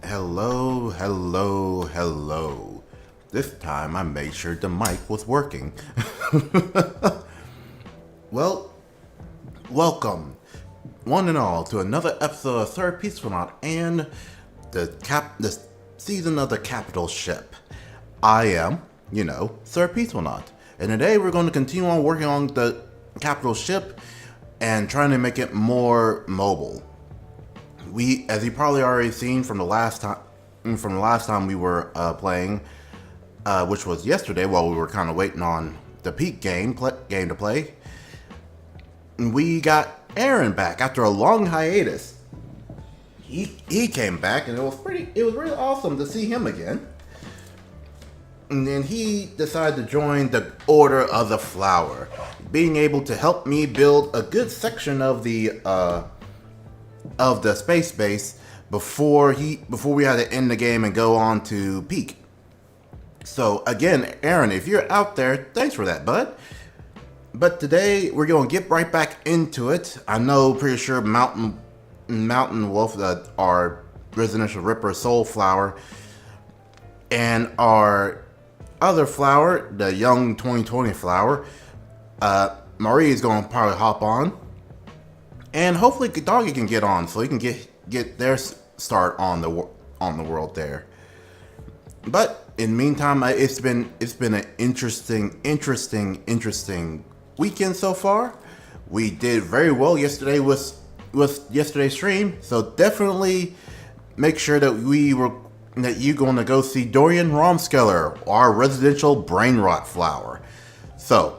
Hello, hello, hello. This time I made sure the mic was working. Well, welcome, one and all, to another episode of Third Peaceful and the season of the Capital Ship. I am, Sir Peaceful, and today we're going to continue on working on the Capital Ship and trying to make it more mobile. As you probably already seen from the last time we were playing, which was yesterday, while we were kind of waiting on the peak game to play. We got Aaron back after a long hiatus. He came back, and it was really awesome to see him again. And then he decided to join the Order of the Flower, being able to help me build a good section of the space base before we had to end the game and go on to peak. So again, Aaron, if you're out there, thanks for that, bud. But today we're going to get right back into it. I know, pretty sure Mountain Wolf, our Residential Ripper Soul Flower, and our other flower, the Young 2020 Flower, Marie is going to probably hop on. And hopefully Doggy can get on, so he can get their start on the world there. But in the meantime, it's been an interesting weekend so far. We did very well yesterday with yesterday's stream, so definitely make sure that you're going to go see Dorian Romskeller, our residential brain rot flower. So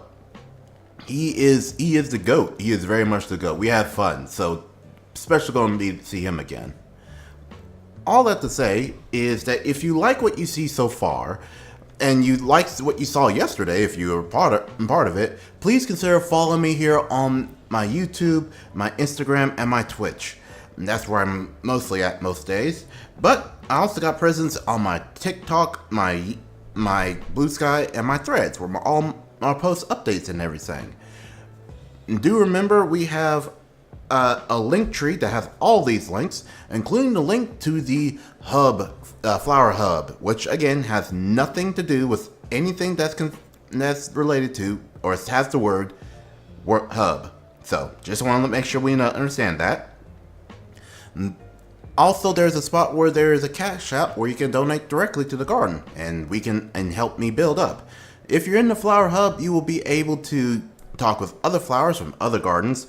He is the GOAT. He is very much the GOAT. We had fun, so special going to be to see him again. All that to say is that if you like what you see so far, and you liked what you saw yesterday, if you were part of it, please consider following me here on my YouTube, my Instagram, and my Twitch. And that's where I'm mostly at most days. But I also got presence on my TikTok, my Blue Sky, and my Threads, where I'll post updates and everything. And do remember, we have a link tree that has all these links, including the link to the hub, Flower Hub, which again has nothing to do with anything that's related to or has the word hub. So just want to make sure we understand that. Also, there's a spot where there is a cash app where you can donate directly to the garden, and help me build up. If you're in the Flower Hub, you will be able to talk with other flowers from other gardens,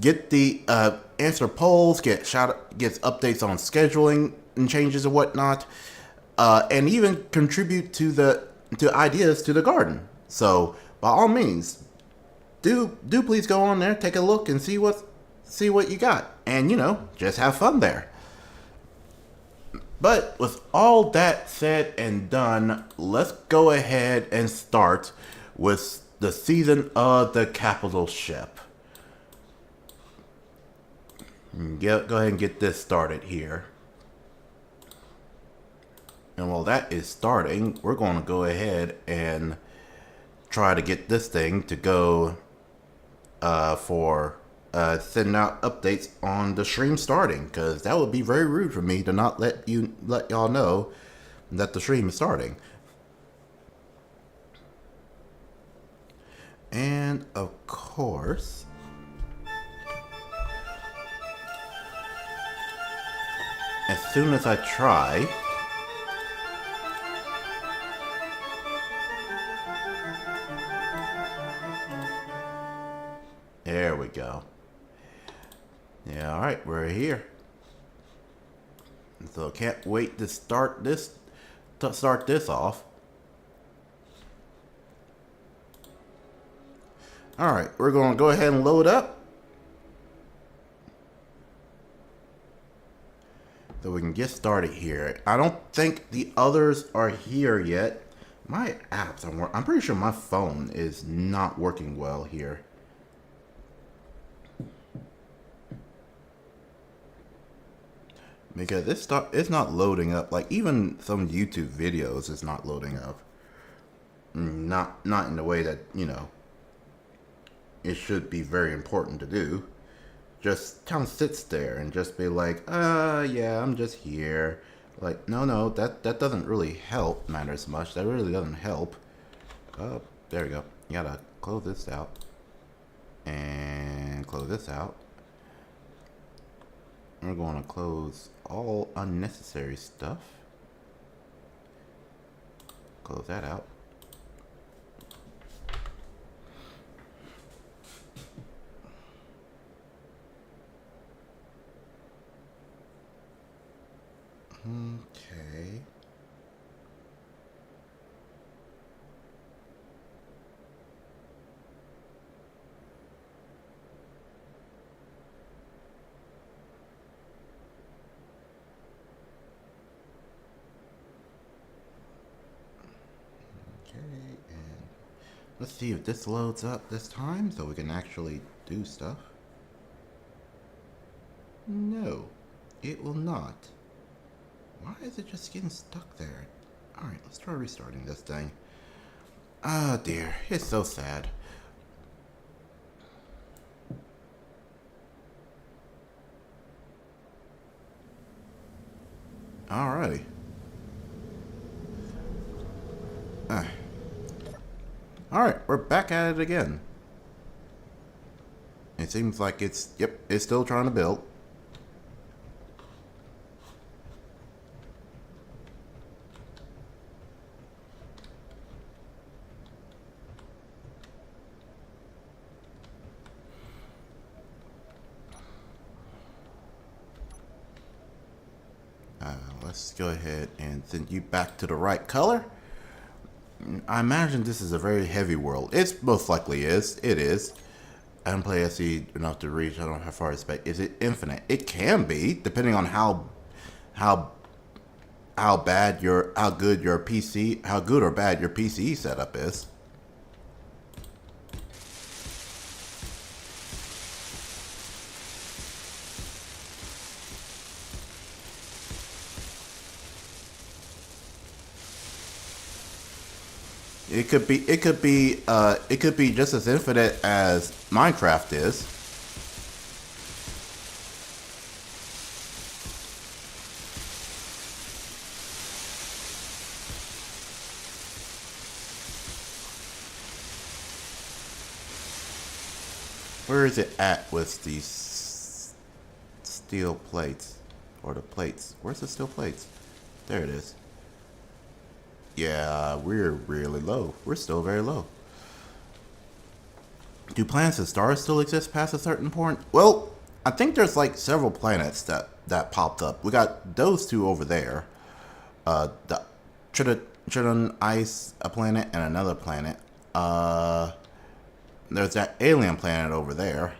get the answer polls, get updates on scheduling and changes and whatnot, and even contribute to ideas to the garden. So by all means, do please go on there, take a look, and see what you got, and just have fun there. But with all that said and done, let's go ahead and start with the season of the Capital Ship. Go ahead and get this started here. And while that is starting, we're going to go ahead and try to get this thing to go for sending out updates on the stream starting, because that would be very rude for me to not let y'all know that the stream is starting. And of course, as soon as I try, there we go. Yeah, all right, we're here. So can't wait to start this off. All right, we're going to go ahead and load up so we can get started here. I don't think the others are here yet. My apps, I'm pretty sure my phone is not working well here. Because it's not loading up. Like, even some YouTube videos is not loading up. Not in the way that, it should be very important to do. Just kind of sits there and just be like, yeah, I'm just here. Like, no, that doesn't really help matters much. That really doesn't help. Oh, there we go. You gotta close this out. And close this out. We're going to close all unnecessary stuff. Close that out. Okay. Okay, and let's see if this loads up this time so we can actually do stuff. No, it will not. Why is it just getting stuck there? Alright, let's try restarting this thing. Ah, dear, it's so sad. Alrighty. Alright, we're back at it again. It seems like it's still trying to build. Let's go ahead and send you back to the right color. I imagine this is a very heavy world. It most likely is. It is. I don't play SE enough to reach. I don't know how far it's back. Is it infinite? It can be, depending on how bad how good or bad your PC setup is. It could be just as infinite as Minecraft is. Where is it at with these steel plates? Or the plates? Where's the steel plates? There it is. Yeah, we're really low. We're still very low. Do planets and stars still exist past a certain point? Well, I think there's like several planets that popped up. We got those two over there. The Triton Ice, a planet, and another planet. There's that alien planet over there.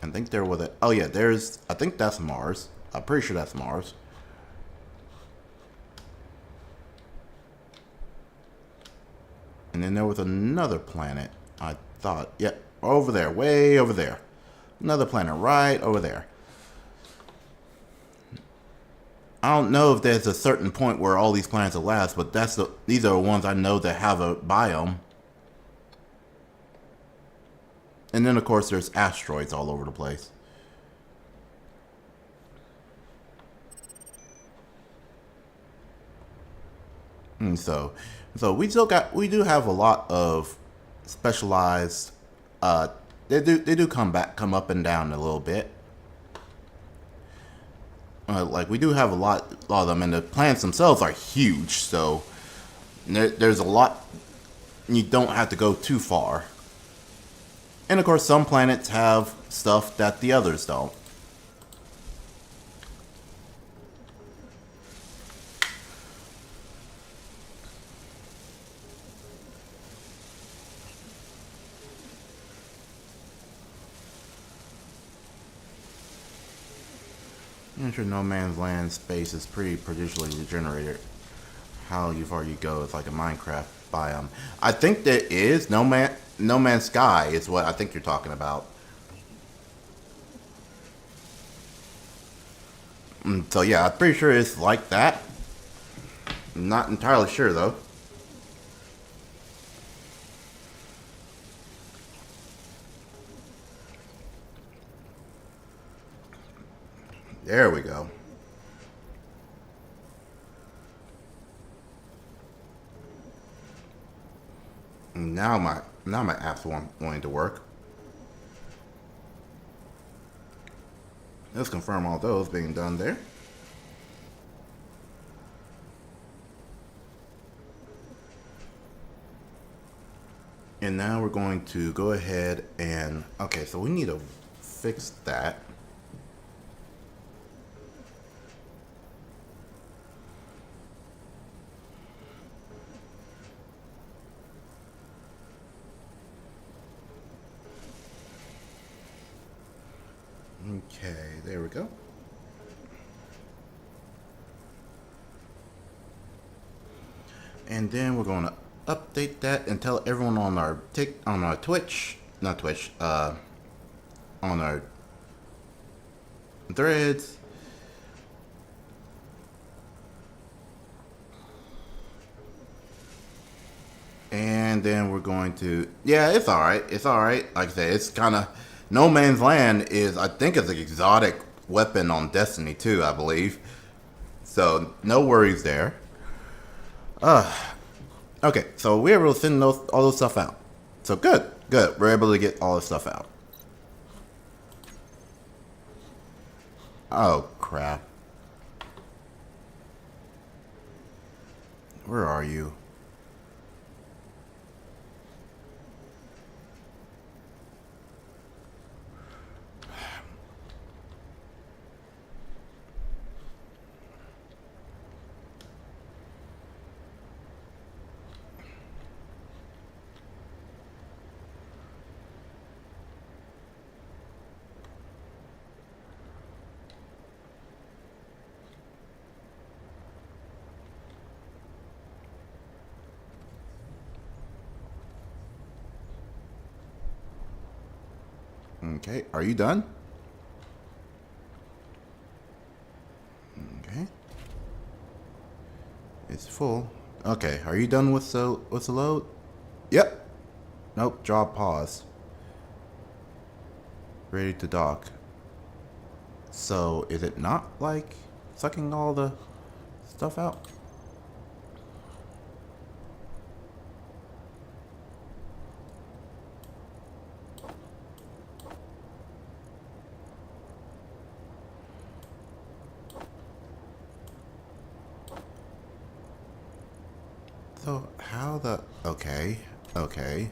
I think there was a... Oh yeah, there's... I think that's Mars. I'm pretty sure that's Mars. And then there was another planet. I thought... Yep, over there. Way over there. Another planet right over there. I don't know if there's a certain point where all these planets will last, but these are the ones I know that have a biome. And then, of course, there's asteroids all over the place. And so we do have a lot of specialized. They do come up and down a little bit. Like we do have a lot of them, and the planets themselves are huge. So there's a lot. You don't have to go too far. And of course, some planets have stuff that the others don't. I'm sure No Man's Land space is pretty procedurally generated. How far you go, it's like a Minecraft biome. I think there is No Man's Sky is what I think you're talking about. So yeah, I'm pretty sure it's like that. I'm not entirely sure though. There we go. Now my app's wanting to work. Let's confirm all those being done there. And now we're going to go ahead and, okay, so we need to fix that. Okay, there we go. And then we're going to update that and tell everyone on our Twitch, not Twitch, on our threads. And then we're going to, yeah, it's all right. It's all right. Like I said, it's kind of, No Man's Land is, I think, it's an exotic weapon on Destiny 2, I believe. So no worries there. Okay, so we're able to send all those stuff out. So good. We're able to get all this stuff out. Oh, crap. Where are you? Okay, are you done? Okay. It's full. Okay, are you done with the load? Yep. Nope, draw pause. Ready to dock. So, is it not, like, sucking all the stuff out? So, how the... Okay. Okay.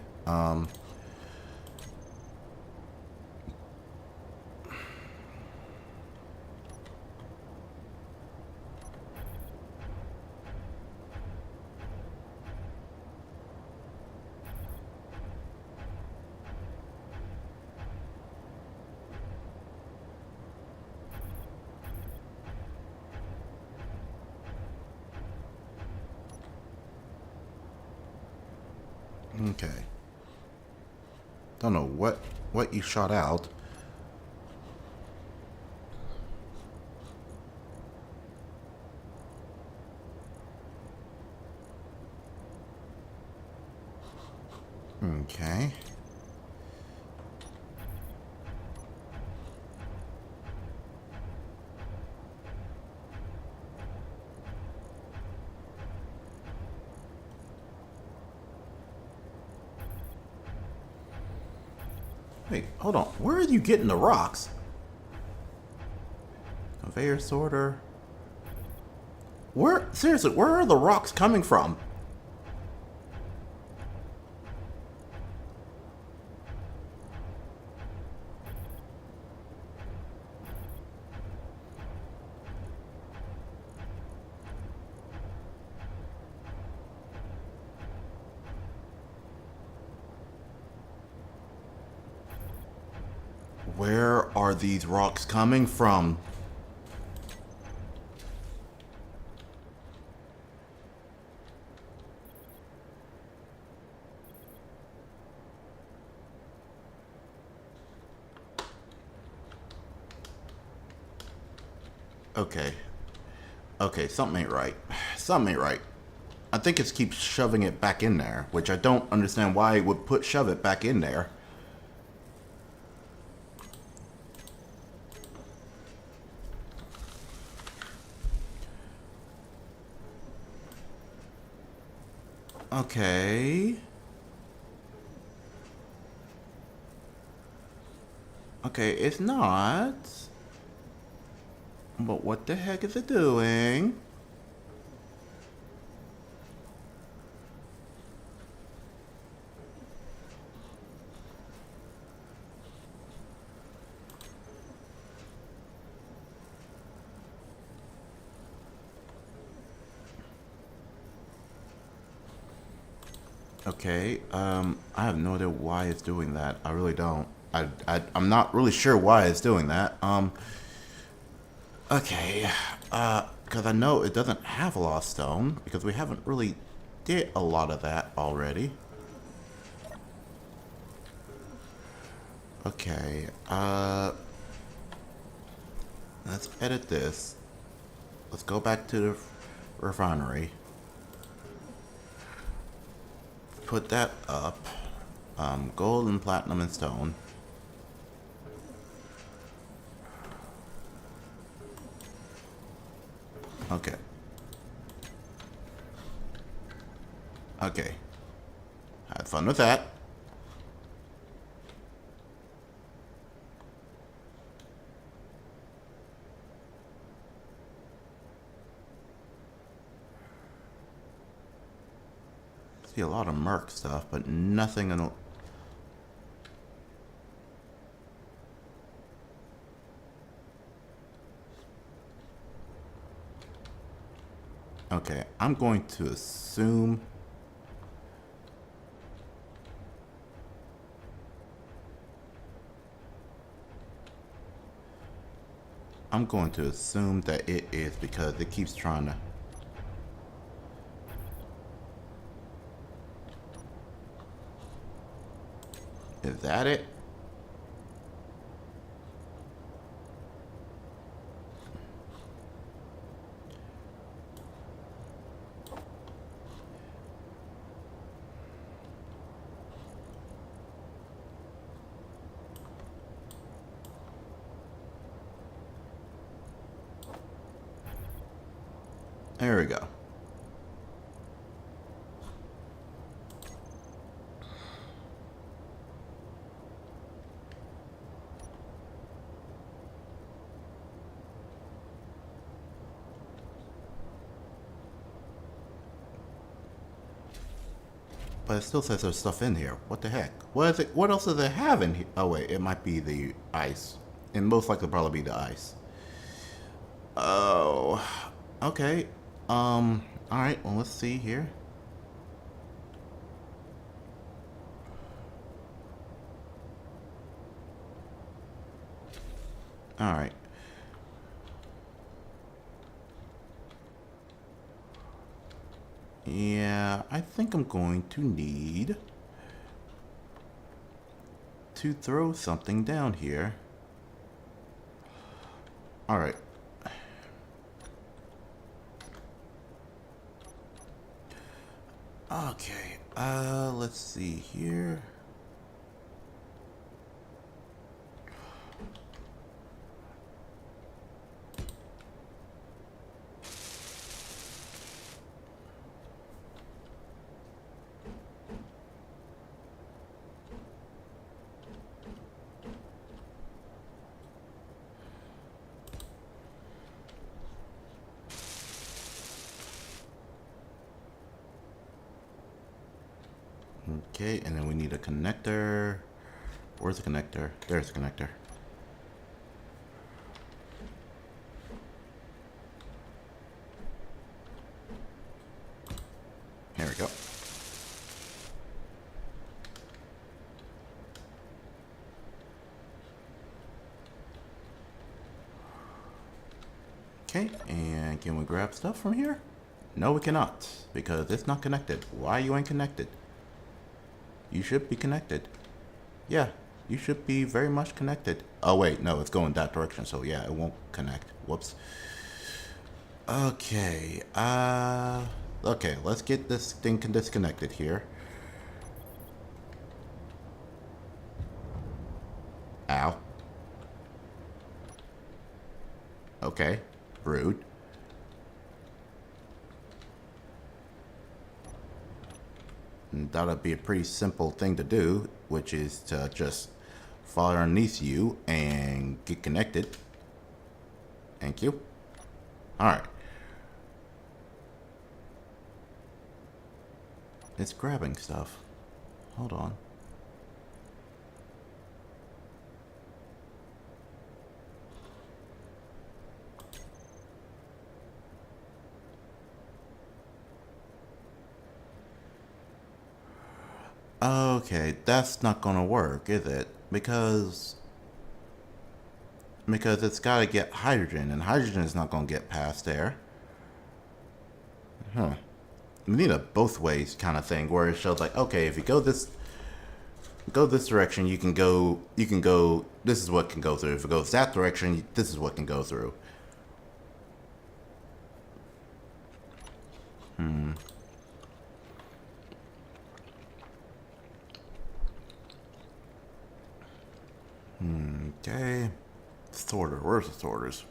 Don't know what you shot out. Okay. Wait, hold on. Where are you getting the rocks? Conveyor sorter. Seriously, where are the rocks coming from? Where are these rocks coming from? Okay, something ain't right. Something ain't right. I think it keeps shoving it back in there, which I don't understand why it would shove it back in there. Okay. Okay, it's not. But what the heck is it doing? Okay, I have no idea why it's doing that. I really don't. I'm not really sure why it's doing that. Okay, because I know it doesn't have a lost stone, because we haven't really did a lot of that already. Okay, let's edit this. Let's go back to the refinery. Put that up. Gold and platinum and stone. Okay. Okay. Had fun with that. See a lot of Merc stuff, but nothing in. Okay, I'm going to assume. I'm going to assume that it is because it keeps trying to. Is that it? There we go. But it still says there's stuff in here. What the heck? What is it? What else does it have in here? Oh wait, it might be the ice. And most likely probably be the ice. Oh. Okay. Alright, well let's see here. Alright. Yeah, I think I'm going to need to throw something down here. Alright. Okay, let's see here. Okay, and then we need a connector. Where's the connector? There's the connector. There we go. Okay, and can we grab stuff from here? No, we cannot, because it's not connected. Why you ain't connected? You should be connected. Yeah, you should be very much connected. Oh wait, no, it's going that direction, so yeah, it won't connect. Whoops. Okay, okay, let's get this thing disconnected here. Ow. Okay, rude. And that'll be a pretty simple thing to do, which is to just follow underneath you and get connected. Thank you. Alright. It's grabbing stuff. Hold on. Okay, that's not gonna work, is it? Because it's gotta get hydrogen, and hydrogen is not gonna get past there. Huh. We need a both ways kind of thing where it shows like, okay, if you go this direction, you can go, this is what can go through. If it goes that direction, this is what can go through. Okay. Sorter. Where's the sorters?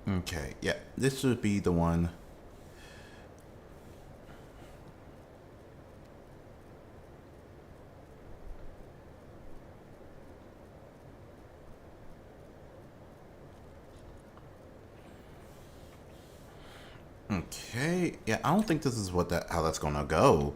Okay, yeah, this should be the one. Okay, yeah, I don't think this is how that's gonna go.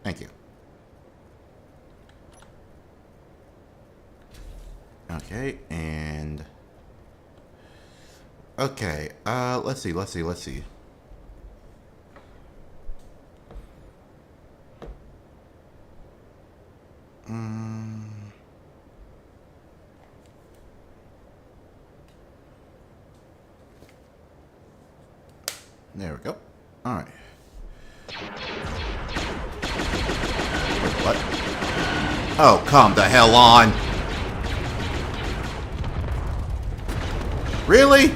Thank you. Okay, and okay, let's see. There we go. All right. Wait, what? Oh, come the hell on! Really?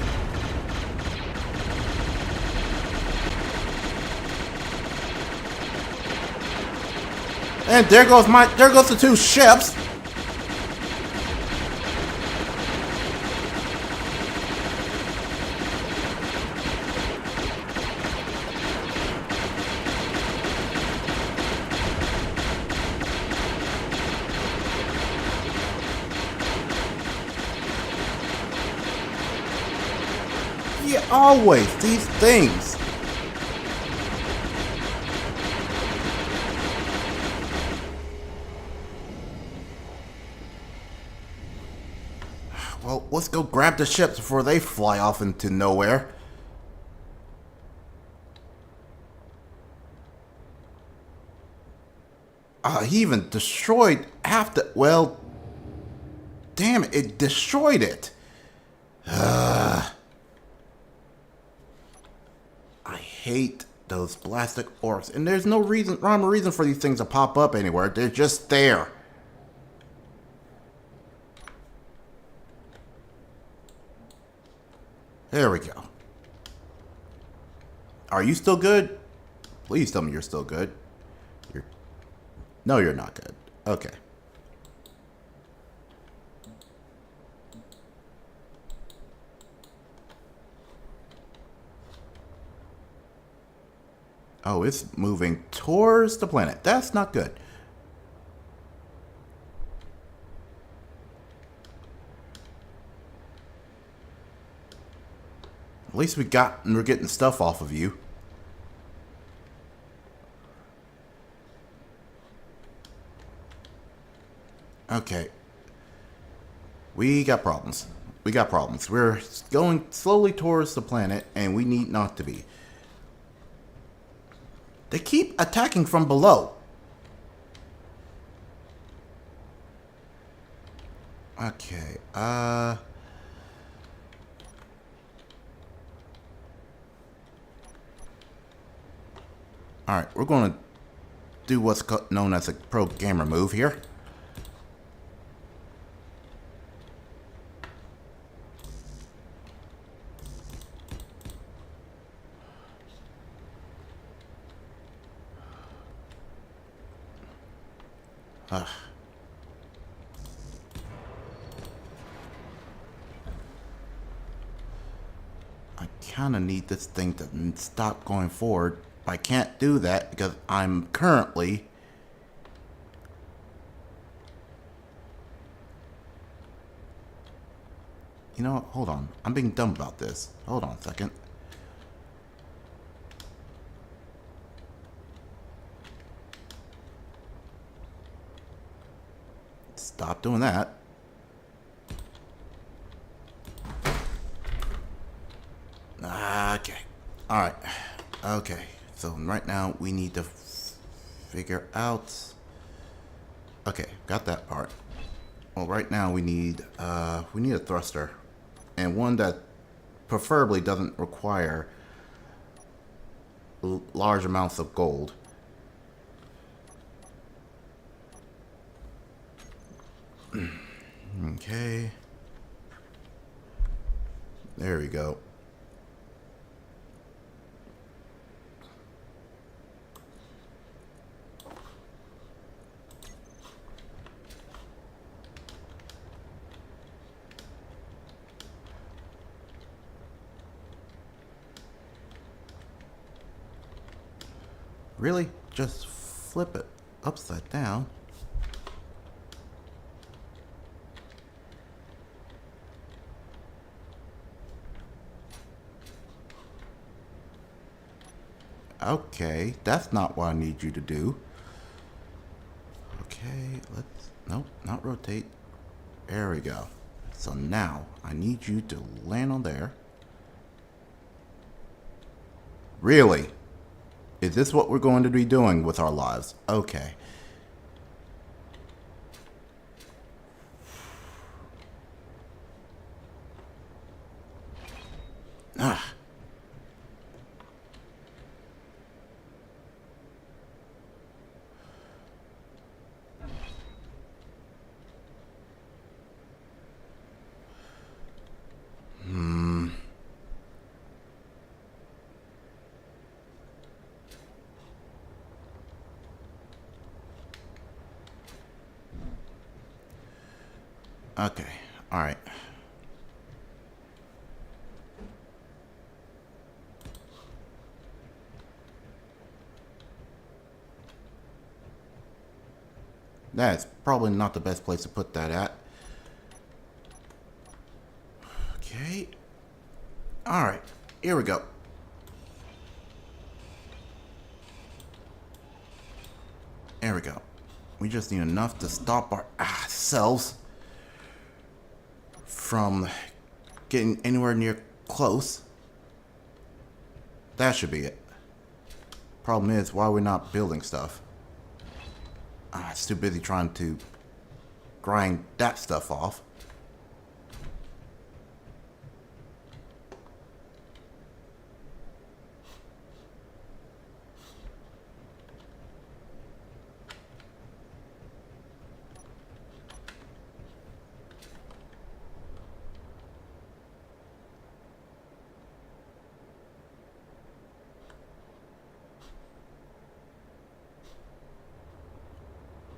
And there goes the two ships. Yeah, always these things. Well, let's go grab the ships before they fly off into nowhere. He even destroyed half the... Well, damn it, it destroyed it. I hate those plastic orcs. And there's no rhyme or reason for these things to pop up anywhere. They're just there. There we go. Are you still good? Please tell me you're still good. No, you're not good. Okay. Oh, it's moving towards the planet. That's not good. At least we're getting stuff off of you. Okay. We got problems. We got problems. We're going slowly towards the planet, and we need not to be. They keep attacking from below. Okay, Alright, we're going to do what's known as a pro gamer move here. I kind of need this thing to stop going forward. I can't do that because I'm currently... You know what? Hold on. I'm being dumb about this. Hold on a second. Stop doing that. Okay. Alright. Okay. So right now we need to figure out... Okay, got that part. Well, right now we need a thruster. And one that preferably doesn't require large amounts of gold. Okay. There we go. Really? Just flip it upside down. Okay, that's not what I need you to do. Okay, let's... Nope, not rotate. There we go. So now, I need you to land on there. Really? Is this what we're going to be doing with our lives? Okay. Ah. Okay, alright. That's probably not the best place to put that at. Okay. Alright, here we go. There we go. We just need enough to stop ourselves from getting anywhere near close. That should be it. Problem is, why are we not building stuff? It's too busy trying to grind that stuff off.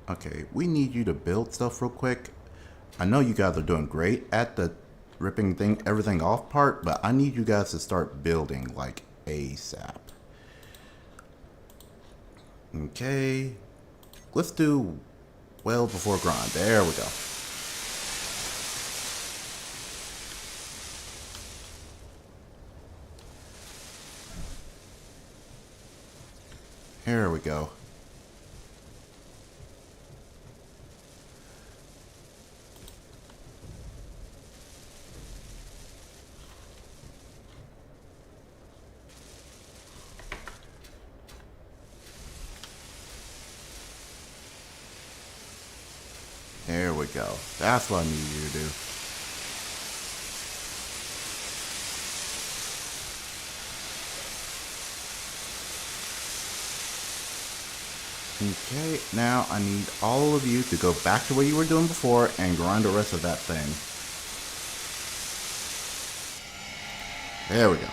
Okay, we need you to build stuff real quick. I know you guys are doing great at the ripping everything off part, but I need you guys to start building like ASAP. Okay, let's do well before grind. There we go. Here we go. There we go. That's what I need you to do. Okay, now I need all of you to go back to what you were doing before and grind the rest of that thing. There we go.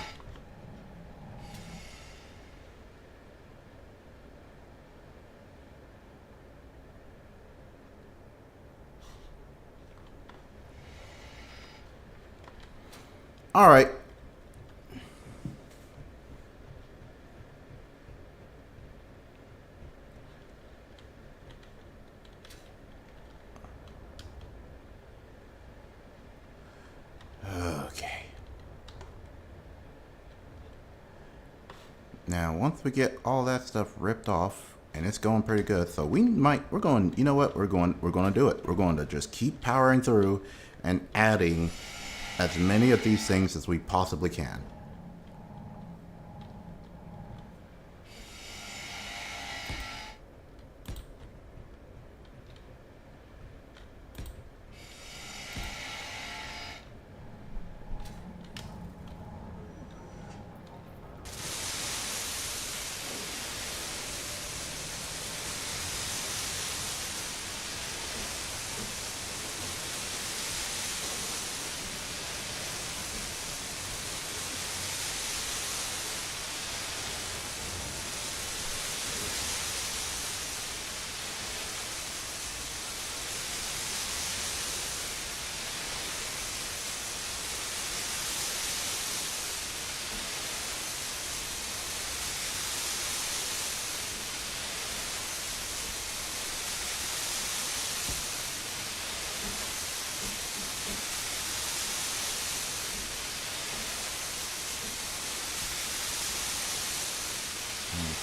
All right. Okay. Now, once we get all that stuff ripped off, and it's going pretty good, so we're going, you know what, we're going to do it. We're going to just keep powering through and adding as many of these things as we possibly can.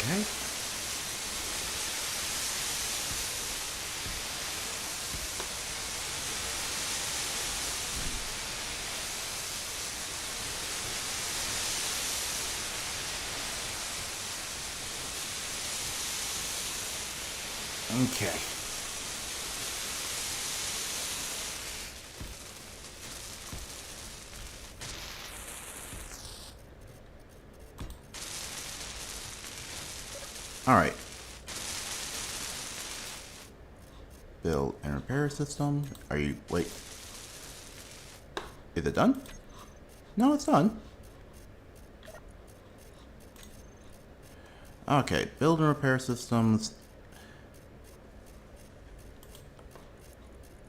Okay. Okay. All right. Build and repair system. Are you, wait. Is it done? No, it's done. Okay, build and repair systems.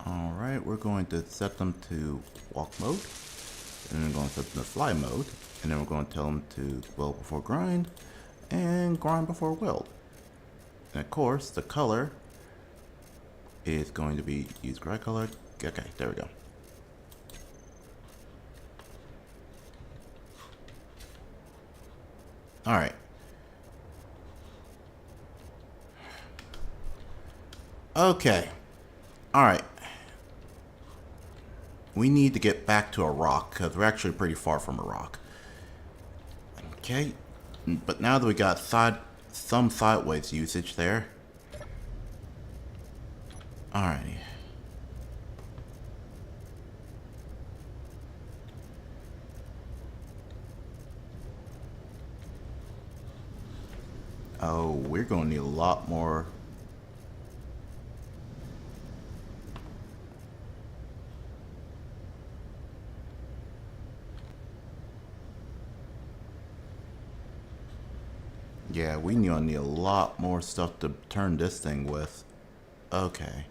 Alright, we're going to set them to walk mode. And then we're going to set them to fly mode. And then we're going to tell them to weld before grind. And grind before weld. And of course, the color is going to be use gray color. Okay, there we go. Alright. Okay. Alright. We need to get back to a rock, because we're actually pretty far from a rock. Okay. But now that we got some sideways usage there. Alrighty. Oh, we're going to need a lot more. Yeah, we need a lot more stuff to turn this thing with. Okay.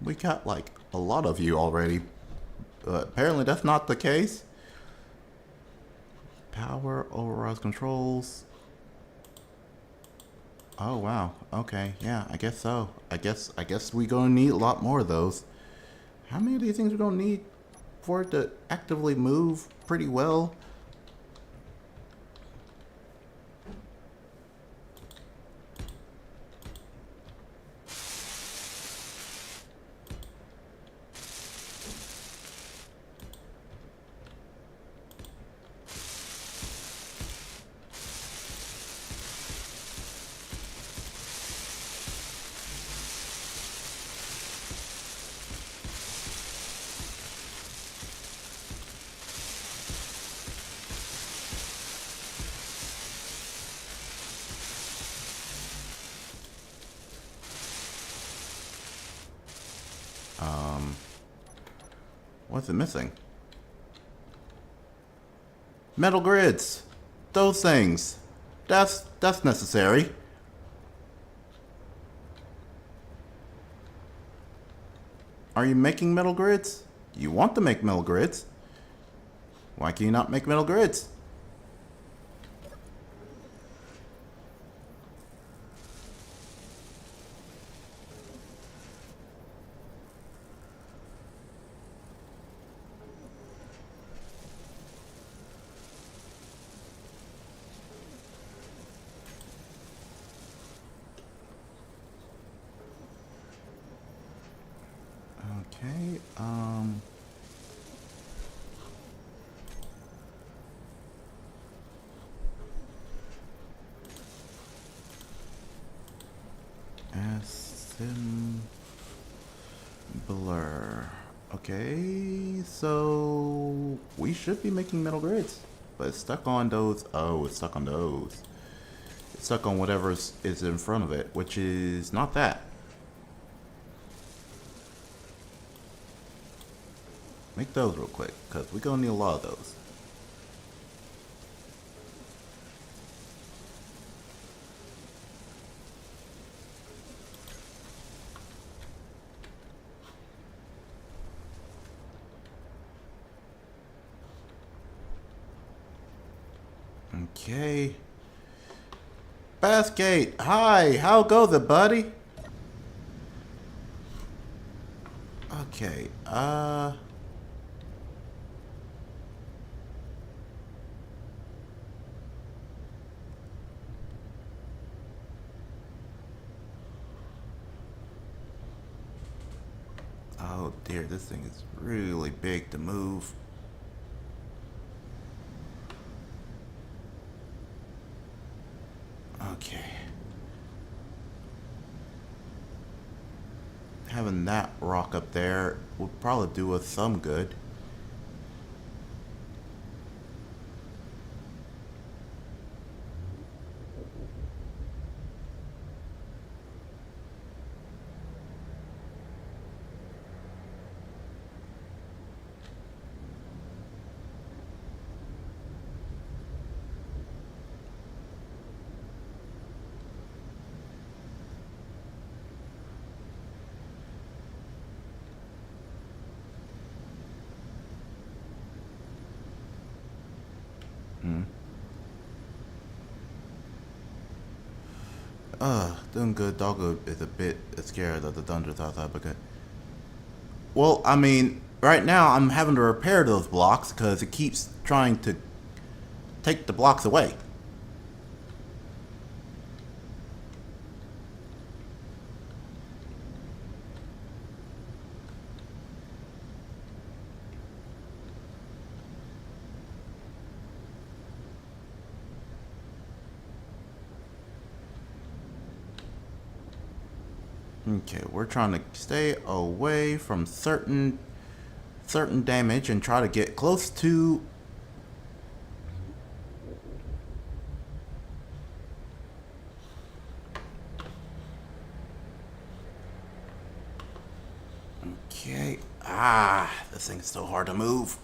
We got like a lot of you already. Apparently that's not the case. Power overrides controls. Oh wow. Okay. Yeah, I guess so. I guess we're gonna need a lot more of those. How many of these things we're gonna need for it to actively move pretty well? What's it missing? Metal grids. Those things. That's necessary. Are you making metal grids? You want to make metal grids. Why can you not make metal grids? Okay, assembler. Okay, so we should be making metal grids, but it's stuck on those. Oh, it's stuck on those. It's stuck on whatever is in front of it, which is not that. Make those real quick, because we're going to need a lot of those. Okay. Bathgate, hi, how goes it, buddy? Okay, oh dear, this thing is really big to move. Okay. Having that rock up there would probably do us some good. Doing good. Doggo is a bit scared of the thunders outside because... Well, I mean, right now I'm having to repair those blocks because it keeps trying to take the blocks away. Okay, we're trying to stay away from certain damage and try to get close to... Okay, this thing's so hard to move.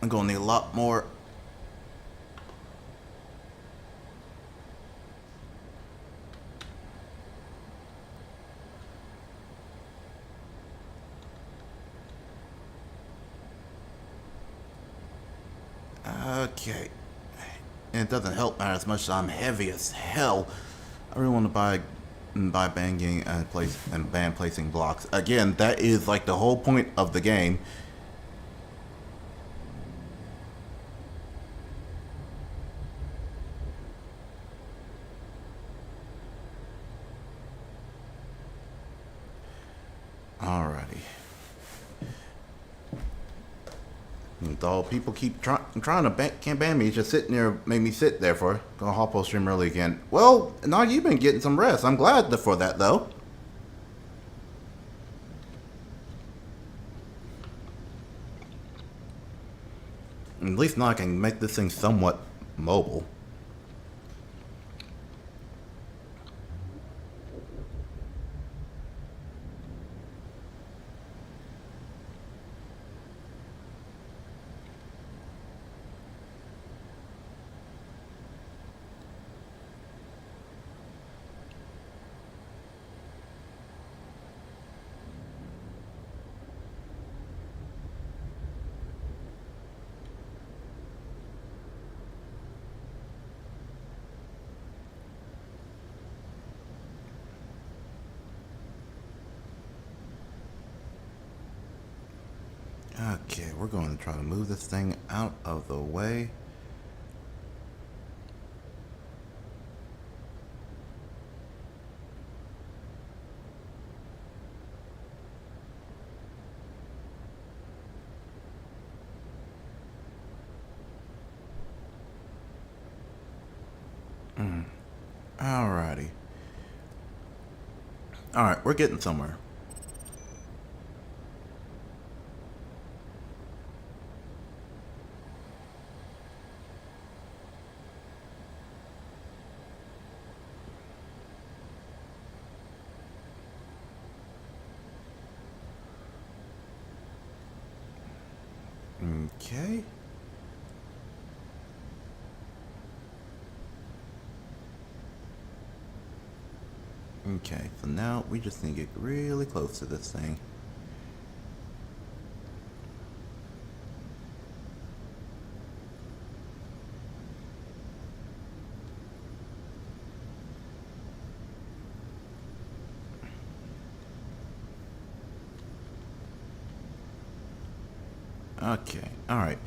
I'm gonna need a lot more. Okay. And it doesn't help matter as much as I'm heavy as hell. I really want to buy banging and ban placing blocks. Again, that is like the whole point of the game. Alrighty. Though people keep trying to can't ban me, just sitting there, make me sit there for. Gonna hop on stream early again. Well, now you've been getting some rest. I'm glad for that though. At least now I can make this thing somewhat mobile. Okay, we're going to try to move this thing out of the way. Alrighty. Alright, we're getting somewhere. Okay. Okay, so now we just need to get really close to this thing. Okay, alright.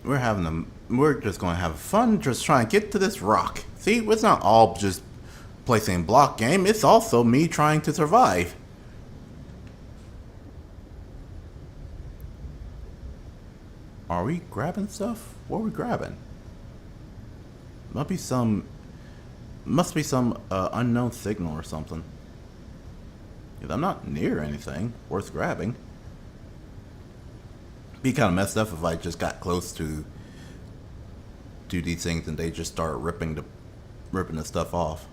We're just going to have fun just trying to get to this rock. See, it's not all just placing block game, it's also me trying to survive. Are we grabbing stuff? What are we grabbing? Must be some unknown signal or something. 'Cause I'm not near anything worth grabbing. Be kind of messed up if I just got close to these things and they just start ripping the stuff off.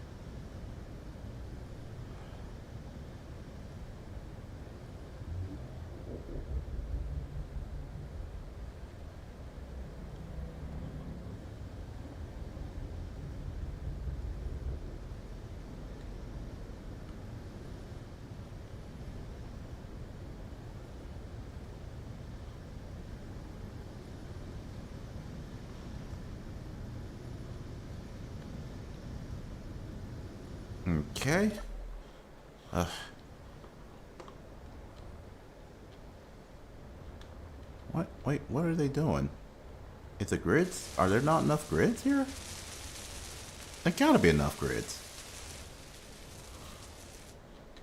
Okay. What? Wait, what are they doing? Is the grids? Are there not enough grids here? There gotta be enough grids.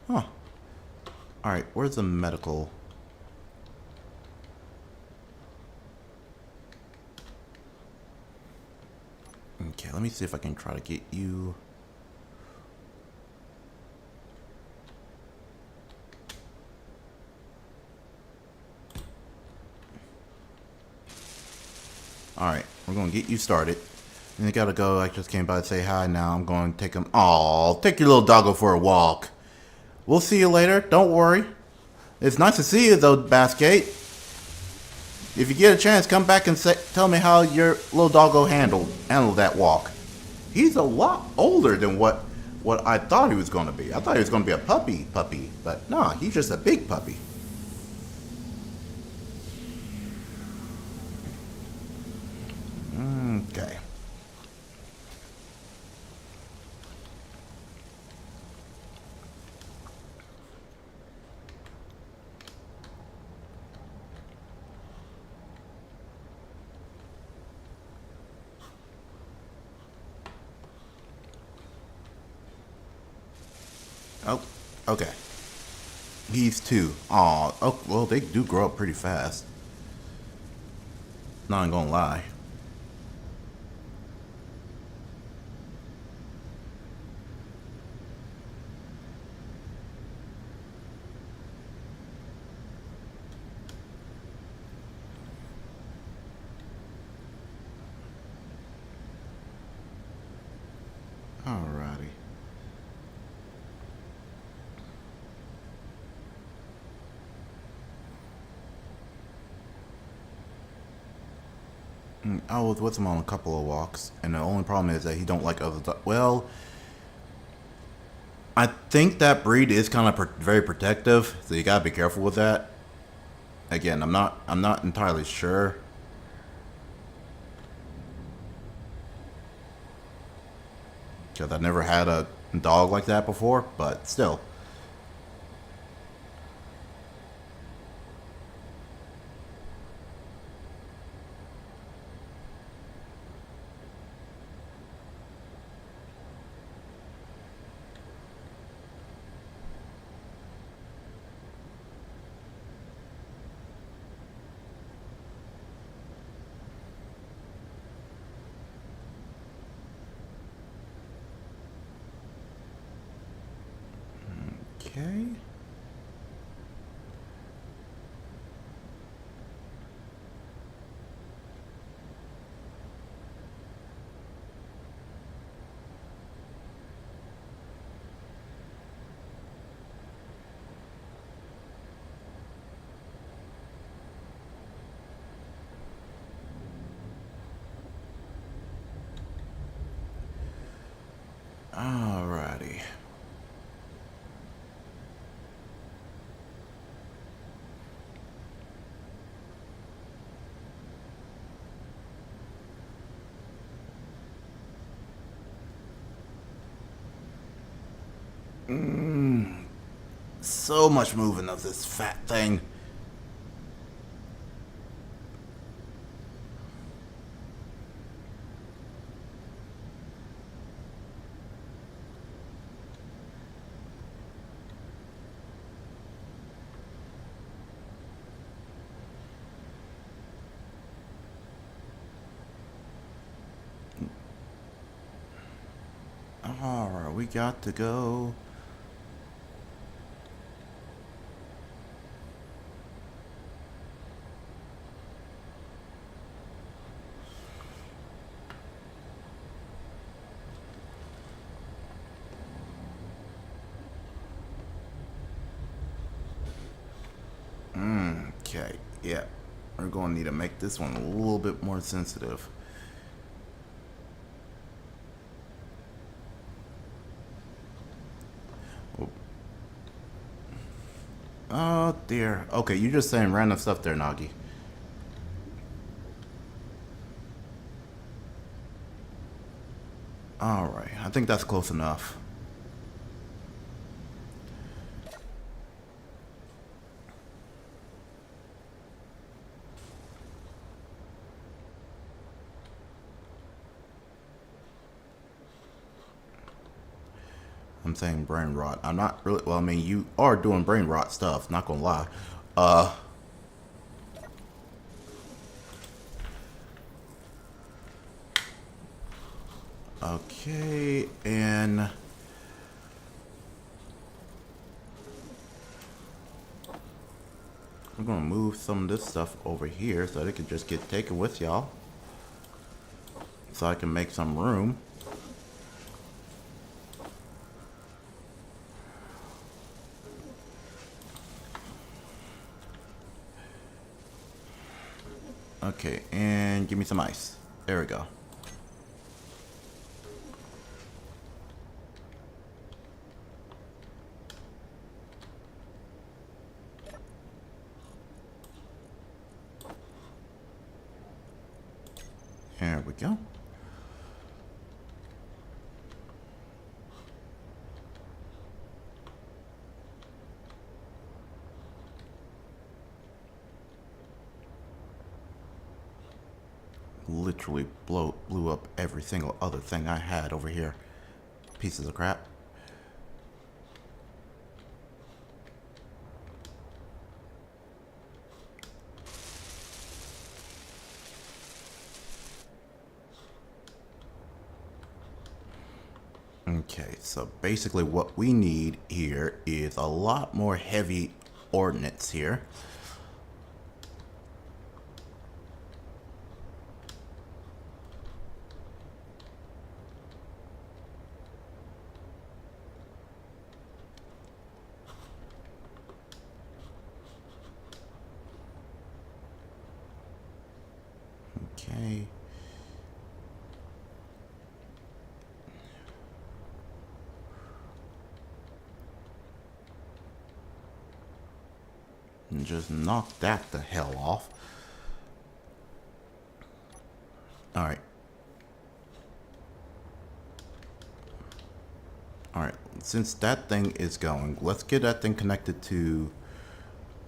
Huh. Alright, where's the medical? Okay, let me see if I can try to get you. Alright, we're gonna get you started. And you gotta go. I just came by to say hi now. I'm going to take him. Aw, take your little doggo for a walk. We'll see you later. Don't worry. It's nice to see you though, Bassgate. If you get a chance, come back and tell me how your little doggo handled that walk. He's a lot older than what I thought he was going to be. I thought he was going to be a puppy, but no, he's just a big puppy. Okay. Oh, okay. He's 2. Aw, oh, well, they do grow up pretty fast. Not gonna lie. Alrighty. I was with him on a couple of walks, and the only problem is that he don't like other. Well, I think that breed is kind of very protective, so you gotta be careful with that. Again, I'm not entirely sure. Because I've never had a dog like that before, but still. Okay. Alrighty. So much moving of this fat thing. Alright, we got to go. Okay, yeah. We're going to need to make this one a little bit more sensitive. Oh dear. Okay, you're just saying random stuff there, Nagi. Alright, I think that's close enough. I'm saying brain rot. I'm not really. Well, I mean, you are doing brain rot stuff. Not gonna lie. Uh. Okay, and I'm gonna move some of this stuff over here so that it can just get taken with y'all, so I can make some room. Okay, and give me some ice. There we go. There we go. Literally blew up every single other thing I had over here. Pieces of crap. Okay, so basically what we need here is a lot more heavy ordnance here. Okay. And just knock that the hell off. Alright. Alright, since that thing is going, let's get that thing connected to...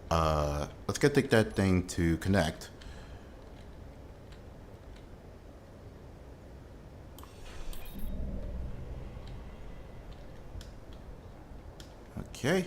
let's get that thing to connect. Okay.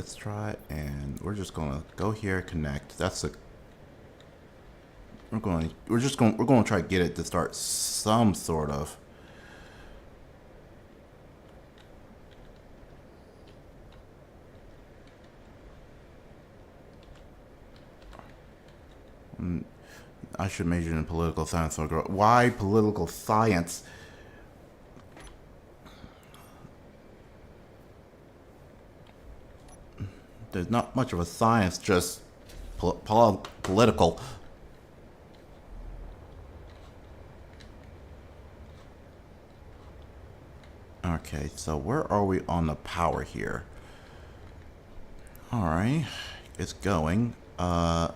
let's try, and we're just gonna go here, connect. That's a. We're gonna try to get it to start some sort of. I should major in political science. Why political science? There's not much of a science, just political. Okay, so where are we on the power here? Alright, it's going. Are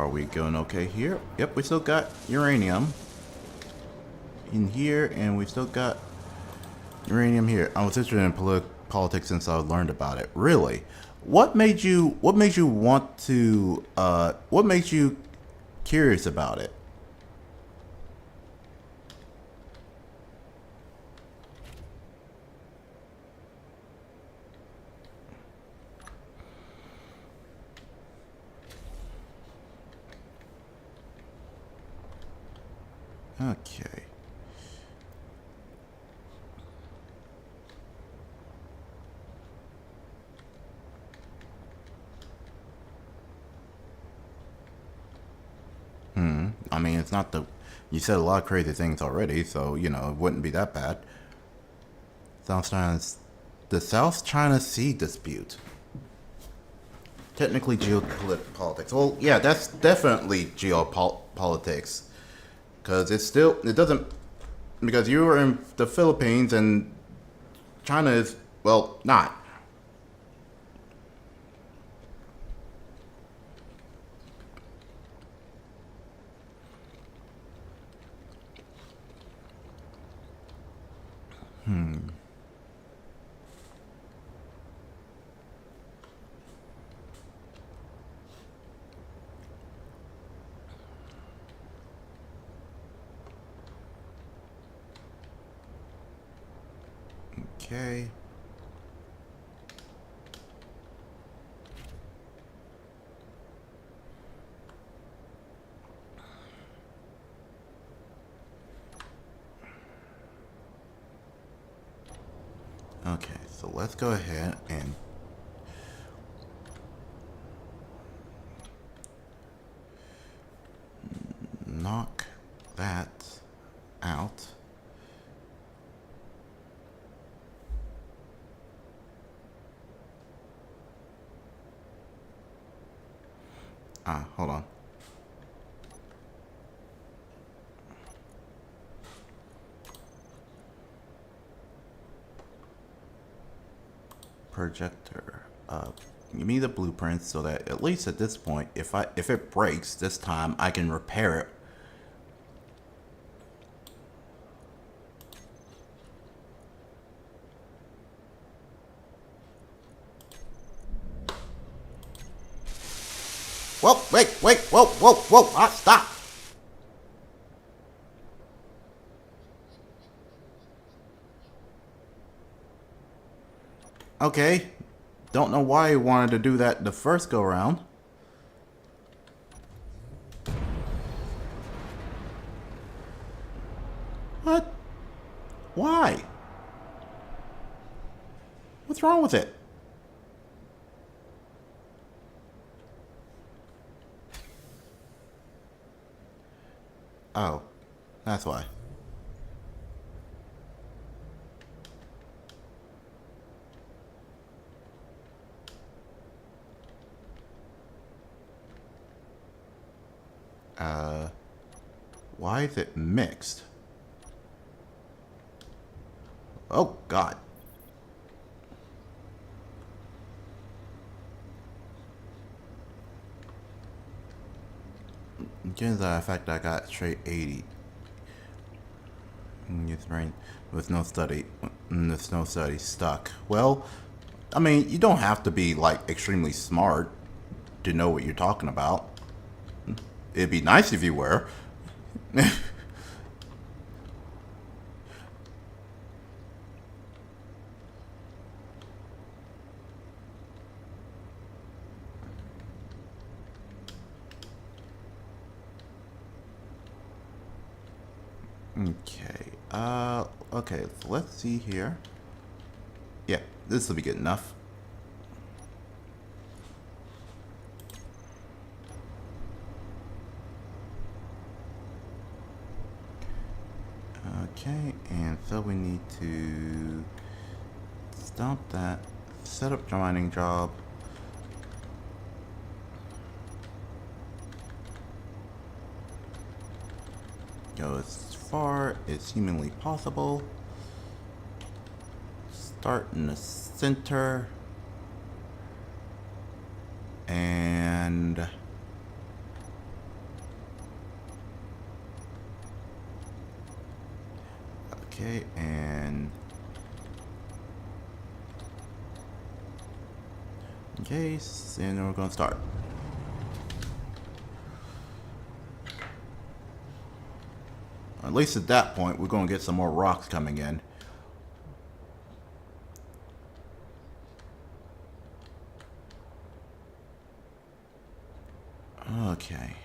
we going okay here? Yep, we still got uranium in here, and we still got uranium here. I was interested in politics since I learned about it. Really? What made you want to what made you curious about it? Okay. I mean, it's not the. You said a lot of crazy things already, so you know it wouldn't be that bad. The South China Sea dispute. Technically geopolitics. Well, yeah, that's definitely geopolitics, because it doesn't, because you were in the Philippines and China is, well, not. Okay. Okay, so let's go ahead and knock that out. Hold on. Projector. Give me the blueprints so that at least at this point, if it breaks this time, I can repair it. Whoa, wait, whoa, stop. Okay, don't know why he wanted to do that the first go round. What? Why? What's wrong with it? Oh, that's why. Why is it mixed? Oh, God. Given the fact I got straight 80. Youth brain with no study. With no study stuck. Well, I mean, you don't have to be, like, extremely smart to know what you're talking about. It'd be nice if you were. Okay. Okay. So let's see here. Yeah, this will be good enough. Okay, and so we need to stop that. Set up mining job. Go as far as humanly possible. Start in the center. And okay, and okay, and then we're gonna start. At least at that point, we're gonna get some more rocks coming in. Okay.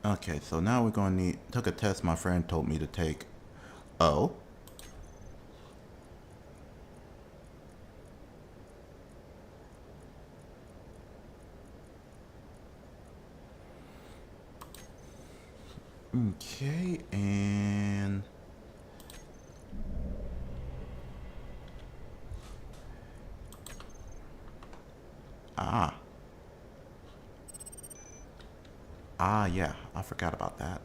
Okay, so now we're gonna need took a test my friend told me to take. Oh. Okay, and ah. Ah, yeah, I forgot about that.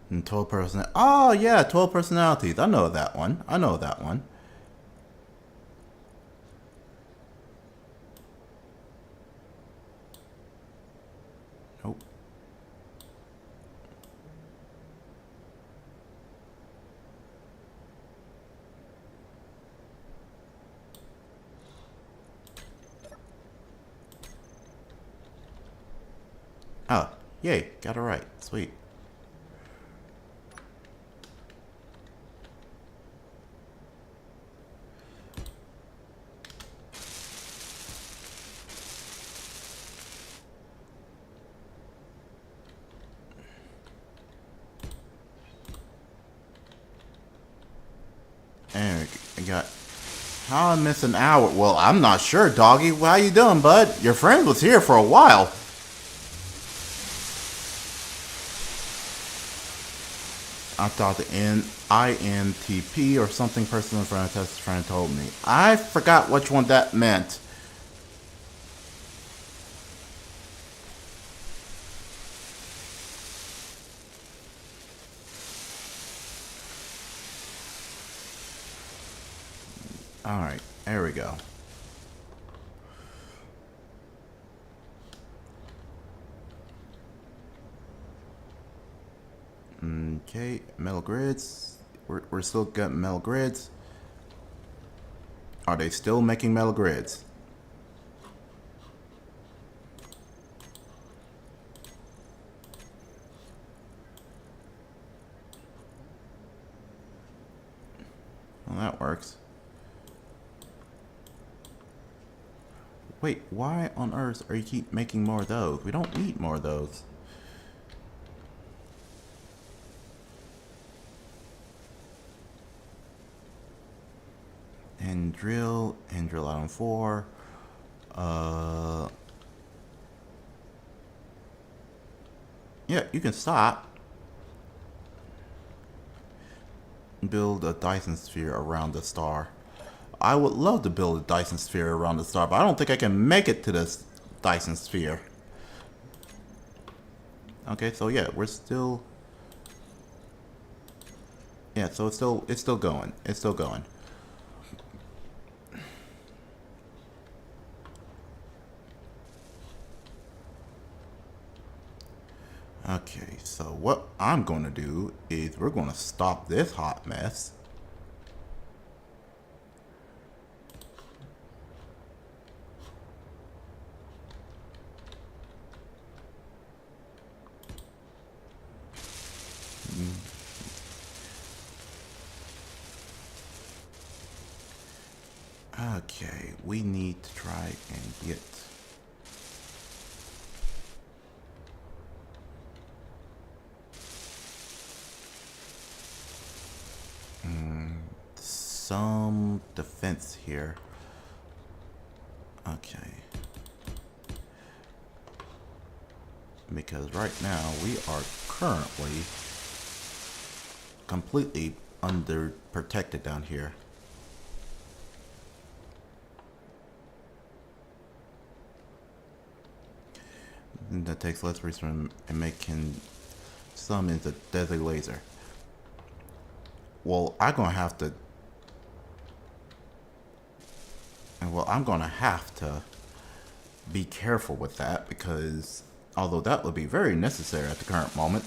And 12 person. Oh, yeah, 12 personalities. I know that one. I know that one. Nope. Oh, yay, got it right. Sweet. And I got. How I miss an hour? Well, I'm not sure, doggy. How you doing, bud? Your friend was here for a while. I thought the INTP or something personal friend test friend told me. I forgot which one that meant. Alright, there we go. Okay, metal grids. We're still getting metal grids. Are they still making metal grids? Well, that works. Wait, why on earth are you keep making more of those? We don't need more of those. And drill out on 4. Yeah, you can stop. Build a Dyson sphere around the star. I would love to build a Dyson sphere around the star, but I don't think I can make it to this Dyson sphere. Okay, so yeah, we're still. Yeah, so it's still going. It's still going. Okay, so what I'm going to do is we're going to stop this hot mess. Okay, we need to try and get... some defense here. Okay. Because right now we are currently completely under protected down here. And that takes less resources and making some into deadly laser. Well, I'm gonna have to. Well, I'm gonna have to be careful with that because although that would be very necessary at the current moment.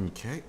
Okay.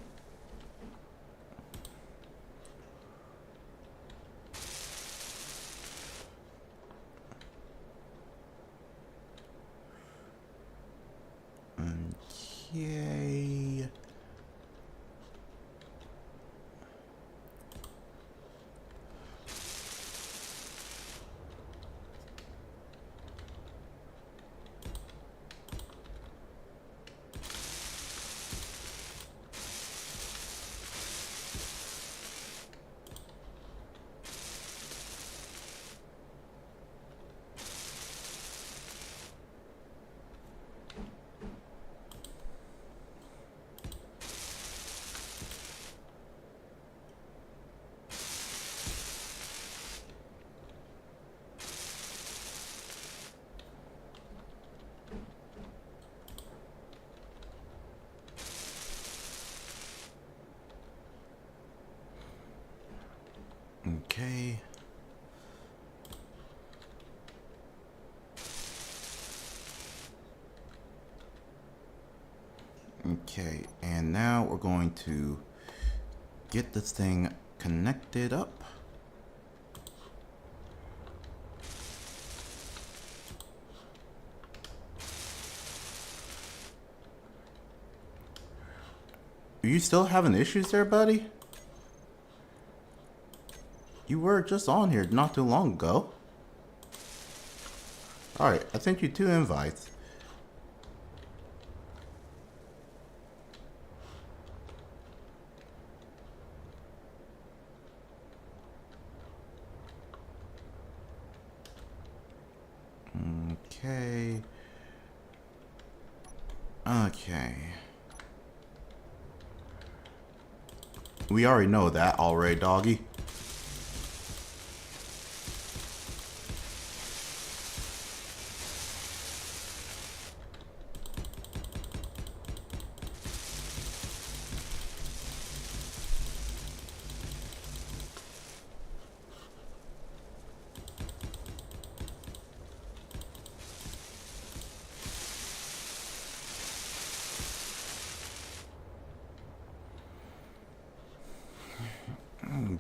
Okay. Okay. Okay, and now we're going to get this thing connected up. Are you still having issues there, buddy? You were just on here not too long ago. Alright, I sent you 2 invites. Okay. Okay. We already know that already, doggy.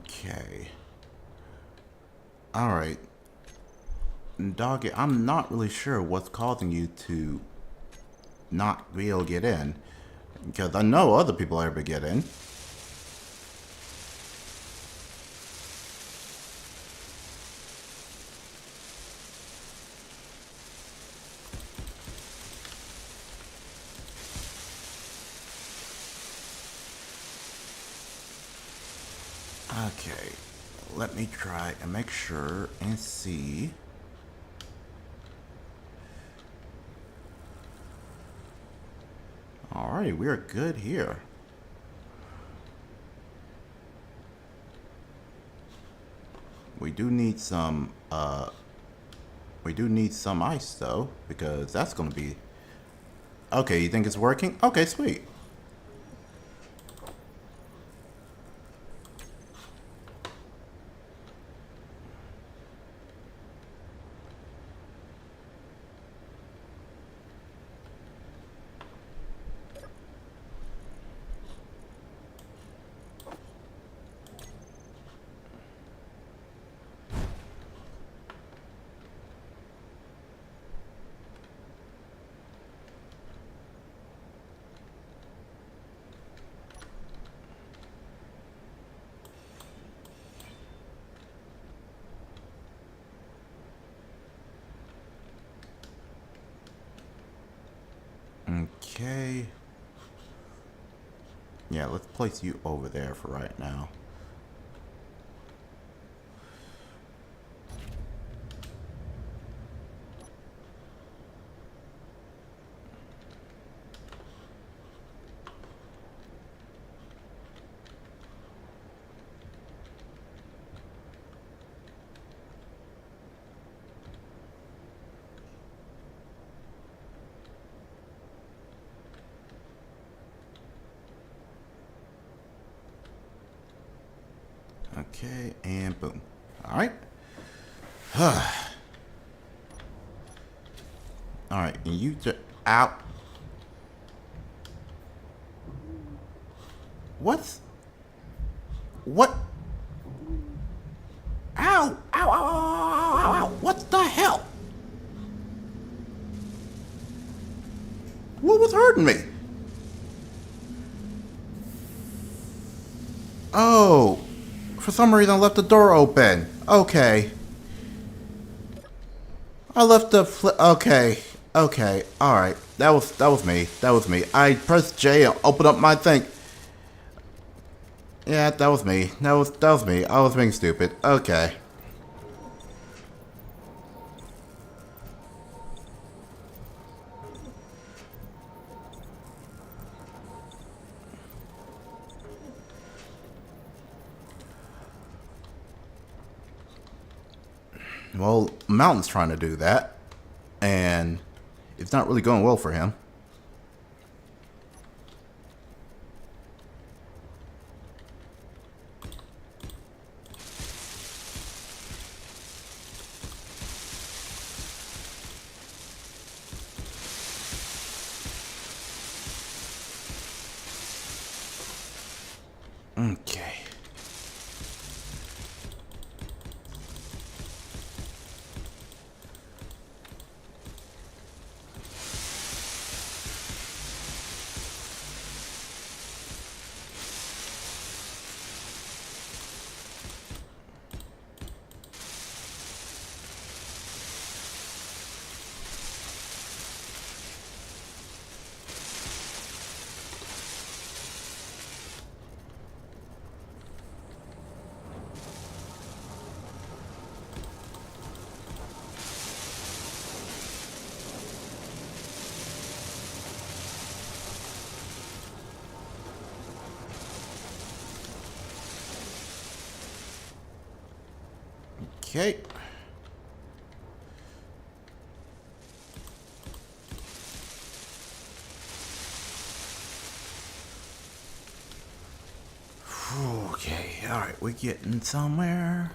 Okay. Alright. Doggy, I'm not really sure what's causing you to not be able to get in. Because I know other people are able to get in. Okay. Let me try and make sure and see. Alright, we are good here. We do need some ice though, because that's gonna be... Okay, you think it's working? Okay, sweet. Okay. Yeah, let's place you over there for right now. Okay, and boom. Alright. Alright, and you just out. What's what? Ow! Ow! Ow! Ow! Ow! Ow! Ow! What the hell? What was hurting me? Oh, for some reason I left the door open. Okay. I left the okay. Okay. Alright. That was me. That was me. I pressed J and opened up my thing. Yeah, that was me. That was me. I was being stupid. Okay. Well, Mountain's trying to do that, and it's not really going well for him. Okay. Okay. Okay. All right. We're getting somewhere.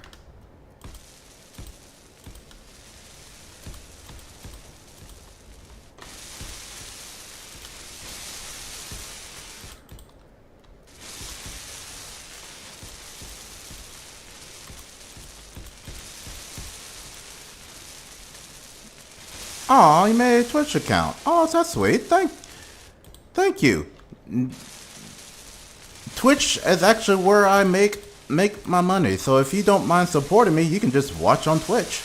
Oh, you made a Twitch account. Oh, that's sweet. Thank you. Twitch is actually where I make my money. So if you don't mind supporting me, you can just watch on Twitch.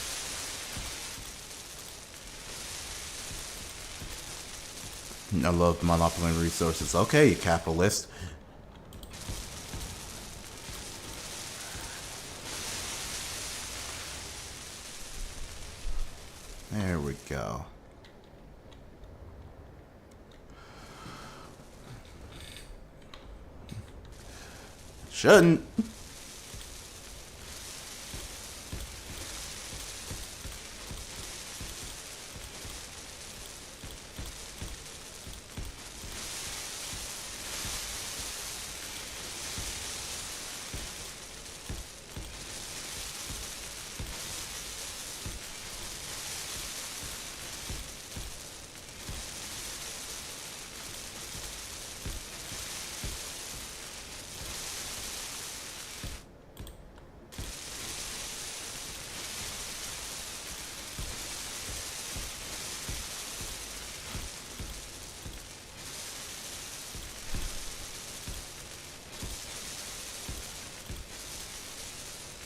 I love monopoly resources. Okay, you capitalist. There we go. Shouldn't.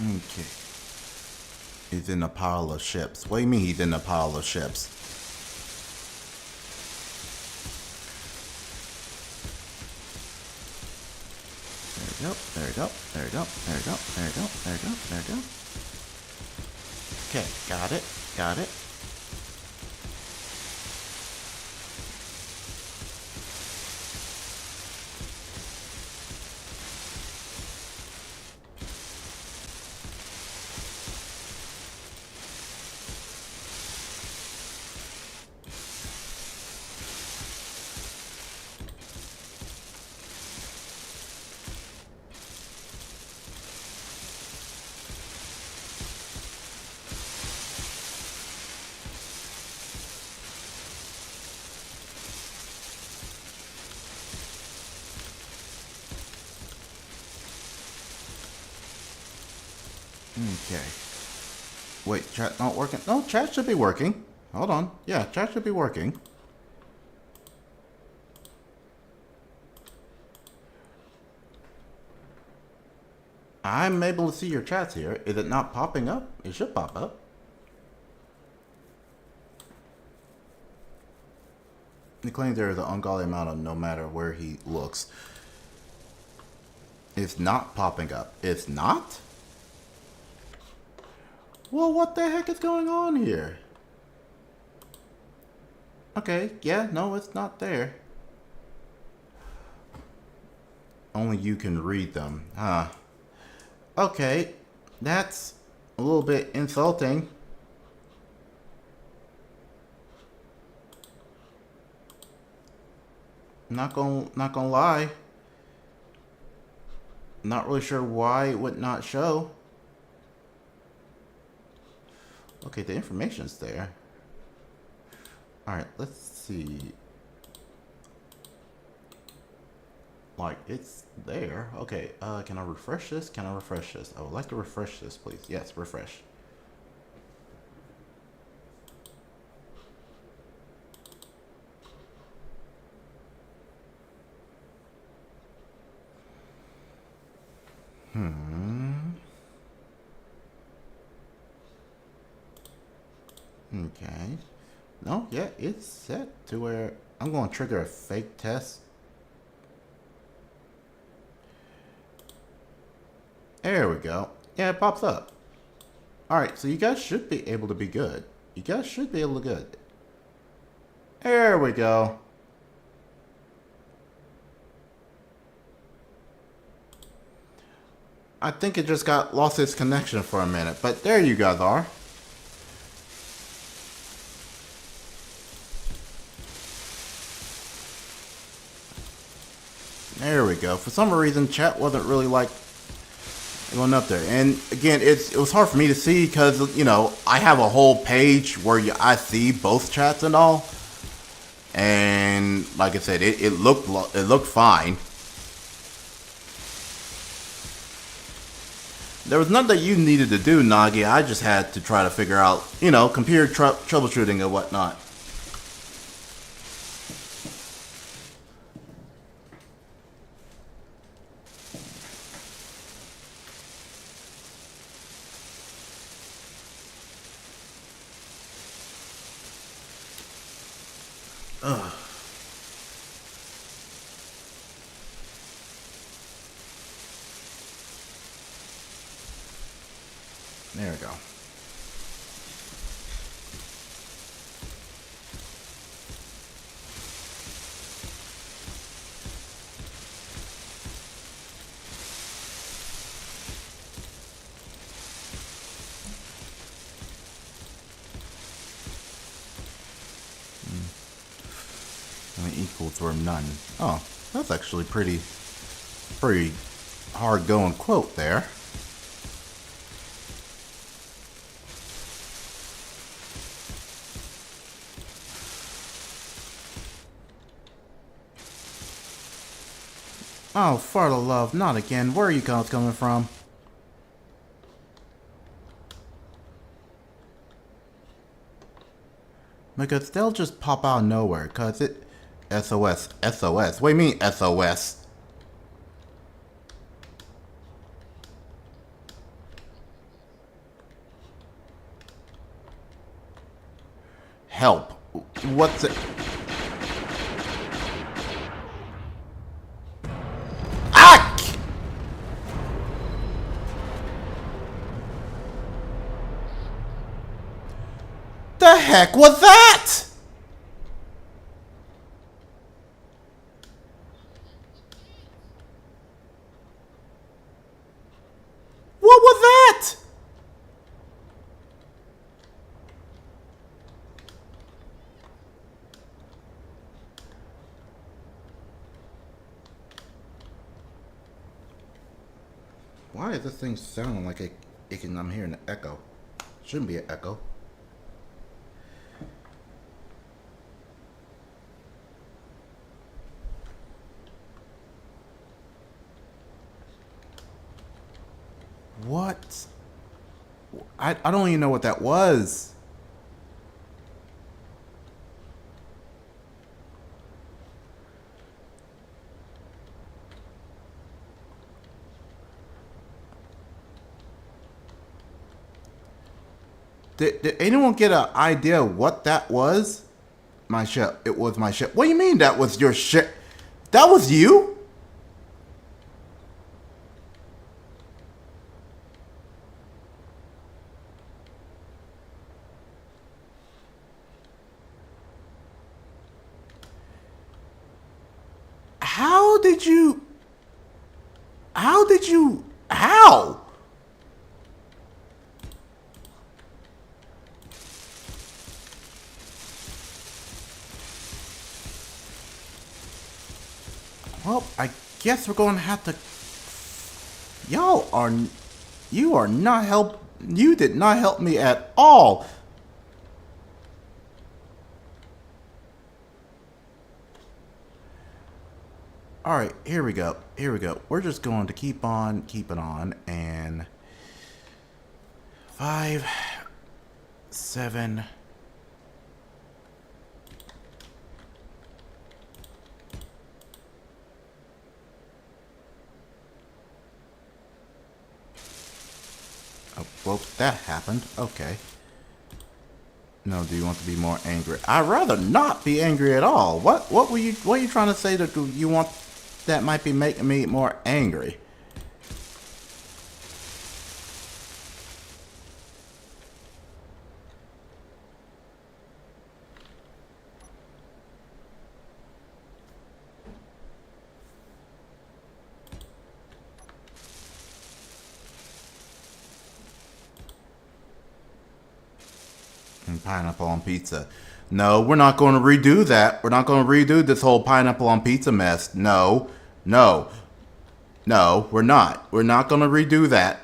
Okay. He's in a pile of ships. What do you mean he's in a pile of ships? go. There we go. There we go. There we go. There we go. There we go. There we go. Okay, got it. Got it. Okay. Wait, chat not working? No, chat should be working. Hold on. Yeah, chat should be working. I'm able to see your chats here. Is it not popping up? It should pop up. He claims there is an ungodly amount of no matter where he looks. It's not popping up. It's not? Well, what the heck is going on here? Okay, yeah, no, it's not there. Only you can read them, huh? Okay, that's a little bit insulting. Not gonna lie. Not really sure why it would not show. Okay, the information's there. Alright, let's see. Like, it's there. Okay, can I refresh this? Can I refresh this? I would like to refresh this, please. Yes, refresh. Okay. No, yeah, it's set to where I'm going to trigger a fake test. There we go. Yeah, it pops up. Alright, so you guys should be able to be good. You guys should be able to good. There we go. I think it just got lost its connection for a minute, but there you guys are. There we go. For some reason, chat wasn't really like going up there. And again, it was hard for me to see because, you know, I have a whole page where I see both chats and all. And like I said, it looked fine. There was nothing that you needed to do, Nagi. I just had to try to figure out, you know, computer troubleshooting and whatnot. Ugh. There we go. Equals or none. Oh, that's actually pretty hard going quote there. Oh, for the love, not again. Where are you guys coming from? Because they'll just pop out of nowhere, cause it SOS. SOS. What do you mean SOS? Help. What's it? Ah! The heck was that? What was that? Why is this thing sounding like I'm hearing an echo? Shouldn't be an echo. What? I don't even know what that was. Did anyone get an idea what that was? My ship. It was my ship. What do you mean that was your ship? That was you? How did you... How did you... How? Well, I guess we're going to have to... Y'all are... You are not help... You did not help me at all. Alright, here we go. Here we go. We're just going to keep on keeping on. And... 5... 7... Oh, well, that happened. Okay. No, do you want to be more angry? I'd rather not be angry at all. What were you trying to say that you want that might be making me more angry? And pineapple on pizza. No, we're not going to redo that. We're not going to redo this whole pineapple on pizza mess. No. No. No, we're not. We're not going to redo that.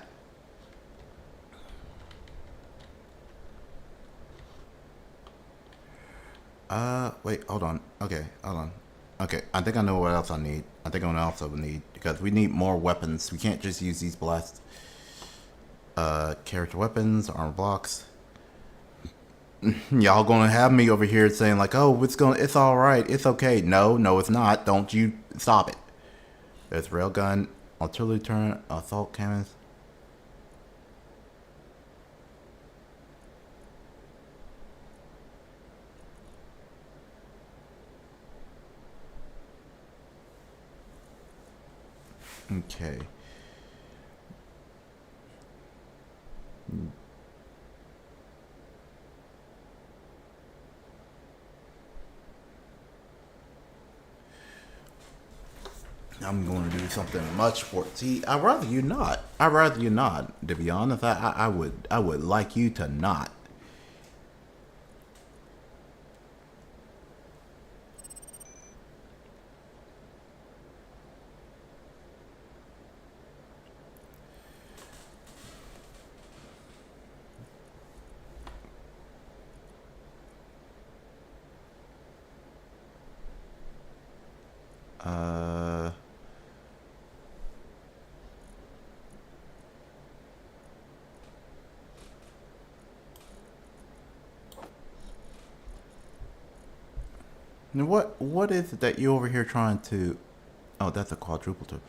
Wait, hold on. Okay, hold on. Okay, I think I know what else I need. I think I know what else I would need. Because we need more weapons. We can't just use these blasts. Character weapons, armor blocks. Y'all gonna have me over here saying like, oh, it's all right, it's okay. No, no, it's not. Don't you stop it. There's railgun, artillery turret, assault cannons. Okay. I'm going to do something much more. See, I'd rather you not. I'd rather you not. To be honest, I would like you to not. Uh. Now what is it that you over here trying to? Oh, that's a quadruple too.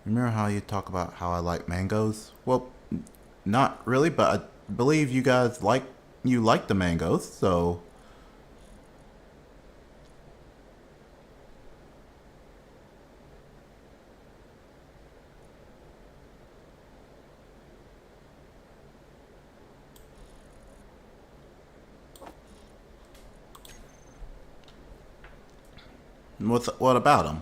Remember how you talk about how I like mangoes? Well, not really, but I believe you guys like the mangoes, so. What about him?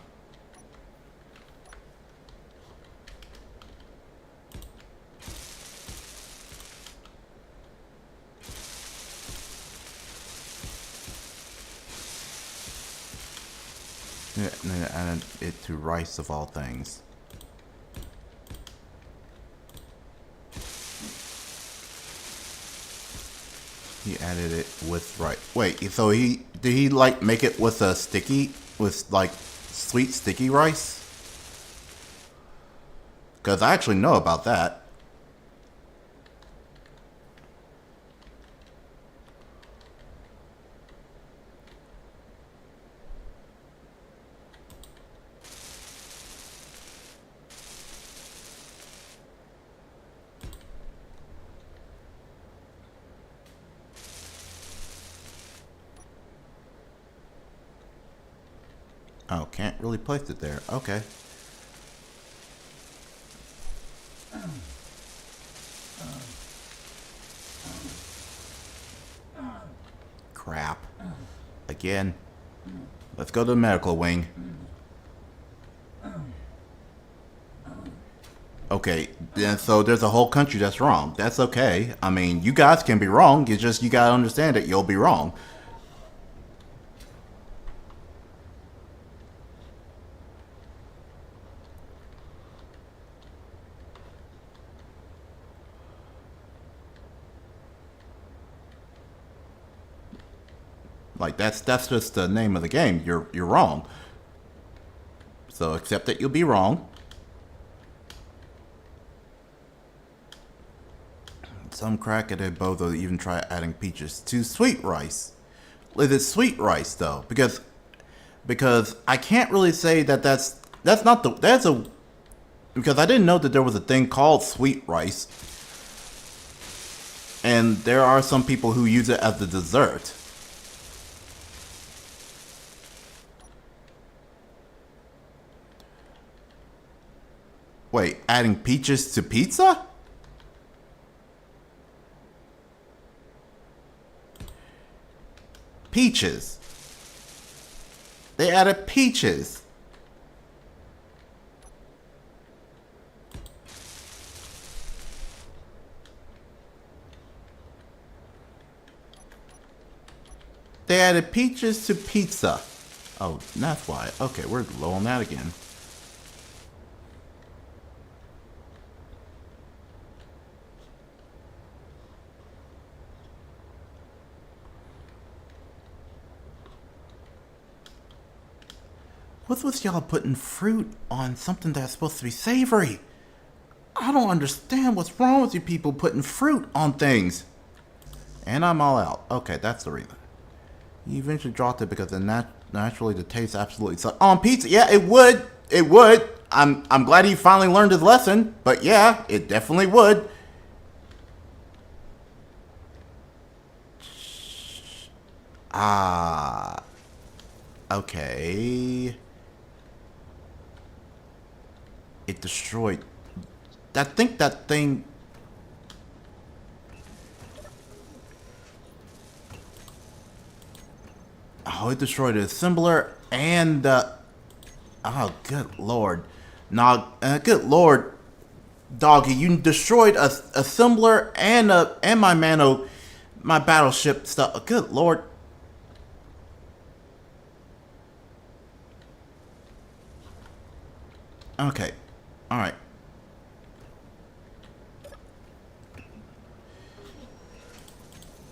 Yeah, and then added it to rice of all things. He added it with rice. Wait, so did he like make it with a sticky with like sweet sticky rice? Because I actually know about that. Oh, can't really place it there. Okay. Crap. Again. Let's go to the medical wing. Okay, then so there's a whole country that's wrong. That's okay. I mean, you guys can be wrong. It's just you gotta understand that you'll be wrong. Like that's just the name of the game. You're wrong. So accept that you'll be wrong. Some crack at it both will even try adding peaches to sweet rice. Is it sweet rice though? Because I can't really say that that's not the that's a because I didn't know that there was a thing called sweet rice. And there are some people who use it as a dessert. Wait, adding peaches to pizza? Peaches. They added peaches. They added peaches to pizza. Oh, that's why. Okay, we're low on that again. What's with y'all putting fruit on something that's supposed to be savory? I don't understand what's wrong with you people putting fruit on things. And I'm all out. Okay, that's the reason. You eventually dropped it because naturally the taste absolutely sucks. On pizza, yeah, it would. It would. I'm glad he finally learned his lesson. But yeah, it definitely would. Ah. Okay. It destroyed. I think that thing. Oh, it destroyed the assembler and the. Oh, good lord. Nah, good lord. Doggy, you destroyed a assembler and my my battleship stuff. Good lord. Okay. Alright.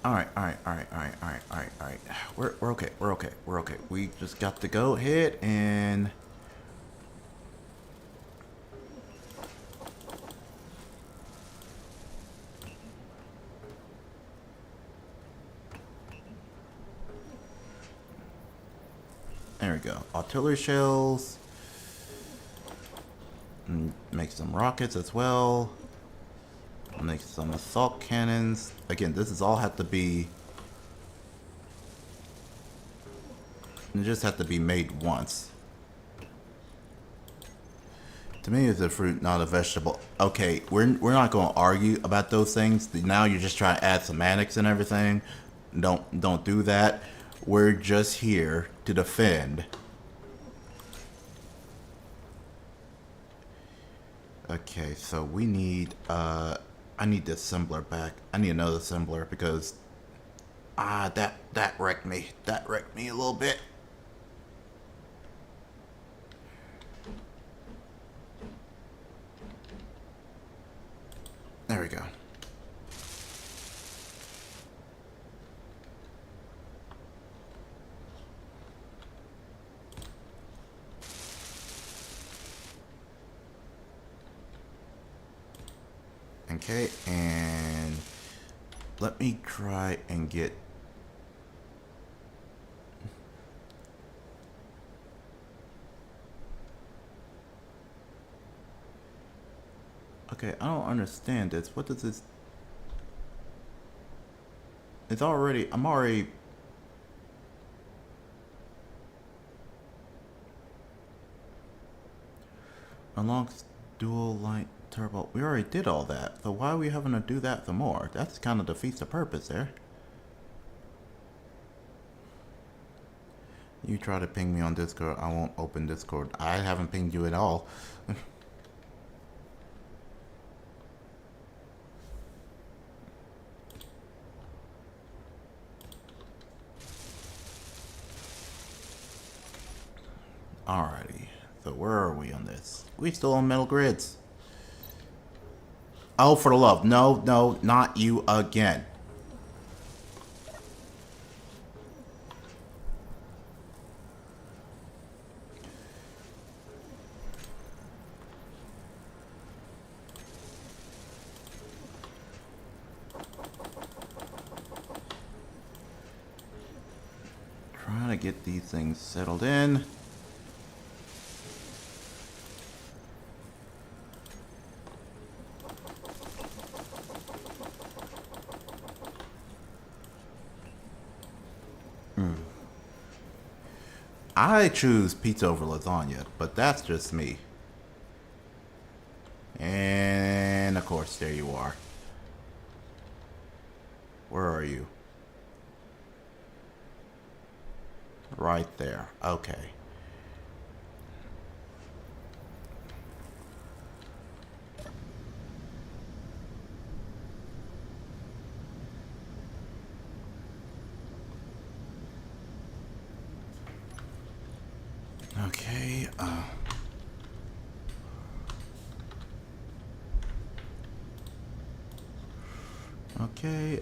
Alright. We're okay. We're okay. We're okay. We just got to go ahead and. There we go. Artillery shells. And make some rockets as well. Make some assault cannons. Again, this is all have to be. It just have to be made once. To me, it's a fruit, not a vegetable. Okay, we're not going to argue about those things. Now you're just trying to add semantics and everything. Don't do that. We're just here to defend Okay, so we need, I need the assembler back. I need another assembler because, that wrecked me. That wrecked me a little bit. There we go. Okay, and let me try and get... Okay, I don't understand this. What does this... It's already... I'm already... Unlocks dual light turbo. We already did all that. So why are we having to do that some more? That's kind of defeats the purpose there. You try to ping me on Discord. I won't open Discord. I haven't pinged you at all. Alrighty. So where are we on this? We still on Metal Grids. Oh, for the love. No, no, not you again. Trying to get these things settled in. I choose pizza over lasagna, but that's just me. And of course, there you are. Where are you? Right there. Okay. Okay,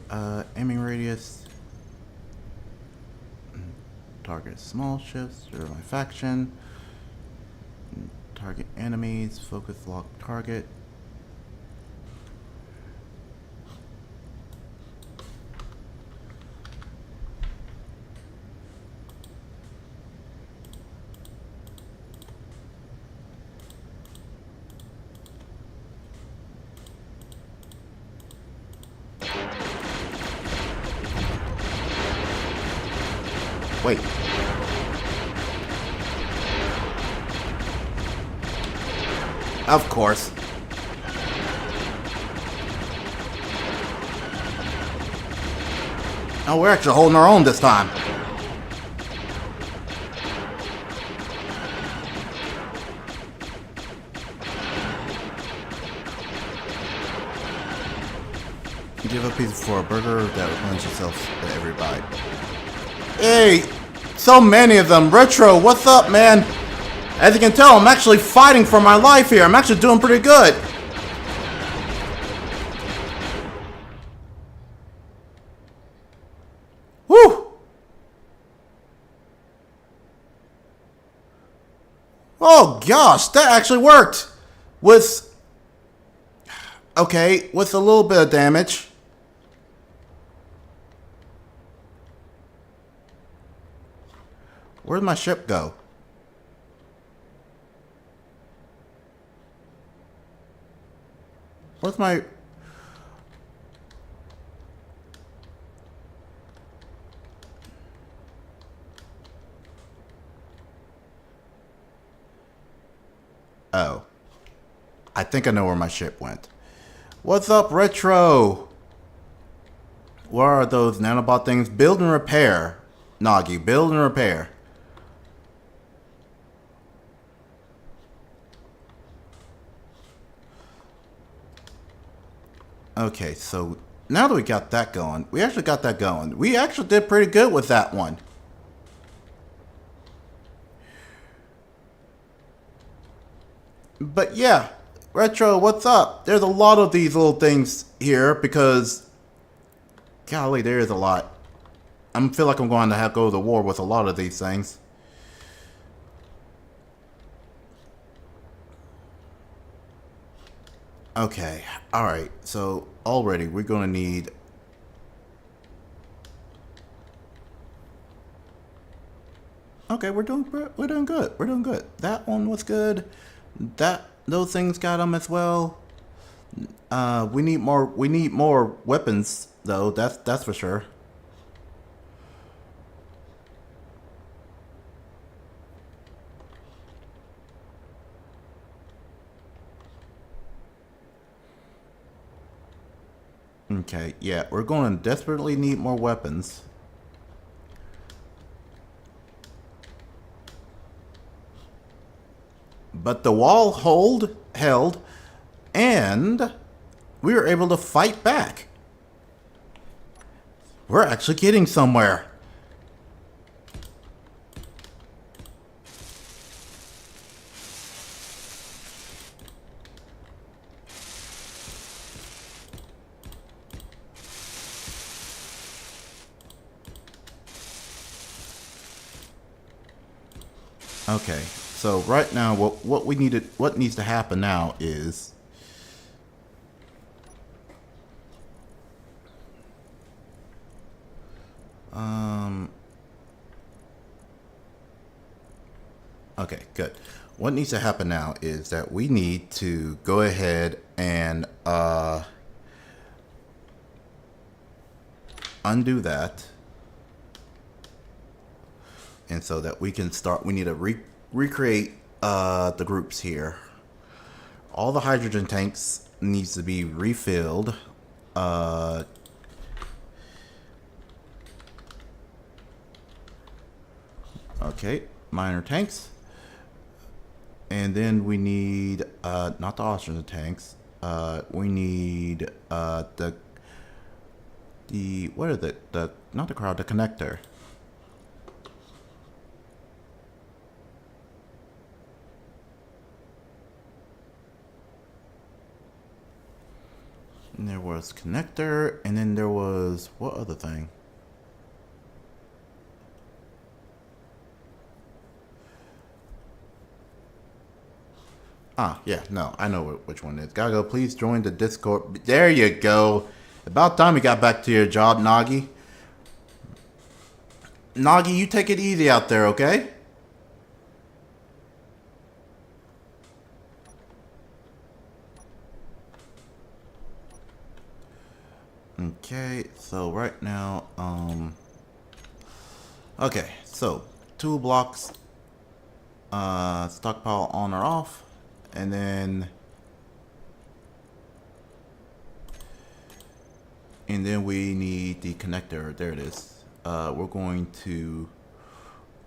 aiming radius. Target small ships or my faction. Target enemies, focus lock target. Wait. Of course. Oh, we're actually holding our own this time. Give a pizza for a burger that replenishes itself at every bite. Hey, so many of them. Retro, what's up, man? As you can tell, I'm actually fighting for my life here. I'm actually doing pretty good. Whew. Oh gosh, that actually worked. With, okay, with a little bit of damage. Where'd my ship go? Where's my... Oh. I think I know where my ship went. What's up, Retro? What are those nanobot things? Build and repair. Nagi, build and repair. Okay, so now that we got that going, we actually got that going. We actually did pretty good with that one. But yeah, Retro, what's up? There's a lot of these little things here because, golly, there is a lot. I feel like I'm going to have to go to war with a lot of these things. Okay, alright, so already we're going to need... Okay, we're doing good. We're doing good. That one was good. Those things got them as well. We need more. We need more weapons, though. That's for sure. Okay, yeah, we're going to desperately need more weapons. But the wall held, and we were able to fight back. We're actually getting somewhere. Okay, so right now, what needs to happen now is, okay, good. What needs to happen now is that we need to go ahead and undo that, and so that we can start. We need to recreate the groups here. All the hydrogen tanks needs to be refilled. Okay, minor tanks. And then we need not the oxygen tanks. We need the what are the not the crowd, the connector. And there was connector, and then there was what other thing? Ah, yeah, no, I know which one it is. Gago, please join the Discord. There you go. About time you got back to your job, Nagi. Nagi, you take it easy out there, okay? Okay, so right now, okay, so 2 blocks, stockpile on or off, and then we need the connector. There it is. We're going to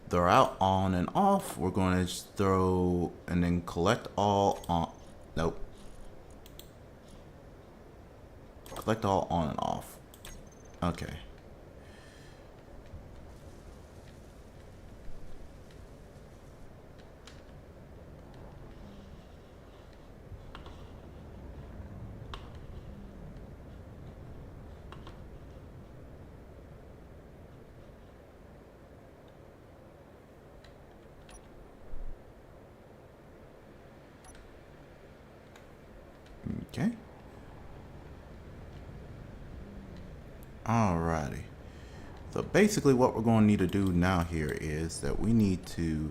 throw out on and off. We're going to just throw and then collect all on. Nope. Collect all on and off. Okay. Okay. Alrighty. So basically what we're going to need to do now here is that we need to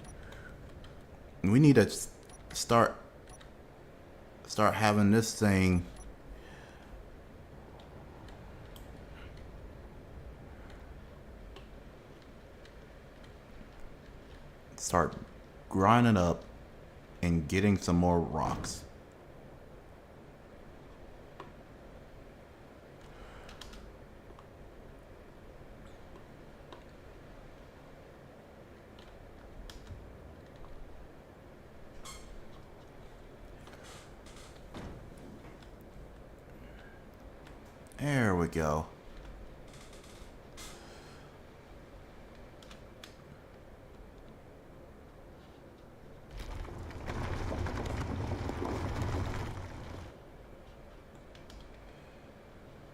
start having this thing start grinding up and getting some more rocks. we go.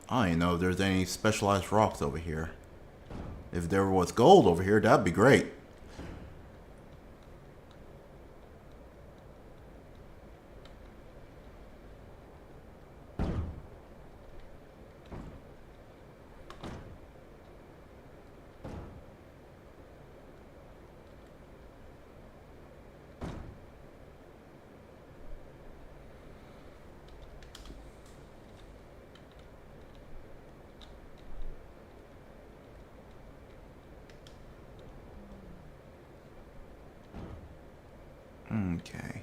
I don't even know if there's any specialized rocks over here. If there was gold over here, that'd be great. Okay.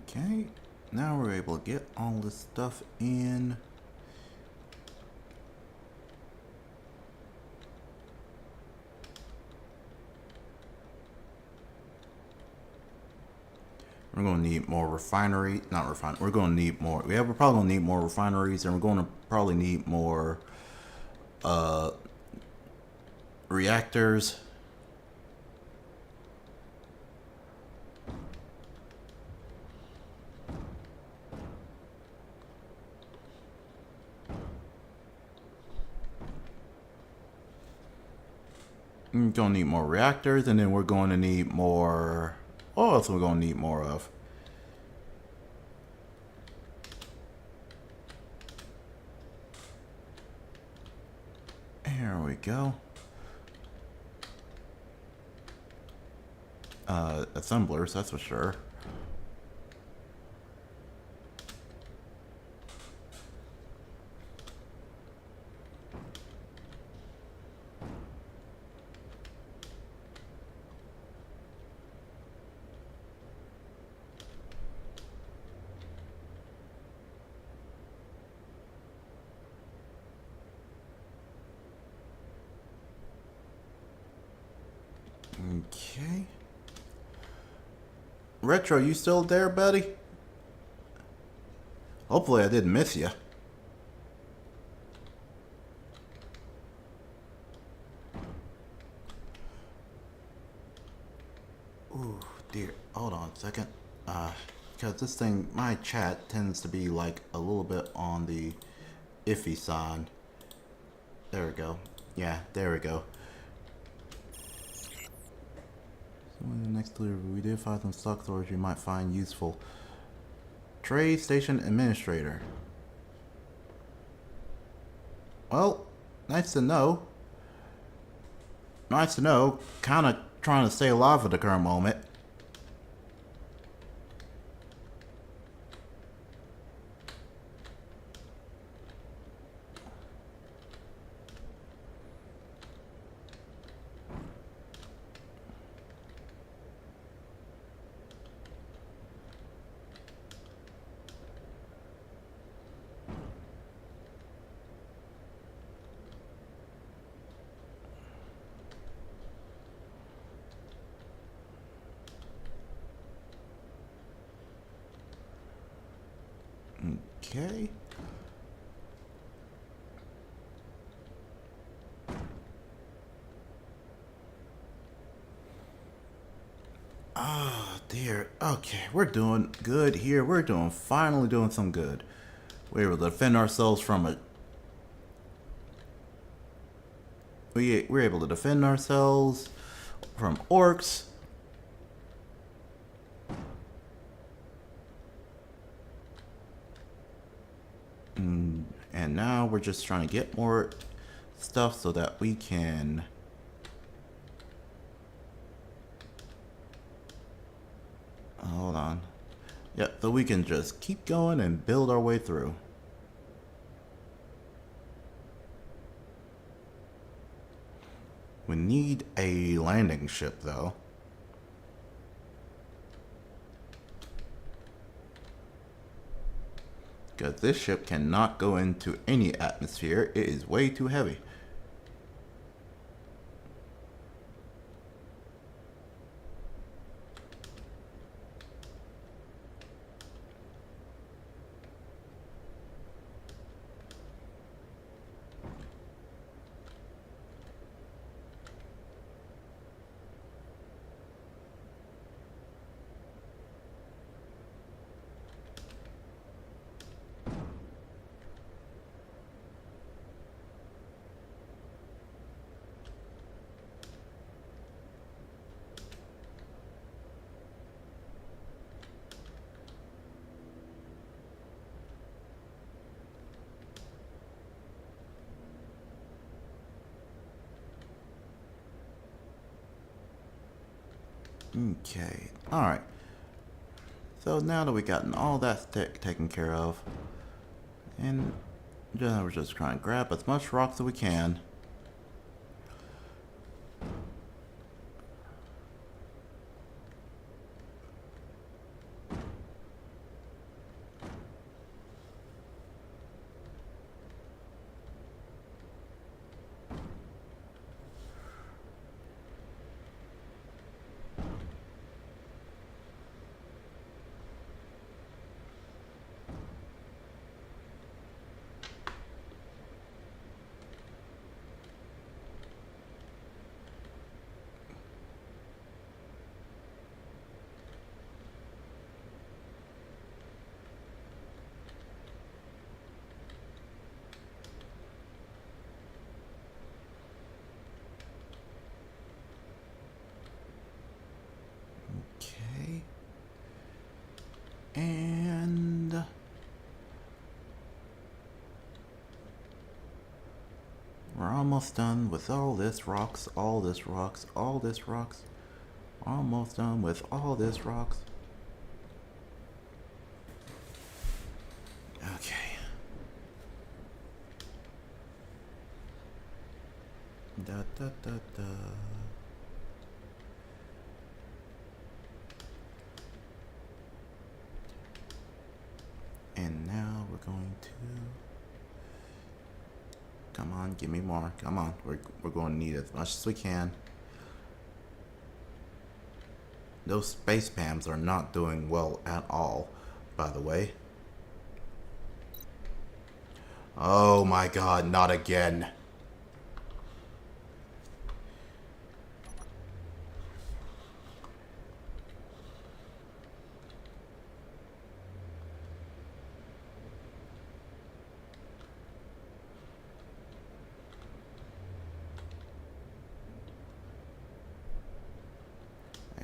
Okay. Now we're able to get all this stuff in. We're going to need more refinery, not refine. We're going to need more. We're probably going to need more refineries, and we're going to probably need more reactors. We're going to need more reactors, and then we're going to need more. What else are we going to need more of? Here we go. Assemblers, that's for sure. Okay. Retro, you still there, buddy? Hopefully I didn't miss you. Ooh, dear. Hold on a second. Because this thing, my chat tends to be like a little bit on the iffy side. There we go. Yeah, there we go. The next delivery, we did find some stock storage you might find useful. Trade Station Administrator. Well, nice to know. Nice to know. Kind of trying to stay alive at the current moment. Okay. Oh dear. Okay, we're doing good here. We're doing finally doing some good. We're able to defend ourselves from it. We're able to defend ourselves from orcs. And now we're just trying to get more stuff so that we can hold on. Yeah, so we can just keep going and build our way through. We need a landing ship though. because this ship cannot go into any atmosphere. It is way too heavy. Okay, alright. So now that we've gotten all that taken care of, and we're just trying to grab as much rocks as we can. Okay. And we're almost done with all this rocks, all this rocks, all this rocks. Almost done with all this rocks. Okay. Da da da da. And now we're going to... Come on, give me more. Come on, we're going to need as much as we can. Those space pams are not doing well at all, by the way. Oh my god, not again.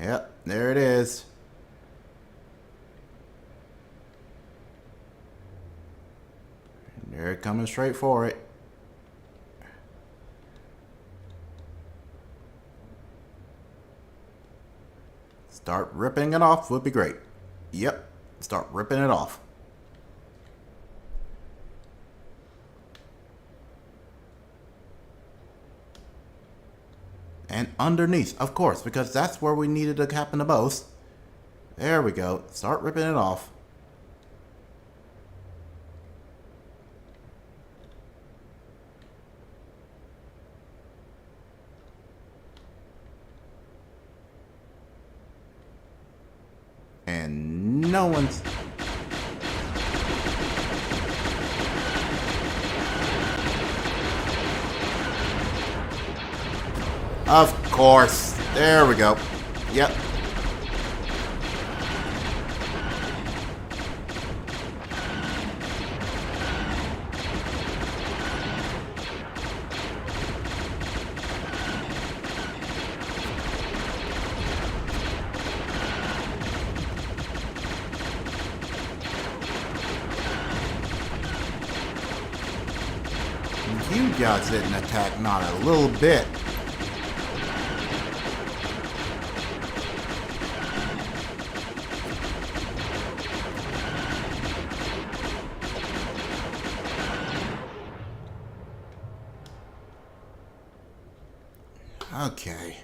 Yep, there it is. They're coming straight for it. Start ripping it off would be great. Yep, start ripping it off. And underneath, of course, because that's where we needed to happen the most. There we go. Start ripping it off. And no one's... Of course. There we go. Yep. You guys didn't attack not a little bit. Okay.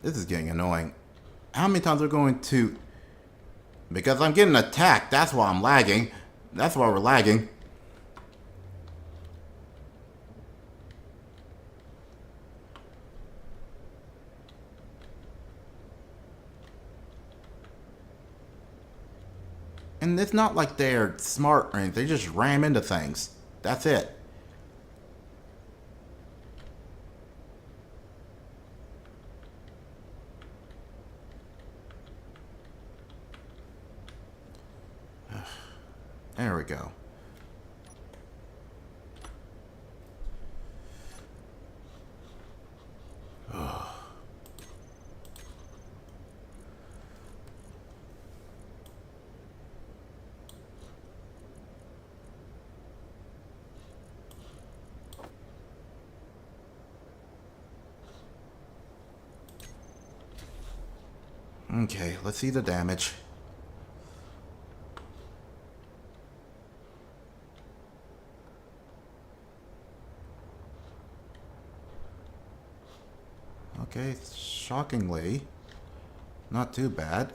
This is getting annoying. How many times are we going to... Because I'm getting attacked, that's why I'm lagging. That's why we're lagging. And it's not like they're smart or anything. They just ram into things. That's it. There we go. Okay, let's see the damage. Okay, shockingly, not too bad.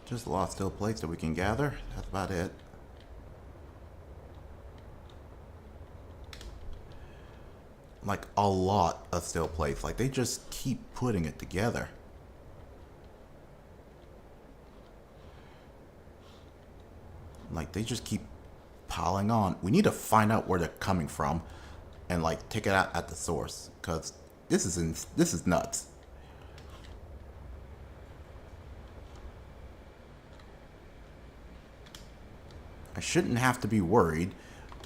Just a lot of steel plates that we can gather. That's about it. Like a lot of steel plates. Like they just keep putting it together. Like they just keep piling on. We need to find out where they're coming from and like take it out at the source, because this is nuts. I shouldn't have to be worried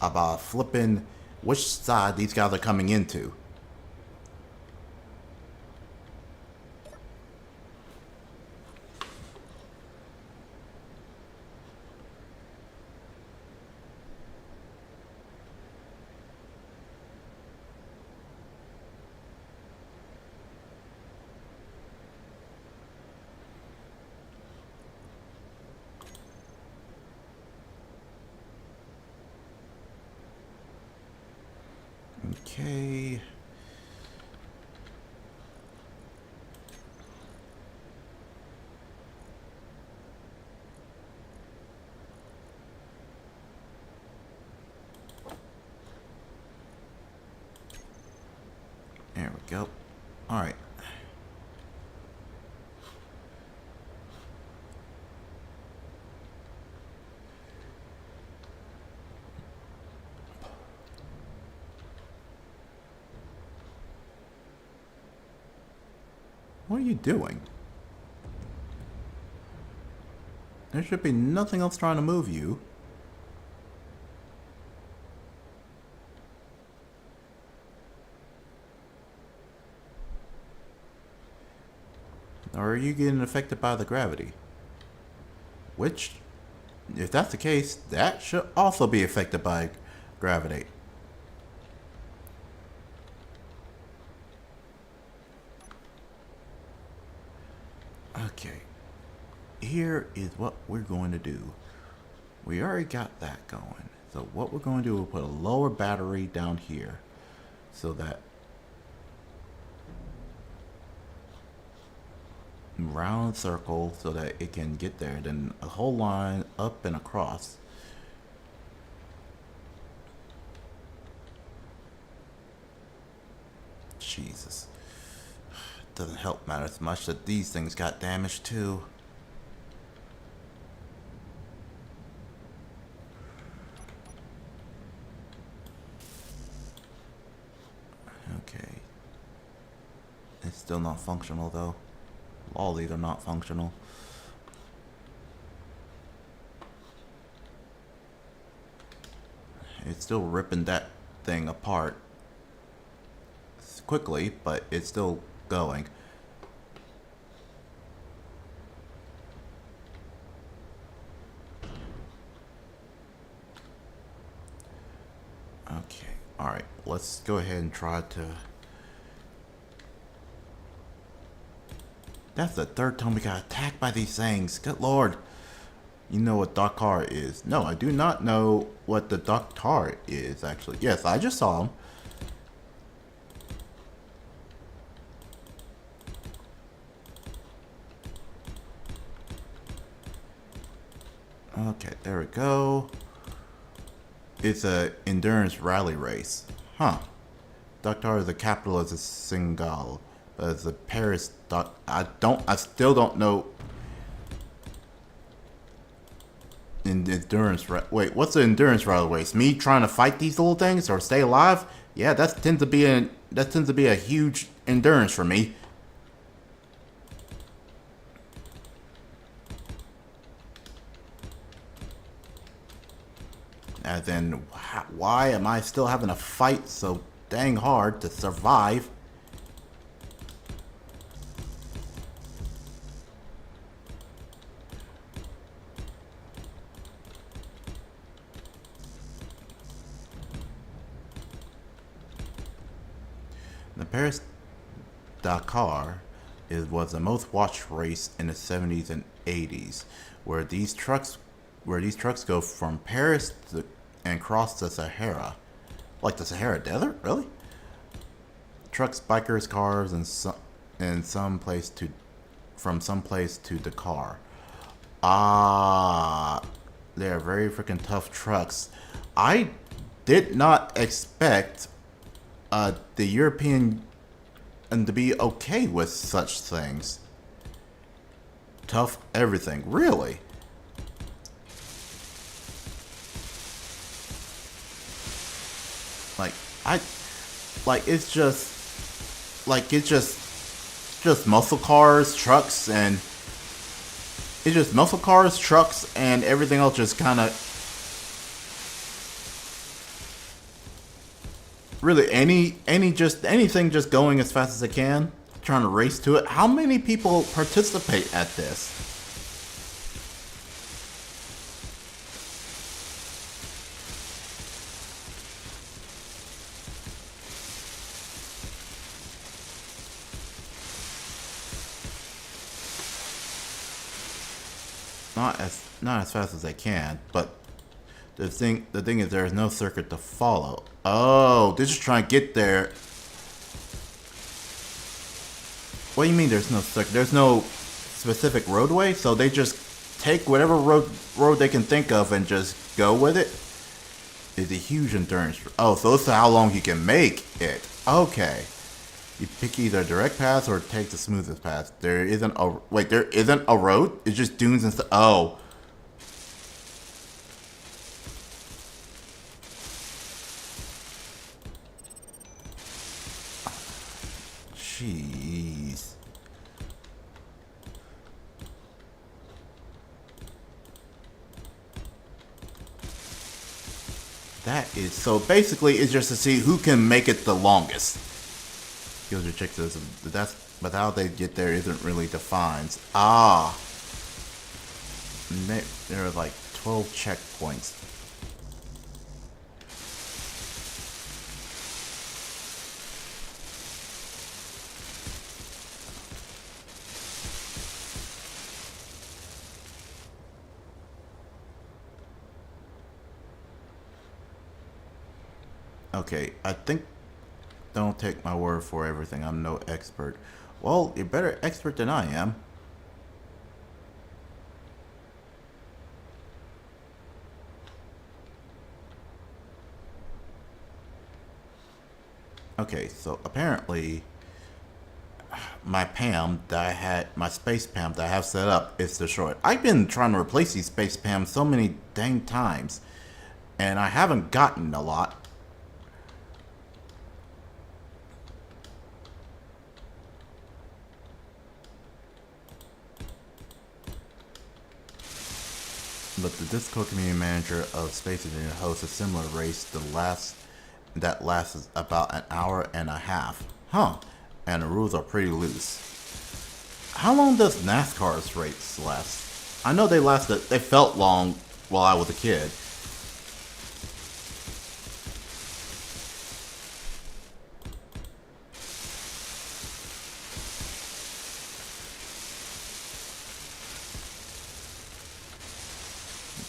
about flipping which side these guys are coming into. Okay. There we go. All right. What are you doing? There should be nothing else trying to move you. Or are you getting affected by the gravity? Which, if that's the case, that should also be affected by gravity. Okay. Here is what we're going to do. We already got that going. So what we're going to do, we'll put a lower battery down here so that round circle so that it can get there. Then a whole line up and across. Jesus. Doesn't help matters much that these things got damaged too. Okay. It's still not functional though. All these are not functional. It's still ripping that thing apart quickly, but it's still going. Okay, alright, let's go ahead and try to... That's the third time we got attacked by these things. Good lord. You know what Dakar is? No, I do not know what the Dakar is, actually. Yes, I just saw him. Okay, there we go. It's a endurance rally race. Huh. Dakar is the capital of the Senegal. The Paris I still don't know. Wait, what's the endurance rally race? Me trying to fight these little things or stay alive? Yeah, that tends to be a huge endurance for me. As in, why am I still having to fight so dang hard to survive? The Paris Dakar was the most watched race in the 70s and 80s, where these trucks go from and cross the Sahara, like the Sahara Desert, really. Trucks, bikers, cars, and from some place to Dakar. Ah, they are very freaking tough trucks. I did not expect the European and to be okay with such things. Tough everything, really. Like I, like it's just muscle cars, trucks, and it's just muscle cars, trucks, and everything else just kind of really anything just going as fast as it can, trying to race to it. How many people participate at this? Not as fast as they can, but the thing is there is no circuit to follow. Oh, they're just trying to get there. What do you mean there's no circuit? There's no specific roadway, so they just take whatever road they can think of and just go with it. It's a huge endurance. Oh, so this is how long you can make it. Okay. You pick either a direct path or take the smoothest path. There isn't a road? It's just dunes and stuff. Oh. Jeez. That is so basically it's just to see who can make it the longest. Skills or check this, but how they get there isn't really defined. Ah, there are like 12 checkpoints. Okay, I think don't take my word for everything. I'm no expert. Well, you're better expert than I am. Okay, so apparently my space Pam that I have set up is destroyed. I've been trying to replace these space Pams so many dang times, and I haven't gotten a lot. But the Discord community manager of Space Engineer hosts a similar race that lasts about an hour and a half. Huh. And the rules are pretty loose. How long does NASCAR's race last? I know they felt long while I was a kid.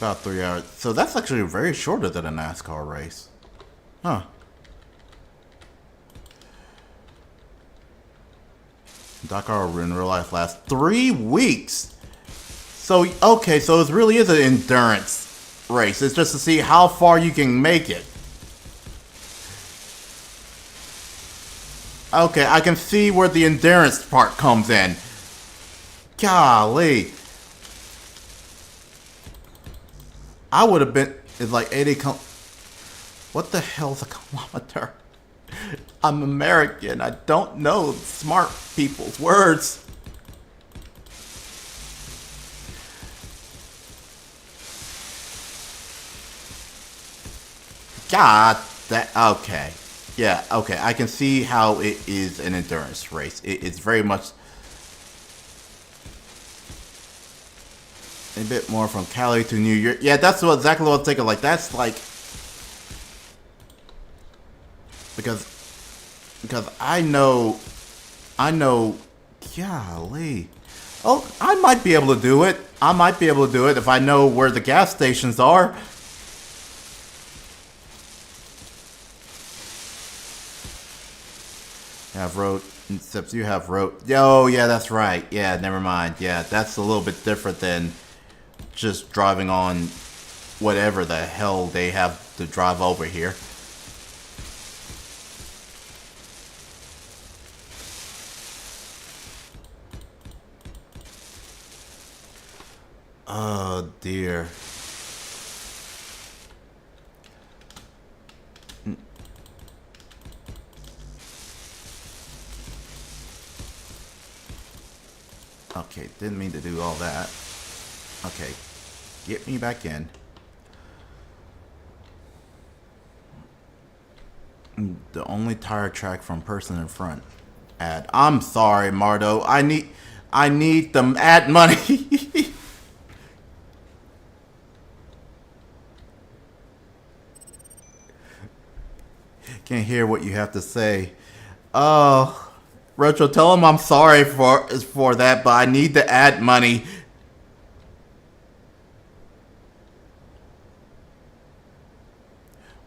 About 3 hours. So that's actually very shorter than a NASCAR race. Huh. Dakar in real life lasts 3 weeks. So, okay, so it really is an endurance race. It's just to see how far you can make it. Okay, I can see where the endurance part comes in. Golly. I would have been... It's like 80... What the hell's a kilometer? I'm American. I don't know smart people's words. God, that... Okay. Yeah, okay. I can see how it is an endurance race. It's very much... A bit more from Cali to New York. Yeah, that's exactly what I was thinking. Like, that's like... Because I know, golly. Oh, I might be able to do it. I might be able to do it if I know where the gas stations are. Have road, except you have road. Oh, yeah, that's right. Yeah, never mind. Yeah, that's a little bit different than just driving on whatever the hell they have to drive over here. Oh dear. Okay, didn't mean to do all that. Okay, get me back in. The only tire track from person in front. Add. I'm sorry, Mardo. I need them ad money. Can't hear what you have to say. Oh, Retro, tell him I'm sorry for that, but I need the ad money.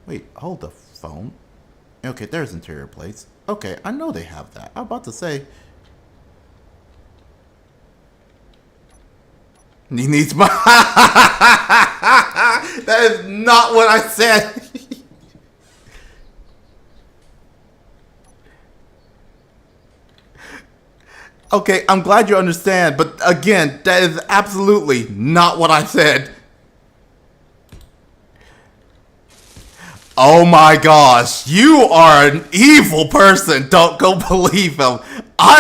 Wait, hold the phone. Okay, there's interior plates. Okay, I know they have that. I'm about to say. He needs my... That is not what I said. Okay, I'm glad you understand, but again, that is absolutely not what I said. Oh my gosh, you are an evil person. Don't go believe him.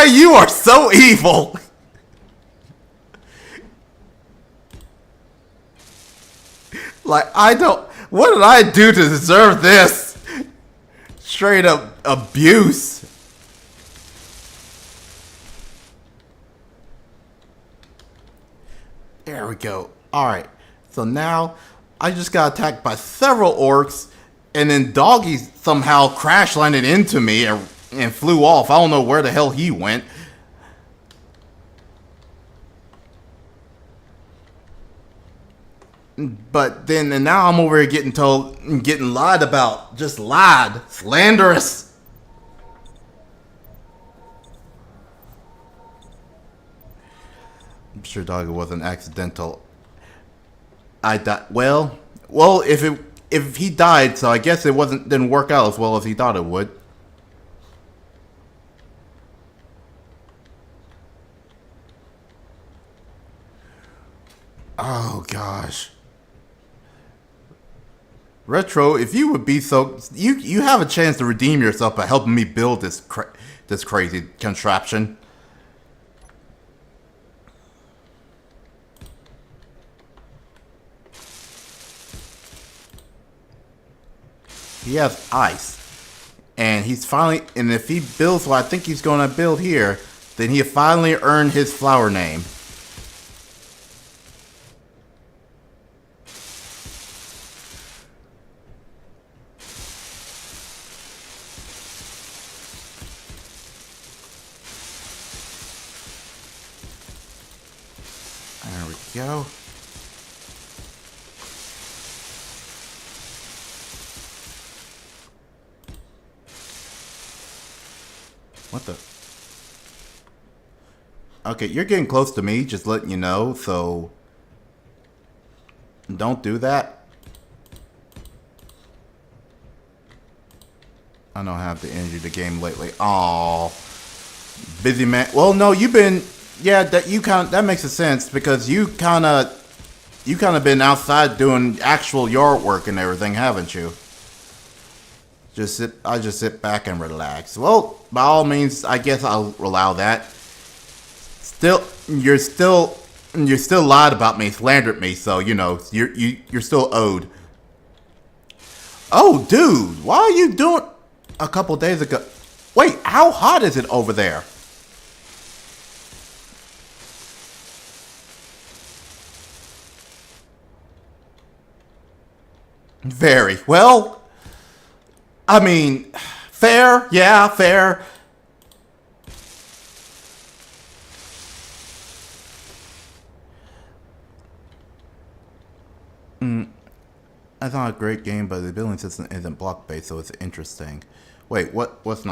You are so evil. Like, what did I do to deserve this? Straight up abuse. There we go. Alright, so now I just got attacked by several orcs, and then Doggy somehow crash landed into me and flew off. I don't know where the hell he went. But then, and now I'm over here getting lied about. Just lied. Slanderous. I'm sure Doggy wasn't accidental. I died. Well, if he died, so I guess it didn't work out as well as he thought it would. Oh gosh. Retro, if you would be so, you have a chance to redeem yourself by helping me build this crazy contraption. He has ice, and he's finally, and if he builds what I think he's going to build here, then he finally earned his flower name. There we go. What the? Okay, you're getting close to me, just letting you know, so don't do that. I don't have the energy to game lately. Oh, busy man. Well, no, you've been. Yeah, that makes a sense because you kind of been outside doing actual yard work and everything, haven't you? I just sit back and relax. Well, by all means, I guess I'll allow that. Still, you're still lied about me, slandered me, so you're still owed. Oh, dude, why are you doing? A couple days ago. Wait, how hot is it over there? Very well. I mean, fair, yeah, fair. That's not a great game, but the building system isn't block based, so it's interesting. Wait, what's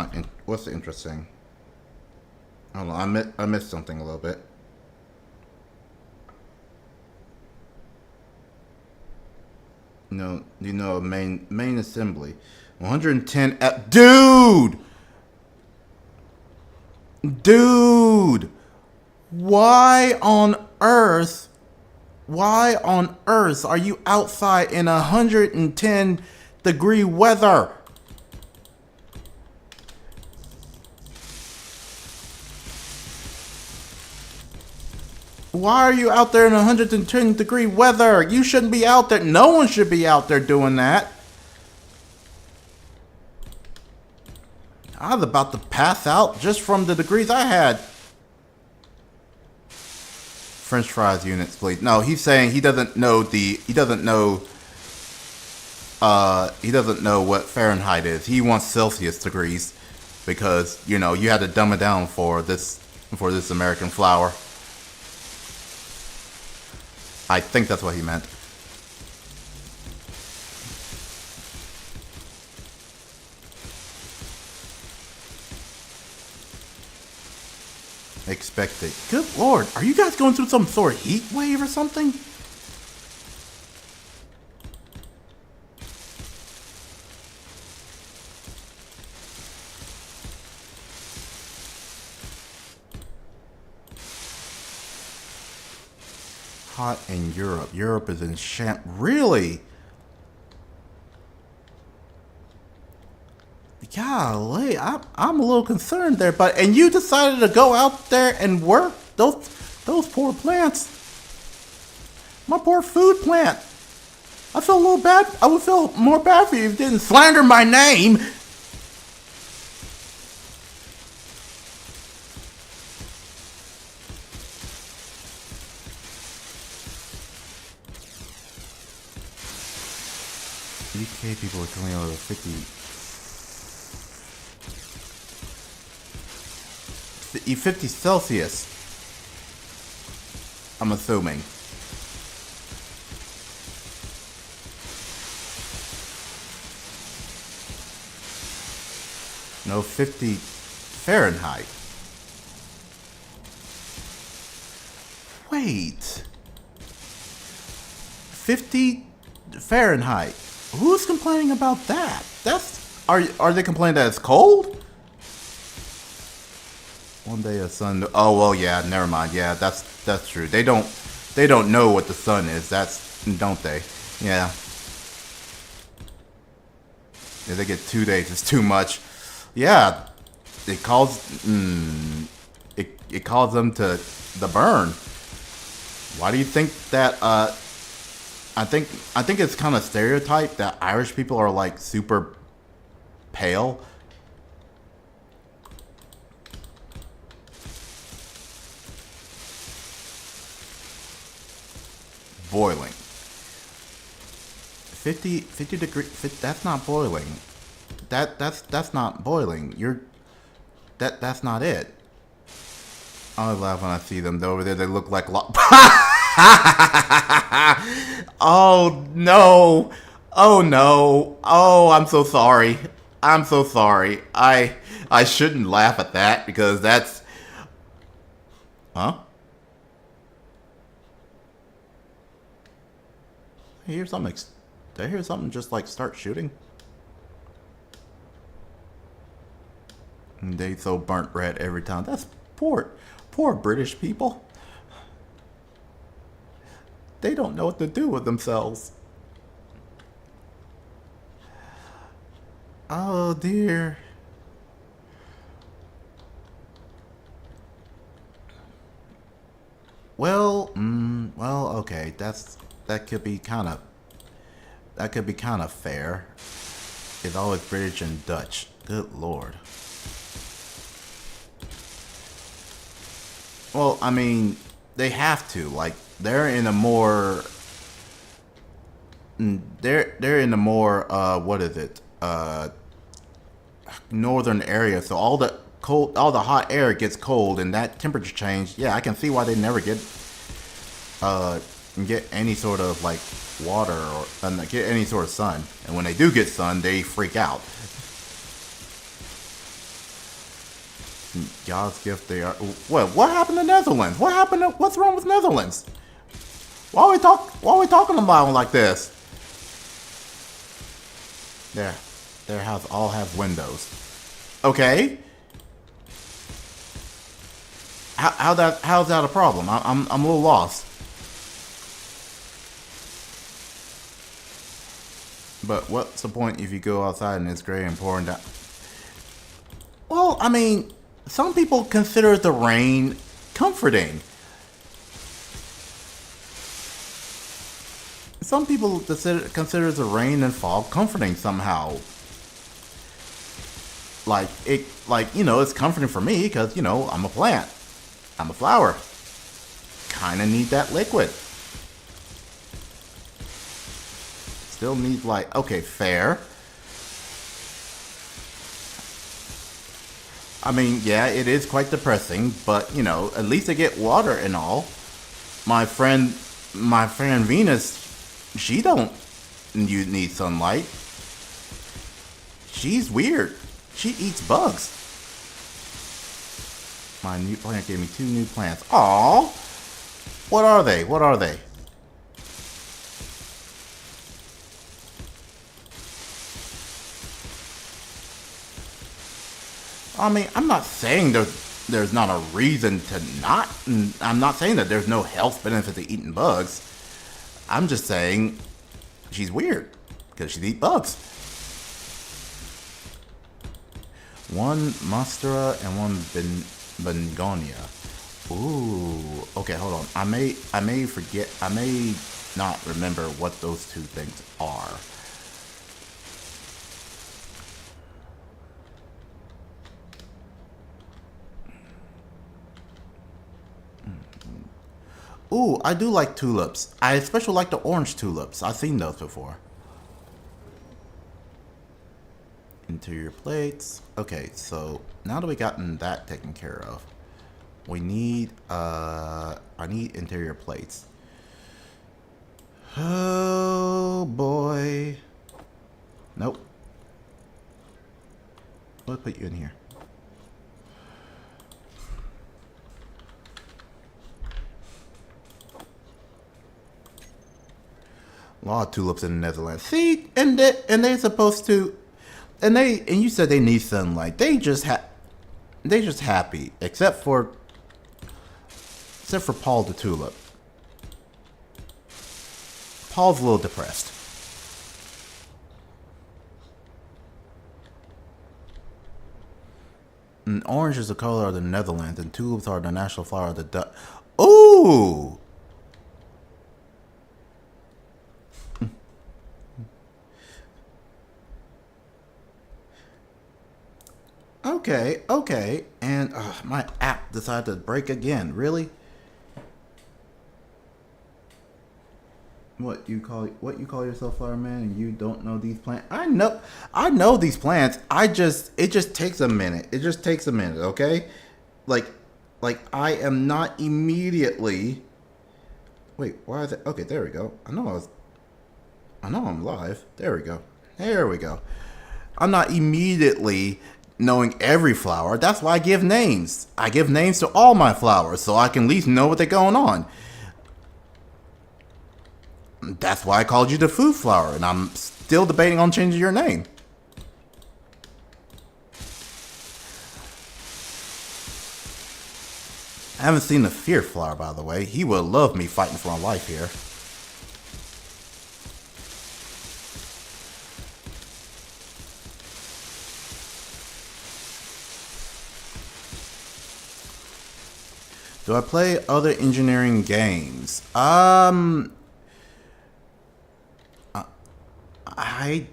interesting? Hold on, I missed something a little bit. No, main assembly, 110. Dude, why on earth? Why on earth are you outside in 110-degree weather? Why are you out there in 110-degree weather? You shouldn't be out there. No one should be out there doing that. I was about to pass out just from the degrees I had. French fries units, please. No, he's saying he doesn't know what Fahrenheit is. He wants Celsius degrees because, you had to dumb it down for this American flour. I think that's what he meant. Expected. Good lord, are you guys going through some sort of heat wave or something? Hot in Europe. Europe is in Really? Golly, I'm a little concerned there, and you decided to go out there and work those poor plants. My poor food plant. I feel a little bad. I would feel more bad for you if you didn't slander my name. UK people are coming over 50 Celsius. I'm assuming. No, 50 Fahrenheit. Wait. 50 Fahrenheit. Who's complaining about that? Are they complaining that it's cold? One day a sun. Oh well, yeah. Never mind. Yeah, that's true. They don't know what the sun is. Don't they? Yeah. If they get 2 days, it's too much. Yeah, it calls it calls them to the burn. Why do you think that? I think it's kind of stereotyped that Irish people are like super pale. Boiling. 50 degree. That's not boiling. That's not boiling. That's not it. I laugh when I see them. Though over there, they look like Oh no! Oh no! Oh, I'm so sorry. I'm so sorry. I shouldn't laugh at that because that's. Huh? I hear something. Did I hear something just like start shooting? And they throw burnt bread every time. That's poor British people. They don't know what to do with themselves. Oh dear. Well, okay. That could be kind of fair. It's always British and Dutch. Good lord. Well, I mean, they have to. Like, they're in a more. They're in a more what is it? Northern area. So all the hot air gets cold, and that temperature change. Yeah, I can see why they never uh get any sort of like water or get any sort of sun. And when they do get sun, they freak out. God's gift they are. What happened to Netherlands? What's wrong with Netherlands? Why are we talking about them like this? Their house all have windows. Okay. How's that a problem? I'm a little lost. But what's the point if you go outside and it's gray and pouring down? Well, I mean, some people consider the rain comforting. Some people consider the rain and fog comforting somehow. It's comforting for me because I'm a plant, I'm a flower. Kind of need that liquid. Still need light. Okay, fair. I mean, yeah, it is quite depressing, but at least I get water and all. My friend Venus, she don't need sunlight. She's weird. She eats bugs. My new plant gave me 2 new plants. Aww. What are they? I mean, I'm not saying there's not a reason to not. I'm not saying that there's no health benefit to eating bugs. I'm just saying she's weird because she eats bugs. 1 Monstera and 1 Begonia. Ooh. Okay, hold on. I may forget. I may not remember what those 2 things are. Ooh, I do like tulips. I especially like the orange tulips. I've seen those before. Interior plates. Okay, so now that we gotten that taken care of, we need I need interior plates. Oh boy. Nope. Let's put you in here. A lot of tulips in the Netherlands. See, and they're supposed to, and you said they need sunlight. They just happy, except for Paul the tulip. Paul's a little depressed. And orange is the color of the Netherlands, and tulips are the national flower of the Dutch. Ooh. Okay, and my app decided to break again. Really? What you call yourself, flower man, and you don't know these plants? I know these plants. It just takes a minute. It just takes a minute. Okay, like I am not immediately. Wait, why is it? Okay, there we go. I know I'm live. There we go. I'm not immediately knowing every flower. That's why I give names. I give names to all my flowers so I can at least know what they're going on. That's why I called you the food flower, and I'm still debating on changing your name. I haven't seen the fear flower, by the way. He would love me fighting for my life here. Do I play other engineering games? I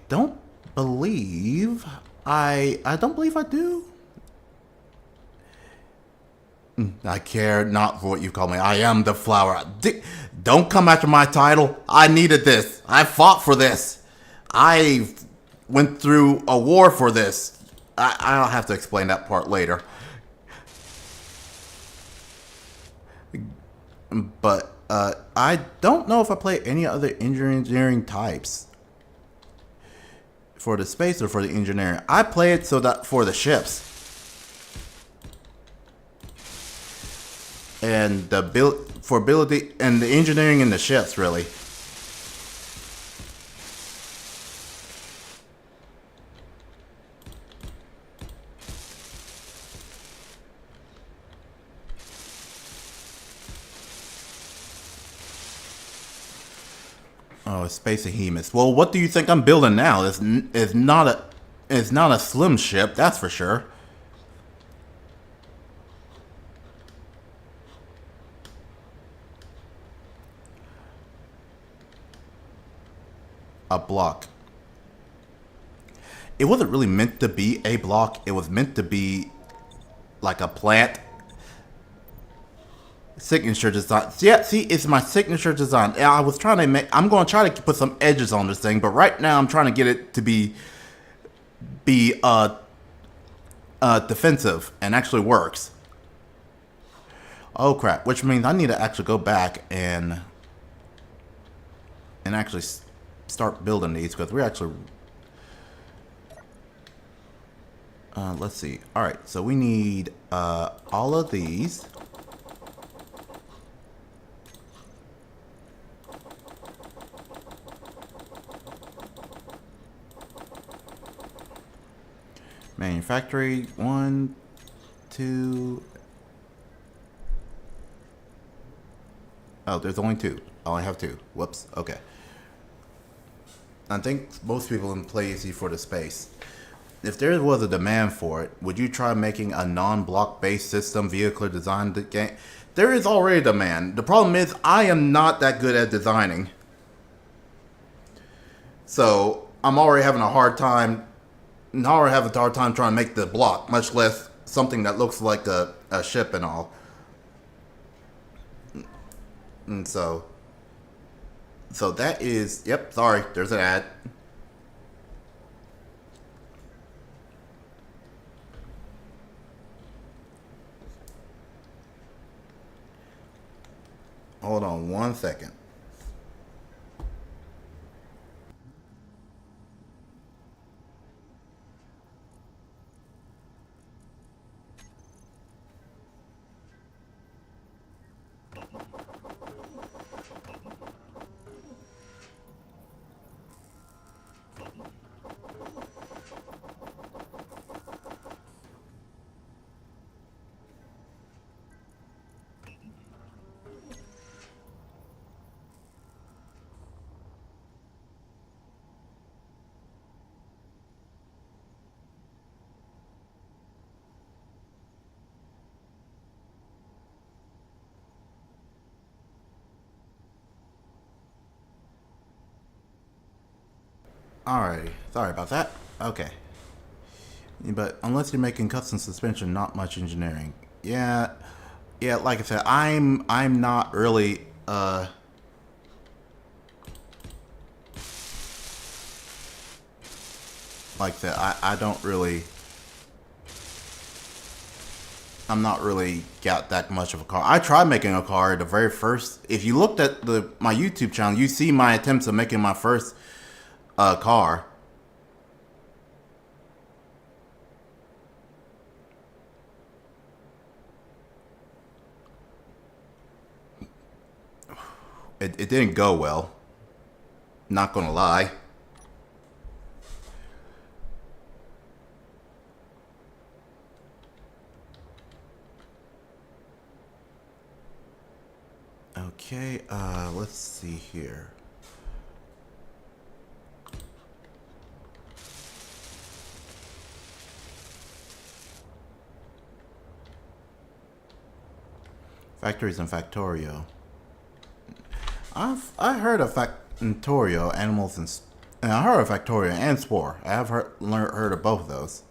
don't believe I don't believe I do. I care not for what you call me. I am the flower. Don't come after my title. I needed this. I fought for this. I went through a war for this. I'll have to explain that part later. But I don't know if I play any other engineering types for the space or for the engineering. I play it so that for the ships and the build for ability and the engineering in the ships really. Oh, Space Behemoth. Well, what do you think I'm building now? It's not a slim ship, that's for sure. A block. It wasn't really meant to be a block. It was meant to be like a plant. Signature design. Yeah, see, it's my signature design. I was trying to make. I'm going to try to put some edges on this thing, but right now I'm trying to get it to be defensive and actually works. Oh crap! Which means I need to actually go back and actually start building these because we're actually. Let's see. All right, so we need all of these. Manufactory, 1, 2. Oh, there's only 2. I only have 2. Whoops. Okay. I think most people in play easy for the space. If there was a demand for it, would you try making a non-block based system vehicle design game? There is already demand. The problem is I am not that good at designing. So I'm already having a hard time. Now I have a hard time trying to make the block, much less something that looks like a ship and all. And so that is, yep, sorry, there's an ad. Hold on 1 second. Alrighty, sorry about that. Okay. But unless you're making custom suspension, not much engineering. Yeah, like I said, I'm not really like that. I don't really. I'm not really got that much of a car. I tried making a car the very first. If you looked at my YouTube channel, you see my attempts of making my first car. it didn't go well. Not gonna lie. Okay, let's see here. Factories and Factorio. I heard of Factorio, Animals and I heard of Factorio and Spore. I have heard of both of those.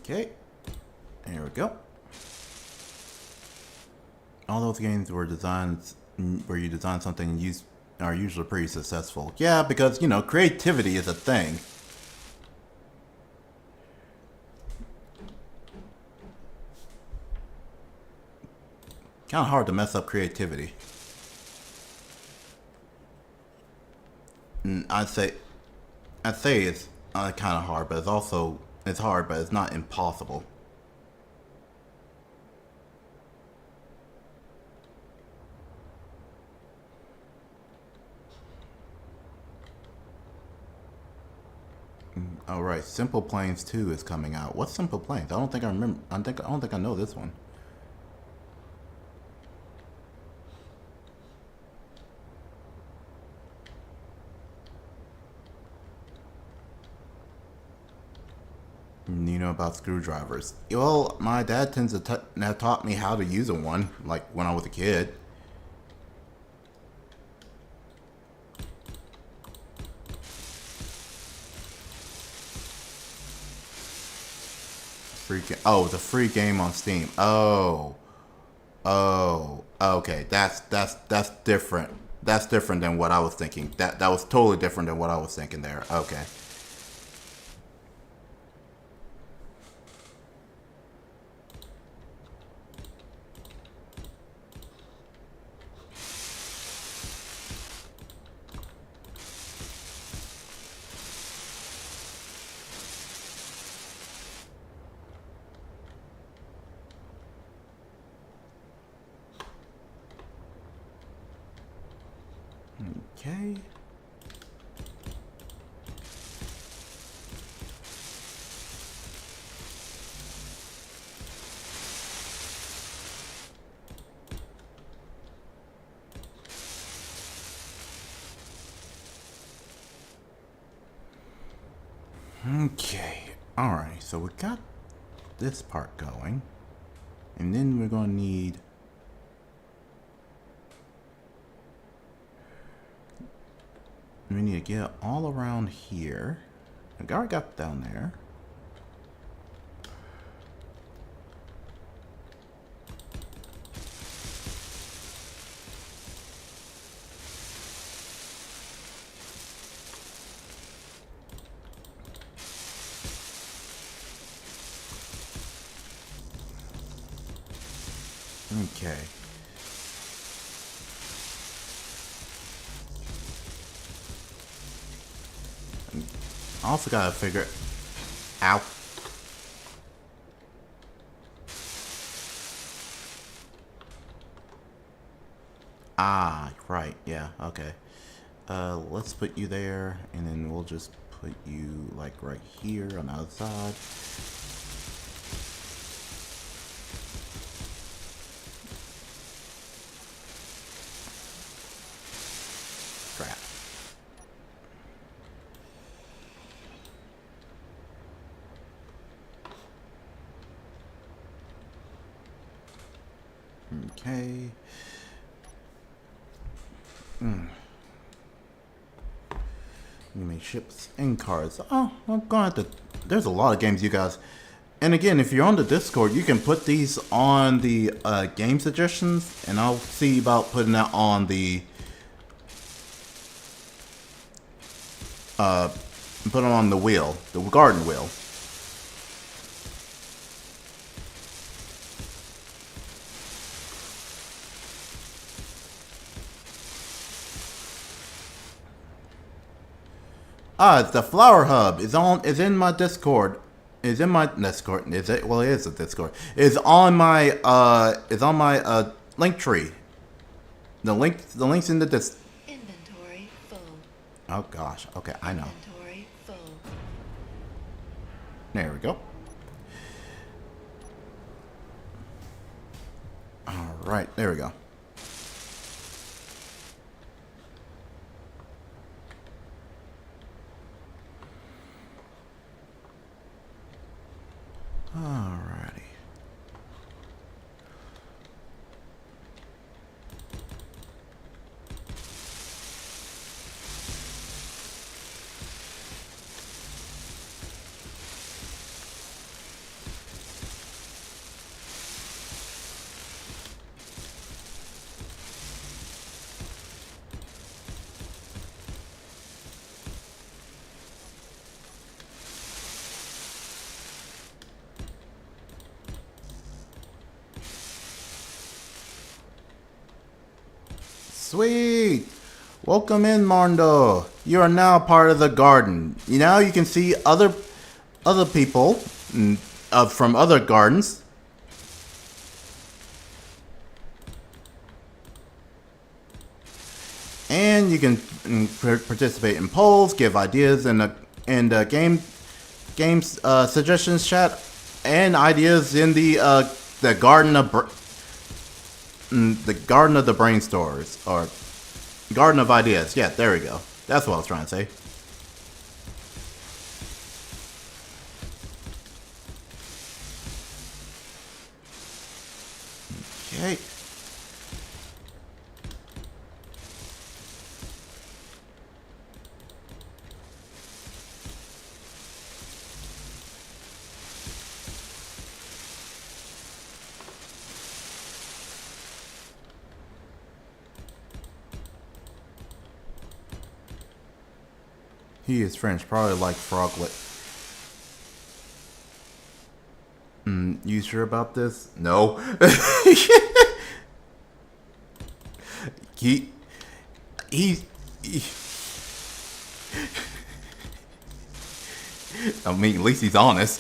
Okay, here we go. All those games were designed where you design something and use are usually pretty successful. Yeah, because you know creativity is a thing. Kind of hard to mess up creativity. I'd say it's kind of hard, but it's hard, but it's not impossible. All right, Simple Planes 2 is coming out. What's Simple Planes? I don't think I remember. I don't think I know this one. You know about screwdrivers? Well, my dad tends to have taught me how to use one, like when I was a kid. Oh, it's a free game on Steam. Okay. That's different. That's different than what I was thinking. That was totally different than what I was thinking there. Okay. Okay. Okay. Alright, so we got this part going. And then we're going to need... We need to get all around here. I already got down there. Okay. I also gotta figure out. Ah, right, yeah, okay. Let's put you there, and then we'll just put you like right here on the other side. Crap. Okay. You make ships and cards. Oh, I'm gonna have to. There's a lot of games, you guys. And again, if you're on the Discord, you can put these on the game suggestions, and I'll see about putting that on the put them on the wheel, the garden wheel. Ah, it's the Flower Hub. Is in my Discord. Is in my Discord. Is it? Well, it is a Discord. Is on my link tree. The links in the dis. Inventory full. Oh gosh. Okay, I know. Inventory full. There we go. All right, there we go. Alrighty. Sweet! Welcome in, Mondo. You are now part of the garden. Now you can see other people from other gardens. And you can participate in polls, give ideas and games suggestions chat, and ideas in the garden of the garden of the brain stores, or garden of ideas. Yeah, there we go. That's what I was trying to say. Okay. He is French, probably like Froglet. You sure about this? No. he, he, I mean, at least he's honest.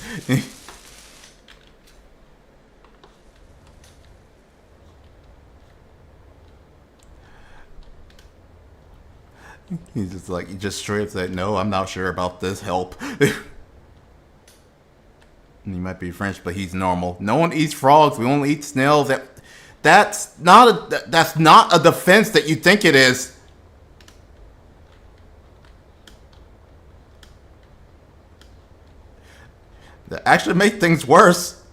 He's just like, he just straight up said, no, I'm not sure about this, help. He might be French, but he's normal. No one eats frogs, we only eat snails. That's not a defense that you think it is. That actually make things worse.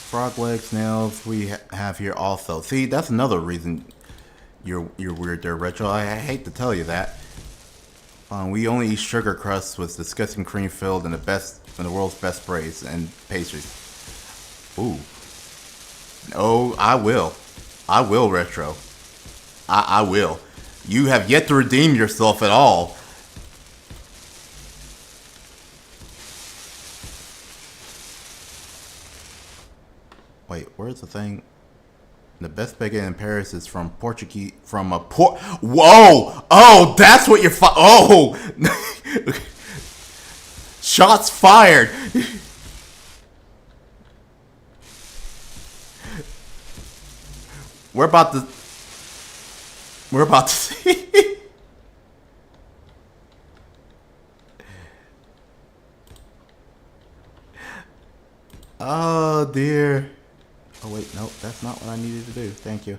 Frog leg snails we have here also. See, that's another reason you're weird there, Retro. I hate to tell you that. We only eat sugar crusts with disgusting cream filled and the world's best braids and pastries. Ooh. Oh, I will. I will, Retro. I will. You have yet to redeem yourself at all. Wait, where's the thing? The best baguette in Paris is from Portuguese, from a Whoa! Oh, that's what you're oh! Shots fired! We're about to see. Oh dear. Oh wait, nope, that's not what I needed to do. Thank you.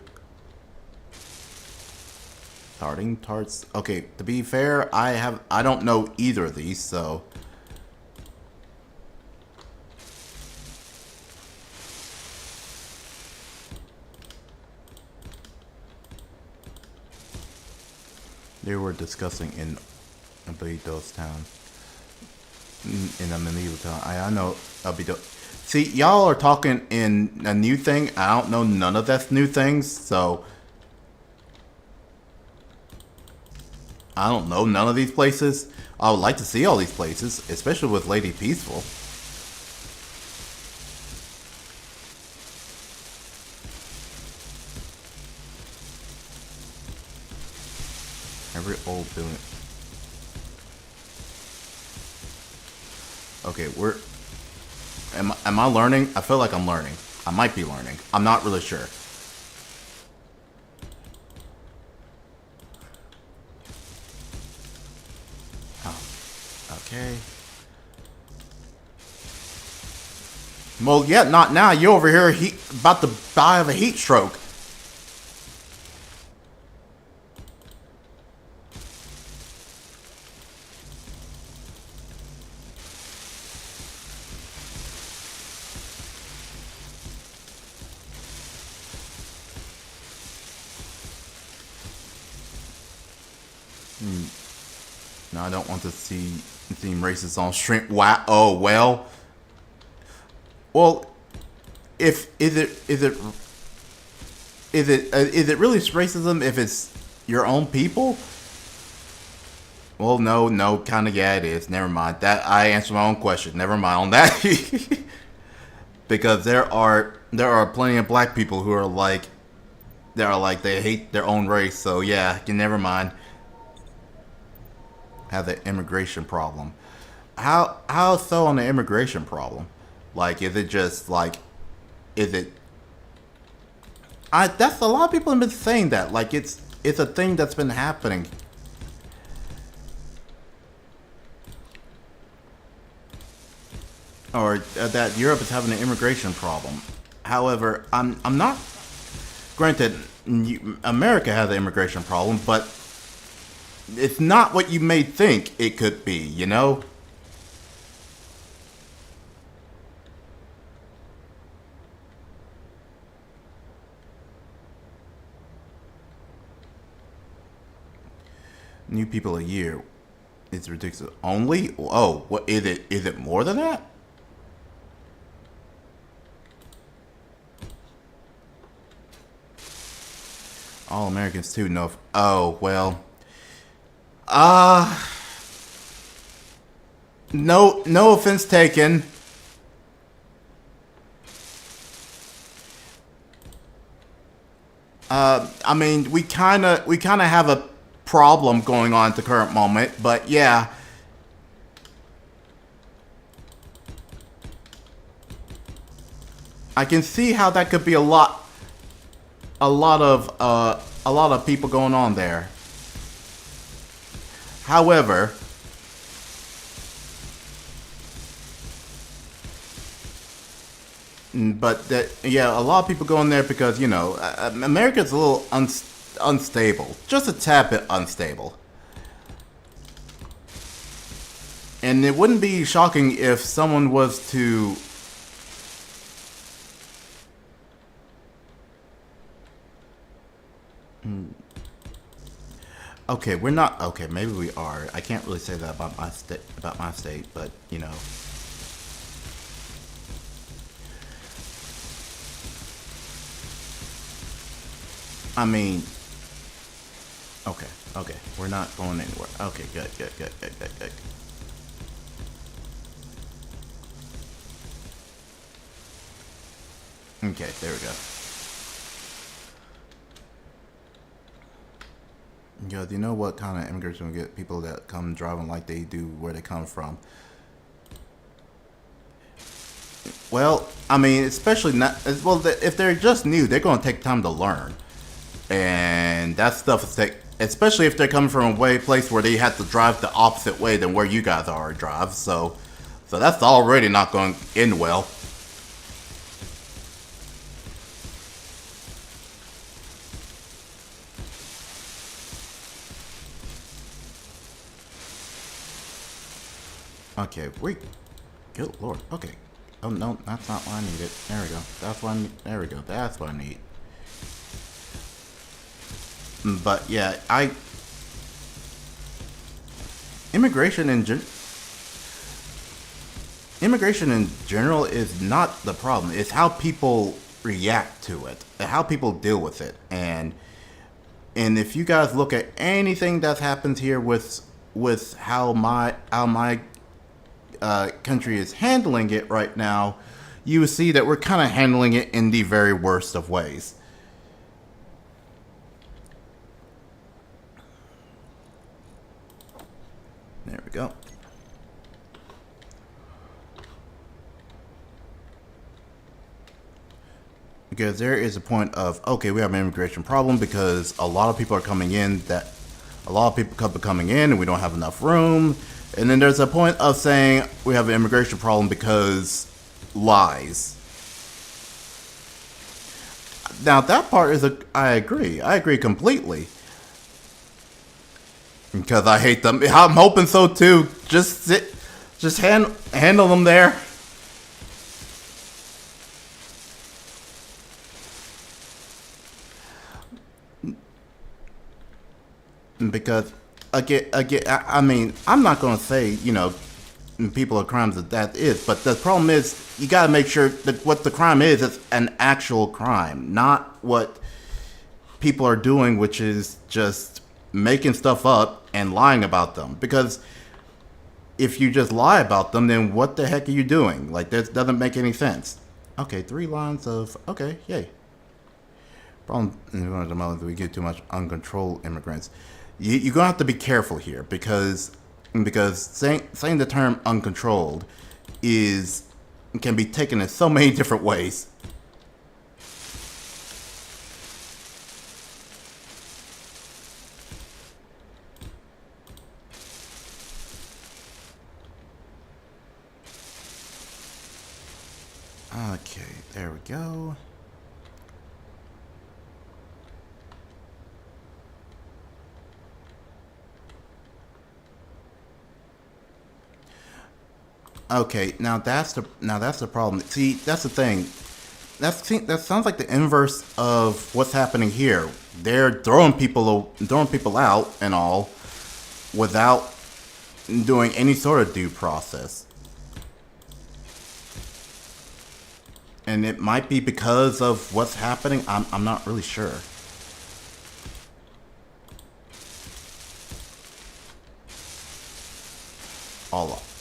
Starting tarts. Okay, to be fair, I don't know either of these, so they were discussing in Abido's town. In a medieval town. I know Abido. See, y'all are talking in a new thing. I don't know none of that's new things, so I don't know none of these places. I would like to see all these places, especially with Lady Peaceful. Every old building. Okay, am I learning? I feel like I'm learning. I might be learning. I'm not really sure. Oh, okay. Well, yeah, not now. You over here about to die of a heat stroke. No, I don't want to seem racist on stream. Wow. Oh well. Well, if is it really racism if it's your own people? Well, no, kind of yeah, it is. Never mind. That I answered my own question. Never mind on that. Because there are plenty of black people who are like they hate their own race. So yeah, you never mind. Have the immigration problem. How so on the immigration problem? Like, is it just like, is it? That's a lot of people have been saying that. Like, it's a thing that's been happening. Or that Europe is having an immigration problem. However, I'm not. Granted, America has an immigration problem, but it's not what you may think it could be, you know? New people a year. It's ridiculous. Only? Oh, what is it? Is it more than that? All Americans too. No. Oh well. Uh no offense taken. I mean, we kind of have a problem going on at the current moment, but yeah. I can see how that could be a lot of people going on there. However, but that yeah, a lot of people going there because you know America's a little unstable, just a tad bit unstable, and it wouldn't be shocking if someone was to. Okay, we're not. Okay, maybe we are. I can't really say that about my state, but you know. I mean, okay, we're not going anywhere. Okay, good. Okay, there we go. Yo, do you know what kind of immigrants will get people that come driving like they do where they come from? Well, I mean, especially not well. If they're just new, they're going to take time to learn, and that stuff is take. Especially if they're coming from a place where they have to drive the opposite way than where you guys are drive. So that's already not going to end well. Okay, wait. Good lord. Okay. Oh no, that's not what I needed. There we go. That's what I need. There we go. That's what I need. But yeah, immigration in immigration in general is not the problem. It's how people react to it, how people deal with it, and And if you guys look at anything that's happened here with how my country is handling it right now, you will see that we're kind of handling it in the very worst of ways. There we go. Because there is a point of, okay, we have an immigration problem because a lot of people are coming in and we don't have enough room. And then there's a point of saying we have an immigration problem because lies. Now that part is I agree completely. Because I hate them. I'm hoping so too. Just handle them there. Because again, I mean, I'm not going to say people are crimes that is, but the problem is you got to make sure that what the crime is an actual crime, not what people are doing, which is just making stuff up and lying about them. Because if you just lie about them, then what the heck are you doing? Like, this doesn't make any sense. Okay, 3 lines of okay, yay. Problem in one of the moments we get too much uncontrolled immigrants. You're gonna have to be careful here because saying the term uncontrolled can be taken in so many different ways. Okay, there we go. Okay, now that's the problem. See, that's the thing. That sounds like the inverse of what's happening here. They're throwing people out and all without doing any sort of due process. And it might be because of what's happening. I'm not really sure.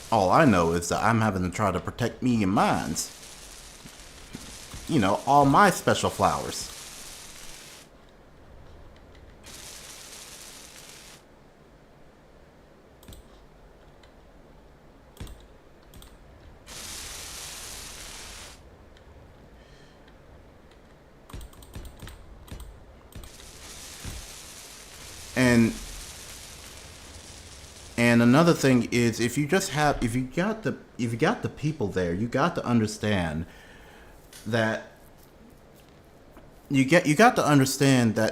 All I know is that I'm having to try to protect me and mines. All my special flowers. And another thing is, if you got the people there, you got to understand that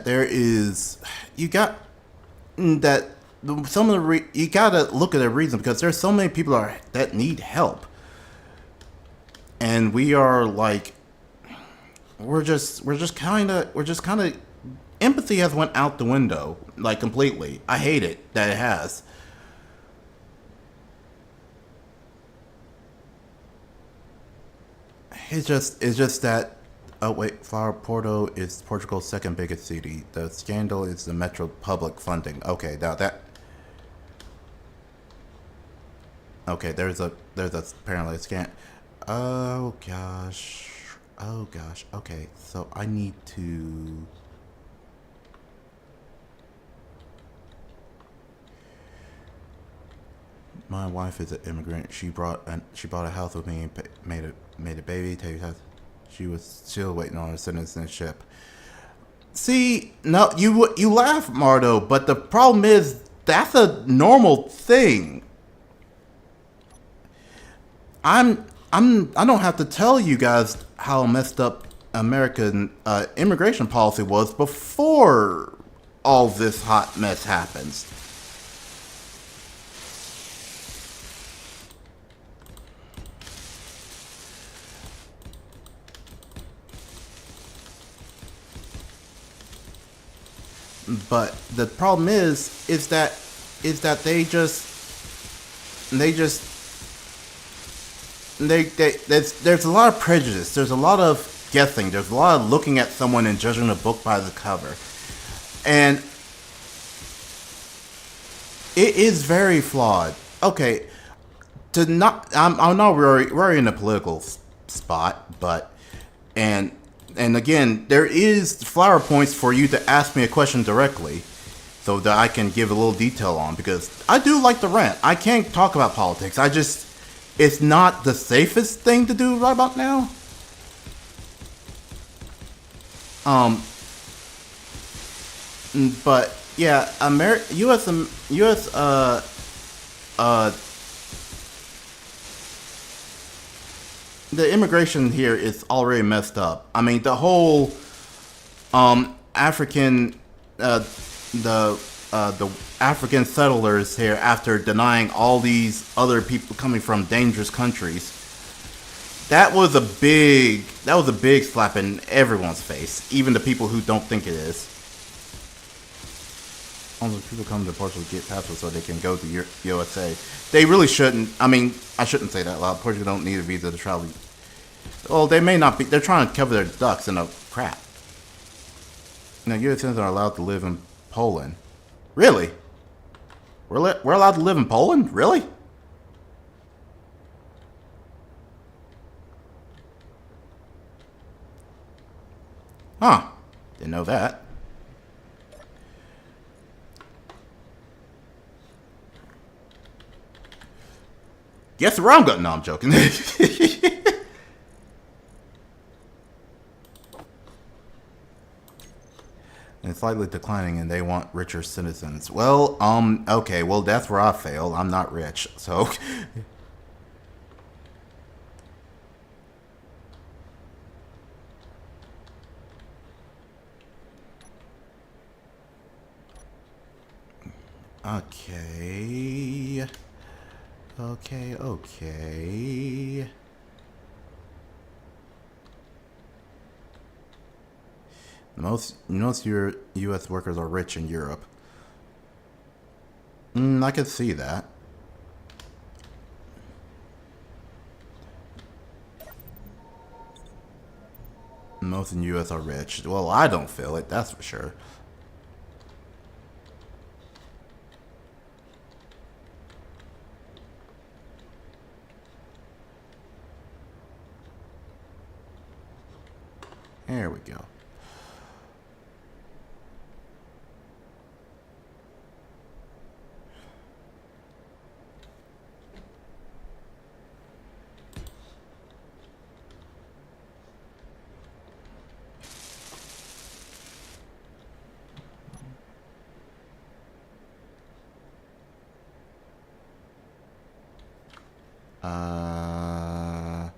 there is you got that some of the you gotta look at the reason, because there's so many people that need help, and we are like we're just kind of empathy has went out the window, like, completely. I hate it that it has. It's just that. Oh wait, Flower Porto is Portugal's second biggest city. The scandal is the Metro public funding. Okay, now that. Okay, there's apparently a scan. Oh gosh. Okay, so I need to. My wife is an immigrant. She bought a house with me and made a baby. She was still waiting on her citizenship. See, no, you laugh, Mardo, but the problem is that's a normal thing. I don't have to tell you guys how messed up American immigration policy was before all this hot mess happens. But the problem is that there's a lot of prejudice. There's a lot of guessing. There's a lot of looking at someone and judging a book by the cover. And It is very flawed. Okay, to not, I know we're in a political spot, but and and again, there is flower points for you to ask me a question directly, so that I can give a little detail on because I do like to rant. I can't talk about politics. I just it's not the safest thing to do right about now. Um, but yeah, U.S. uh the immigration here is already messed up. I mean, the whole African the African settlers here after denying all these other people coming from dangerous countries. That was a big slap in everyone's face, even the people who don't think it is. All the people come to Portugal to get passports so they can go to USA. They really shouldn't. I mean, I shouldn't say that loud. Portugal don't need a visa to travel. Well, they may not be. They're trying to cover their ducks in a crap. Now, U.S. citizens are allowed to live in Poland. Really? We're allowed to live in Poland? Really? Huh. Didn't know that. Guess where I'm going? No, I'm joking. And it's slightly declining, and they want richer citizens. Well, okay, well, that's where I fail. I'm not rich, so. Okay. Okay. Most your U.S. workers are rich in Europe. I can see that. Most in U.S. are rich. Well, I don't feel it, that's for sure. There we go. Uh,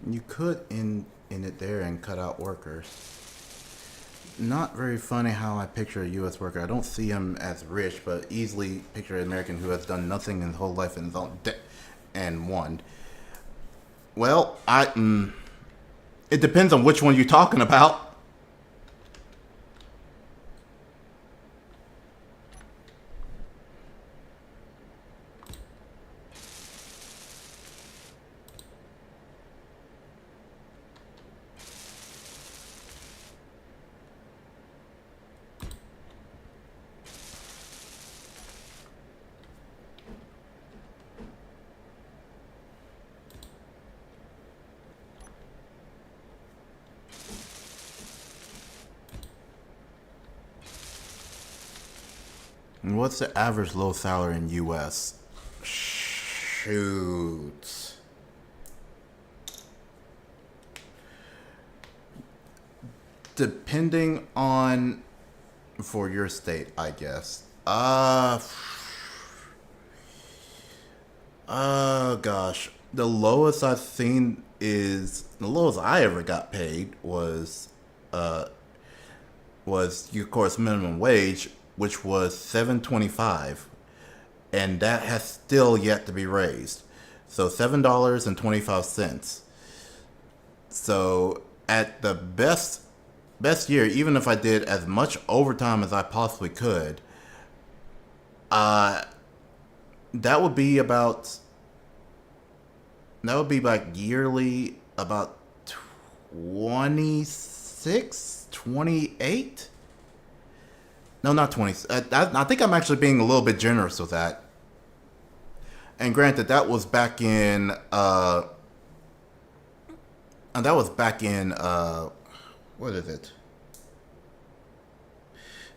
you could in it there and cut out workers. Not very funny how I picture a U.S. worker. I don't see him as rich, but easily picture an American who has done nothing in his whole life and and won. Well, it depends on which one you're talking about. And what's the average low salary in U.S.? Shoot. Depending on for your state, I guess. Gosh. The lowest I ever got paid was of course minimum wage, which was $7.25, and that has still yet to be raised. So $7.25. So at the best year, even if I did as much overtime as I possibly could, uh, that would be about like yearly about 26 26, 28. No, not 20. I think I'm actually being a little bit generous with that. And granted, that was back in what is it?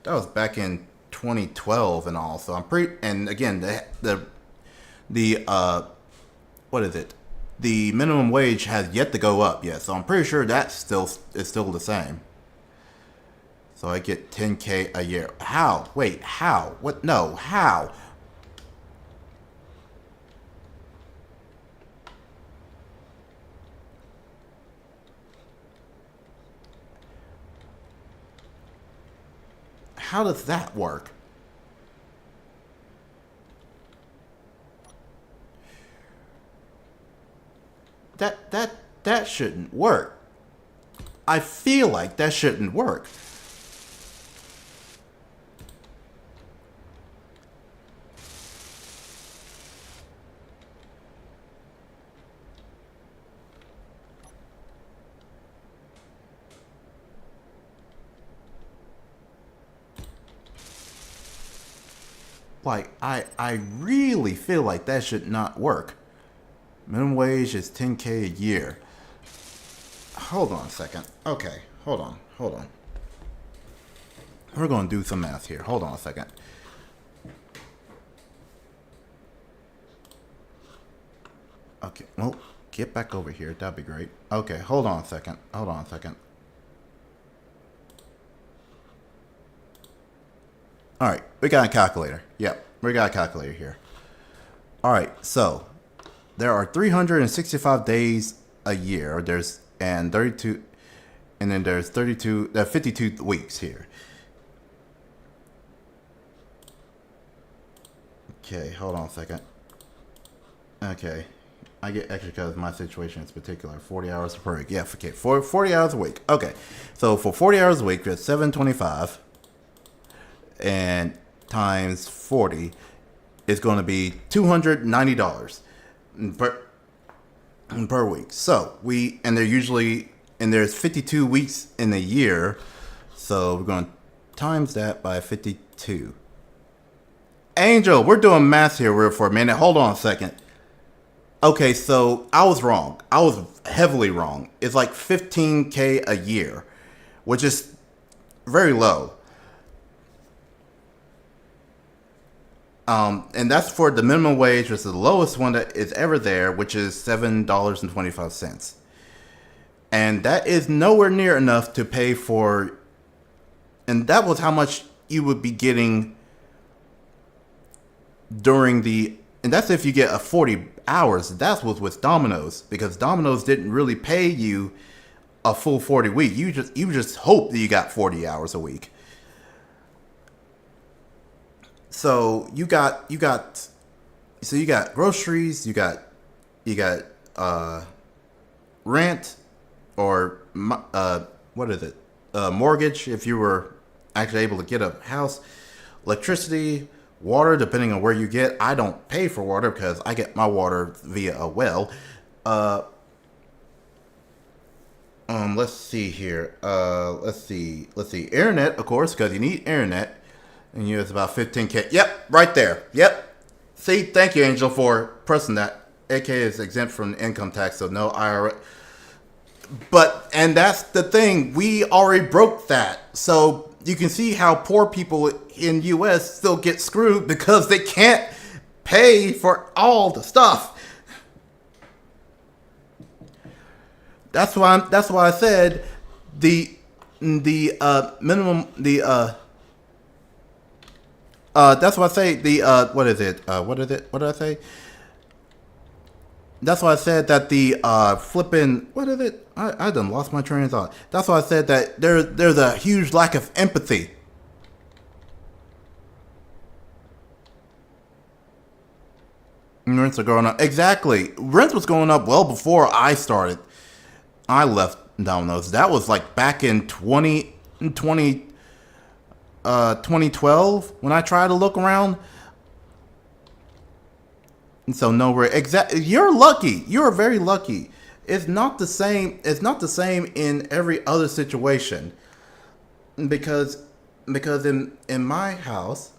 That was back in 2012 and all. So I'm and again, what is it? The minimum wage has yet to go up yet. So I'm pretty sure that is still the same. So I get 10K a year. How? Wait, how? What? No, how? How does that work? That shouldn't work. I feel like that shouldn't work. Like, I really feel like that should not work. Minimum wage is 10K a year. Hold on a second. Okay, hold on. We're going to do some math here. Hold on a second. Okay, well, get back over here. That'd be great. Okay, hold on a second. All right, we got a calculator. Yep, we got a calculator here. All right, so there are 365 days a year. There's 32, and then there's 52 weeks here. Okay, hold on a second. Okay, I get extra because my situation is particular. 40 hours per week. Yeah, okay, 40 hours a week. Okay, so for 40 hours a week, there's 725. And times 40 is going to be $290 per week. So there's 52 weeks in a year, so we're going to times that by 52. Angel, we're doing math here for a minute. Hold on a second. Okay, so I was wrong. I was heavily wrong. It's like 15K a year, which is very low. And that's for the minimum wage, which is the lowest one that is ever there, which is $7.25. And that is nowhere near enough to pay for, and that was how much you would be getting and that's if you get a 40 hours. That was with Domino's, because Domino's didn't really pay you a full 40 week. You just hope that you got 40 hours a week. So you got groceries, you got rent, or what is it? Mortgage if you were actually able to get a house, electricity, water depending on where you get. I don't pay for water because I get my water via a well. Let's see here. Let's see. Internet, of course, because you need internet. And it's about 15K. Yep, right there. Yep. See, thank you, Angel, for pressing that. AK is exempt from income tax, so no IRS. And that's the thing. We already broke that. So you can see how poor people in U.S. still get screwed because they can't pay for all the stuff. That's why I said the minimum that's why I say what is it? What did I say? That's why I said that the flipping, what is it? I done lost my train of thought. That's why I said that there's a huge lack of empathy. Rents are going up. Exactly. Rents was going up well before I left Domino's. That was like back in 2012 when I tried to look around. And so nowhere. You're lucky. You're very lucky. It's not the same. It's not the same in every other situation, because in my house,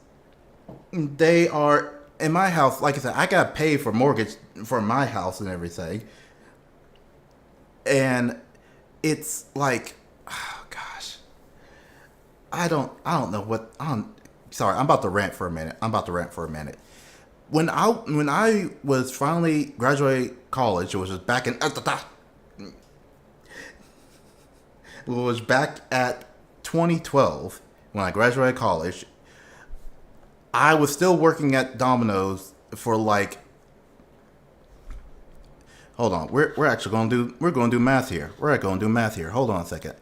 they are in my house. Like I said, I got paid for mortgage for my house and everything, and it's like, oh gosh, I don't know what. Sorry, I'm about to rant for a minute. When I was finally graduated college, it was just back in it was back at 2012 when I graduated college. I was still working at Domino's for like. Hold on, we're gonna do math here. We're gonna do math here. Hold on a second.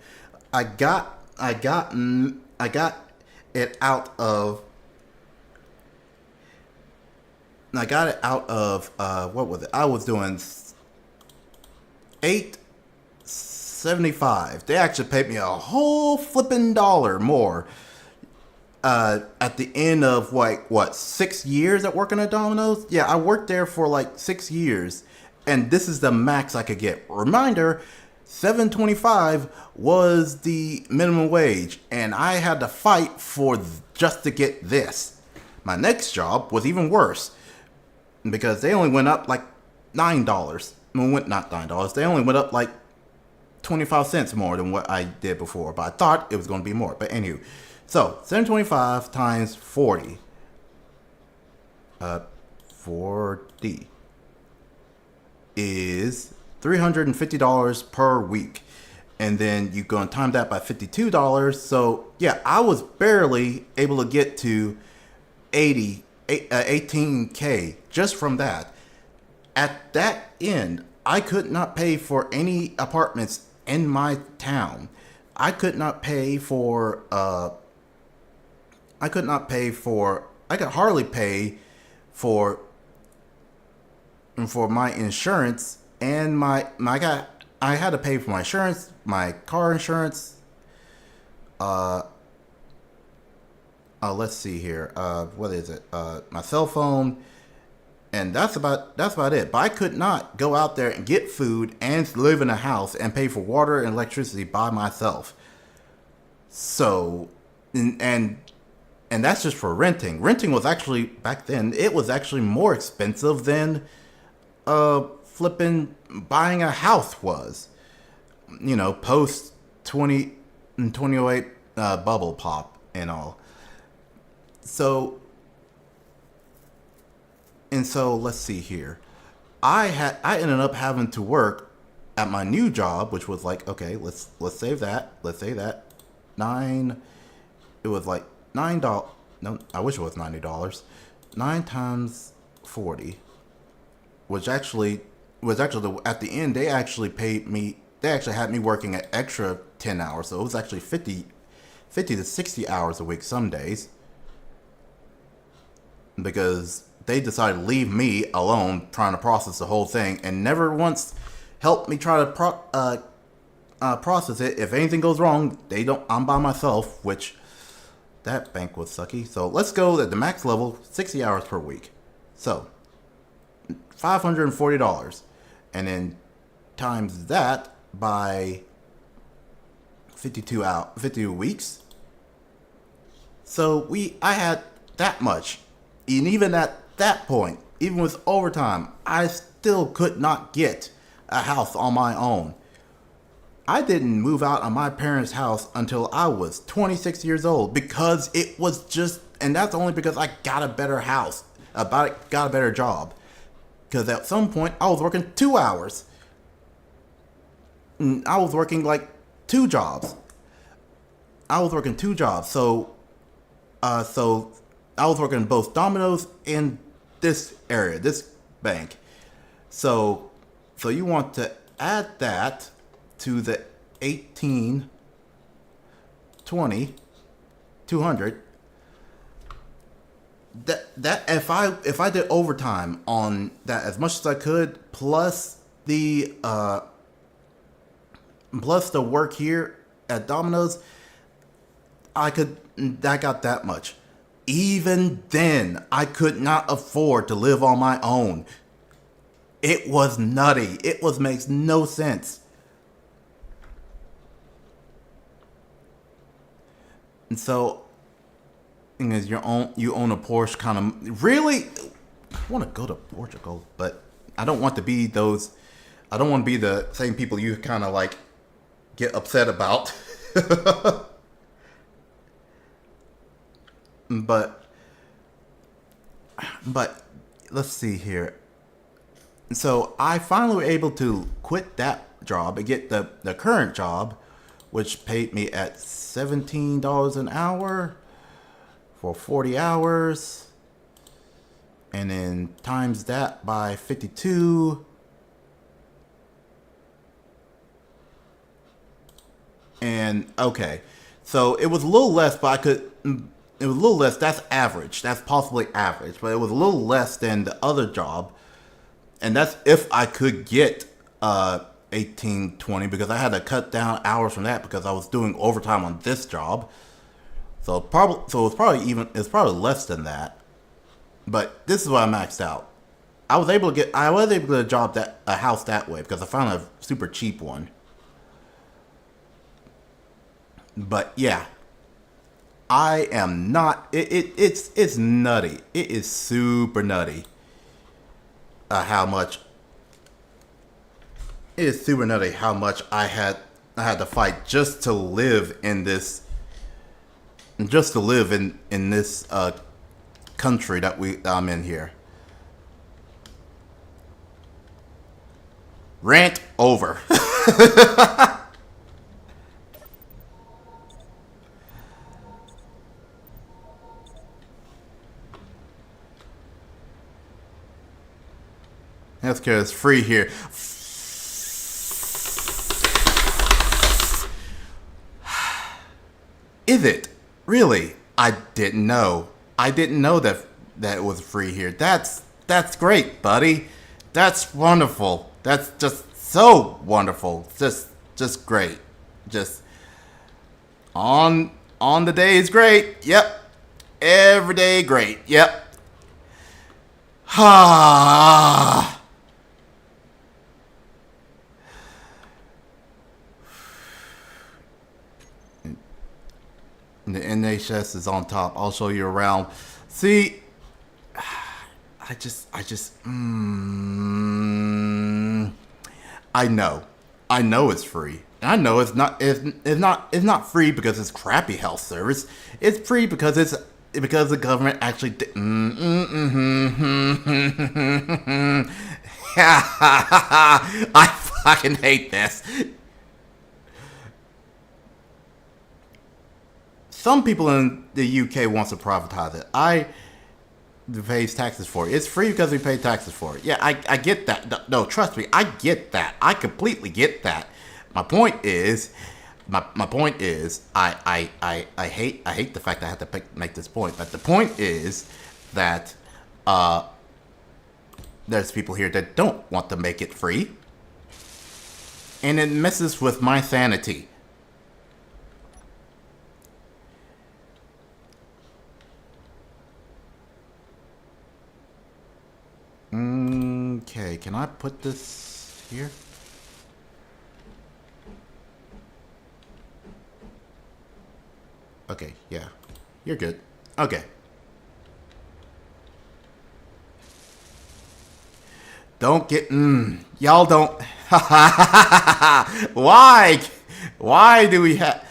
I got it out of. I got it out of what was it? I was doing $8.75. They actually paid me a whole flipping dollar more. At the end of like what 6 years at working at Domino's? Yeah, I worked there for like 6 years, and this is the max I could get. Reminder: $7.25 was the minimum wage, and I had to fight for just to get this. My next job was even worse, because they only went up like $9. Not $9. They only went up like 25 cents more than what I did before. But I thought it was going to be more. But anywho, so $7.25 times 40. 40 is $350 per week. And then you go and time that by $52. So yeah, I was barely able to get to 18K just from that. At that end, I could not pay for any apartments in my town. I could not pay for I could hardly pay for my insurance, and I had to pay for my insurance, my car insurance. Let's see here. What is it? My cell phone, and that's about it. But I could not go out there and get food and live in a house and pay for water and electricity by myself. So, and that's just for renting. Renting was actually, back then, it was actually more expensive than flipping buying a house was. Post 2008 bubble pop and all. So let's see here. I ended up having to work at my new job, which was like, okay, let's save that. Let's say that it was like $9. No, I wish it was $90. 9 times 40, which actually at the end they actually paid me. They actually had me working an extra 10 hours, so it was actually 50 to 60 hours a week some days, because they decided to leave me alone trying to process the whole thing and never once helped me try to process it. If anything goes wrong, I'm by myself, which that bank was sucky. So let's go at the max level, 60 hours per week. So $540, and then times that by 52 weeks. So I had that much. And even at that point, even with overtime, I still could not get a house on my own. I didn't move out of my parents' house until I was 26 years old, because it was just, and that's only because I got a better house, got a better job. Because at some point, I was working 2 hours. I was working like 2 jobs. So I was working both Domino's and this area, this bank. So you want to add that to the 18, 20, 200. That if I did overtime on that as much as I could, plus the work here at Domino's, I got that much. Even then, I could not afford to live on my own. It was nutty. It was makes no sense. And so, because you own a Porsche, kind of really. I want to go to Portugal, but I don't want to be those. I don't want to be the same people you kind of like get upset about. but but let's see here. So I finally were able to quit that job and get the current job, which paid me at $17 an hour for 40 hours. And then times that by 52. And okay. So it was a little less, but it was a little less. That's average. That's possibly average, but it was a little less than the other job. And that's if I could get 18-20, because I had to cut down hours from that because I was doing overtime on this job. So it's probably less than that. But this is what I maxed out. I was able to get a house that way because I found a super cheap one. But yeah, I am not. It's nutty. It is super nutty. How much? It is super nutty how much I had to fight just to live in this. Just to live in this country that I'm in here. Rant over. Healthcare is free here. Is it? Really? I didn't know. I didn't know that it was free here. That's great, buddy. That's wonderful. That's just so wonderful. Just great. Just on the day is great. Yep. Every day great. Yep. Ha. The NHS is on top. I'll show you around. See, I know it's free. And I know it's not free because it's crappy health service. It's free because the government actually I fucking hate this. Some people in the UK wants to privatize it. I pays taxes for it. It's free because we pay taxes for it. Yeah, I get that. No, trust me, I get that. I completely get that. My point is, I hate the fact that I have to make this point. But the point is that there's people here that don't want to make it free, and it messes with my sanity. Okay, can I put this here? Okay, yeah. You're good. Okay. Don't get, y'all don't, why? Why do we have,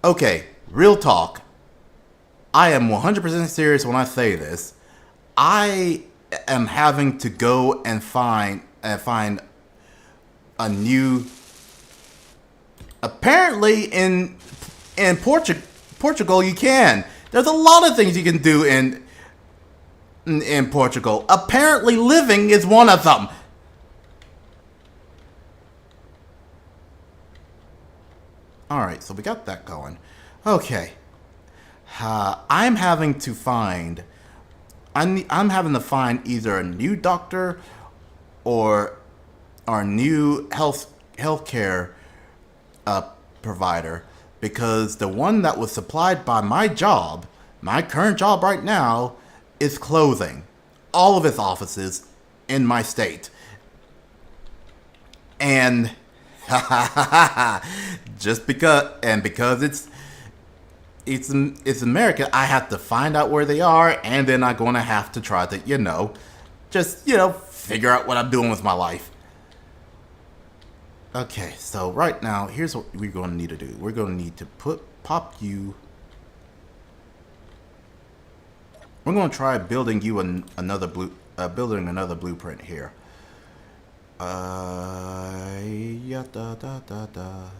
Okay, real talk. I am 100% serious when I say this. I am having to go and find a new. Apparently, in Portugal, you can. There's a lot of things you can do in Portugal. Apparently, living is one of them. All right, so we got that going. Okay. I'm having to find either a new doctor or our new healthcare provider, because the one that was supplied by my current job right now, is closing. all of its offices in my state. And because it's America, I have to find out where they are, and then I'm gonna have to try to, figure out what I'm doing with my life. Okay, so right now, here's what we're gonna need to do. We're gonna need to pop you. We're gonna try building you another blueprint here. Yeah, da da da da.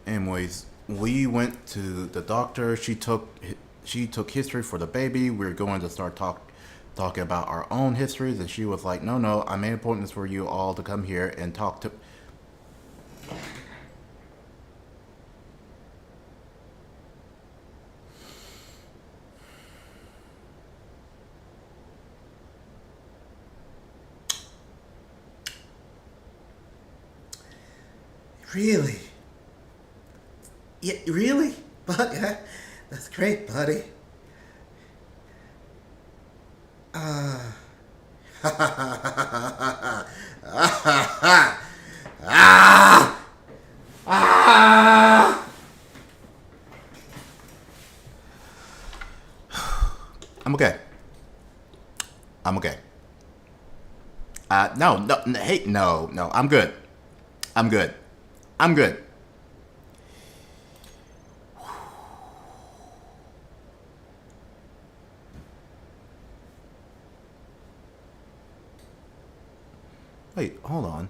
Anyways, we went to the doctor. She took history for the baby. We're going to start talking about our own histories, and she was like, "No, I made appointments for you all to come here and talk to." Really? Yeah, really? But that's great, buddy. I'm okay. I'm okay. No, I'm good. I'm good. I'm good. Wait, hold on.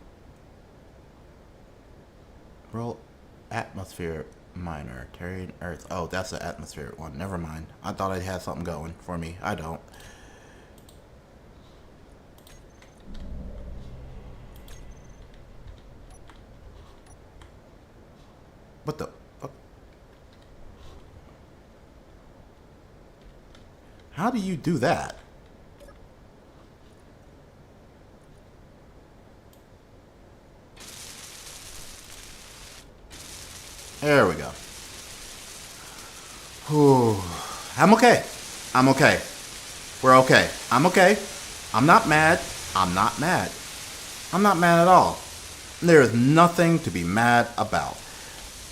Roll atmosphere minor, Terran Earth. Oh, that's the atmospheric one. Never mind. I thought I had something going for me. I don't. What the fuck? How do you do that? There we go. Whew. I'm okay. I'm okay. We're okay. I'm okay. I'm not mad. I'm not mad. I'm not mad at all. There is nothing to be mad about.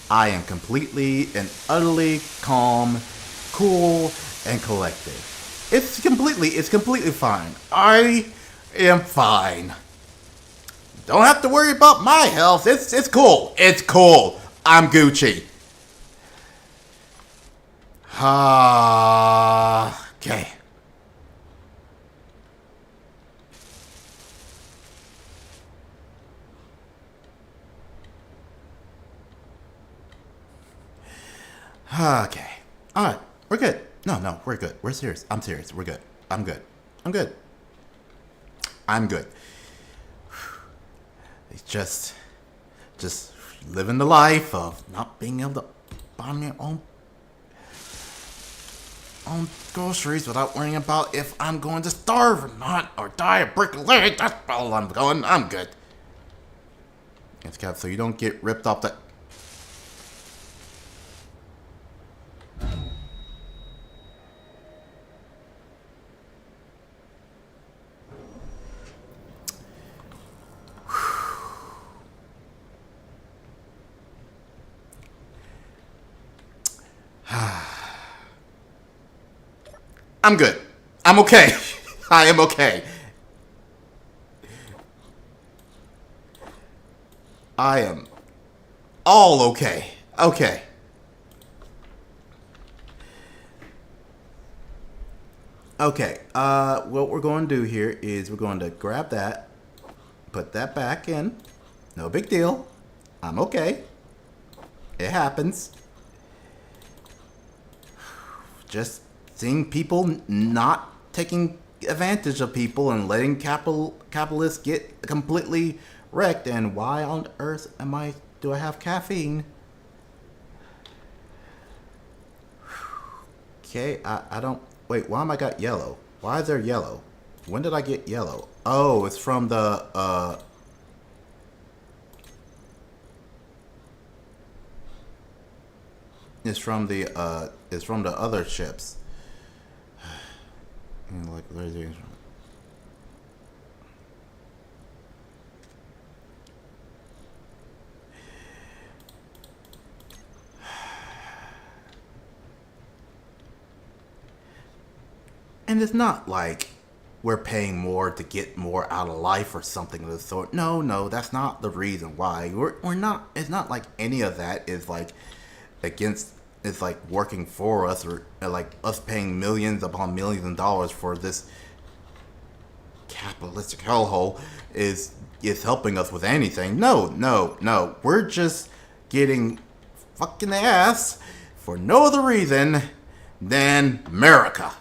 I am completely and utterly calm, cool, and collected. It's completely fine. I am fine. Don't have to worry about my health. It's cool. It's cool. I'm Gucci. Okay. Okay. Alright. We're good. No, we're good. We're serious. I'm serious. We're good. I'm good. I'm good. I'm good. It's just living the life of not being able to buy your own groceries without worrying about if I'm going to starve or not, or die of brick leg. That's all I'm going. I'm good. It's kept so you don't get ripped off the. I'm good. I'm okay. I am okay. I am all okay. Okay. Okay. What we're going to do here is we're going to grab that, put that back in. No big deal. I'm okay. It happens. Just seeing people not taking advantage of people and letting capitalists get completely wrecked. And why on earth do I have caffeine? Okay, I don't. Wait, why am I got yellow? Why is there yellow? When did I get yellow? Oh, it's from the it's from the other ships. Like where's it from? And it's not like we're paying more to get more out of life or something of the sort. No, no, that's not the reason why. We're not. It's not like any of that is like against. It's like working for us or like us paying millions upon millions of dollars for this capitalistic hellhole is helping us with anything. No, no, no. We're just getting fucking ass for no other reason than America.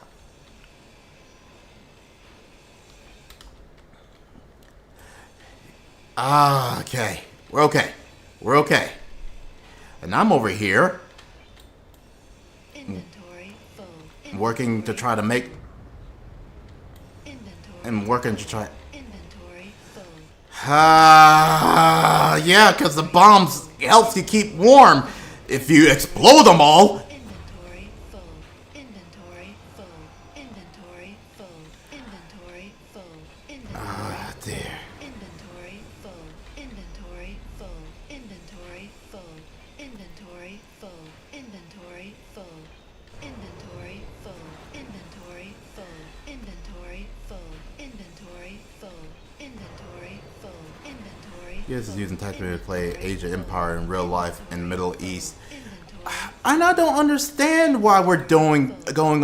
Ah, okay. We're okay. We're okay. And I'm over here Inventory full. working to try to make Inventory. and working to try. Inventory full. Yeah, because the bombs helps you keep warm if you explode them all. Inventory full. Inventory full. Inventory full. Inventory full. Inventory Ah, dear. Inventory full. Inventory full. Inventory full. Inventory full. Inventory full. Inventory full. Inventory full. Inventory full. Inventory full. Inventory full. Inventory. You guys is using technically to play Age of Empire in real life in the Middle East. Inventory. And I don't understand why we're going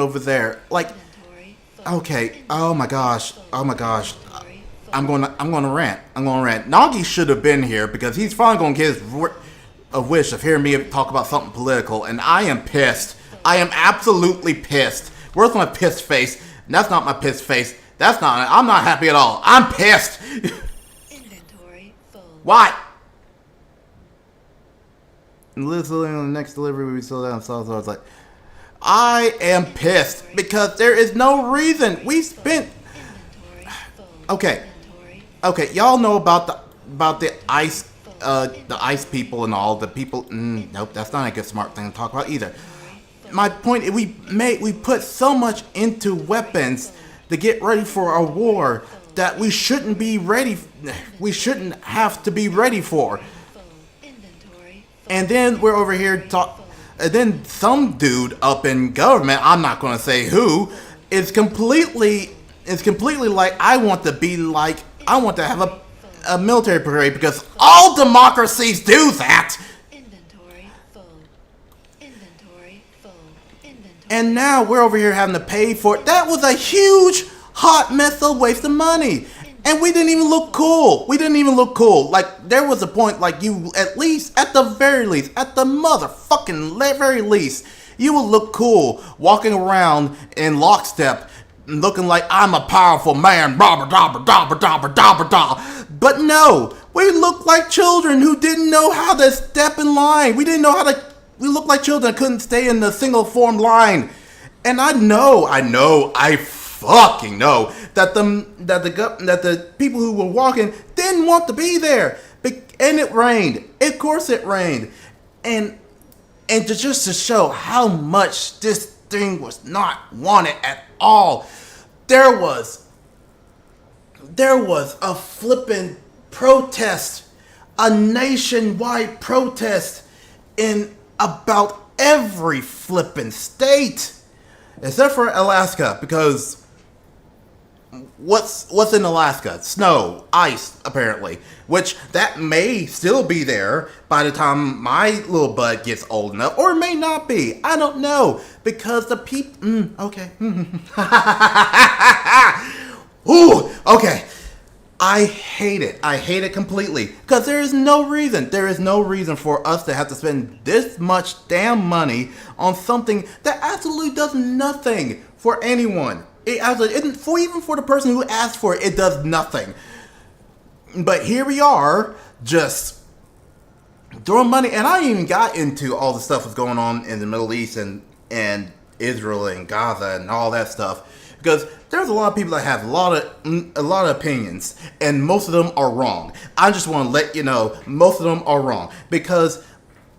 over there. Like, Inventory full. okay, oh my gosh. I'm gonna rant. Nagi should have been here because he's finally gonna get a wish of hearing me talk about something political, and I am pissed. I am absolutely pissed. Where's my pissed face? That's not my pissed face. I'm not happy at all. I'm pissed. Inventory full. Why? And literally on the next delivery, we saw that on South. So I was like, I am pissed because there is no reason. We spent. Inventory full. Okay. Inventory Okay, y'all know about the ice people and all the people. Nope, that's not a good smart thing to talk about either. My point is, we put so much into weapons to get ready for a war that we shouldn't be ready. We shouldn't have to be ready for. full. Inventory full. And then we're over here and then some dude up in government, I'm not going to say who, is completely like, I want to have a military parade because all democracies do that. Inventory full. Inventory full. Inventory. And now we're over here having to pay for it. That was a huge hot mess of waste of money. And we didn't even look cool. Like, there was a point, like, you, at the very least, very least, you would look cool walking around in lockstep, looking like I'm a powerful man, but no, we look like children who didn't know how to step in line. We looked like children that couldn't stay in the single form line. And I fucking know that the people who were walking didn't want to be there. And it rained. Of course it rained. And just to show how much this thing was not wanted at all, there was a flippin' protest, a nationwide protest in about every flippin' state, except for Alaska, because what's in Alaska? Snow, ice, apparently, which that may still be there by the time my little bud gets old enough, or may not be. I don't know, because the people. Okay. Ooh. Okay. I hate it completely, because there is no reason for us to have to spend this much damn money on something that absolutely does nothing for anyone. It absolutely isn't, even for the person who asked for it, it does nothing. But here we are, just throwing money, and I even got into all the stuff that's going on in the Middle East and Israel and Gaza and all that stuff, because there's a lot of people that have a lot of opinions, and most of them are wrong. I just want to let you know, most of them are wrong, because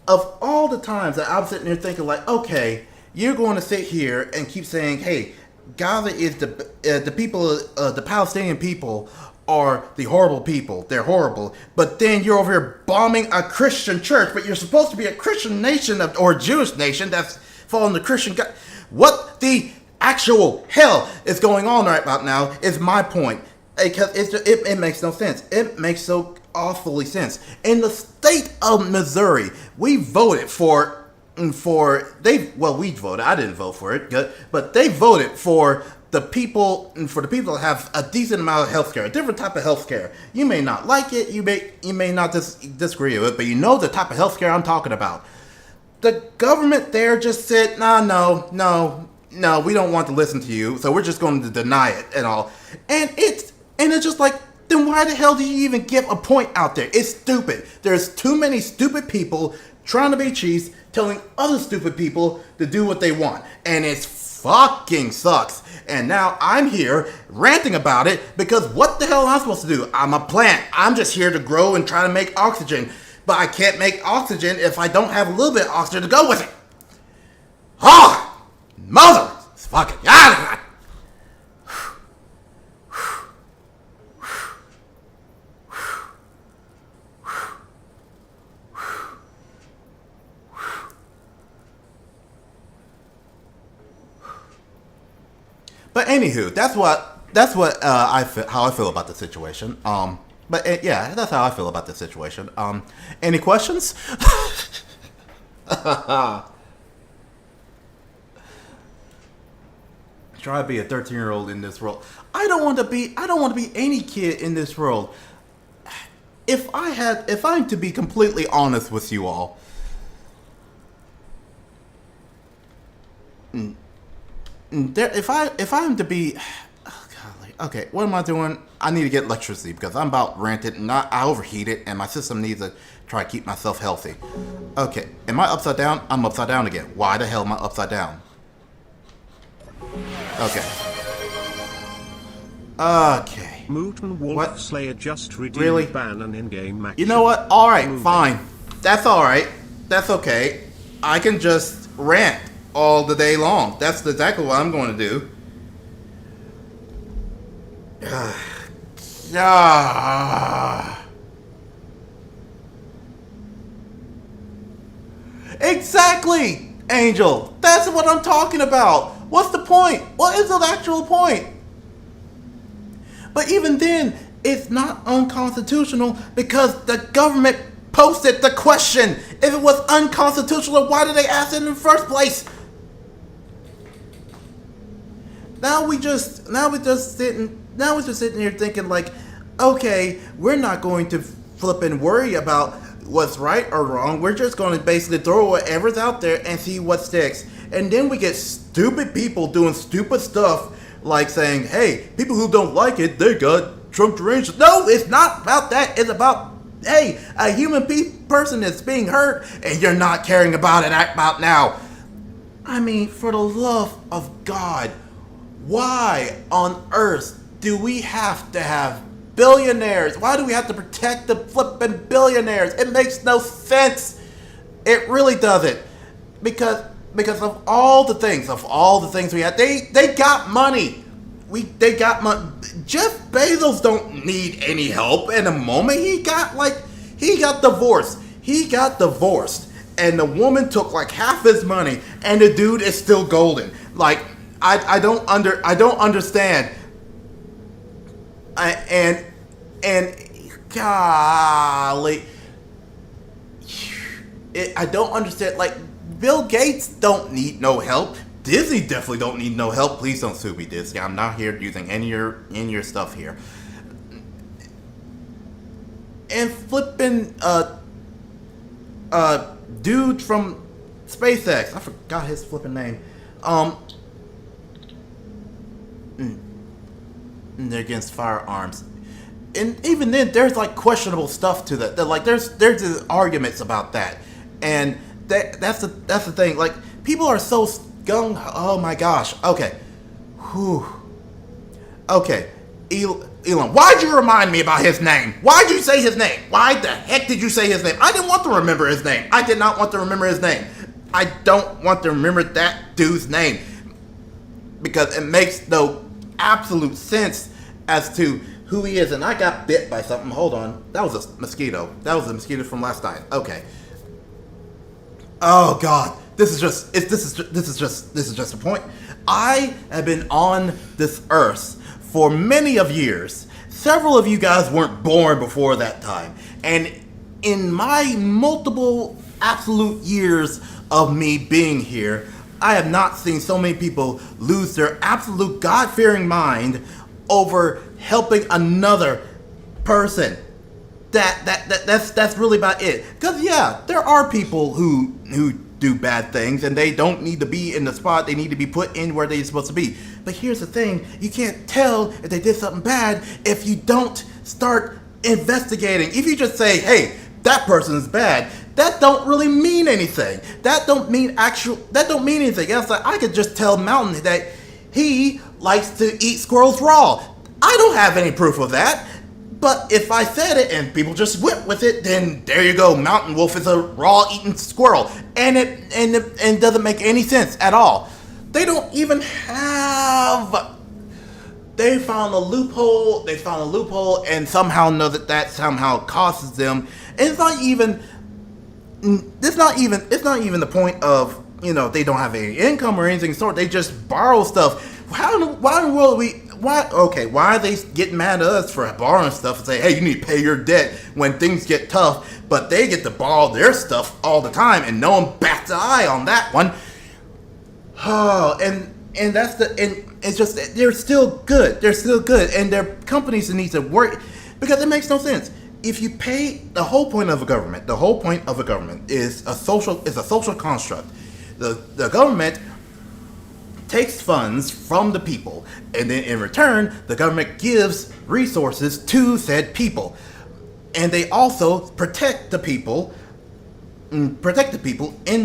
of all the times that I'm sitting there thinking like, okay, you're going to sit here and keep saying, hey, Gaza is the people, the Palestinian people are the horrible people. They're horrible. But then you're over here bombing a Christian church, but you're supposed to be a Christian nation or a Jewish nation that's following the Christian God. What the actual hell is going on right about now is my point. Because it makes no sense. It makes so awfully sense. In the state of Missouri, we voted we voted. I didn't vote for it, but they voted for the people that have a decent amount of health care, a different type of health care. You may not like it, you may not disagree with it, but you know the type of health care I'm talking about. The government there just said, no, we don't want to listen to you, so we're just going to deny it and all. And it's just like, then why the hell do you even give a point out there? It's stupid. There's too many stupid people trying to be chiefs, telling other stupid people to do what they want. And it fucking sucks. And now I'm here ranting about it because what the hell am I supposed to do? I'm a plant. I'm just here to grow and try to make oxygen. But I can't make oxygen if I don't have a little bit of oxygen to go with it. Mother! Fucking... But anywho, that's what how I feel about the situation. Yeah, that's how I feel about the situation. Any questions? Try to be a 13-year-old in this world. I don't want to be any kid in this world. If I'm to be completely honest with you all, if I'm to be, oh golly, okay, what am I doing? I need to get electricity because I'm about rented and I overheated and my system needs to try to keep myself healthy. Okay, am I upside down? I'm upside down again. Why the hell am I upside down? Okay. Okay. Mutant Wolf What? Slayer just redeemed Really? ban an in-game action. You know what? Alright, Moving. fine. That's alright. That's okay. I can just rant all the day long. That's exactly what I'm going to do. Exactly, Angel. That's what I'm talking about. What's the point? What is the actual point? But even then, it's not unconstitutional because the government posted the question. If it was unconstitutional, why did they ask it in the first place? Now we're just sitting here thinking like, okay, we're not going to flip and worry about what's right or wrong. We're just going to basically throw whatever's out there and see what sticks. And then we get stupid people doing stupid stuff like saying, hey, people who don't like it, they got Trump deranged. No, it's not about that. It's about, hey, a human person is being hurt and you're not caring about it about now. I mean, for the love of God, why on earth do we have to have billionaires? Why do we have to protect the flippin' billionaires? It makes no sense. It really doesn't. Because of all the things we had, they got money. They got money. Jeff Bezos don't need any help in a moment. He got divorced. He got divorced. And the woman took like half his money and the dude is still golden. Like, I don't understand. And golly, I don't understand. Like, Bill Gates don't need no help. Disney definitely don't need no help. Please don't sue me, Disney. I'm not here using any of your stuff here. And flipping dude from SpaceX, I forgot his flipping name. They're against firearms, and even then, there's like questionable stuff to that. Like there's arguments about that, and that's the thing. Like people are so gung. Oh my gosh. Okay. Whew. Okay, Elon, why'd you remind me about his name? Why'd you say his name? Why the heck did you say his name? I didn't want to remember his name. I did not want to remember his name. I don't want to remember that dude's name. Because it makes no absolute sense as to who he is. And I got bit by something. Hold on. That was a mosquito. That was a mosquito from last night. Okay. Oh God. This is just a point. I have been on this earth for many of years. Several of you guys weren't born before that time. And in my multiple absolute years of me being here, I have not seen so many people lose their absolute God-fearing mind over helping another person. That's really about it. Because yeah, there are people who do bad things and they don't need to be in the spot. They need to be put in where they're supposed to be. But here's the thing, you can't tell if they did something bad if you don't start investigating. If you just say, hey, that person is bad, that don't really mean anything. That don't mean anything. Else, like, I could just tell Mountain that he likes to eat squirrels raw. I don't have any proof of that. But if I said it and people just went with it, then there you go. Mountain Wolf is a raw eating squirrel, and it doesn't make any sense at all. They don't even have. They found a loophole. They found a loophole, and somehow know that somehow costs them. And it's not even. It's not even the point of they don't have any income or anything sort. They just borrow stuff. Why in the world are we? Why are they getting mad at us for borrowing stuff and say, hey, you need to pay your debt when things get tough, but they get to borrow their stuff all the time and no one bats an eye on that one. Oh, and it's just they're still good. They're still good, and their companies need to work because it makes no sense. If you pay the whole point of a government is a social construct. The government takes funds from the people, and then in return, the government gives resources to said people, and they also protect the people in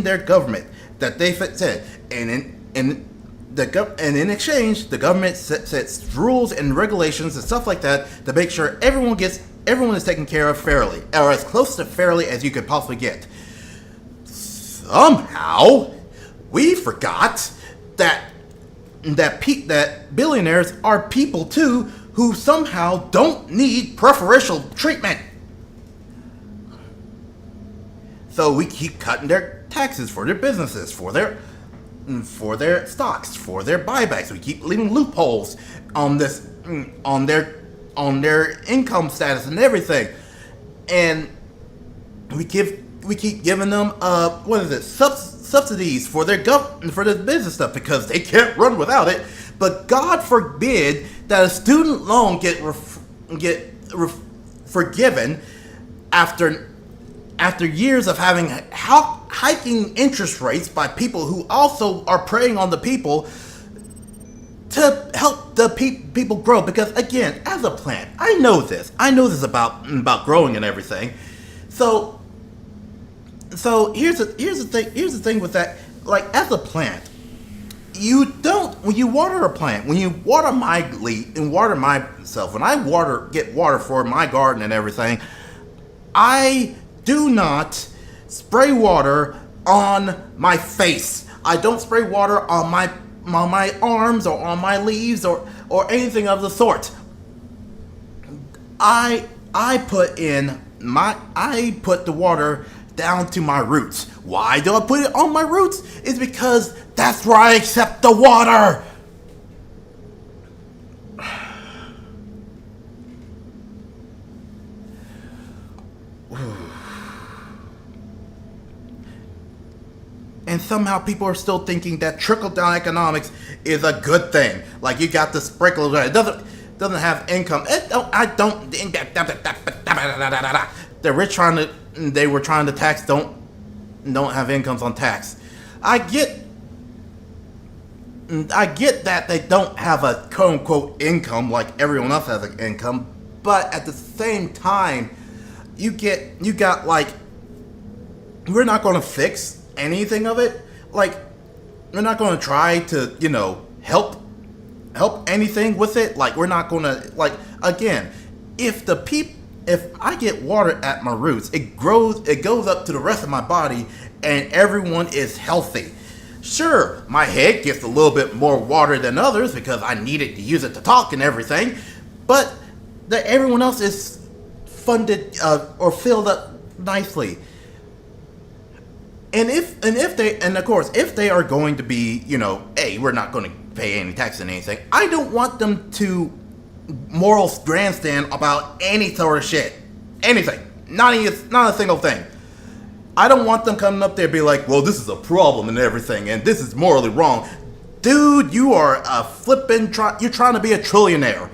their government that they said, and in exchange, the government sets rules and regulations and stuff like that to make sure everyone is taken care of fairly, or as close to fairly as you could possibly get. Somehow, we forgot that billionaires are people too who somehow don't need preferential treatment. So we keep cutting their taxes for their businesses, for their stocks, for their buybacks. We keep leaving loopholes on their income status and everything, and we keep giving them subsidies for their business stuff because they can't run without it. But God forbid that a student loan get forgiven after years of having hiking interest rates by people who also are preying on the people to help the people grow. Because again, as a plant, I know this about growing and everything. So here's the thing with that. Like, as a plant, when you water a plant, when you water myself, when I get water for my garden and everything, I do not spray water on my face. I don't spray water on my arms or on my leaves or anything of the sort. I put the water down to my roots. Why do I put it on my roots? It's because that's where I accept the water. And somehow people are still thinking that trickle-down economics is a good thing. Like, you got the sprinkler, it doesn't have income. The rich they were trying to tax don't have incomes on tax. I get that they don't have a quote-unquote income like everyone else has an income, but at the same time, you got like, we're not going to fix anything of it. Like, we're not going to try to help help anything with it. Like, we're not gonna, like, again, if I get water at my roots, it goes up to the rest of my body, and everyone is healthy. Sure, my head gets a little bit more water than others because I need it to use it to talk and everything, but everyone else is funded or filled up nicely. And if they are going to be, hey, we're not going to pay any tax and anything, I don't want them to moral grandstand about any sort of shit. Anything. Not a single thing. I don't want them coming up there and be like, well, this is a problem and everything, and this is morally wrong. Dude, you are a you're trying to be a trillionaire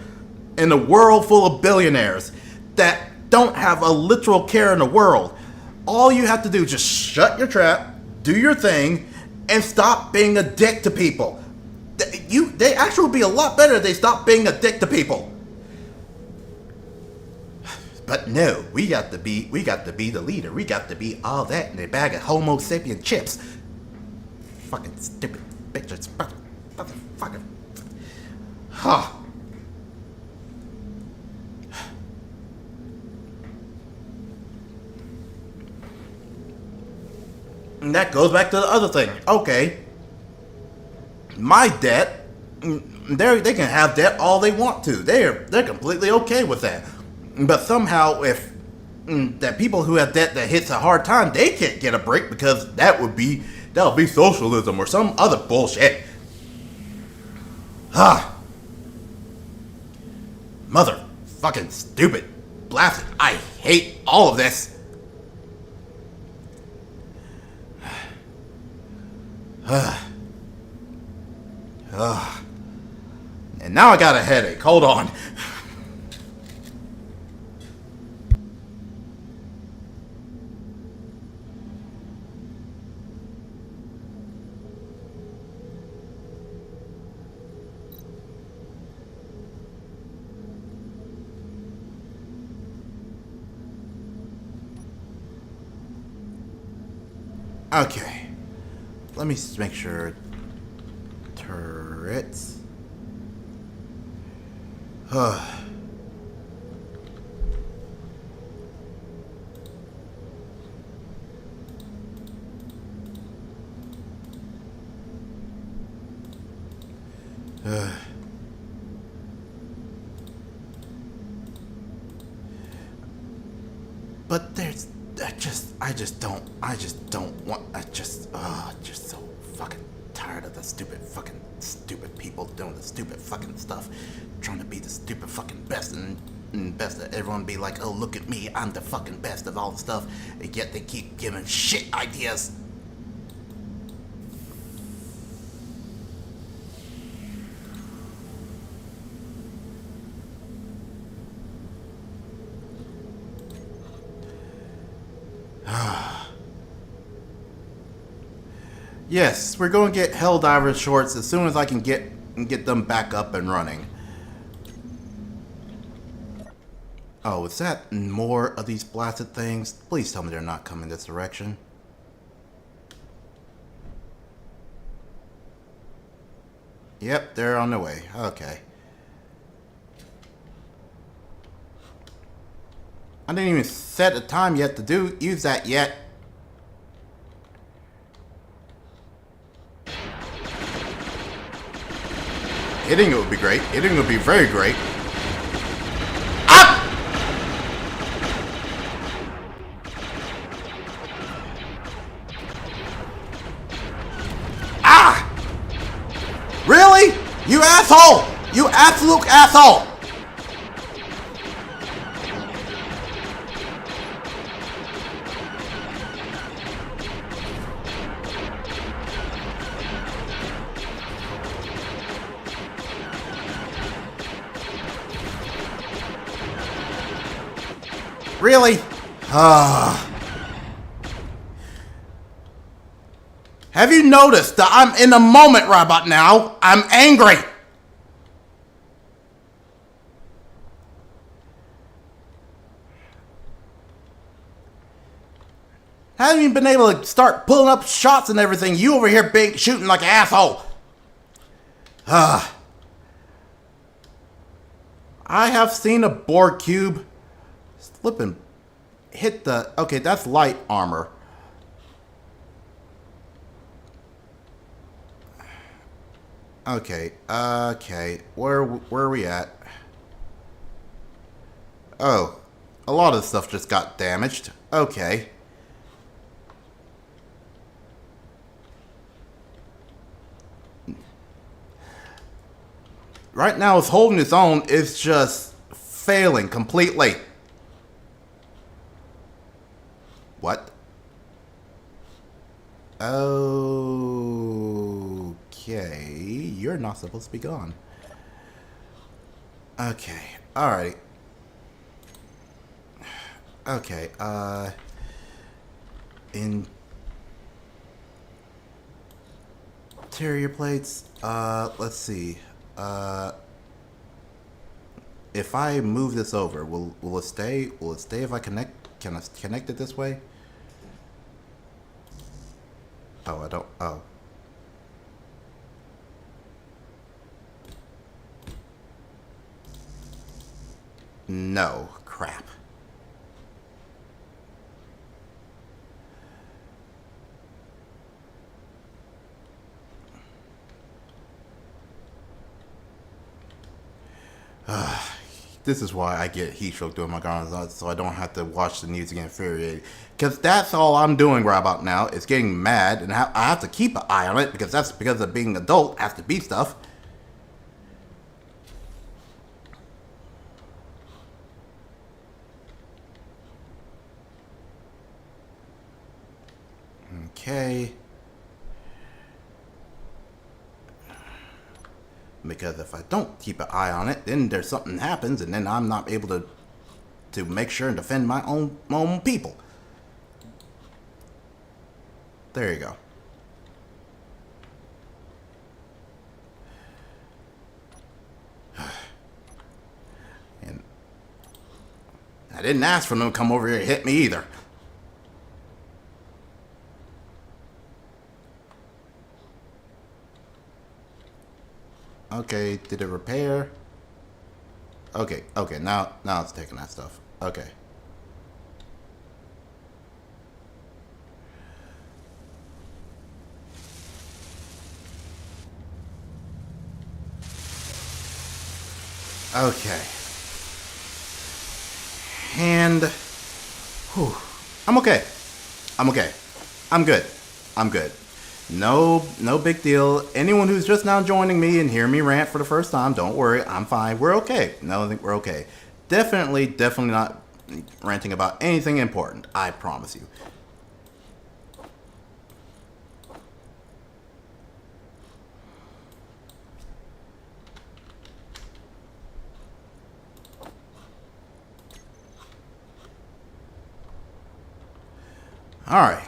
in a world full of billionaires that don't have a literal care in the world. All you have to do is just shut your trap, do your thing, and stop being a dick to people. They actually would be a lot better if they stopped being a dick to people. But no, we got to be the leader. We got to be all that in a bag of Homo sapien chips. Fucking stupid bitches. Motherfucker. Huh. And that goes back to the other thing. Okay. My debt, they can have debt all they want to. They're completely okay with that. But somehow, if that people who have debt that hits a hard time, they can't get a break because that would be socialism or some other bullshit. Motherfucking stupid. Blasted. I hate all of this. And now I got a headache. Hold on. Okay. Let me make sure. Turrets. But there's, I just don't want, just so fucking tired of the stupid people doing the stupid fucking stuff, trying to be the stupid fucking best and best that everyone be like, oh, look at me, I'm the fucking best of all the stuff, and yet they keep giving shit ideas. Yes, we're going to get Helldiver shorts as soon as I can get them back up and running. Oh, is that more of these blasted things? Please tell me they're not coming this direction. Yep, they're on their way. Okay. I didn't even set a time yet to use that yet. Hitting it would be great. Hitting would be very great. Ah! Ah! Really? You asshole! You absolute asshole! Really? Have you noticed that I'm in a moment right about now? I'm angry. Haven't even been able to start pulling up shots and everything. You over here shooting like an asshole. I have seen a Borg cube slip and hit the... Okay, that's light armor. Okay, okay. Where are we at? Oh, a lot of stuff just got damaged. Okay. Right now it's holding its own, it's just failing completely. What? Okay, you're not supposed to be gone. Okay, alright. Okay, interior plates, let's see. If I move this over, will it stay? Will it stay if I can I connect it this way? Oh, I don't, oh. No, crap. This is why I get heat stroke doing my garments, so I don't have to watch the news and get infuriated. Because that's all I'm doing right about now, is getting mad, and I have to keep an eye on it, because that's because of being an adult, has to be stuff. Okay. Because if I don't keep an eye on it, then there's something happens, and then I'm not able to make sure and defend my own people. There you go. And I didn't ask for them to come over here and hit me either. Okay, did it repair? Okay, okay, now it's taking that stuff. Okay. Okay. And whew, I'm okay. I'm okay. I'm good. I'm good. No big deal. Anyone who's just now joining me and hearing me rant for the first time, don't worry, I'm fine. We're okay. No, I think we're okay. Definitely not ranting about anything important. I promise you. All right.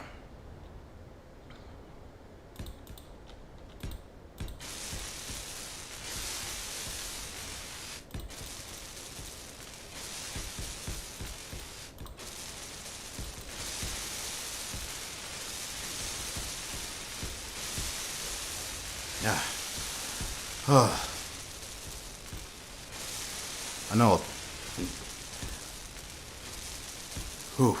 Yeah. I know. Whew.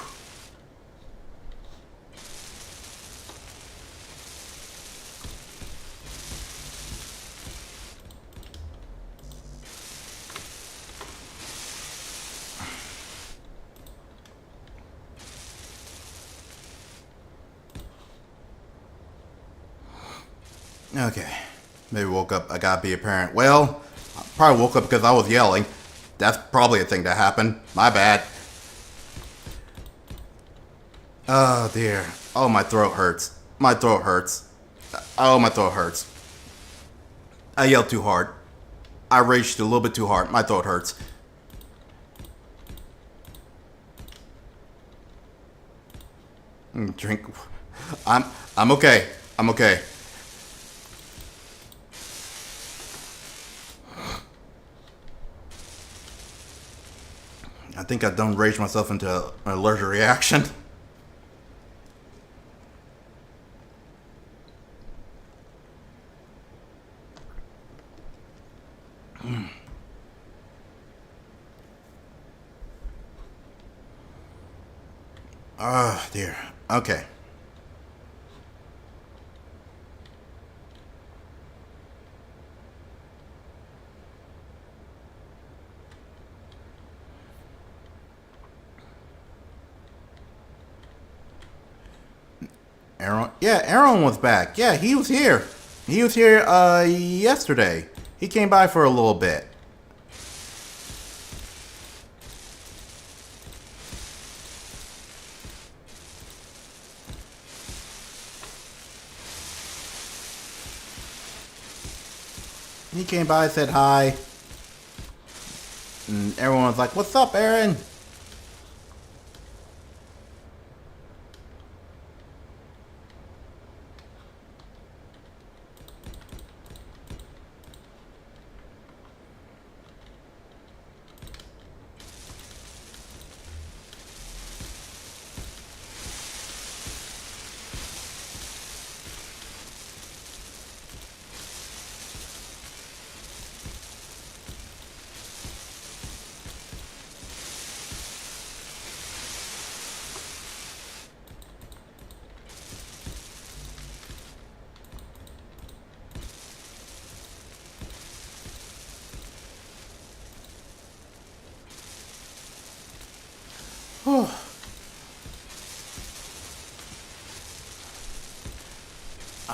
Okay. Maybe woke up. I gotta be a parent. Well, I probably woke up because I was yelling. That's probably a thing that happened. My bad. Oh dear. Oh, my throat hurts. My throat hurts. Oh, my throat hurts. I yelled too hard. I raged a little bit too hard. My throat hurts. Drink. I'm okay. I'm okay. I think I done raged myself into an allergic reaction. Ah, dear. Okay. Aaron, yeah, Aaron was back. Yeah, he was here. He was here yesterday. He came by for a little bit. He came by, said hi. And everyone was like, "What's up, Aaron?"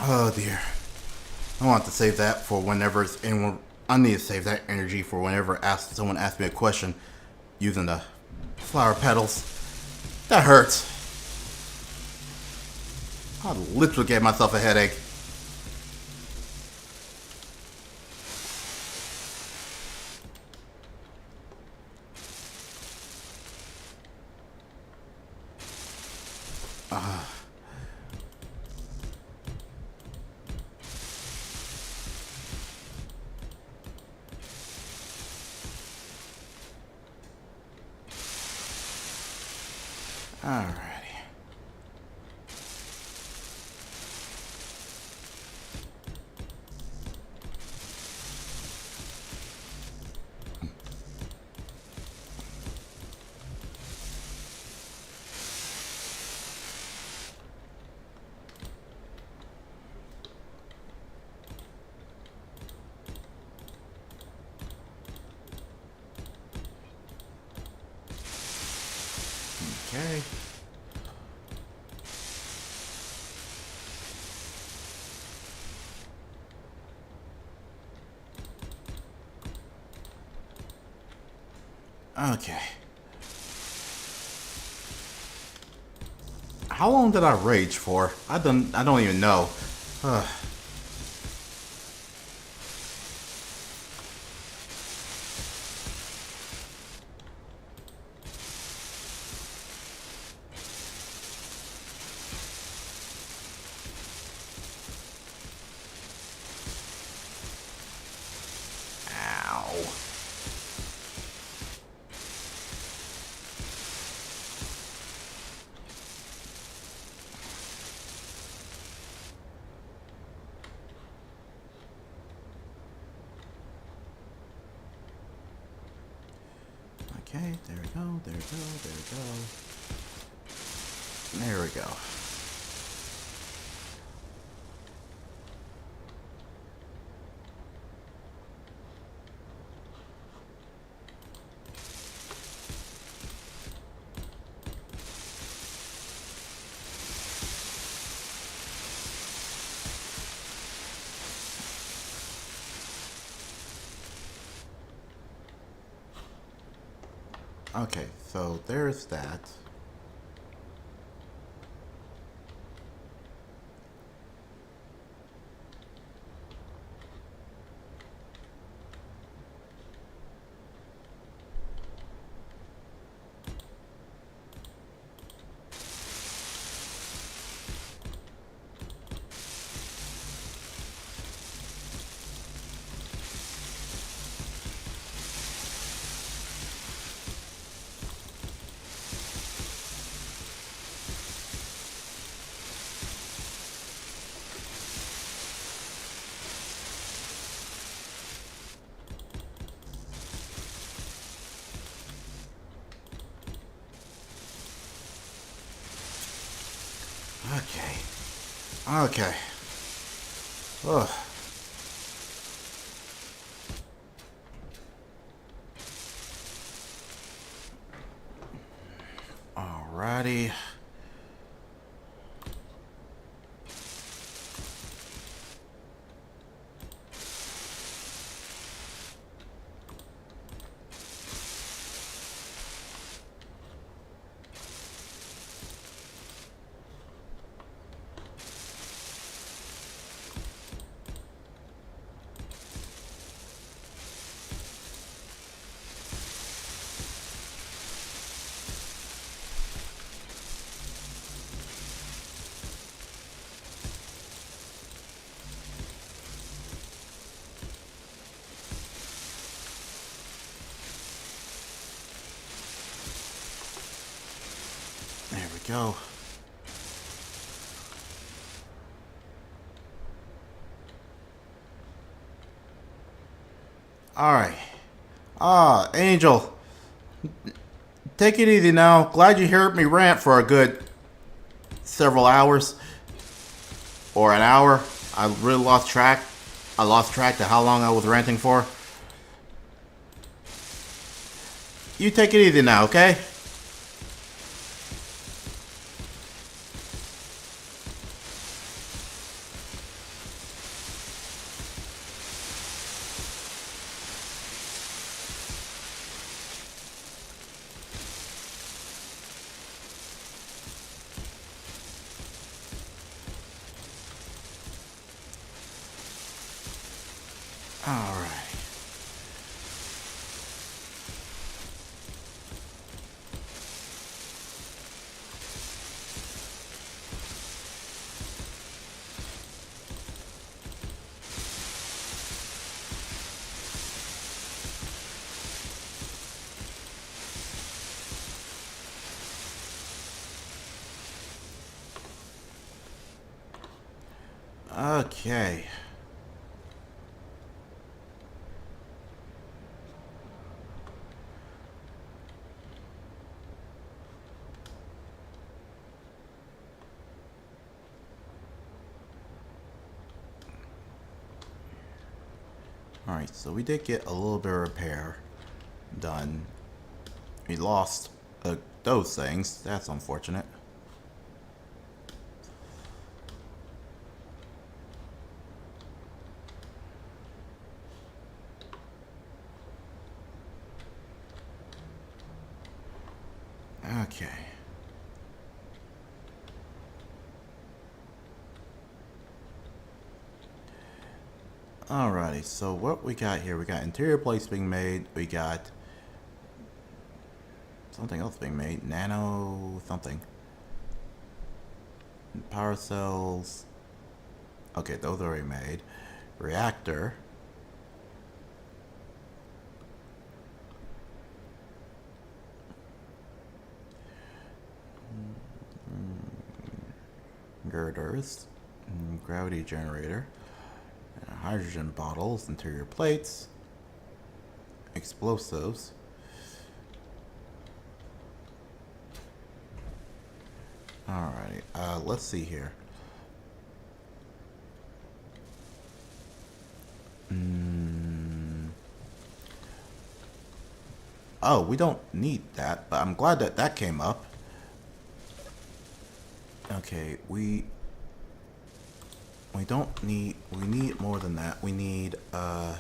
Oh dear. I want to save that for whenever it's anyone. I need to save that energy for whenever someone asks me a question using the flower petals. That hurts. I literally gave myself a headache. Alrighty. Okay. Okay. How long did I rage for? I don't even know. Ugh. Ow. Okay, there we go, there we go, there we go. There we go. Okay, so there's that. Okay. Okay. Ugh. Alrighty. There we go. Alright. Angel. Take it easy now. Glad you heard me rant for a good several hours. Or an hour. I really lost track. I lost track to how long I was ranting for. You take it easy now, okay? Alright. Okay. Alright, so we did get a little bit of repair done. We lost those things. That's unfortunate. Okay. Alrighty, so what we got here, we got interior plates being made, we got something else being made, nano something. Power cells. Okay, those are already made. Reactor. Girders. Gravity generator. Hydrogen bottles, interior plates, explosives. Alrighty, let's see here. Oh, we don't need that, but I'm glad that that came up. Okay, we don't need, we need more than that. We need, okay.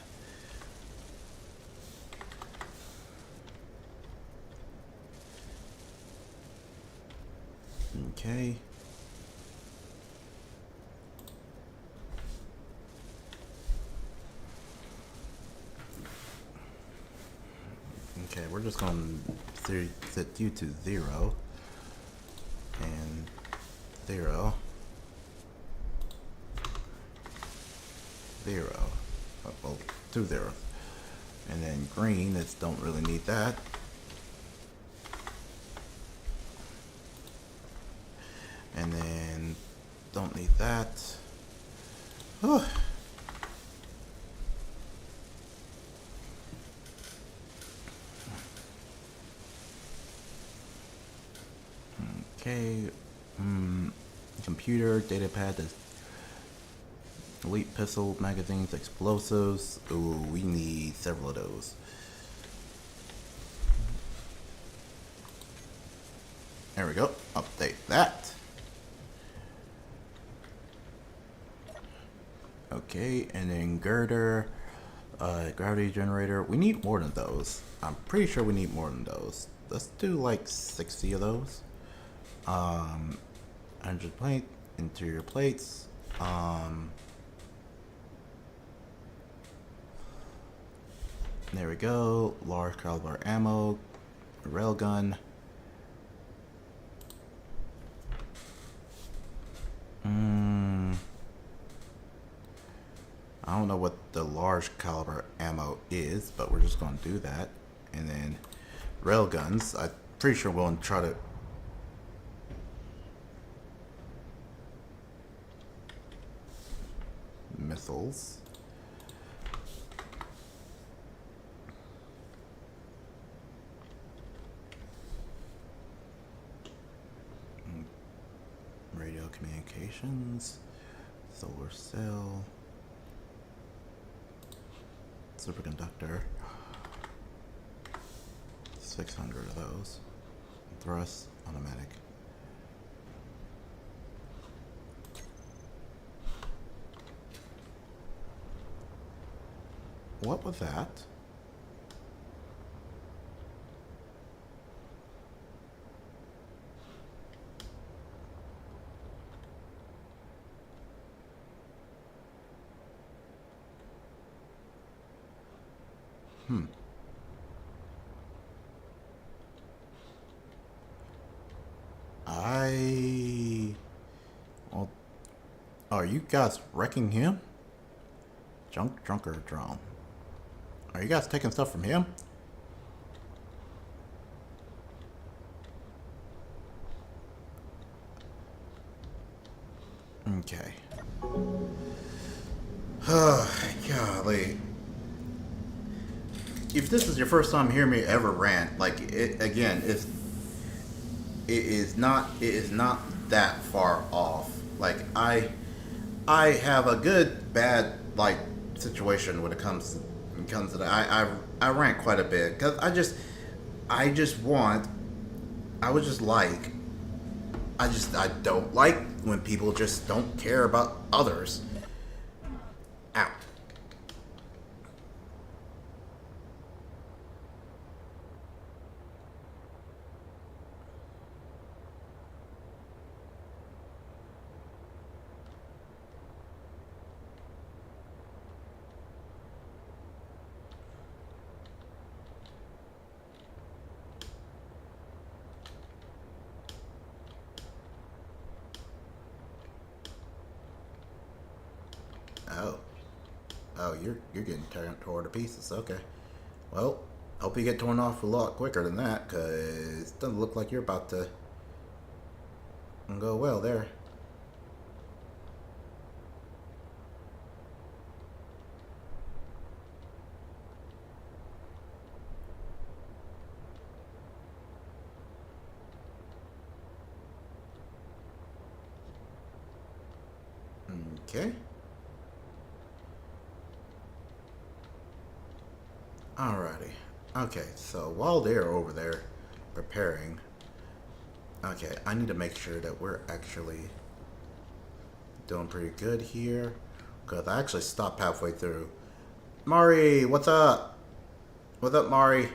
Okay, we're just going to set you to 0 and 0. 0. Well, 2 0. And then green, it's don't really need that. And then don't need that. Whew. Okay. computer, data pad, elite pistol, magazines, explosives. Ooh, we need several of those. There we go. Update that. Okay, and then girder, gravity generator. We need more than those. I'm pretty sure we need more than those. Let's do like 60 of those. 100 plate, interior plates. There we go. Large caliber ammo, railgun. I don't know what the large caliber ammo is, but we're just going to do that. And then railguns. I'm pretty sure we'll try to. Missiles. Radio communications. Solar cell. Superconductor. 600 of those. Thrust, automatic. What was that? Well, are you guys wrecking him? Drunker drone. Are you guys taking stuff from him? Okay. Golly. If this is your first time hearing me ever rant, like it again, it is not that far off. Like I have a good bad like situation when it comes to that. I rant quite a bit because I don't like when people just don't care about others. Out. Oh, you're getting torn to pieces. Okay. Well, hope you get torn off a lot quicker than that, cause it doesn't look like you're about to go well there. Okay. Alrighty. Okay, so while they're over there preparing, okay, I need to make sure that we're actually doing pretty good here, because I actually stopped halfway through. Mari, what's up? What's up, Mari?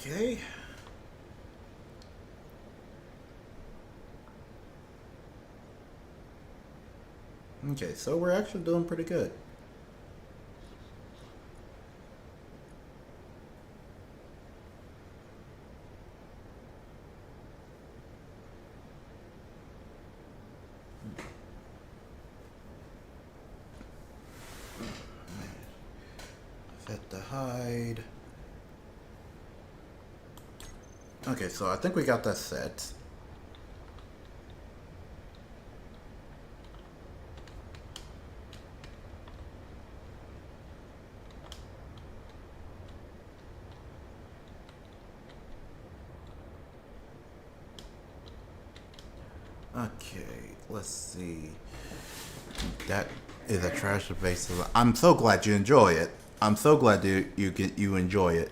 Okay. Okay, so we're actually doing pretty good. Set the hide. Okay, so I think we got that set. Okay, let's see. That is a trash base. I'm so glad you enjoy it. I'm so glad you enjoy it.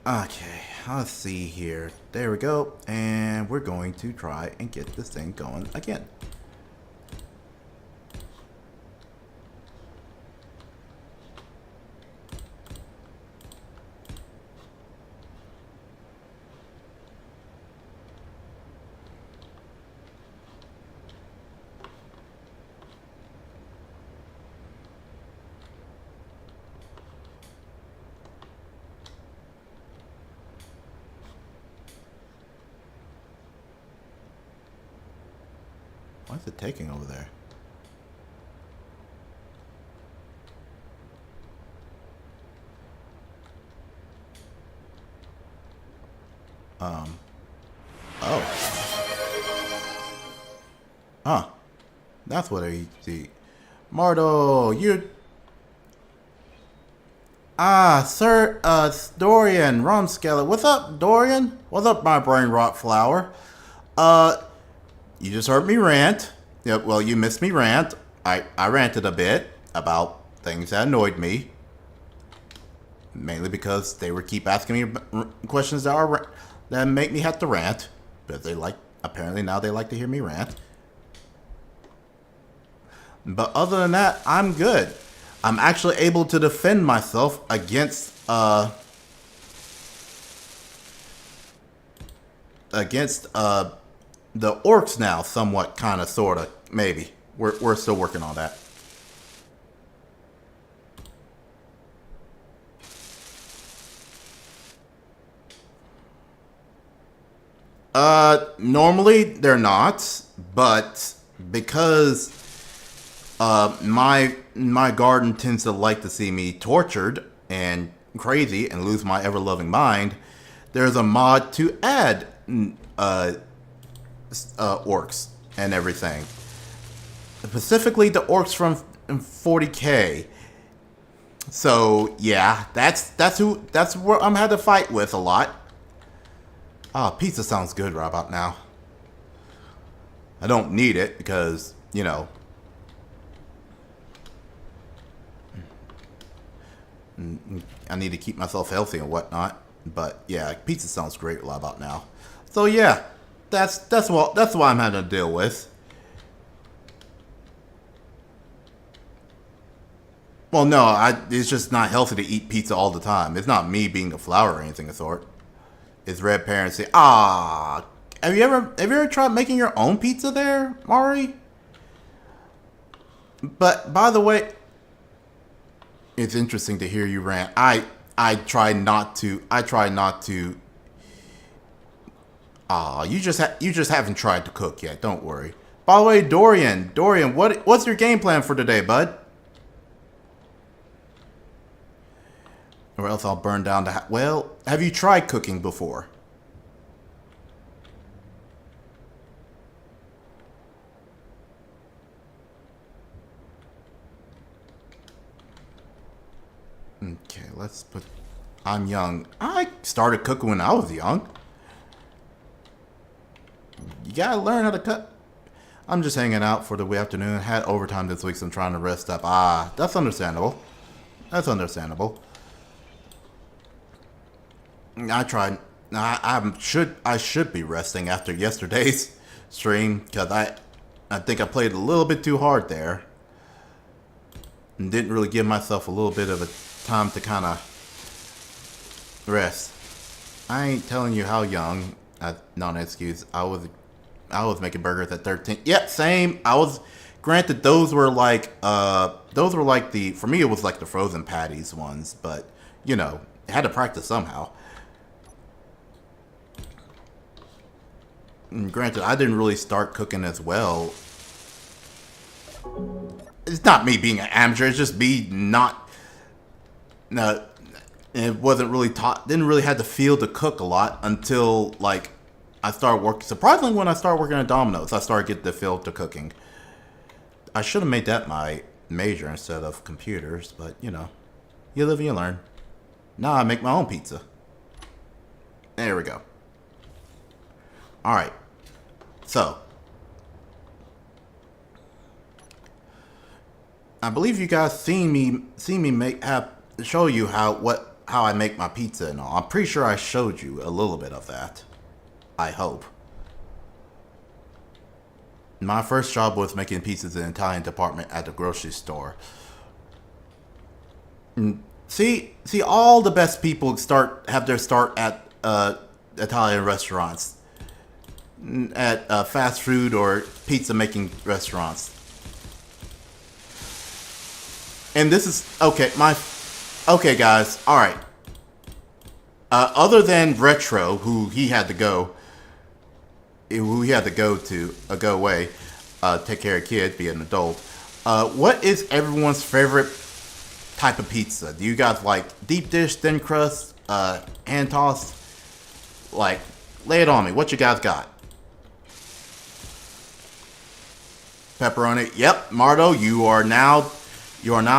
Okay, let's see here. There we go. And we're going to try and get this thing going again. Why is it taking over there? Oh. Huh. That's what I see. Mardo, you... Sir, Dorian Romskeller. What's up, Dorian? What's up, my brain rot flower? You just heard me rant. Yeah, well, you missed me rant. I ranted a bit about things that annoyed me. Mainly because they would keep asking me questions that make me have to rant. But apparently now they like to hear me rant. But other than that, I'm good. I'm actually able to defend myself against the orcs now, somewhat, kind of, sort of, maybe. We're still working on that. Normally they're not, but because my garden tends to like to see me tortured and crazy and lose my ever-loving mind, there's a mod to add orcs and everything. Specifically the orcs from 40K. So yeah, that's what I'm had to fight with a lot. Ah, pizza sounds good right about now. I don't need it because, you know, I need to keep myself healthy and whatnot. But yeah, pizza sounds great right about now. So yeah, that's what I'm having to deal with. Well, no, it's just not healthy to eat pizza all the time. It's not me being a flower or anything of the sort. It's Red Parents say, have you ever tried making your own pizza there, Mari? But by the way, it's interesting to hear you rant. I try not to. You just haven't tried to cook yet. Don't worry. By the way, Dorian, what's your game plan for today, bud? Or else I'll burn down the well, have you tried cooking before? Okay, let's put... I'm young. I started cooking when I was young. You gotta learn how to cook. I'm just hanging out for the afternoon. Had overtime this week, so I'm trying to rest up. That's understandable. That's understandable. I tried. I should be resting after yesterday's stream because I think I played a little bit too hard there and didn't really give myself a little bit of a time to kind of rest. I ain't telling you how young. Not an excuse. I was making burgers at 13. Yep, same. Granted, those were like for me it was like the frozen patties ones, but you know, I had to practice somehow. And granted, I didn't really start cooking as well. It's not me being an amateur. It's just me not it wasn't really taught, didn't really have the feel to cook a lot until like I started working. Surprisingly, when I started working at Domino's, I started getting the feel to cooking. I should have made that my major instead of computers, but you know, you live and you learn. Now I make my own pizza. There we go. All right. So, I believe you guys seen me show you how I make my pizza and all. I'm pretty sure I showed you a little bit of that. I hope. My first job was making pizzas in the Italian department at the grocery store. See, all the best people have their start at Italian restaurants, at fast food or pizza making restaurants. And this is okay. Okay, guys. All right. Other than Retro, who he had to go go away, take care of a kid, be an adult. What is everyone's favorite type of pizza? Do you guys like deep dish, thin crust, hand tossed? Like, lay it on me. What you guys got? Pepperoni. Yep, Mardo, you are now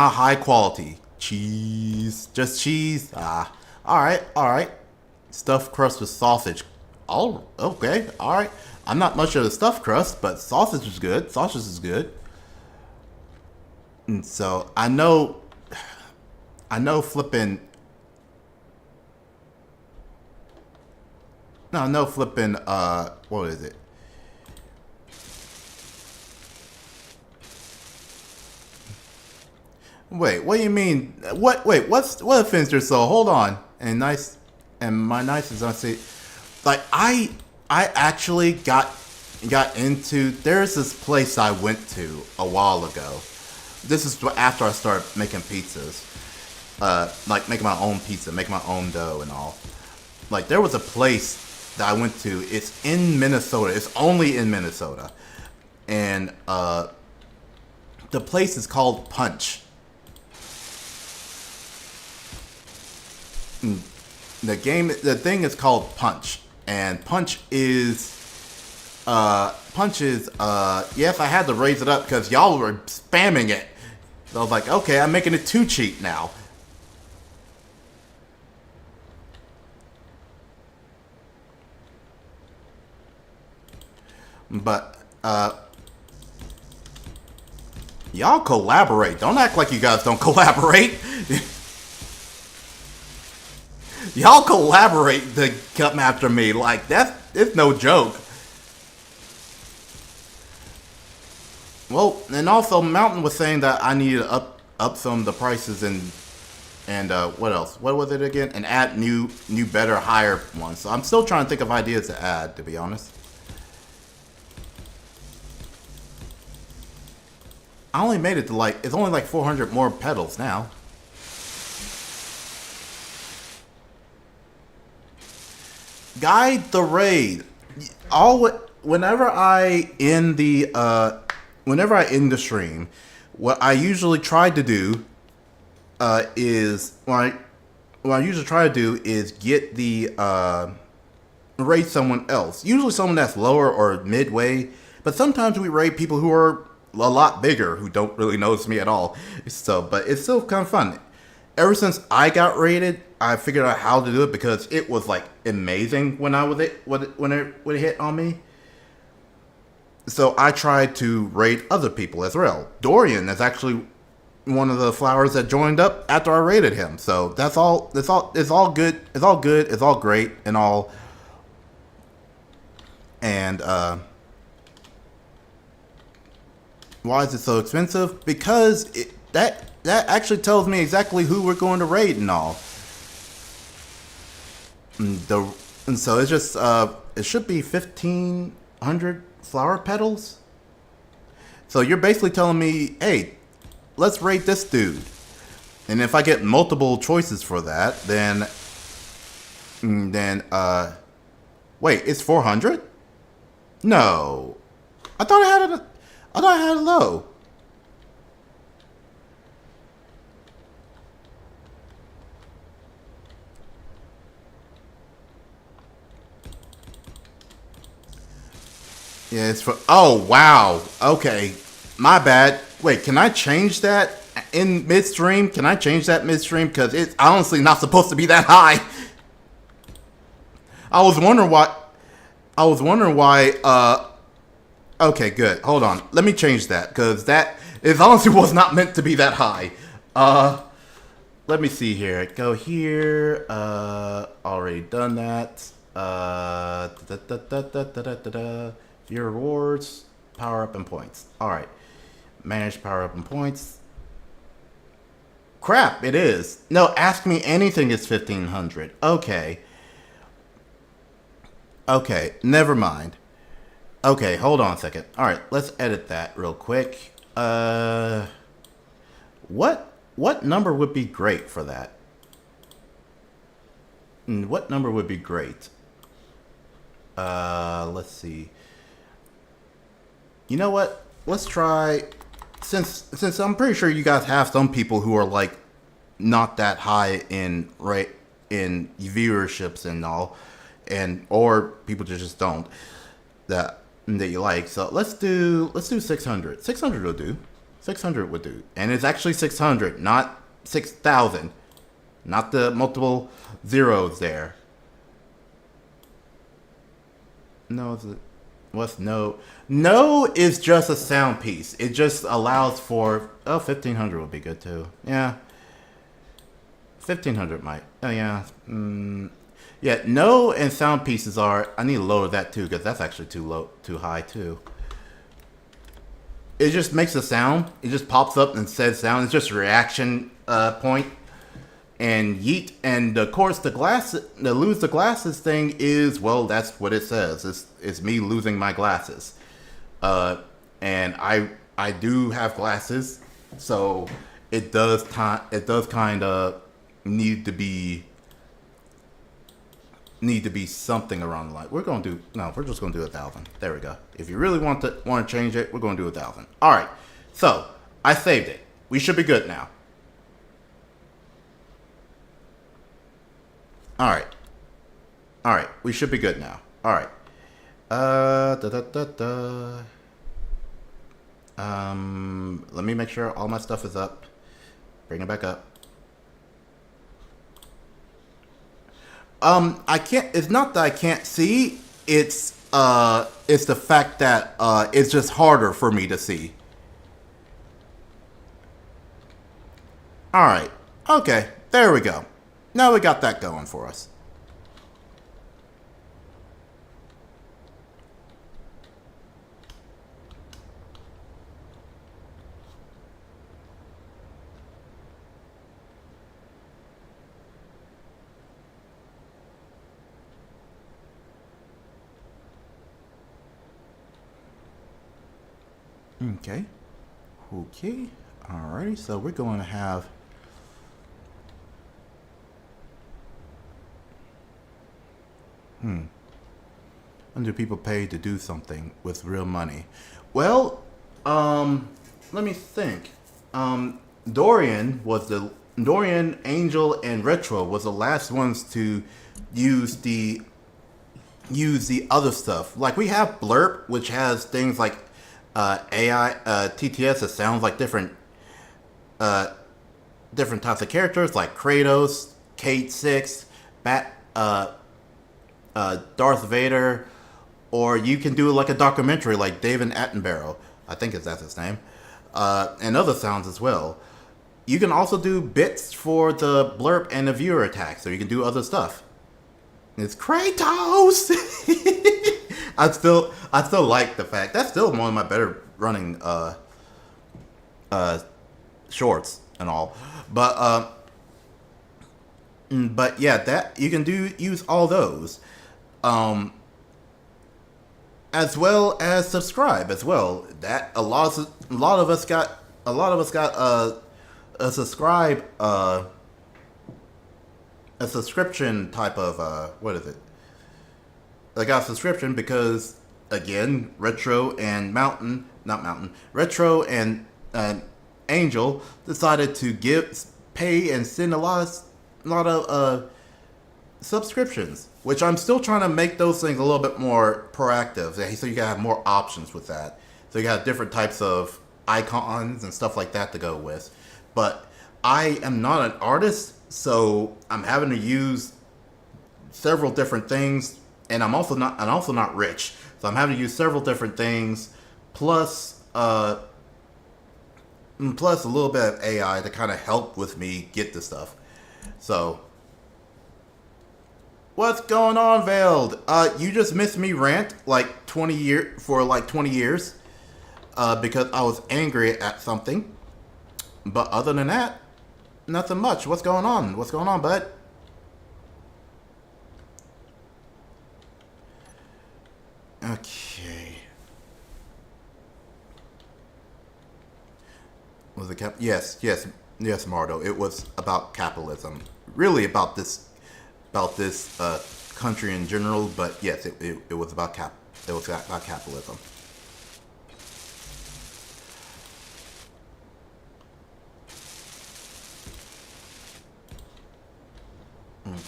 high quality. Cheese, just cheese. All right. Stuffed crust with sausage. Oh, okay, all right. I'm not much of a stuffed crust, but sausage is good. Sausage is good. And so I know flipping. No, no flipping. What is it? Wait, what do you mean? What offends your soul? Hold on. And my nice is say, like I actually got into. There's this place I went to a while ago. This is after I started making pizzas, like making my own pizza, making my own dough and all. Like there was a place that I went to. It's in Minnesota. It's only in Minnesota, and the place is called Punch. The thing is called Punch, and Punch is, yes, I had to raise it up because y'all were spamming it. So I was like, okay, I'm making it too cheap now. But, y'all collaborate. Don't act like you guys don't collaborate. Y'all collaborate to come after me. Like, it's no joke. Well, and also Mountain was saying that I needed to up some of the prices and what else? What was it again? And add new, better, higher ones. So I'm still trying to think of ideas to add, to be honest. I only made it to it's only like 400 more pedals now. Guide the raid. Whenever I end the stream, what I usually try to do is get the raid someone else. Usually someone that's lower or midway, but sometimes we raid people who are a lot bigger who don't really notice me at all. So, but it's still kind of fun. Ever since I got raided, I figured out how to do it because it was like amazing when it hit on me. So I tried to raid other people as well. Dorian is actually one of the flowers that joined up after I raided him. So it's all good. It's all great and all. And why is it so expensive? Because that actually tells me exactly who we're going to raid and all. And so it's just it should be 1,500 flower petals. So you're basically telling me, hey, let's raid this dude. And if I get multiple choices for that, then wait, it's 400? No, I thought I had a low. Yeah, it's for. Oh wow. Okay, my bad. Wait, can I change that in midstream? Can I change that midstream? Because it's honestly not supposed to be that high. I was wondering why. I was wondering why. Okay, good. Hold on. Let me change that because that it honestly was not meant to be that high. Let me see here. Go here. Already done that. Your rewards, power up and points. All right. Manage power up and points. Crap, it is. No, ask me anything is 1500. Okay. Okay, never mind. Okay, hold on a second. All right, let's edit that real quick. What number would be great for that? What number would be great? Let's see. You know what? Let's try since I'm pretty sure you guys have some people who are like not that high in viewerships and all, and or people just don't that you like. So let's do 600. 600 will do. 600 would do. And it's actually 600, not 6,000. Not the multiple zeros there. No, is it? What's no? No is just a sound piece. It just allows for... Oh, 1500 would be good too. Yeah. 1500 might. Oh, yeah. Yeah, no and sound pieces are... I need to lower that too because that's actually too high too. It just makes a sound. It just pops up and says sound. It's just a reaction point. And yeet. And of course, the lose the glasses thing is, well, that's what it says. It's me losing my glasses. And I do have glasses, so it does kind of need to be something around the line. We're just gonna do 1,000. There we go. If you really want to change it, we're gonna do 1,000. All right. So I saved it. We should be good now. All right. We should be good now. All right. Let me make sure all my stuff is up. Bring it back up. I can't. It's not that I can't see. It's the fact that it's just harder for me to see. All right. Okay. There we go. Now we got that going for us. Okay. Alrighty, so we're going to have... When do people pay to do something with real money? Well, let me think. Dorian, Angel, and Retro was the last ones to use the other stuff. Like we have Blurp, which has things like AI, TTS that sounds like different types of characters, like Kratos, Kate 6, Darth Vader, or you can do like a documentary like David Attenborough, I think that's his name, and other sounds as well. You can also do bits for the Blurp and the viewer attack, so you can do other stuff. It's Kratos! I still like the fact that's still one of my better running shorts and all, but yeah, that you can use all those, as well as subscribe as well. That a lot of us got a subscription type of what is it? I got a subscription because, again, Retro and Retro and Angel decided to pay and send a lot of subscriptions, which I'm still trying to make those things a little bit more proactive. So you gotta have more options with that. So you got different types of icons and stuff like that to go with. But I am not an artist, so I'm having to use several different things, and I'm also not rich, so I'm having to use several different things, plus plus a little bit of AI to kind of help with me get the stuff. So, what's going on, Veiled? You just missed me rant like 20 years, because I was angry at something. But other than that, nothing much. What's going on? What's going on, bud? Okay. Was it yes, Mardo. It was about capitalism. Really about this country in general, but yes, it was about capitalism. Okay.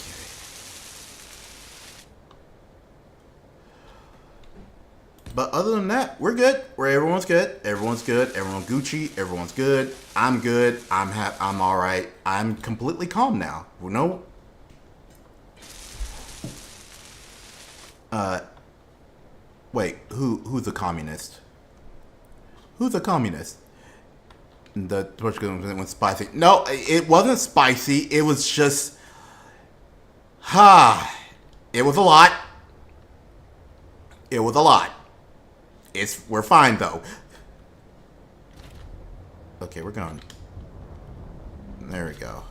But other than that, we're good. Everyone's good. Everyone's good. Everyone's Gucci. Everyone's good. I'm good. I'm all right. I'm completely calm now. You know. Wait. Who's a communist? Who's a communist? The Portugal went spicy. No, it wasn't spicy. It was just. It was a lot. It was a lot. We're fine though. Okay, we're going. There we go.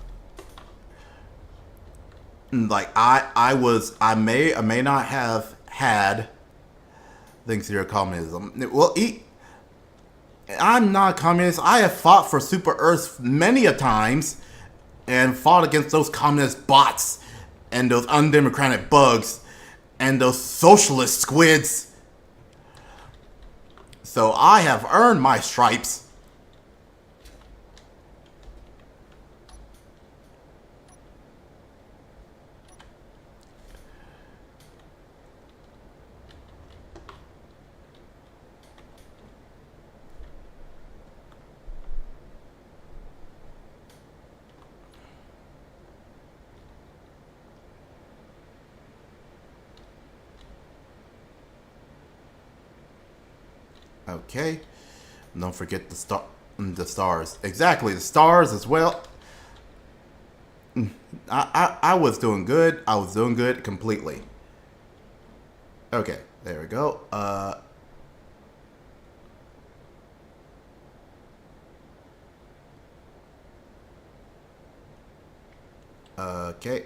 Like I may not have had things to communism. Well, I'm not a communist. I have fought for Super Earth many a times and fought against those communist bots and those undemocratic bugs and those socialist squids. So I have earned my stripes. Okay. Don't forget the stars. Exactly, the stars as well. I was doing good. I was doing good completely. Okay, there we go. Okay,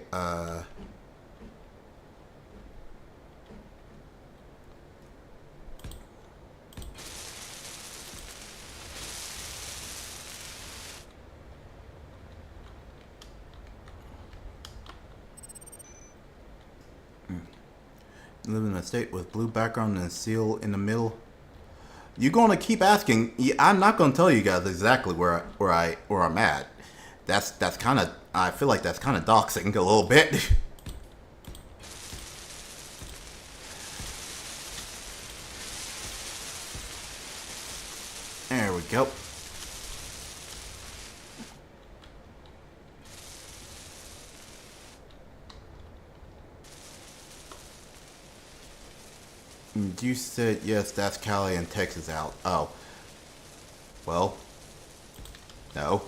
live in a state with blue background and a seal in the middle. You're gonna keep asking. I'm not gonna tell you guys exactly where I'm at. That's kind of. I feel like that's kind of doxing a little bit. There we go. You said yes, that's Cali and Texas out. Oh. Well. No.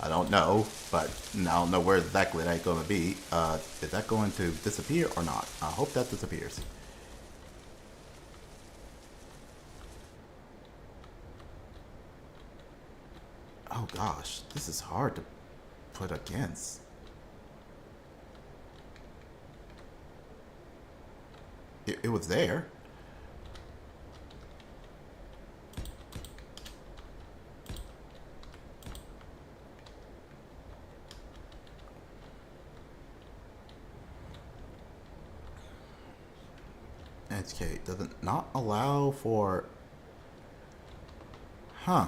I don't know, but I don't know where exactly that's going to be. Is that going to disappear or not? I hope that disappears. Oh gosh, this is hard to put against. It was there. Okay, does it not allow for... Huh.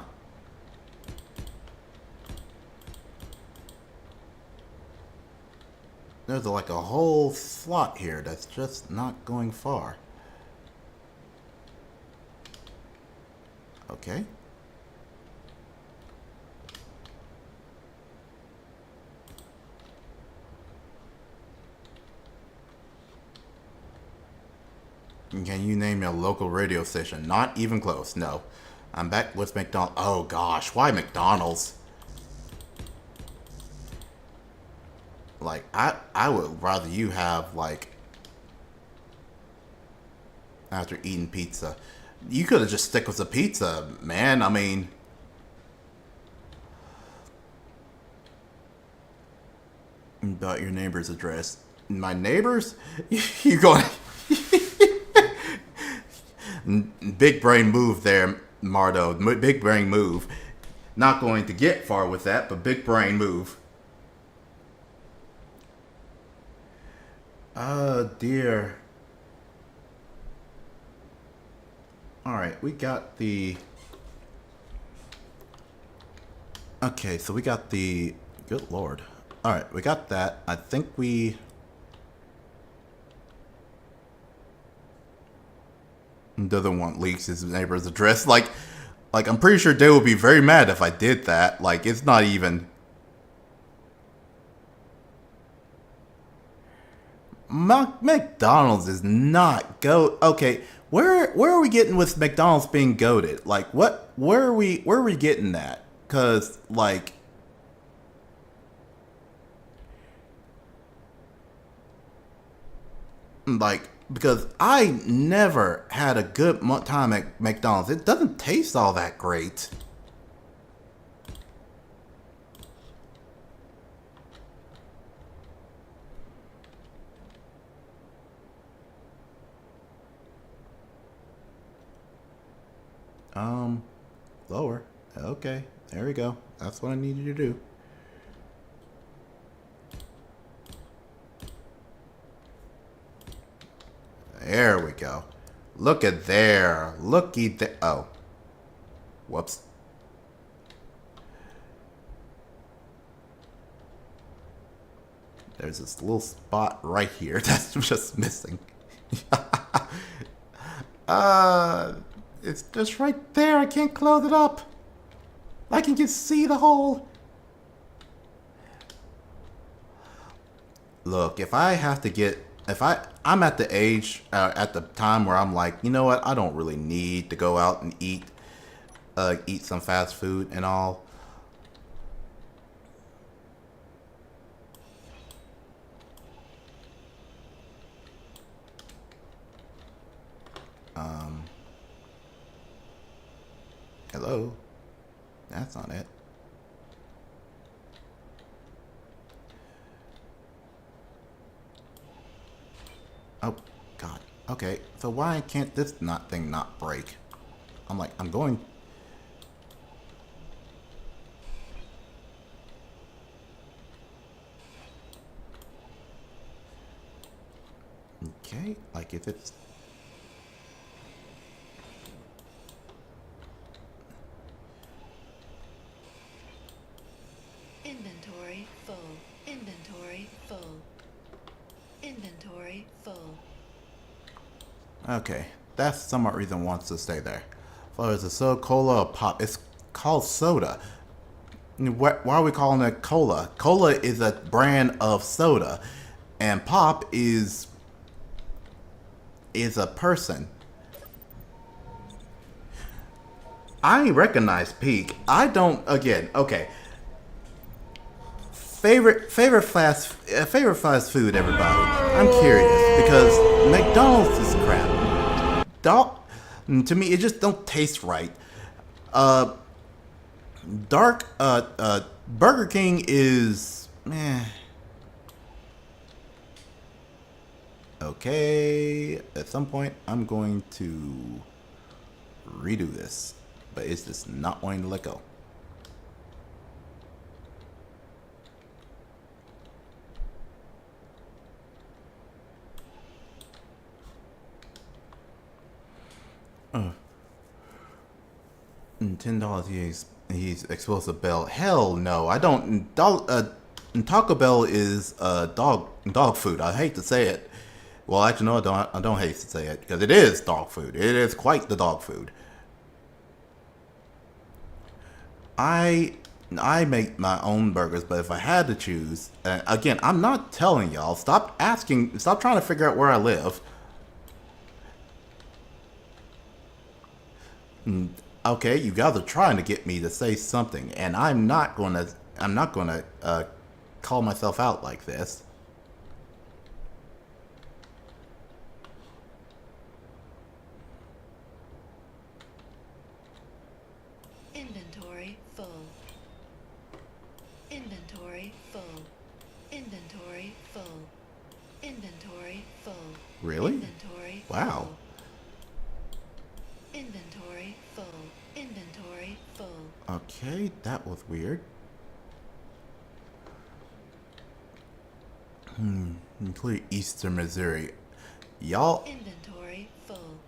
there's like a whole slot here that's just not going far. Okay. Can you name a local radio station? Not even close, no. I'm back with McDonald's. Oh gosh, why McDonald's? Like, I would rather you have, like, after eating pizza. You could have just stick with the pizza, man. I mean, about your neighbor's address. My neighbor's? You going... Big brain move there, Mardo. Big brain move. Not going to get far with that, but big brain move. Oh dear. Alright, we got the... Okay, so we got the... Good lord. Alright, we got that. I think we... Doesn't want leaks his neighbor's address. Like, I'm pretty sure they would be very mad if I did that. Like, it's not even... McDonald's is not okay, where are we getting with McDonald's being goated? Like, where are we getting that? Cause like because I never had a good time at McDonald's. It doesn't taste all that great. Lower. Okay, there we go. That's what I need you to do. There we go. Look at there. Looky there. Oh. Whoops. There's this little spot right here that's just missing. It's just right there. I can't close it up. I can just see the hole. Look, if I have to get... I'm at the age, at the time where I'm like, you know what? I don't really need to go out and eat some fast food and all. Hello? That's not it. Oh, God. Okay, so why can't this thing not break? I'm like, I'm going... Okay, like if it's... Inventory full. Inventory full. Inventory full. Okay, that's somewhat reason wants to stay there. So is it soda, cola, or pop? It's called soda. Why are we calling it cola? Cola is a brand of soda, and pop is a person. I recognize Peak. I don't. Again, okay. Favorite fast food, everybody. I'm curious because McDonald's is crap. To me, it just don't taste right. Burger King is okay. At some point, I'm going to redo this, but it's just not wanting to let go. $10. He's explosive belt. Hell no, I don't. Taco Bell is dog food. I hate to say it. Well, actually, no, I don't hate to say it because it is dog food. It is quite the dog food. I make my own burgers, but if I had to choose, again, I'm not telling y'all. Stop asking. Stop trying to figure out where I live. Okay, you guys are trying to get me to say something, and I'm not gonna call myself out like this. Inventory full. Inventory full. Inventory full. Inventory full. Really? Inventory Wow. full. Inventory full. Inventory full. Okay, that was weird. Include Eastern Missouri. Y'all Inventory full.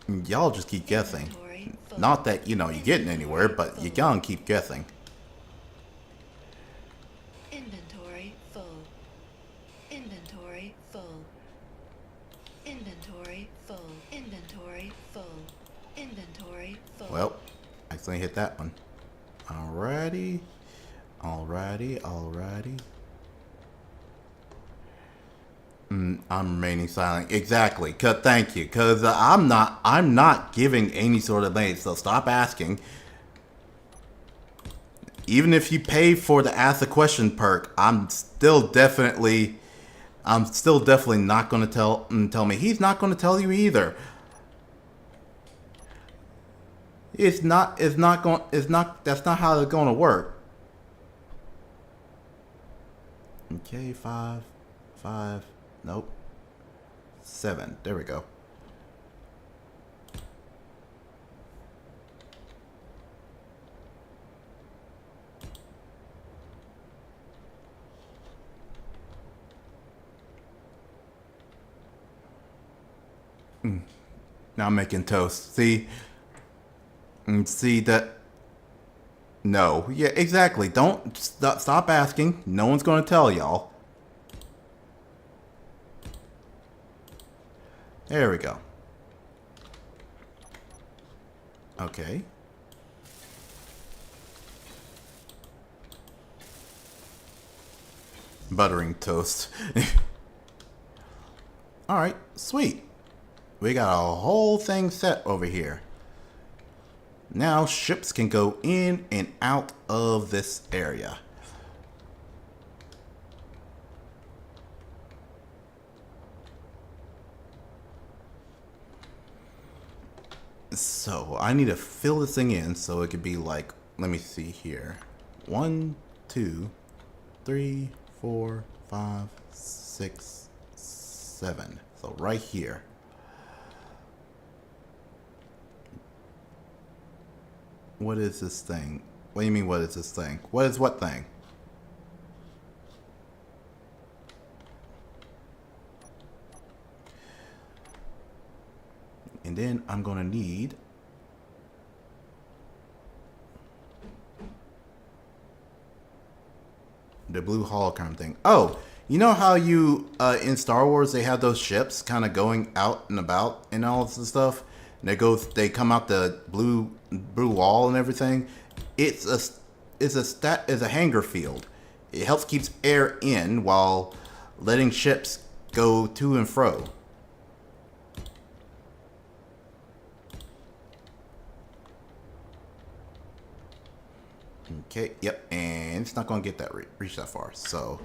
just keep guessing. Inventory full. Not that, you're getting anywhere, but you gonna keep guessing. Inventory full. Inventory full. Inventory full. Inventory full. Inventory full. Well, I accidentally hit that one. Alrighty. I'm remaining silent. Exactly. Thank you. Cause I'm not giving any sort of name. So stop asking. Even if you pay for the ask a question perk, I'm still definitely not going to tell me. He's not going to tell you either. That's not how it's going to work. Okay, 5, nope. 7, there we go. Now I'm making toast. See that? No. Yeah, exactly. Don't stop asking. No one's going to tell y'all. There we go. Okay. Buttering toast. Alright, sweet. We got a whole thing set over here. Now ships can go in and out of this area. So I need to fill this thing in so it could be like, let me see here. 1, 2, 3, 4, 5, 6, 7. So right here. What is this thing? What do you mean, what is this thing? What is what thing? And then I'm gonna need the blue hologram thing. Oh, you know how you in Star Wars they have those ships kind of going out and about and all this stuff, and they come out the blue wall and everything. It's a hangar field. It helps keeps air in while letting ships go to and fro. Okay, yep, and it's not gonna get that reach that far. So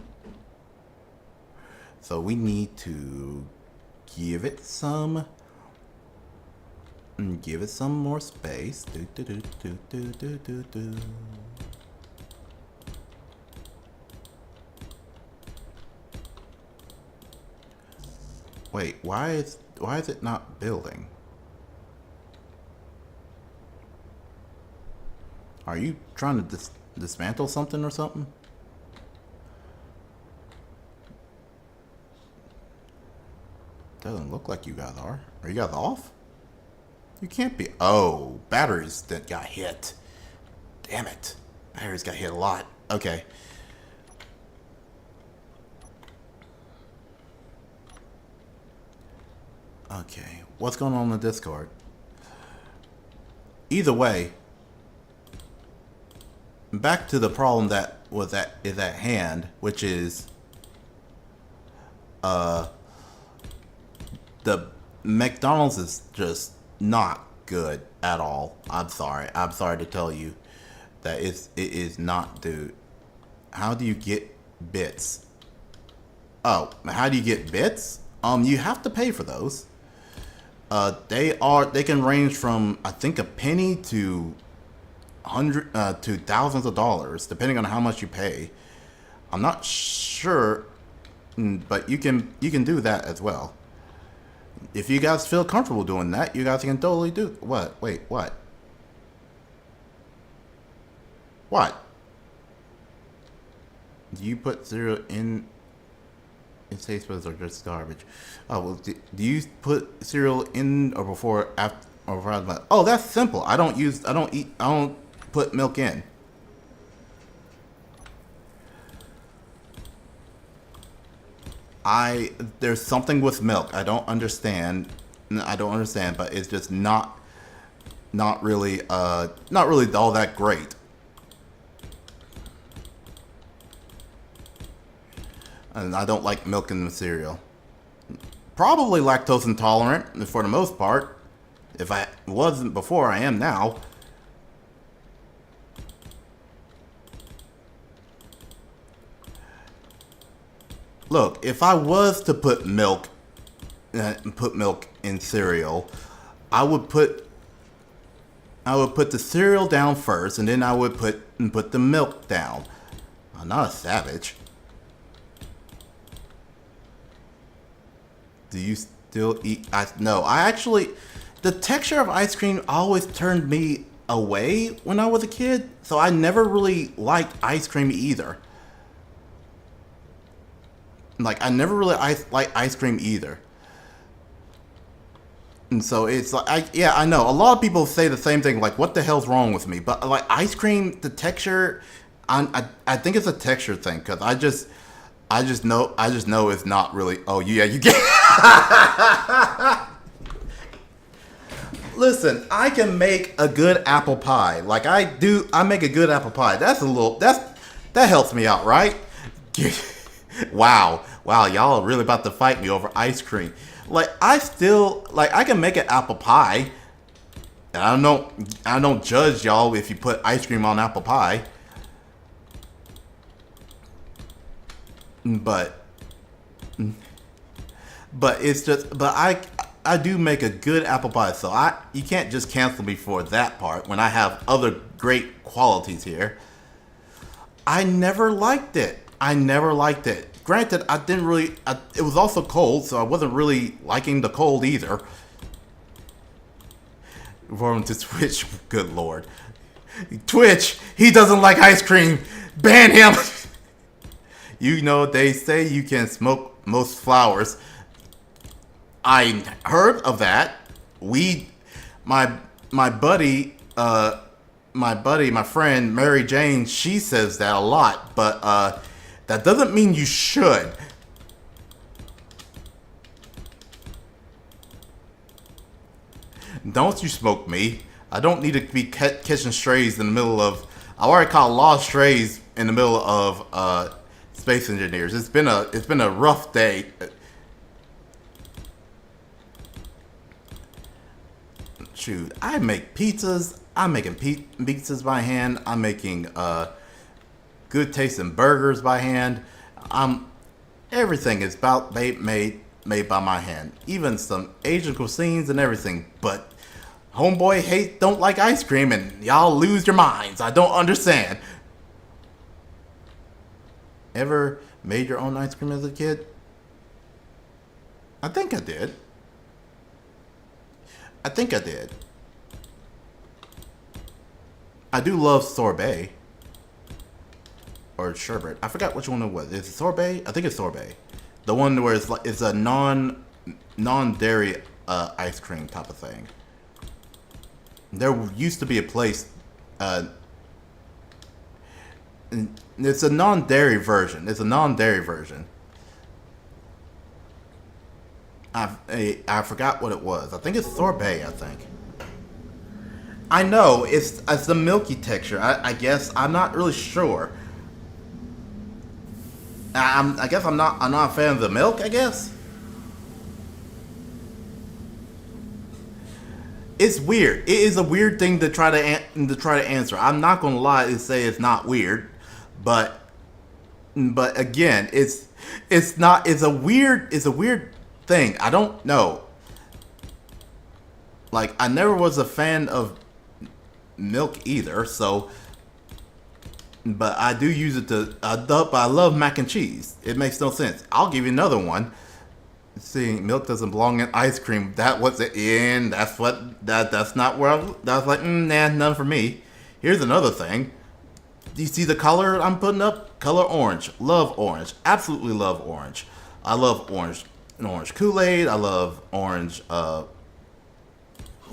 we need to give it some more space. Wait, why is it not building? Are you trying to dismantle something or something? Doesn't look like you guys are. Are you guys off? You can't be. Oh, batteries that got hit. Damn it. Batteries got hit a lot. Okay. Okay, what's going on in the Discord? Either way, back to the problem that is at hand, which is the McDonald's is just not good at all. I'm sorry. I'm sorry to tell you that it is not, dude. How do you get bits? Oh, how do you get bits? You have to pay for those. They can range from, I think, a penny to to thousands of dollars, depending on how much you pay. I'm not sure, but you can do that as well. If you guys feel comfortable doing that, you guys can totally do. What? Wait, what? What? Do you put cereal in taste buds or just garbage? Oh, well, do you put cereal in or before, after, or before? Oh, that's simple. I don't put milk in. There's something with milk. I don't understand, but it's just not really all that great. And I don't like milk in the cereal. Probably lactose intolerant for the most part. If I wasn't before, I am now. Look, if I was to put milk in cereal, I would put the cereal down first, and then I would put the milk down. I'm not a savage. Do you still eat ice? No, I actually, the texture of ice cream always turned me away when I was a kid, so I never really liked ice cream either. Like, I never really liked ice cream either. And so it's like, I know. A lot of people say the same thing, like, what the hell's wrong with me? But, like, ice cream, the texture, I think it's a texture thing, because I just know it's not really, oh, yeah, you get... Listen, I can make a good apple pie. Like, I make a good apple pie. That helps me out, right? Wow, y'all are really about to fight me over ice cream. Like, I can make an apple pie. And I don't judge y'all if you put ice cream on apple pie. But it's just, I do make a good apple pie, so you can't just cancel me for that part when I have other great qualities here. I never liked it. Granted, I didn't really, it was also cold, so I wasn't really liking the cold either. Reform to Twitch, good lord. Twitch, he doesn't like ice cream. Ban him. You know, they say you can smoke most flowers. I heard of that. My friend Mary Jane, she says that a lot, but that doesn't mean you should. Don't you smoke me. I don't need to be catching strays in the middle of... I already caught a lot of strays in the middle of Space Engineers. It's been a rough day. Shoot, I make pizzas. I'm making pizzas by hand. I'm making good tasting burgers by hand. Everything is about made by my hand. Even some Asian cuisines and everything. But homeboy don't like ice cream, and y'all lose your minds. I don't understand. Ever made your own ice cream as a kid? I think I did. I do love sorbet. Or sherbet. I forgot which one it was. Is it sorbet? I think it's sorbet. The one where it's a non-dairy ice cream type of thing. There used to be a place. It's a non-dairy version. I forgot what it was. I think it's sorbet. I think. I know it's the milky texture. I guess I'm not really sure. I guess I'm not a fan of the milk. I guess it's weird. It is a weird thing to try to answer. I'm not gonna lie and say it's not weird, but again, it's not. It's a weird thing. I don't know. Like, I never was a fan of milk either, so. But I do use it to. I love mac and cheese. It makes no sense. I'll give you another one. See, milk doesn't belong in ice cream. That was it. And that's not where that was like, nah, none for me. Here's another thing. Do you see the color I'm putting up? Color orange. Love orange. Absolutely love orange. I love orange Kool-Aid. I love orange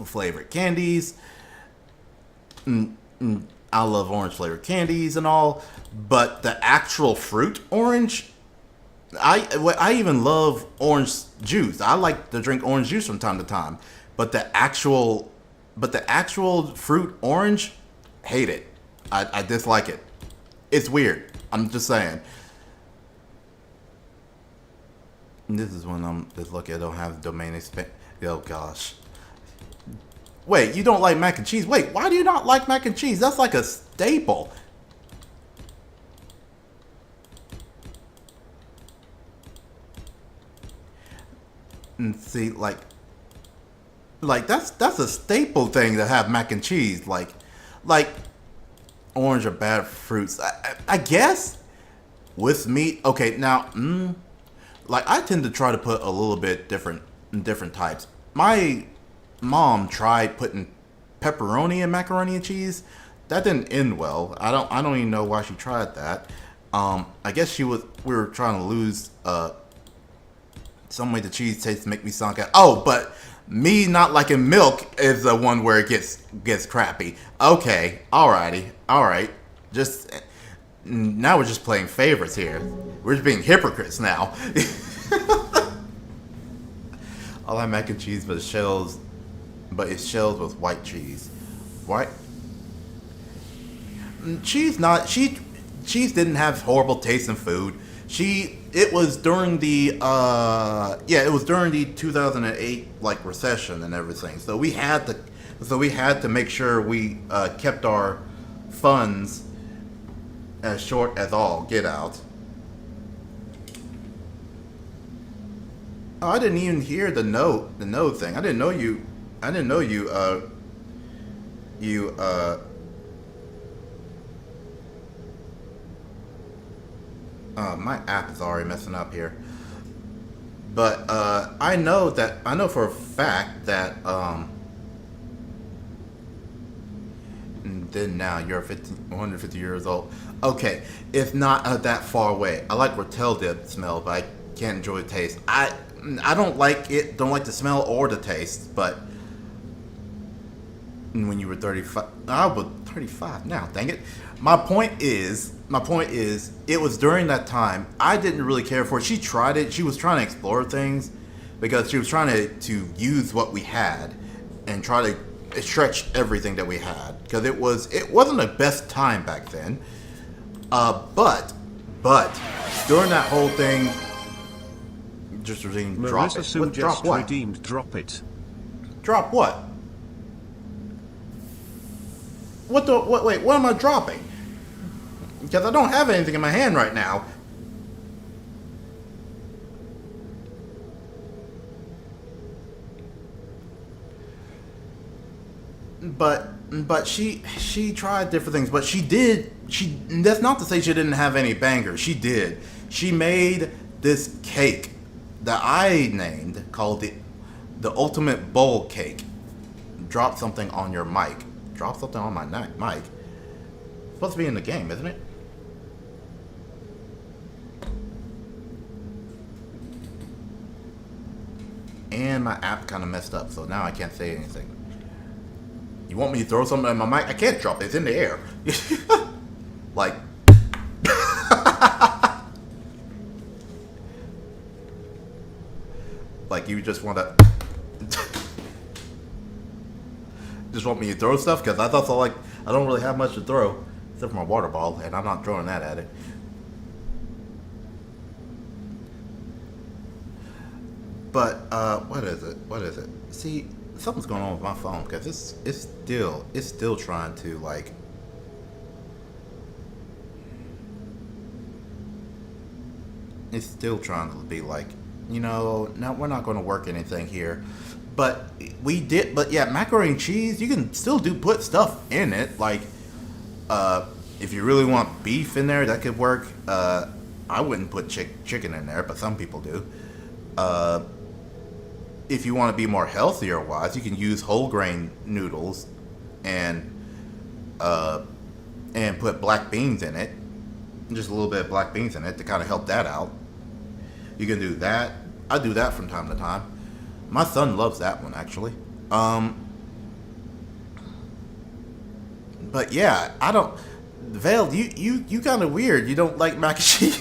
flavored candies. I love orange flavored candies and all, but the actual fruit orange, I even love orange juice. I like to drink orange juice from time to time, but the actual fruit orange, hate it. I dislike it. It's weird. I'm just saying. And this is when I'm just lucky I don't have domain expansion. Oh gosh. Wait, you don't like mac and cheese? Wait, why do you not like mac and cheese? That's like a staple. And see, like that's a staple thing to have mac and cheese. Like orange or bad fruits. I guess with meat. Okay, now, like I tend to try to put a little bit different types. My mom tried putting pepperoni in macaroni and cheese. That didn't end well. I don't even know why she tried that. I guess we were trying to lose some way the cheese tastes make me sound like, oh, but me not liking milk is the one where it gets crappy. Okay, all right. Just now we're just playing favorites here. We're just being hypocrites now. I like mac and cheese, but it's shells with white cheese. White cheese cheese didn't have horrible taste in food. It was during the 2008 like recession and everything. So we had to make sure we kept our funds as short as all get out. Oh, I didn't even hear the no thing. I didn't know you. My app is already messing up here. But I know for a fact that then now you're 150 years old. Okay, it's not that far away. I like Rotel dip smell, but I can't enjoy the taste. I don't like it. Don't like the smell or the taste. But when you were 35, I was 35 now. Dang it. My point is, it was during that time. I didn't really care for it. She tried it. She was trying to explore things because she was trying to use what we had and try to stretch everything that we had because it wasn't the best time back then. But during that whole thing, just redeemed drop Marissa it. Sue What, drop just what? redeemed drop it. Drop what? Wait, what am I dropping? Because I don't have anything in my hand right now. But she tried different things. But that's not to say she didn't have any bangers. She did. She made this cake that I named called the Ultimate Bowl Cake. Drop something on your mic. Drop something on my mic. It's supposed to be in the game, isn't it? And my app kind of messed up, so now I can't say anything. You want me to throw something on my mic? I can't drop it. It's in the air. Like... Like you just want to just want me to throw stuff? Because I thought so. Like I don't really have much to throw except for my water ball, and I'm not throwing that at it. But what is it? What is it? See, something's going on with my phone because it's still trying to like. It's still trying to be like, no, we're not going to work anything here. But we did, but yeah, macaroni and cheese, you can still put stuff in it. Like, if you really want beef in there, that could work. I wouldn't put chicken in there, but some people do. If you want to be more healthier wise, you can use whole grain noodles and put black beans in it. Just a little bit of black beans in it to kind of help that out. You can do that. I do that from time to time. My son loves that one actually. But yeah, I don't. Vale, you kind of weird. You don't like mac and cheese.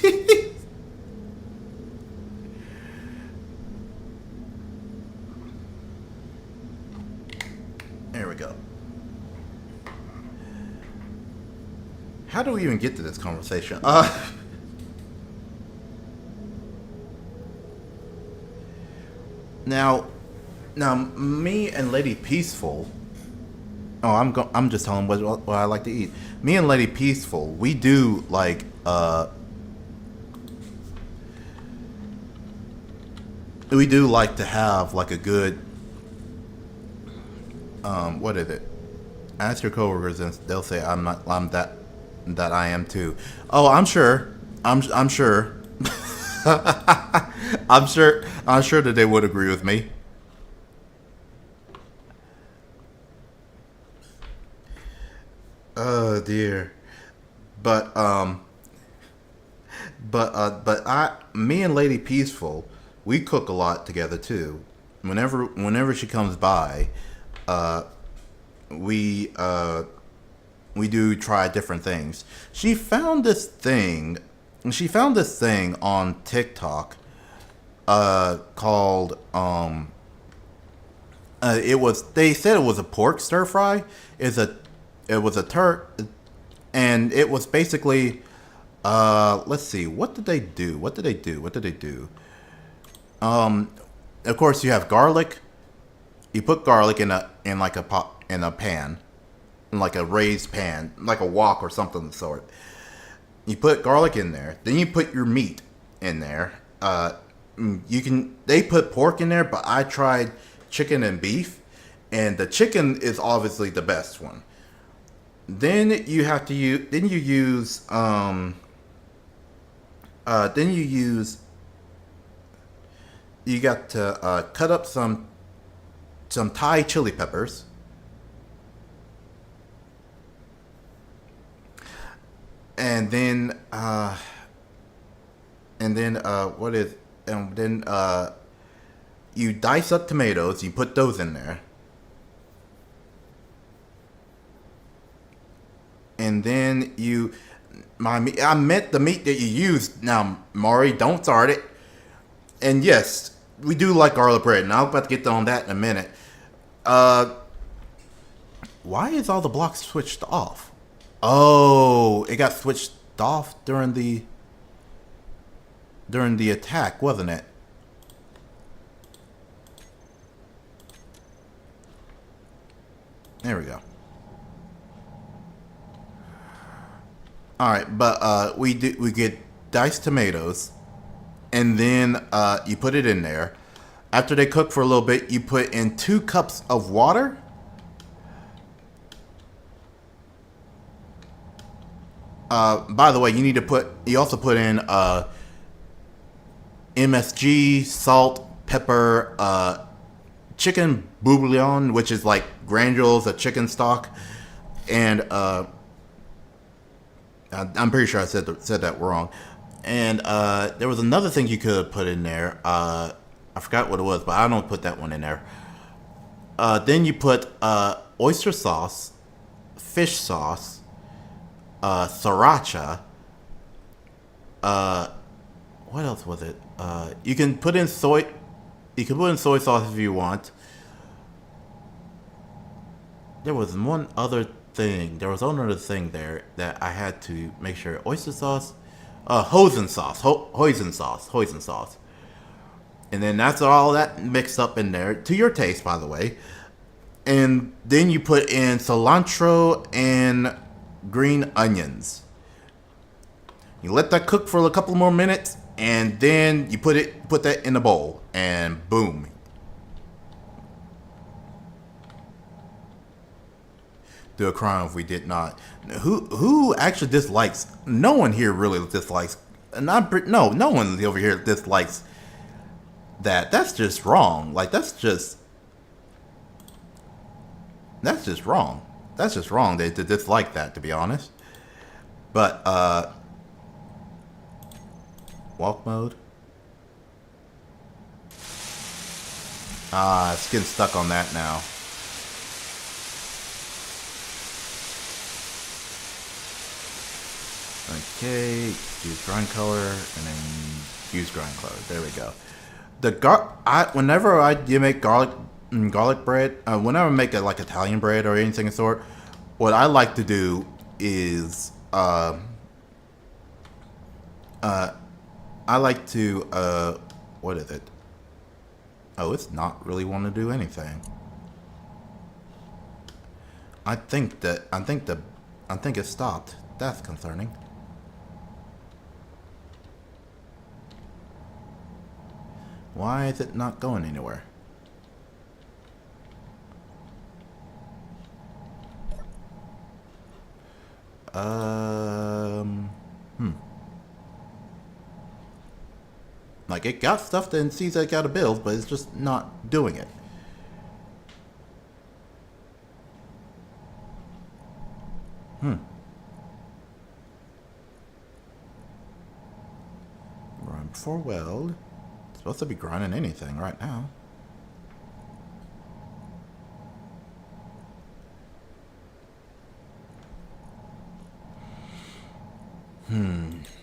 There we go. How do we even get to this conversation? Now, me and Lady Peaceful. Oh, I'm just telling what I like to eat. Me and Lady Peaceful, we do like we do like to have like a good what is it? Ask your coworkers and they'll say I'm that I am too. Oh, I'm sure. I'm sure. I'm sure that they would agree with me. Oh dear. But me and Lady Peaceful, we cook a lot together too. Whenever she comes by, we do try different things. She found this thing on TikTok called they said it was a pork stir fry. It was a and it was basically let's see, what did they do? Of course you have garlic. You put garlic in a pan, in like a raised pan, like a wok or something of the sort. You put garlic in there, then you put your meat in there. They put pork in there, but I tried chicken and beef, and the chicken is obviously the best one. Then you got to cut up some Thai chili peppers. And then you dice up tomatoes, you put those in there. And then I meant the meat that you used. Now, Mari, don't start it. And yes, we do like garlic bread, and I'm about to get on that in a minute. Why is all the blocks switched off? Oh, it got switched off during the attack, wasn't it? There we go. All right, but we get diced tomatoes, and then you put it in there. After they cook for a little bit, you put in 2 cups of water. By the way, you also put in MSG, salt, pepper, chicken bouillon, which is like granules of chicken stock, and I'm pretty sure I said that wrong. And there was another thing you could have put in there. I forgot what it was, but I don't put that one in there. Then you put oyster sauce, fish sauce, sriracha. What else was it? You can put in soy You can put in soy sauce if you want. There was one other thing. There was one other thing there that I had to make sure. Oyster sauce, hoisin sauce, hoisin sauce, and then that's all that mixed up in there to your taste, by the way. And then you put in cilantro and green onions. You let that cook for a couple more minutes, and then you put that in a bowl, and boom. Do a crime if we did not. Who actually dislikes? No one here really dislikes. No one over here dislikes that. That's just wrong. Like that's just wrong. That's just wrong. They dislike that, to be honest. But walk mode. It's getting stuck on that now. Okay, use grind color, and then use grind color. There we go. Whenever I make garlic bread, whenever I make like Italian bread or anything of the sort, what I like to do is I like to what is it? Oh, it's not really want to do anything. I think it stopped. That's concerning. Why is it not going anywhere? Like it got stuff and sees that it got a build, but it's just not doing it. Run for weld. Supposed to be grinding anything right now.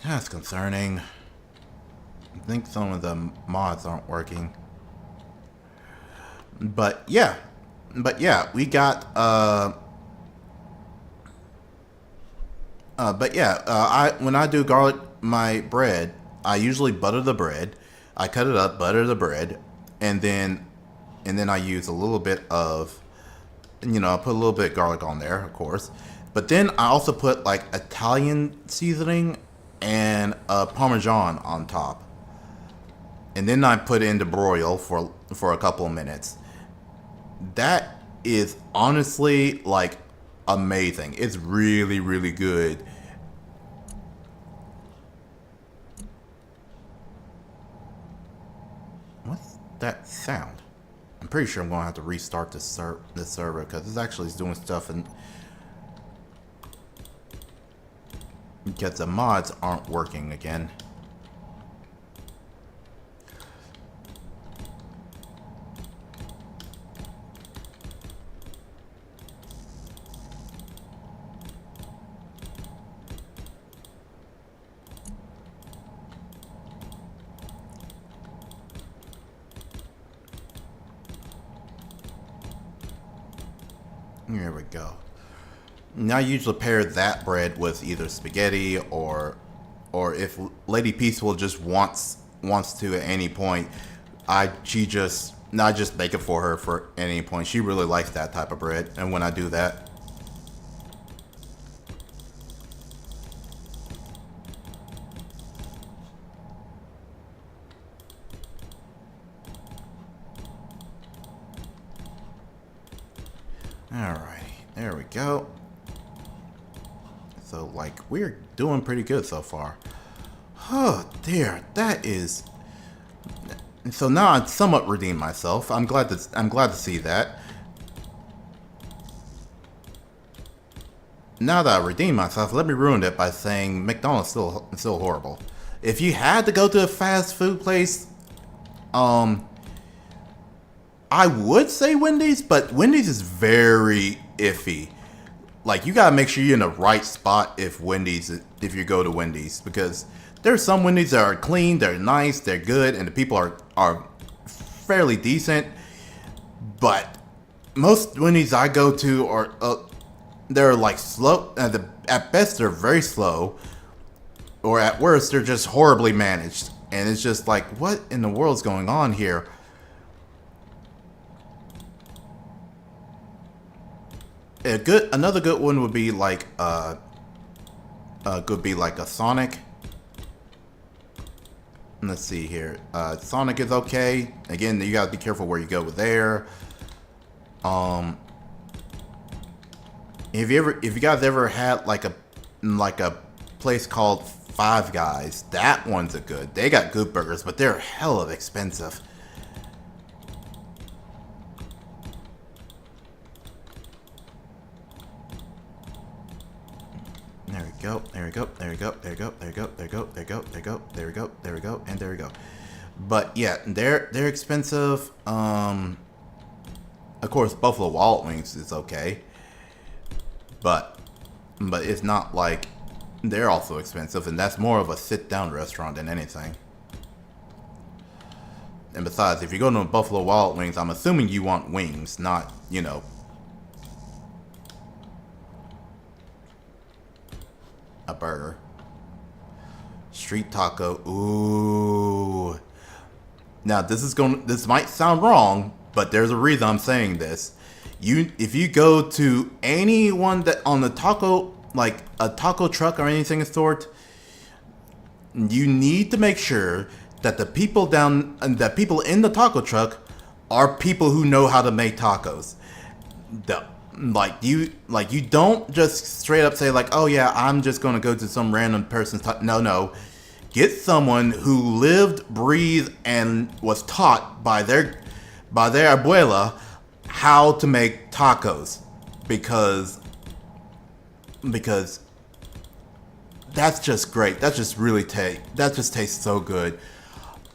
That's concerning. I think some of the mods aren't working. But yeah, we got when I do garlic my bread, I usually butter the bread. I cut it up, butter the bread, and then I use a little bit of, I put a little bit of garlic on there, of course. But then I also put like Italian seasoning and Parmesan on top. And then I put it into broil for a couple of minutes. That is honestly like amazing. It's really, really good. What's that sound? I'm pretty sure I'm going to have to restart this server because this actually is doing stuff and because the mods aren't working again. Here we go. Now I usually pair that bread with either spaghetti or if Lady Peaceful just wants to at any point, I just bake it for her for any point. She really likes that type of bread, and when I do that. Alrighty, there we go. So, like, we're doing pretty good so far. Oh, dear, that is... So now I've somewhat redeemed myself. I'm glad to see that. Now that I redeemed myself, let me ruin it by saying McDonald's still horrible. If you had to go to a fast food place, I would say Wendy's, but Wendy's is very iffy. Like, you gotta make sure you're in the right spot if you go to Wendy's, because there's some Wendy's that are clean, they're nice, they're good, and the people are fairly decent, but most Wendy's I go to are they're like slow. At best, they're very slow, or at worst, they're just horribly managed. And it's just like, what in the world's going on here? Another good one would be like could be like a Sonic. Let's see here. Sonic is okay. Again, you gotta be careful where you go with there. If you guys ever had like a place called Five Guys, that one's a good. They got good burgers, but they're hell of expensive. There we go. There we go. There we go. There we go. There we go. There we go. There we go. There we go. There we go. There we go. And there we go. But yeah, they're expensive. Of course, Buffalo Wild Wings is okay, but it's not like they're also expensive, and that's more of a sit-down restaurant than anything. And besides, if you go to a Buffalo Wild Wings, I'm assuming you want wings, not, you know, a burger. Street taco. Ooh. Now this might sound wrong, but there's a reason I'm saying this. If you go to anyone that on the taco, like a taco truck or anything of sort, you need to make sure that the people in the taco truck are people who know how to make tacos. You don't just straight up say like, oh yeah, I'm just gonna go to some random person's no. Get someone who lived, breathed, and was taught by their abuela how to make tacos, because that's just great. That just tastes so good.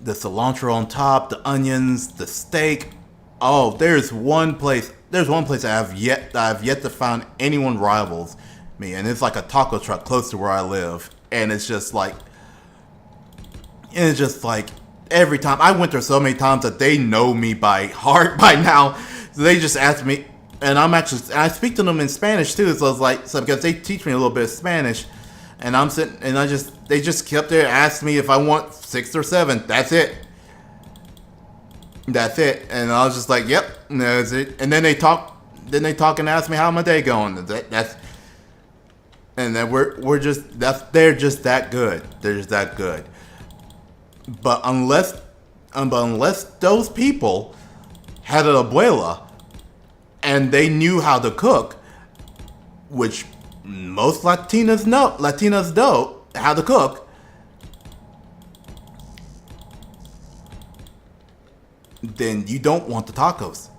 The cilantro on top, the onions, the steak. Oh, there's one place I've yet to find anyone rivals me, and it's like a taco truck close to where I live, and it's just like every time I went there so many times that they know me by heart by now. So they just ask me, and I speak to them in Spanish too. So it's like, because they teach me a little bit of Spanish, and I'm sitting, and they just kept there asking me if I want 6 or 7. That's it. And I was just like, yep, that's it. And then they talk and ask me how my day going. And then they're just that good. They're just that good. But unless those people had an abuela and they knew how to cook, which most Latinas know how to cook, then you don't want the tacos.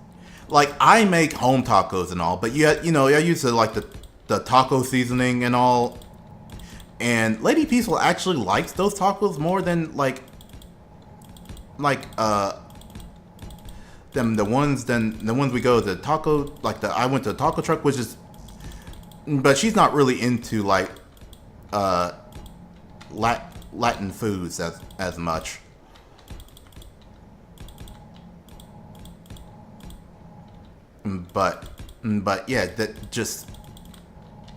Like, I make home tacos and all, but I use like the taco seasoning and all. And Lady Peaceful actually likes those tacos more than the ones we go to the taco, I went to the taco truck, which is, but she's not really into like Latin foods as much. But yeah, that just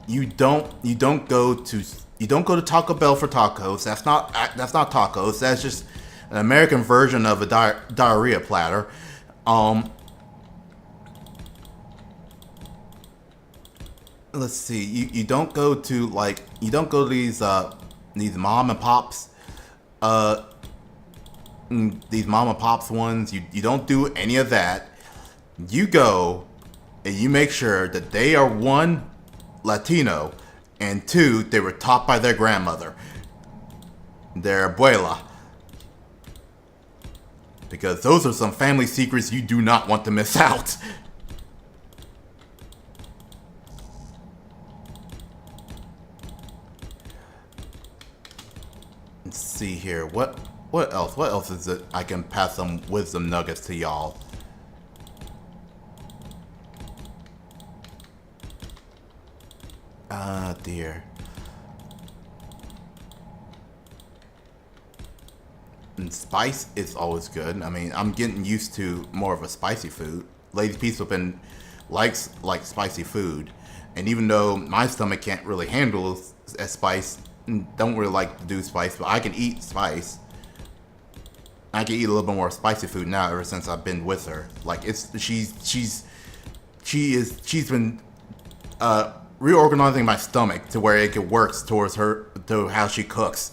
you don't go to Taco Bell for tacos. That's not tacos. That's just an American version of a diarrhea platter. Let's see. You don't go to these mom and pops. These mom and pops ones. You don't do any of that. You go and you make sure that they are, 1, Latino, and 2, they were taught by their grandmother, their abuela. Because those are some family secrets you do not want to miss out. Let's see here. What else? What else is it? I can pass some wisdom nuggets to y'all. Ah, dear. And spice is always good. I mean, I'm getting used to more of a spicy food. Lady Pizza been likes like spicy food, and even though my stomach can't really handle a spice, don't really like to do spice, but I can eat spice. I can eat a little bit more spicy food now ever since I've been with her. Like she's been reorganizing my stomach to where it works towards her to how she cooks.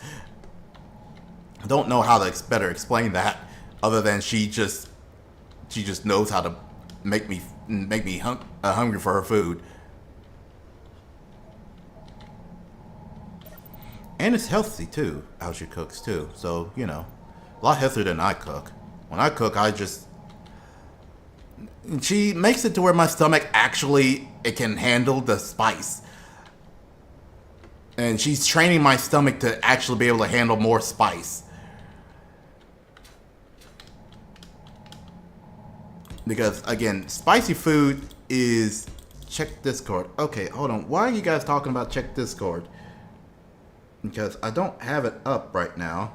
I don't know how to better explain that, other than she just knows how to make me hungry for her food. And it's healthy too, how she cooks too. So you know, a lot healthier than I cook. When I cook, she makes it to where my stomach actually it can handle the spice. And she's training my stomach to actually be able to handle more spice. Because again, spicy food is check Discord. Okay, hold on. Why are you guys talking about check Discord? Because I don't have it up right now.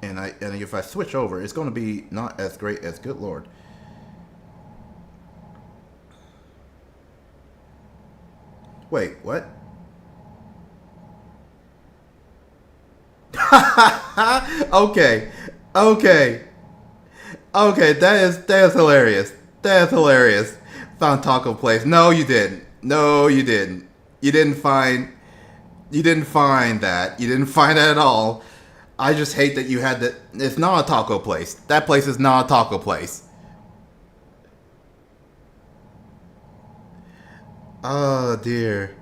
And if I switch over, it's going to be not as great as good lord. Wait, what? Okay. Okay, that is hilarious. That's hilarious. Found taco place. No, you didn't. No, you didn't. You didn't find that. You didn't find that at all. I just hate that you had that. It's not a taco place. That place is not a taco place. Oh dear.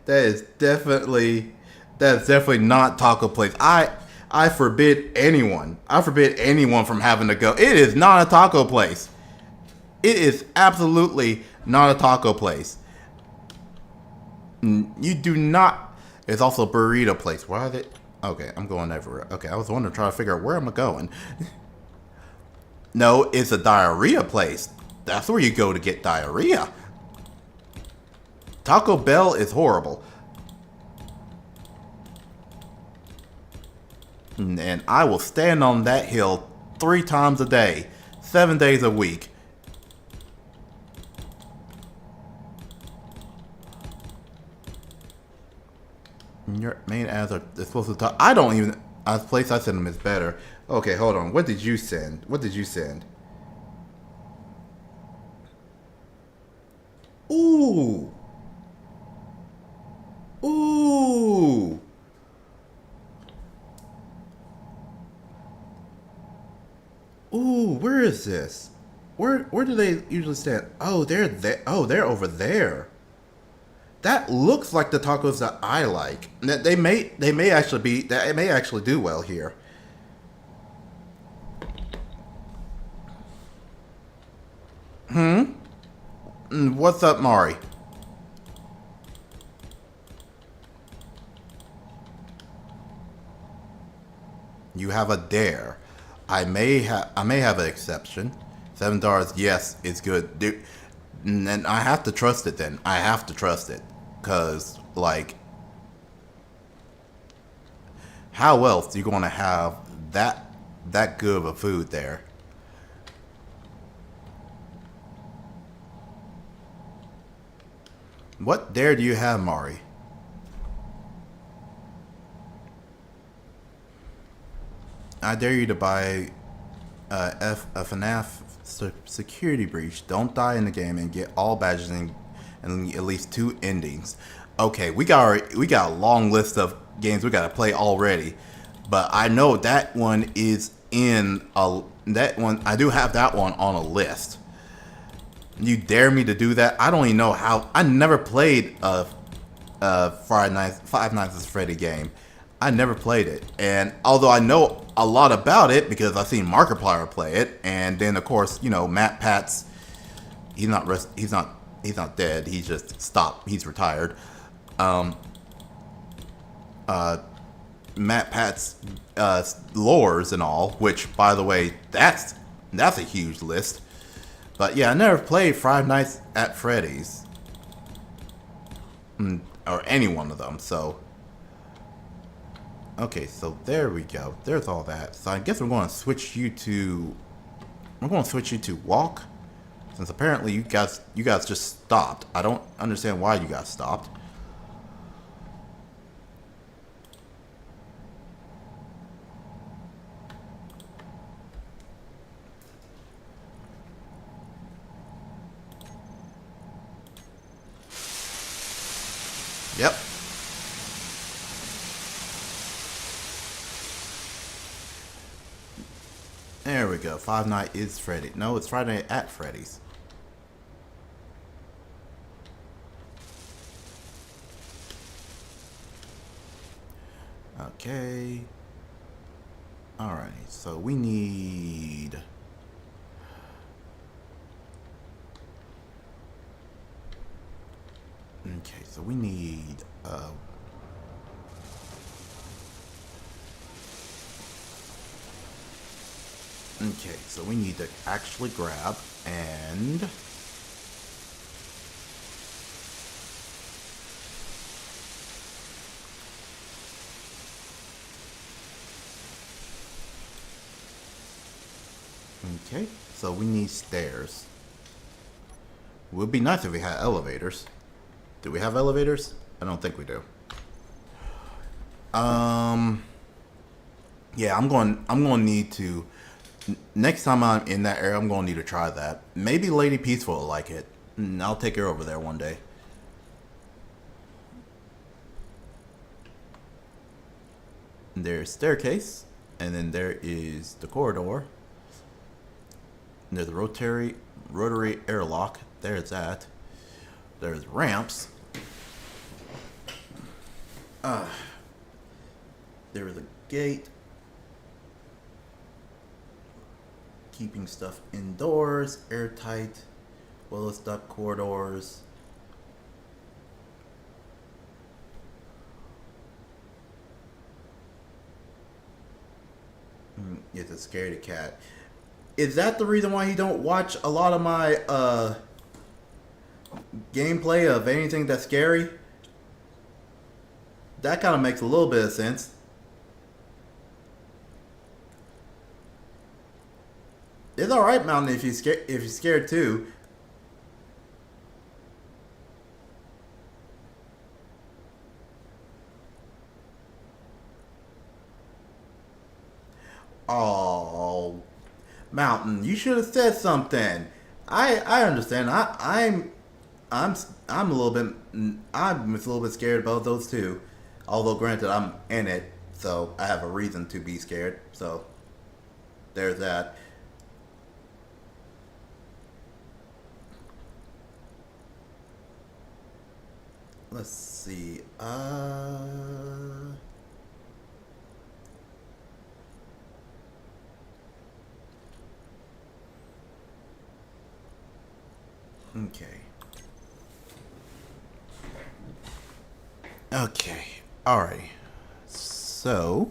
That's definitely not taco place. I forbid anyone from having to go. It is not a taco place. It is absolutely not a taco place. You do not. It's also a burrito place. Why are they? Okay, I'm going everywhere. Okay, I was wondering, trying to figure out where am I going. No, it's a diarrhea place. That's where you go to get diarrhea. Taco Bell is horrible. And I will stand on that hill 3 times a day, 7 days a week. Your main ads are supposed to talk. I don't even. The place I sent them is better. Okay, hold on. What did you send? Ooh. Ooh. Ooh, where is this? Where do they usually stand? Oh, they're there. Oh, they're over there. That looks like the tacos that I like. They may actually do well here. What's up, Mari? You have a dare. I may have an exception. $7, yes, it's good. Dude, and I have to trust it then. I have to trust it. Cause like how else are you gonna have that good of a food there? What dare do you have, Mari? I dare you to buy a FNAF security breach. Don't die in the game and get all badges and at least 2 endings. Okay, we got a long list of games we gotta play already, but I know that one is I do have that one on a list. You dare me to do that? I don't even know how. I never played a Five Nights at Freddy game. I never played it, and although I know a lot about it because I've seen Markiplier play it, and then of course Matt Pats, he's not dead. He just stopped. He's retired. Matt Pats lores and all, which by the way, that's a huge list. But yeah, I never played Five Nights at Freddy's. or any one of them. So, okay, so there we go. There's all that. So I guess we're going to switch you to. We're going to switch you to walk, since apparently you guys just stopped. I don't understand why you guys stopped. Yep. There we go. Five Nights is Freddy. No, it's Friday at Freddy's. Okay. Alright, so we need... Okay, so we need... Okay, so we need to actually grab and... Okay, so we need stairs. It would be nice if we had elevators. Do we have elevators? I don't think we do. Yeah, I'm going to need to... Next time I'm in that area, I'm going to need to try that. Maybe Lady Peaceful will like it. I'll take her over there one day. There's staircase, and then there is the corridor. And there's the rotary airlock. There's that. There's ramps. There is a gate. Keeping stuff indoors, airtight, well-lit duct corridors. It's a scaredy cat. Is that the reason why you don't watch a lot of my gameplay of anything that's scary? That kind of makes a little bit of sense. It's alright, Mountain, if you're scared too. Oh, Mountain, you should have said something. I understand. I'm a little bit scared about those two. Although granted, I'm in it, so I have a reason to be scared. So there's that. Let's see. Okay. Okay. Alrighty. So.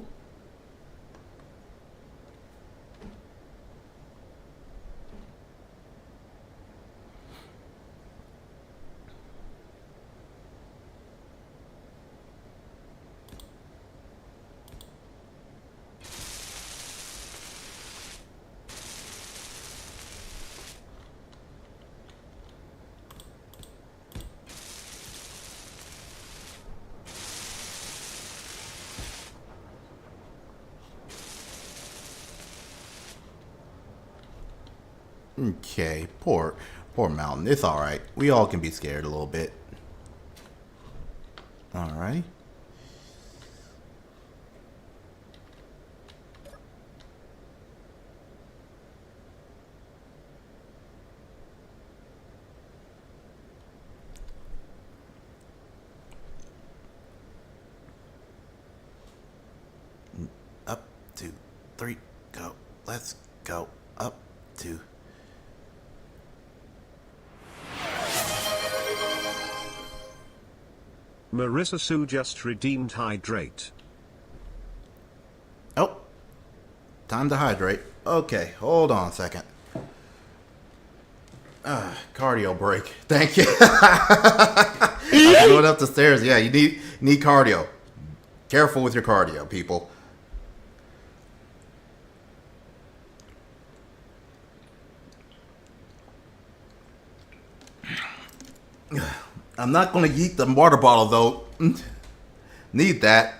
Okay, poor Mountain. It's alright. We all can be scared a little bit. Alright. Up, 2, 3, go. Let's go. Up, 2. Marissa Sue just redeemed Hydrate. Oh. Time to hydrate. Okay, hold on a second. Cardio break. Thank you. I'm going up the stairs. Yeah, you need cardio. Careful with your cardio, people. I'm not gonna eat the water bottle though. Need that.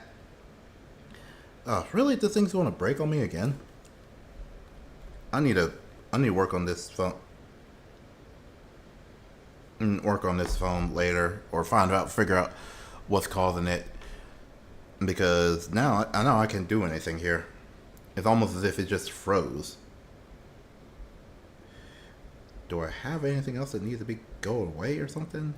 Oh, really? This thing's gonna break on me again? I need to work on this phone. Work on this phone later, or figure out what's causing it. Because now I know I can't do anything here. It's almost as if it just froze. Do I have anything else that needs to go away or something?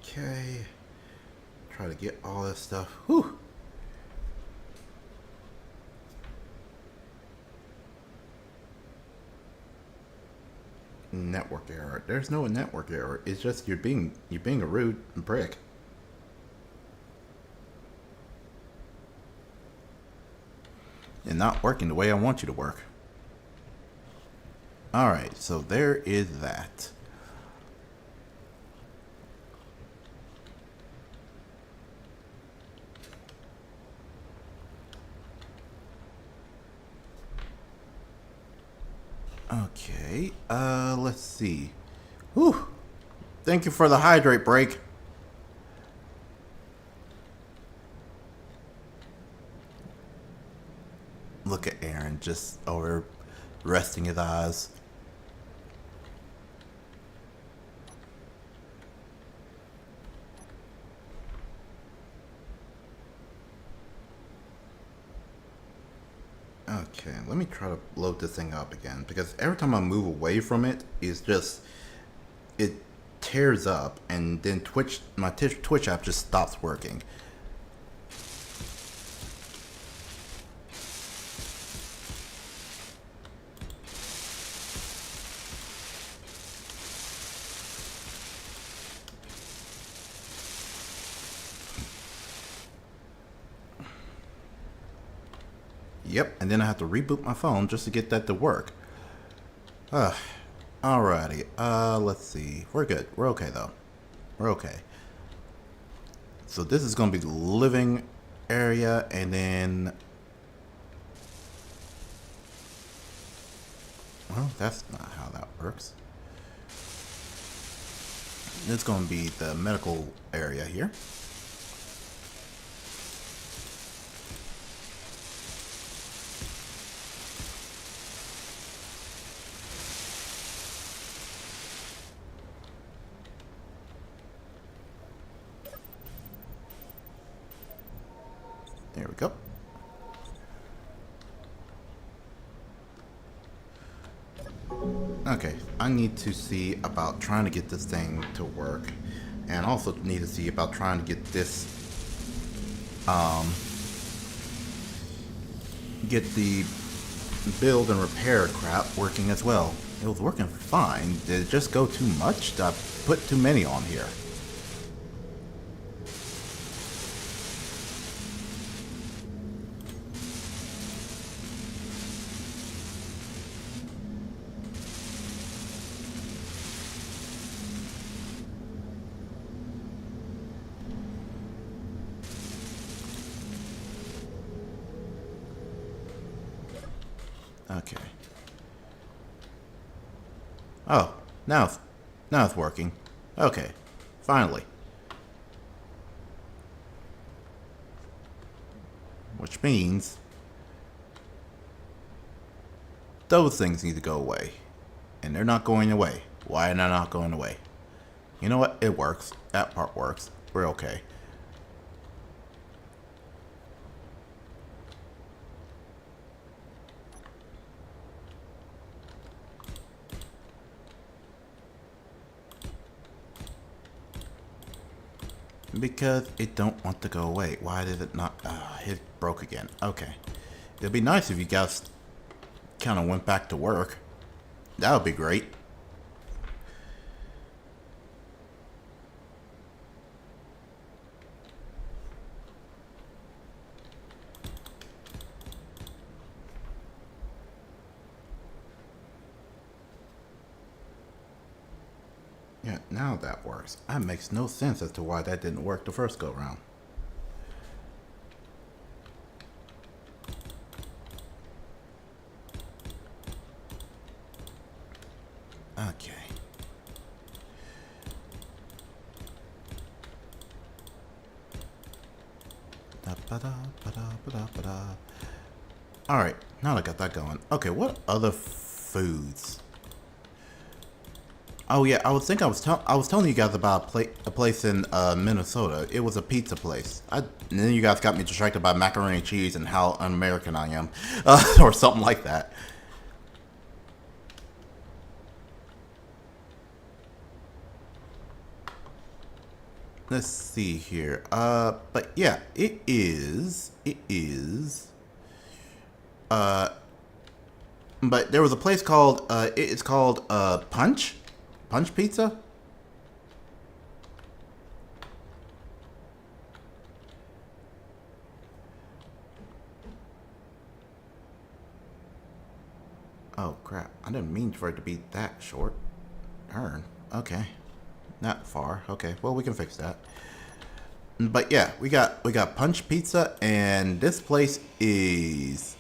Okay. Try to get all this stuff. Whew. Network error. There's no network error. It's just you're being a rude prick. And not working the way I want you to work. Alright, so there is that. Okay, let's see. Whew. Thank you for the hydrate break. Look at Aaron just over resting his eyes. Okay, let me try to load this thing up again, because every time I move away from it, it tears up, and then my Twitch app just stops working. Yep, and then I have to reboot my phone just to get that to work. Alrighty, let's see. We're good. We're okay, though. We're okay. So this is going to be the living area, and then... Well, that's not how that works. It's going to be the medical area here. There we go. Okay, I need to see about trying to get this thing to work, and also need to see about trying to get this, get the build and repair crap working as well. It was working fine. Did it just go too much? Did I put too many on here? Okay. Oh, now it's working. Okay, finally. Which means those things need to go away. And they're not going away. Why are they not going away? You know what? It works. That part works. We're okay. Because it don't want to go away. Why did it not? It broke again. Okay. It'd be nice if you guys kind of went back to work. That would be great. Now that works. That makes no sense as to why that didn't work the first go round. Okay. Alright, now that I got that going. Okay, what other foods? Oh yeah, I was telling you guys about a place in Minnesota. It was a pizza place. And then you guys got me distracted by macaroni and cheese and how un-American I am, or something like that. Let's see here. But yeah, it is. But there was a place called it's called Punch Pizza. Oh crap! I didn't mean for it to be that short. Darn. Okay, not far. Okay, well we can fix that. But yeah, we got Punch Pizza, and this place is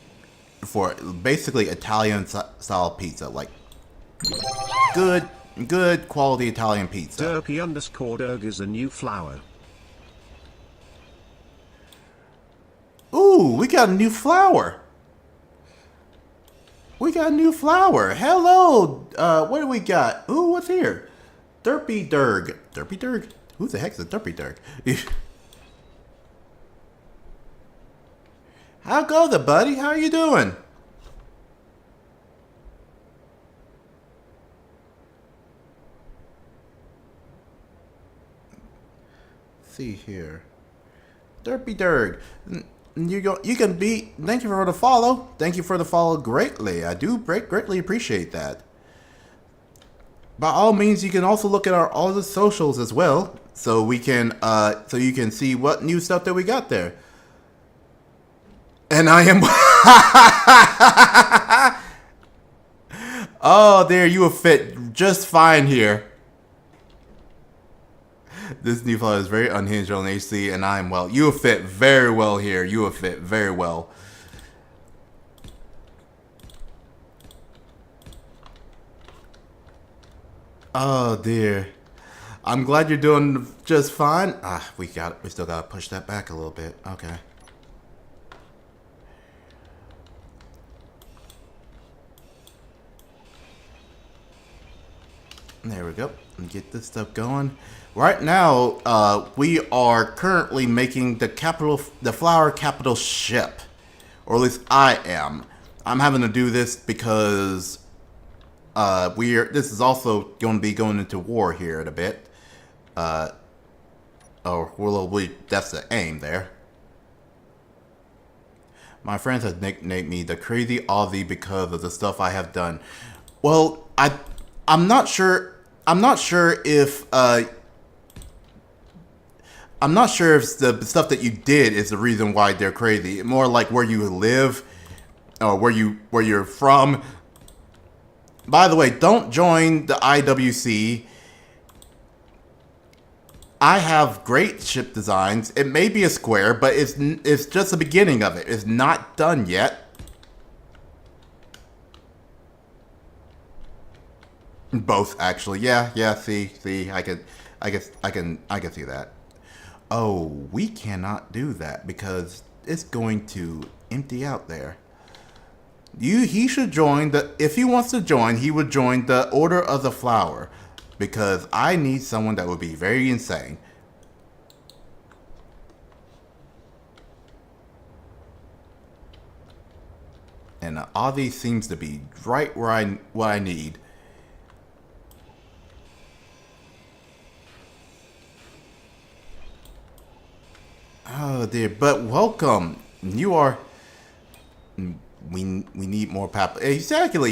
for basically Italian style pizza, like good quality Italian pizza. Derpy_Derg is a new flower. Ooh, we got a new flower. Hello. What do we got? Ooh, what's here? Derpy_Derg. Derpy_Derg? Who the heck is a Derpy_Derg? How goes it, buddy? How are you doing? See here. Derpy_Derg. You can be. Thank you for the follow. Thank you for the follow greatly. I do greatly appreciate that. By all means, you can also look at our all the socials as well, so we can so you can see what new stuff that we got there. And I am. Oh, there you will fit just fine here. This new flower is very unhinged on HC, and I am well. You will fit very well here. You will fit very well. Oh dear. I'm glad you're doing just fine. We still gotta push that back a little bit. Okay. There we go. And get this stuff going. Right now, we are currently making the flower capital ship, or at least I am. I'm having to do this because this is also going to be going into war here in a bit. That's the aim there. My friends have nicknamed me the Crazy Aussie because of the stuff I have done. Well, I'm not sure if the stuff that you did is the reason why they're crazy. More like where you live, or where you're from. By the way, don't join the IWC. I have great ship designs. It may be a square, but it's just the beginning of it. It's not done yet. Both, actually. Yeah. See. I can see that. Oh, we cannot do that because it's going to empty out there. He should join if he wants to join, he would join the Order of the Flower, because I need someone that would be very insane. And Avi seems to be right where what I need. Oh dear, but welcome. You are. We need more pap. Exactly.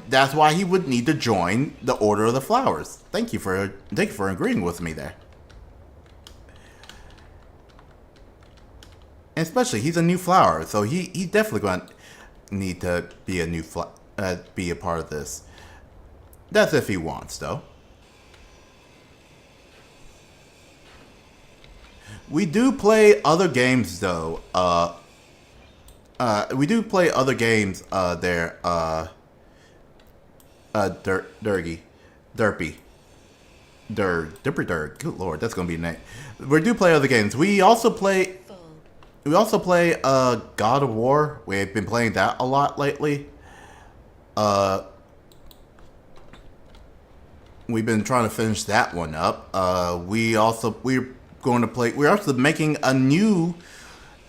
That's why he would need to join the Order of the Flowers. Thank you for agreeing with me there. And especially, he's a new flower, so he's definitely going to need to be be a part of this. That's if he wants, though. We do play other games though. We do play other games. There. Durgy, Derpy, Dipper Durg. Good lord, that's gonna be a name. We do play other games. We also play. Full. We also play God of War. We've been playing that a lot lately. We've been trying to finish that one up. We're going to play. We're also making a new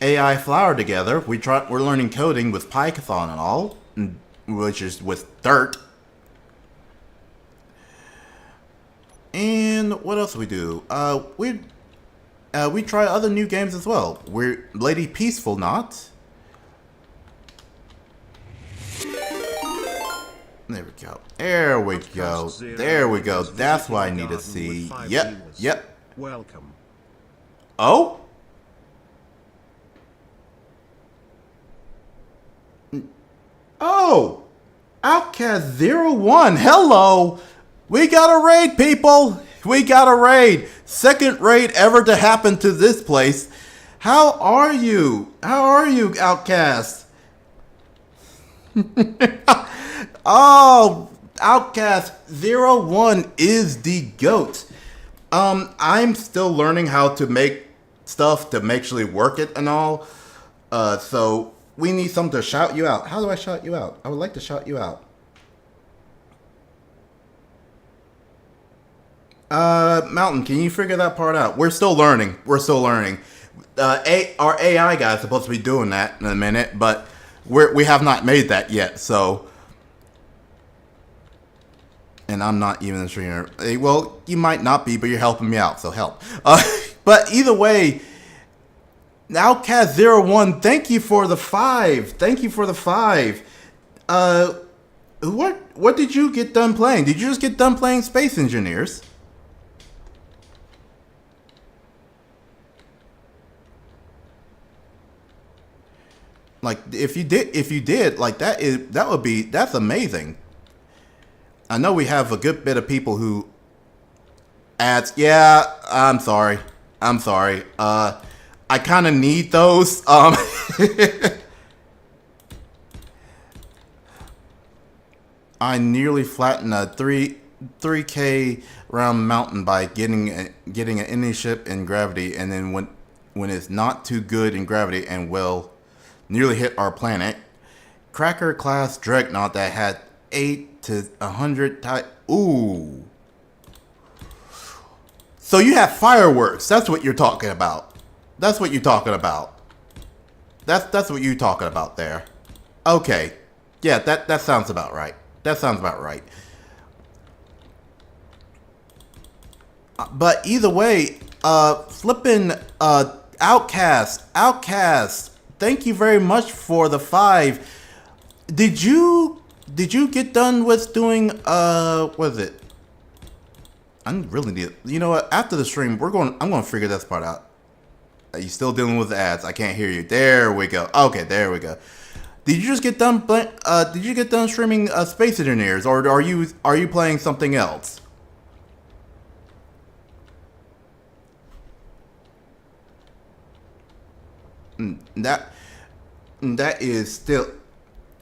AI flower together. We're learning coding with Python and all, which is with Dirt. And what else do we do? We try other new games as well. We're Lady Peaceful Not. There we go. There we go. There we go. That's what I need to see. Yep. Yep. Welcome. Oh? Oh! Outcast01. Hello! We got a raid, people! We got a raid! Second raid ever to happen to this place. How are you? How are you, Outcast? Oh, Outcast01 is the GOAT. I'm still learning how to make stuff to actually work it and all. So we need something to shout you out. How do I shout you out? I would like to shout you out. Mountain, can you figure that part out? We're still learning. We're still learning. Our AI guy is supposed to be doing that in a minute, but we have not made that yet, so. And I'm not even a streamer. Well, you might not be, but you're helping me out, so help. But either way, Outcast01, thank you for the 5. Thank you for the 5. What did you get done playing? Did you just get done playing Space Engineers? Like if you did, like that's amazing. I know we have a good bit of people who ads. Yeah, I'm sorry. I kind of need those. I nearly flattened a 3K round mountain by getting an enemy ship in gravity, and then when it's not too good in gravity and nearly hit our planet. Cracker class dreadnought that had 8 to 100 type. Ooh. So you have fireworks. That's what you're talking about. That's what you're talking about. That's what you're talking about there. Okay. Yeah, that sounds about right. That sounds about right. But either way, flipping Outcast. Thank you very much for the 5. Did you get done with doing what is it? I really need. You know what? After the stream, I'm going to figure this part out. Are you still dealing with the ads? I can't hear you. There we go. Okay, there we go. Did you just get done? Did you get done streaming Space Engineers, or are you playing something else? That is still,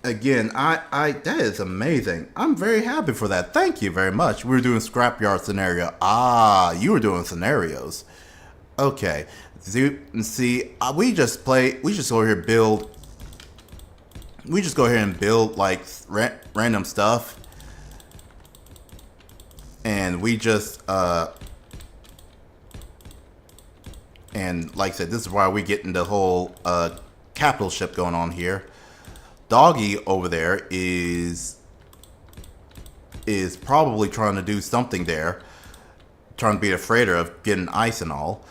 again, that is amazing. I'm very happy for that. Thank you very much. We were doing scrapyard scenario. You were doing scenarios. Okay. See, we just go here build. We just go here and build like random stuff, and we just and like I said, this is why we get into the whole capital ship going on here. Doggy over there is probably trying to do something there, trying to be a freighter of getting ice and all.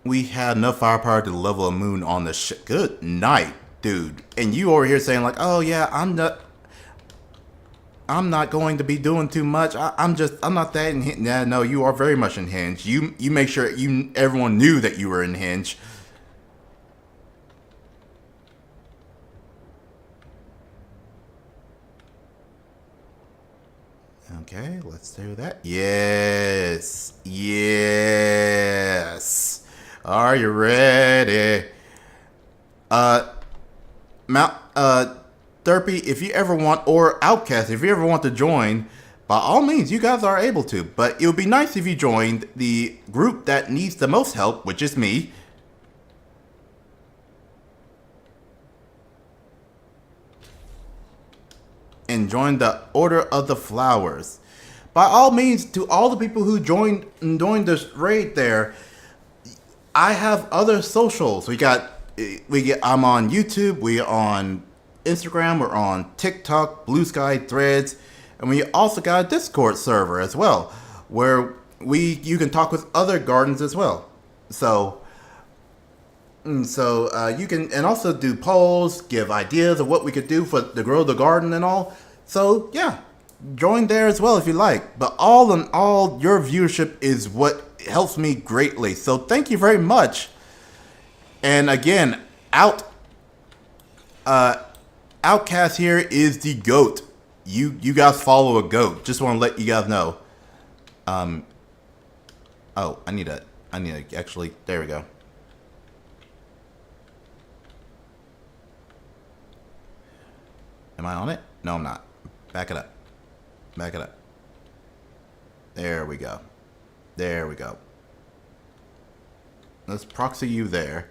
We had enough firepower to level a moon on the ship. Good night, dude. And you over here saying like, oh yeah, I'm not going to be doing too much. I'm not that unhinged. Yeah, no, you are very much unhinged. You make sure everyone knew that you were unhinged. Okay, let's do that. Yes. Are you ready? Derpy, if you ever want, or Outcast, if you ever want to join, by all means, you guys are able to. But it would be nice if you joined the group that needs the most help, which is me. And join the Order of the Flowers. By all means, to all the people who joined this raid there, I have other socials. I'm on YouTube, we're on Instagram, we're on TikTok, Blue Sky, Threads, and we also got a Discord server as well, where you can talk with other gardens as well. So you can, and also do polls, give ideas of what we could do to grow the garden and all. So yeah, join there as well if you like. But all in all, your viewership is what helps me greatly. So thank you very much. And again, Outcast here is the GOAT. You guys follow a GOAT. Just want to let you guys know. Oh, I need to actually, there we go. Am I on it? No, I'm not. Back it up. Back it up. There we go. There we go. Let's proxy you there.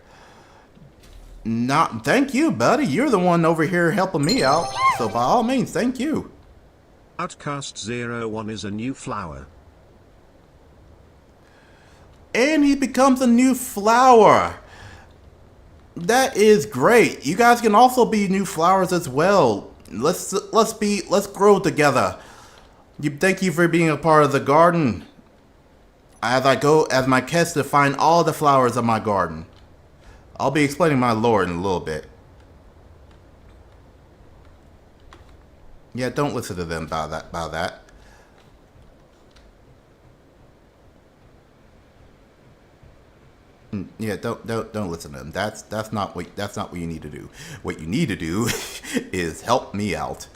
Thank you, buddy. You're the one over here helping me out. So by all means, thank you. Outcast01 is a new flower. And he becomes a new flower. That is great. You guys can also be new flowers as well. Let's grow together. Thank you for being a part of the garden. As I go as my quest to find all the flowers of my garden. I'll be explaining my lore in a little bit. Yeah, don't listen to them about that. Yeah, don't listen to them. That's not what you need to do. What you need to do is help me out.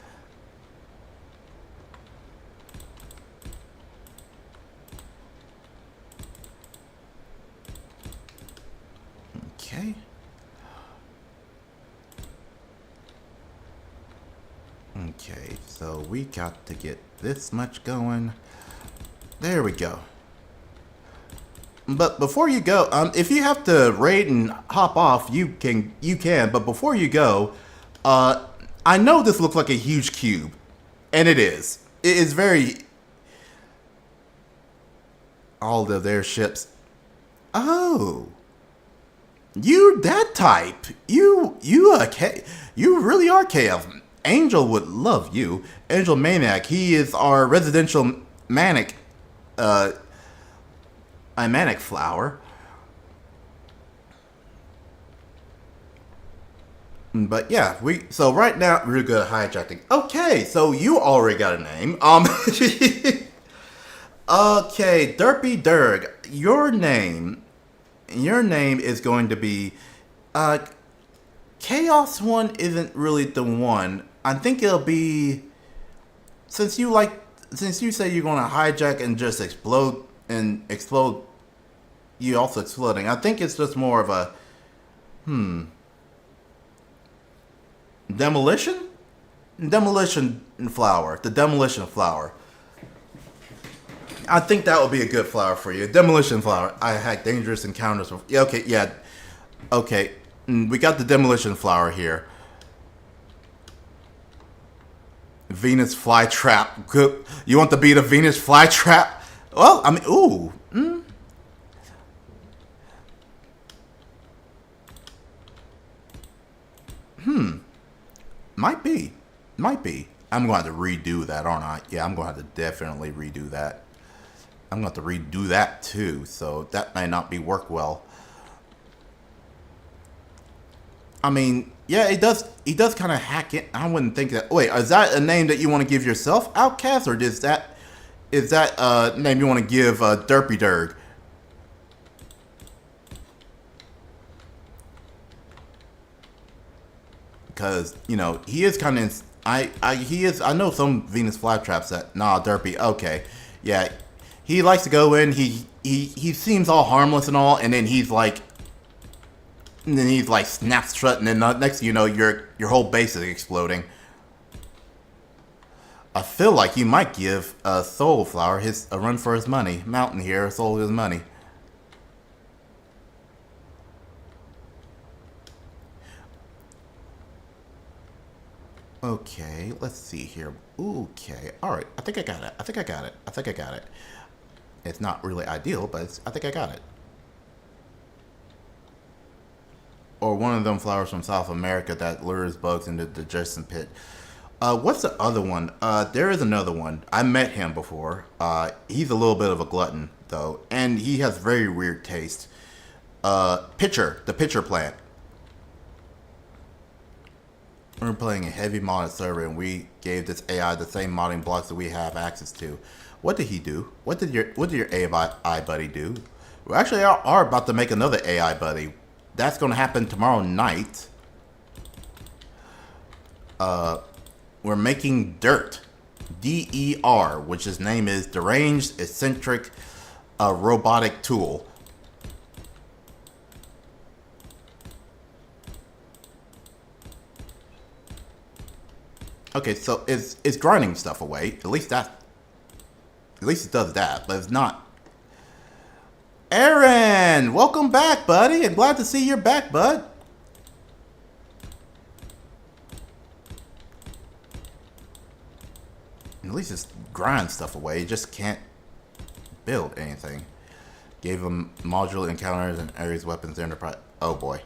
Okay. Okay, so we got to get this much going. There we go. But before you go, if you have to raid and hop off, you can. But before you go, I know this looks like a huge cube, and it is. It is very. All of their ships. Oh, you that type? You really are chaos. Angel would love you. Angel Maniac. He is our residential manic. A manic flower. But yeah, so right now we're good at hijacking. Okay, so you already got a name. Okay, Derpy Derg, your name is going to be Chaos One isn't really the one. I think it'll be since you say you're gonna hijack and just explode. You also exploding. I think it's just more of a demolition flower. The demolition flower. I think that would be a good flower for you. Demolition flower. I had dangerous encounters with. Yeah, okay, yeah, okay. We got the demolition flower here. Venus flytrap. Good. You want to be the Venus flytrap? Well, I mean, ooh. Might be. I'm going to have to redo that, aren't I? Yeah, I'm going to have to definitely redo that. I'm going to have to redo that too, so that may not work well. I mean, yeah, it does kind of hack it. I wouldn't think that. Wait, is that a name that you want to give yourself, Outcast, or is that a name you want to give Derpy Derg? Because, you know, he is kind of, I know some Venus flytraps that, nah, Derpy, okay. Yeah, he likes to go in, he seems all harmless and all, and then he's like, And then he like snaps shut, and then next thing you know, your whole base is exploding. I feel like you might give Soulflower a run for his money. Mountain here, soul his money. Okay, let's see here. Okay, alright. I think I got it. I think I got it. I think I got it. It's not really ideal, but I think I got it. Or one of them flowers from South America that lures bugs into the digestion pit. What's the other one? There is another one. I met him before. He's a little bit of a glutton, though, and he has very weird taste. Pitcher, the pitcher plant. We're playing a heavy modded server, and we gave this AI the same modding blocks that we have access to. What did he do? What did your AI buddy do? We actually are about to make another AI buddy. That's going to happen tomorrow night. We're making Dirt. DER, which his name is Deranged Eccentric Robotic Tool. Okay, so it's grinding stuff away. At least it does that, but it's not. Aaron, welcome back, buddy. I'm glad to see you're back, bud. At least it's grind stuff away. You just can't build anything. Gave him modular encounters and Ares weapons enterprise. Oh boy.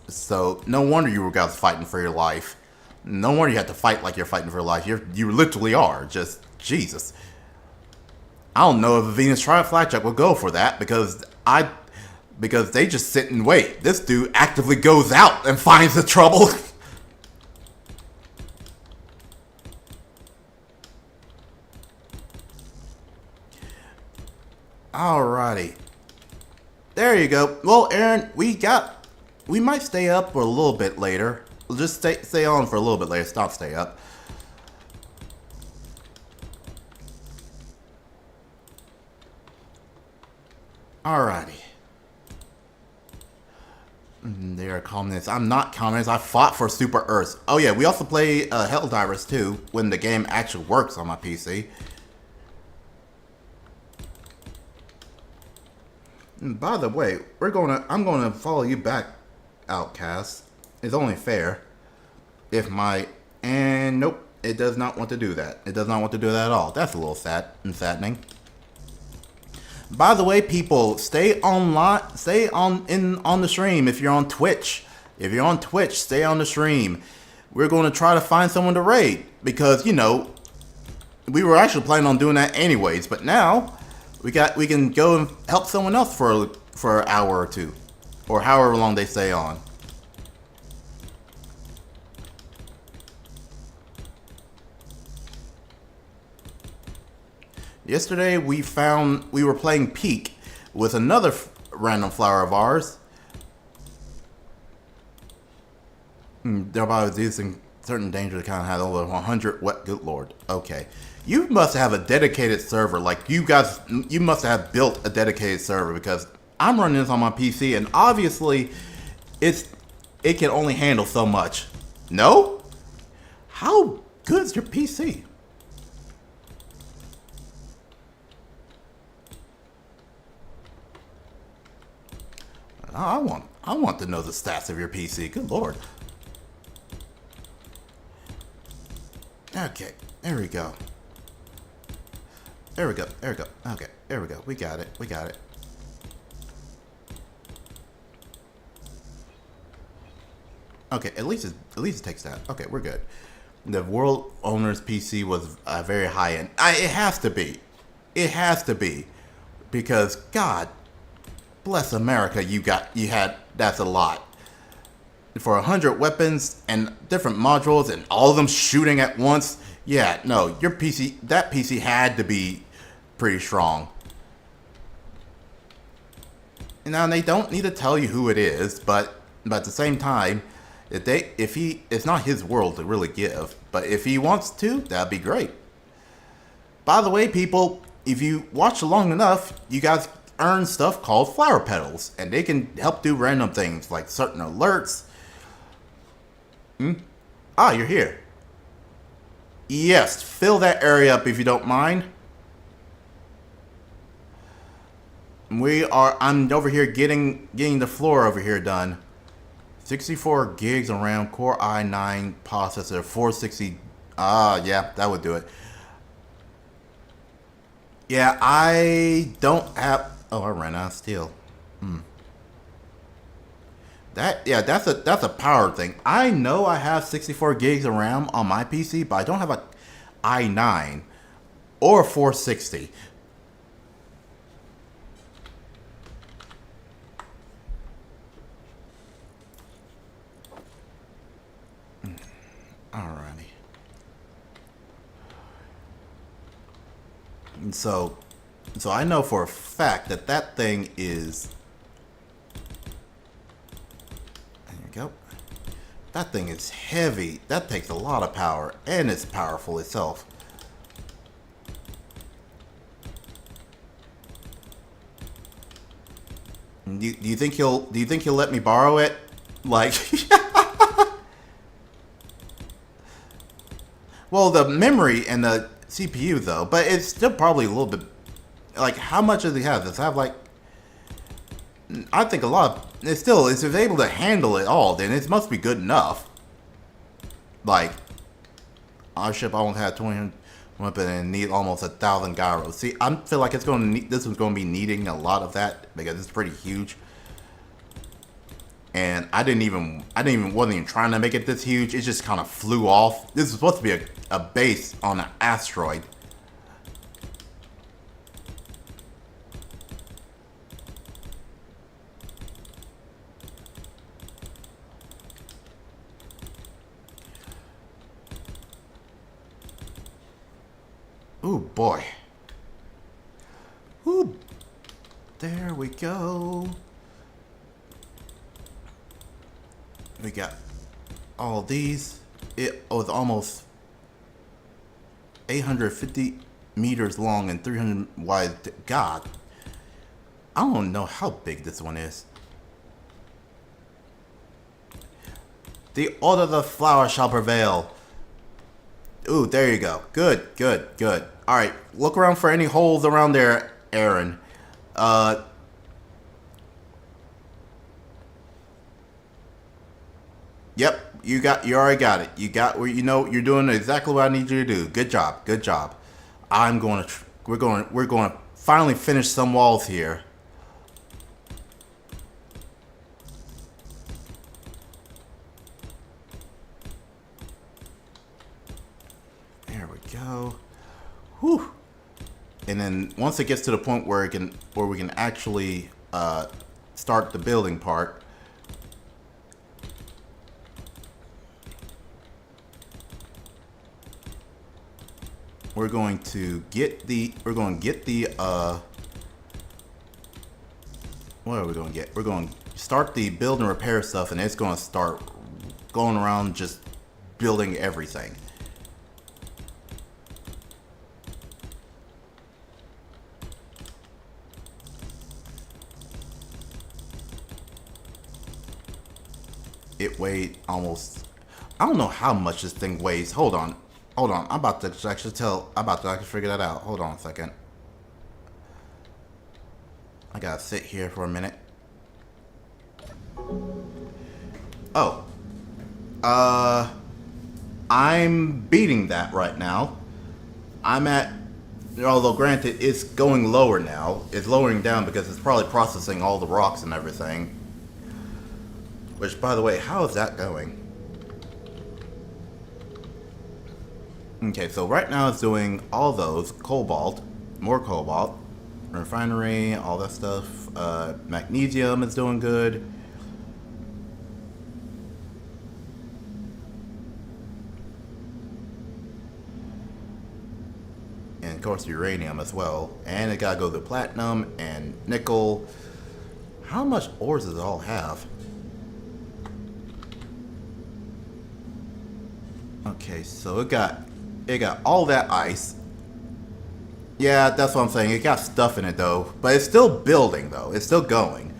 So no wonder you guys fighting for your life. No wonder you have to fight like you're fighting for your life. You literally are. Just Jesus. I don't know if a Venus Triumph Flagchuck will go for that because they just sit and wait. This dude actively goes out and finds the trouble. Alrighty. There you go. Well, Aaron, we might stay up for a little bit later. We'll just stay on for a little bit later. Stay up. Alrighty. They are communists. I'm not communist. I fought for Super Earths. Oh yeah, we also play Helldivers too when the game actually works on my PC. And by the way, I'm gonna follow you back, Outcast. It's only fair. Nope, it does not want to do that. It does not want to do that at all. That's a little sad and saddening. By the way, people, stay online, stay on the stream if you're on Twitch. If you're on Twitch, stay on the stream. We're going to try to find someone to raid because, you know, we were actually planning on doing that anyways, but now we can go and help someone else for an hour or two or however long they stay on. Yesterday we were playing Peak with another random flower of ours. Thereby reducing certain danger to kind of have over 100 good lord. Okay. You must have a dedicated server. Like you must have built a dedicated server because I'm running this on my PC and obviously it can only handle so much. No? How good is your PC? I want to know the stats of your PC. Good lord. Okay, there we go. There we go. There we go. Okay, there we go. We got it. We got it. Okay, at least it takes that. Okay, we're good. The world owner's PC was very high end. It has to be. It has to be, because God bless America, you had that's a lot. For 100 weapons and different modules and all of them shooting at once. Yeah, no, that PC had to be pretty strong. Now they don't need to tell you who it is, but at the same time, it's not his world to really give, but if he wants to, that'd be great. By the way, people, if you watch long enough, you guys earn stuff called flower petals, and they can help do random things like certain alerts. Ah, you're here. Yes, fill that area up if you don't mind. I'm over here getting the floor over here done. 64 gigs of RAM, Core i9 processor, 460. Yeah, that would do it. Yeah, I don't have. Oh, I ran out of steel. That's a power thing. I know I have 64 gigs of RAM on my PC, but I don't have a i9 or 460. Alrighty. And so I know for a fact that thing is. There you go. That thing is heavy. That takes a lot of power, and it's powerful itself. Do you think he'll let me borrow it? Like. Well, the memory and the CPU though, but it's still probably a little bit. Like, how much does he have? Does it have like? I think a lot. If it's able to handle it all, then it must be good enough. Like, our ship almost had 20 weapon and need almost 1,000 gyros. See, I feel like this one's going to be needing a lot of that because it's pretty huge. And wasn't even trying to make it this huge. It just kind of flew off. This is supposed to be a base on an asteroid. Ooh, boy. Ooh. There we go. We got all these. It was almost 850 meters long and 300 wide. God. I don't know how big this one is. The order of the flower shall prevail. Ooh, there you go. Good, good, good. Alright, look around for any holes around there, Aaron. Yep, you already got it. You got where you're doing exactly what I need you to do. Good job, good job. We're going to finally finish some walls here. There we go. Whew. And then once it gets to the point where we can actually start the building part. We're going to get the what are we going to get? We're going to start the build and repair stuff, and it's going to start going around just building everything. It weighed almost, I don't know how much this thing weighs. Hold on. I'm about to actually figure that out. Hold on a second. I gotta sit here for a minute. Oh. I'm beating that right now. Although granted, it's going lower now. It's lowering down because it's probably processing all the rocks and everything. Which, by the way, how is that going? Okay, so right now it's doing all those. Cobalt, more cobalt, refinery, all that stuff. Magnesium is doing good. And of course uranium as well. And it gotta go to platinum and nickel. How much ores does it all have? Okay, so it got all that ice. Yeah, that's what I'm saying. It got stuff in it though, but it's still building though. It's still going.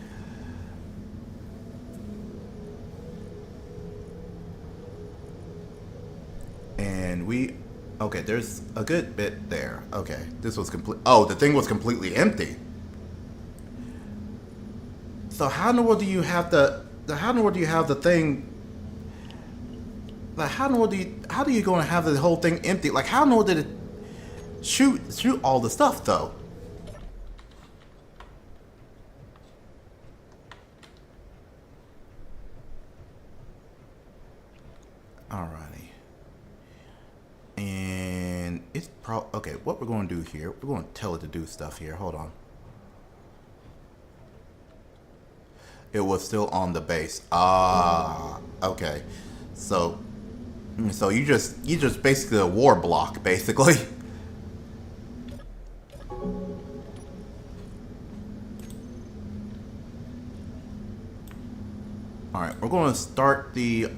And we, okay, there's a good bit there. Okay, this was complete. Oh, the thing was completely empty. So how in the world do you have how in the world do you have the thing? Like how in the world how do you going to have the whole thing empty? Like how in the world did it shoot all the stuff though? Alrighty. And it's okay, what we're going to do here, we're going to tell it to do stuff here. Hold on. It was still on the base. Ah, okay. So you just basically a war block, basically. Alright, we're going to start the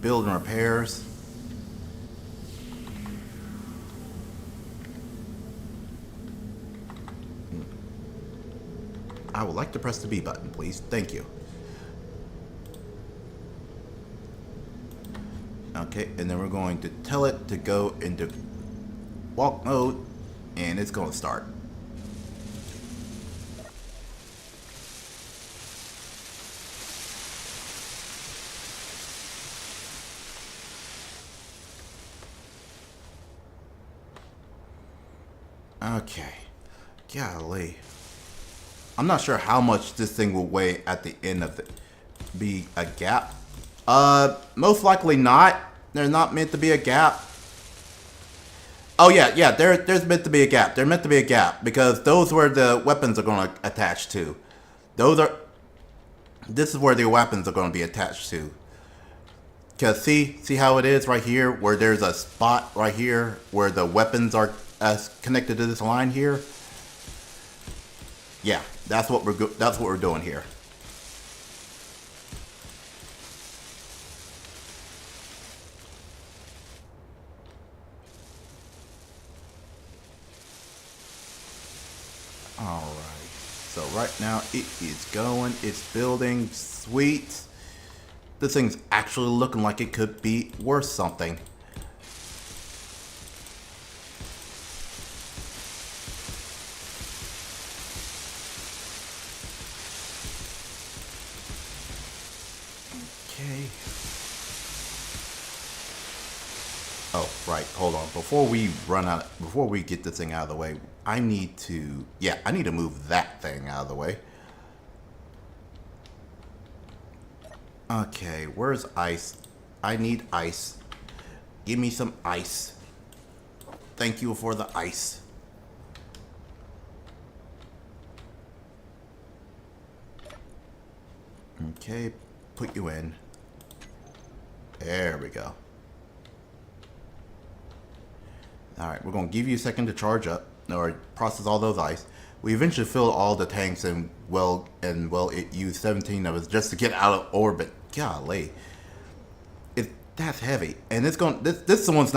build and repairs. I would like to press the B button, please. Thank you. Okay, and then we're going to tell it to go into walk mode, and it's going to start. Okay. Golly. I'm not sure how much this thing will weigh at the end of it. Be a gap? Most likely not. There's not meant to be a gap. Oh yeah, there's meant to be a gap. There's meant to be a gap because those where the weapons are going to attach to. This is where the weapons are going to be attached to. Cause see how it is right here, where there's a spot right here where the weapons are connected to this line here. Yeah, that's what we're doing here. All right. So right now it is going. It's building. Sweet. This thing's actually looking like it could be worth something. Okay. Oh, right. Hold on. Before we get this thing out of the way, I need to move that thing out of the way. Okay, where's ice? I need ice. Give me some ice. Thank you for the ice. Okay, put you in. There we go. Alright, we're going to give you a second to charge up, or process all those ice. We eventually filled all the tanks and it used 17 of us just to get out of orbit. Golly. That's heavy. And it's going this one's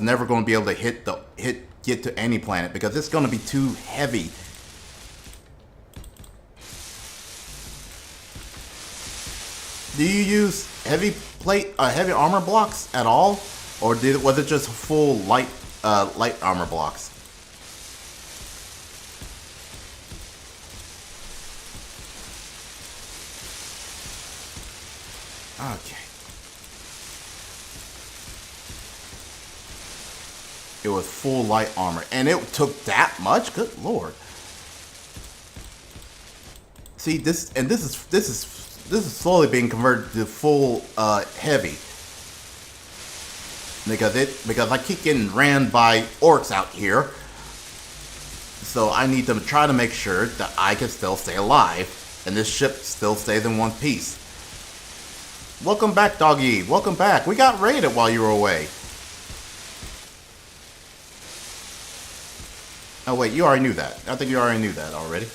never going to be able to get to any planet because it's going to be too heavy. Do you use heavy armor blocks at all, or was it just full light armor blocks? Okay. It was full light armor, and it took that much. Good lord. See this, and this is slowly being converted to full heavy because I keep getting ran by orcs out here. So I need to try to make sure that I can still stay alive and this ship still stays in one piece. Welcome back, doggy. Welcome back. We got raided while you were away. Oh wait, you already knew that. I think you already knew that already.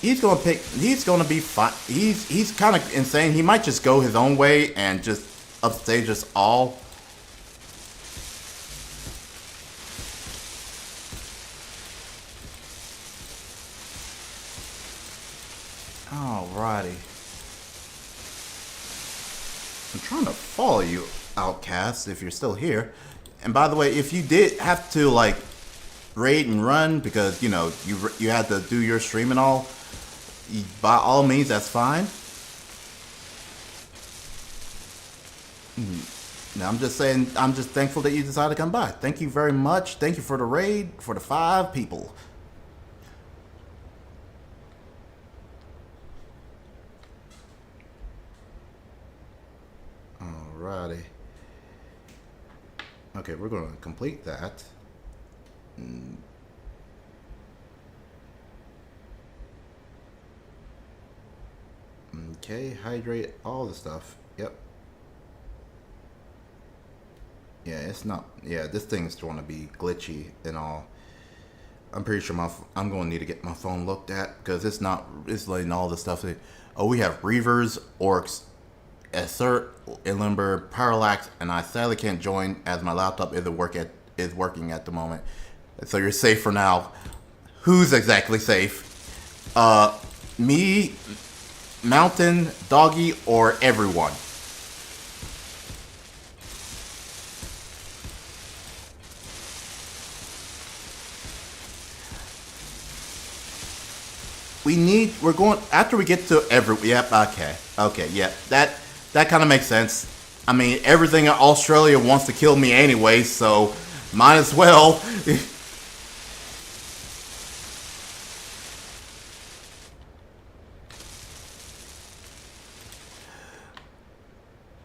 He's gonna be fine. He's kind of insane. He might just go his own way and just upstage us all. Alrighty. I'm trying to follow you, Outcast, if you're still here. And by the way, if you did have to like raid and run because you know you had to do your stream and all, by all means, that's fine. Now I'm just saying, I'm just thankful that you decided to come by. Thank you very much. Thank you for the raid, for the 5 people. Alrighty. Okay, we're going to complete that. Okay, hydrate all the stuff. Yep. Yeah, it's not. Yeah, this thing's going to be glitchy and all. I'm pretty sure I'm going to need to get my phone looked at because it's not. It's letting all the stuff. Oh, we have Reavers, Orcs, Assert, Ilimber, Parallax, and I sadly can't join as my laptop isn't working at the moment. So you're safe for now. Who's exactly safe? Me, Mountain, Doggy, or everyone? We're going, after we get to yep, okay, yep, that kind of makes sense. I mean, everything in Australia wants to kill me anyway, so might as well.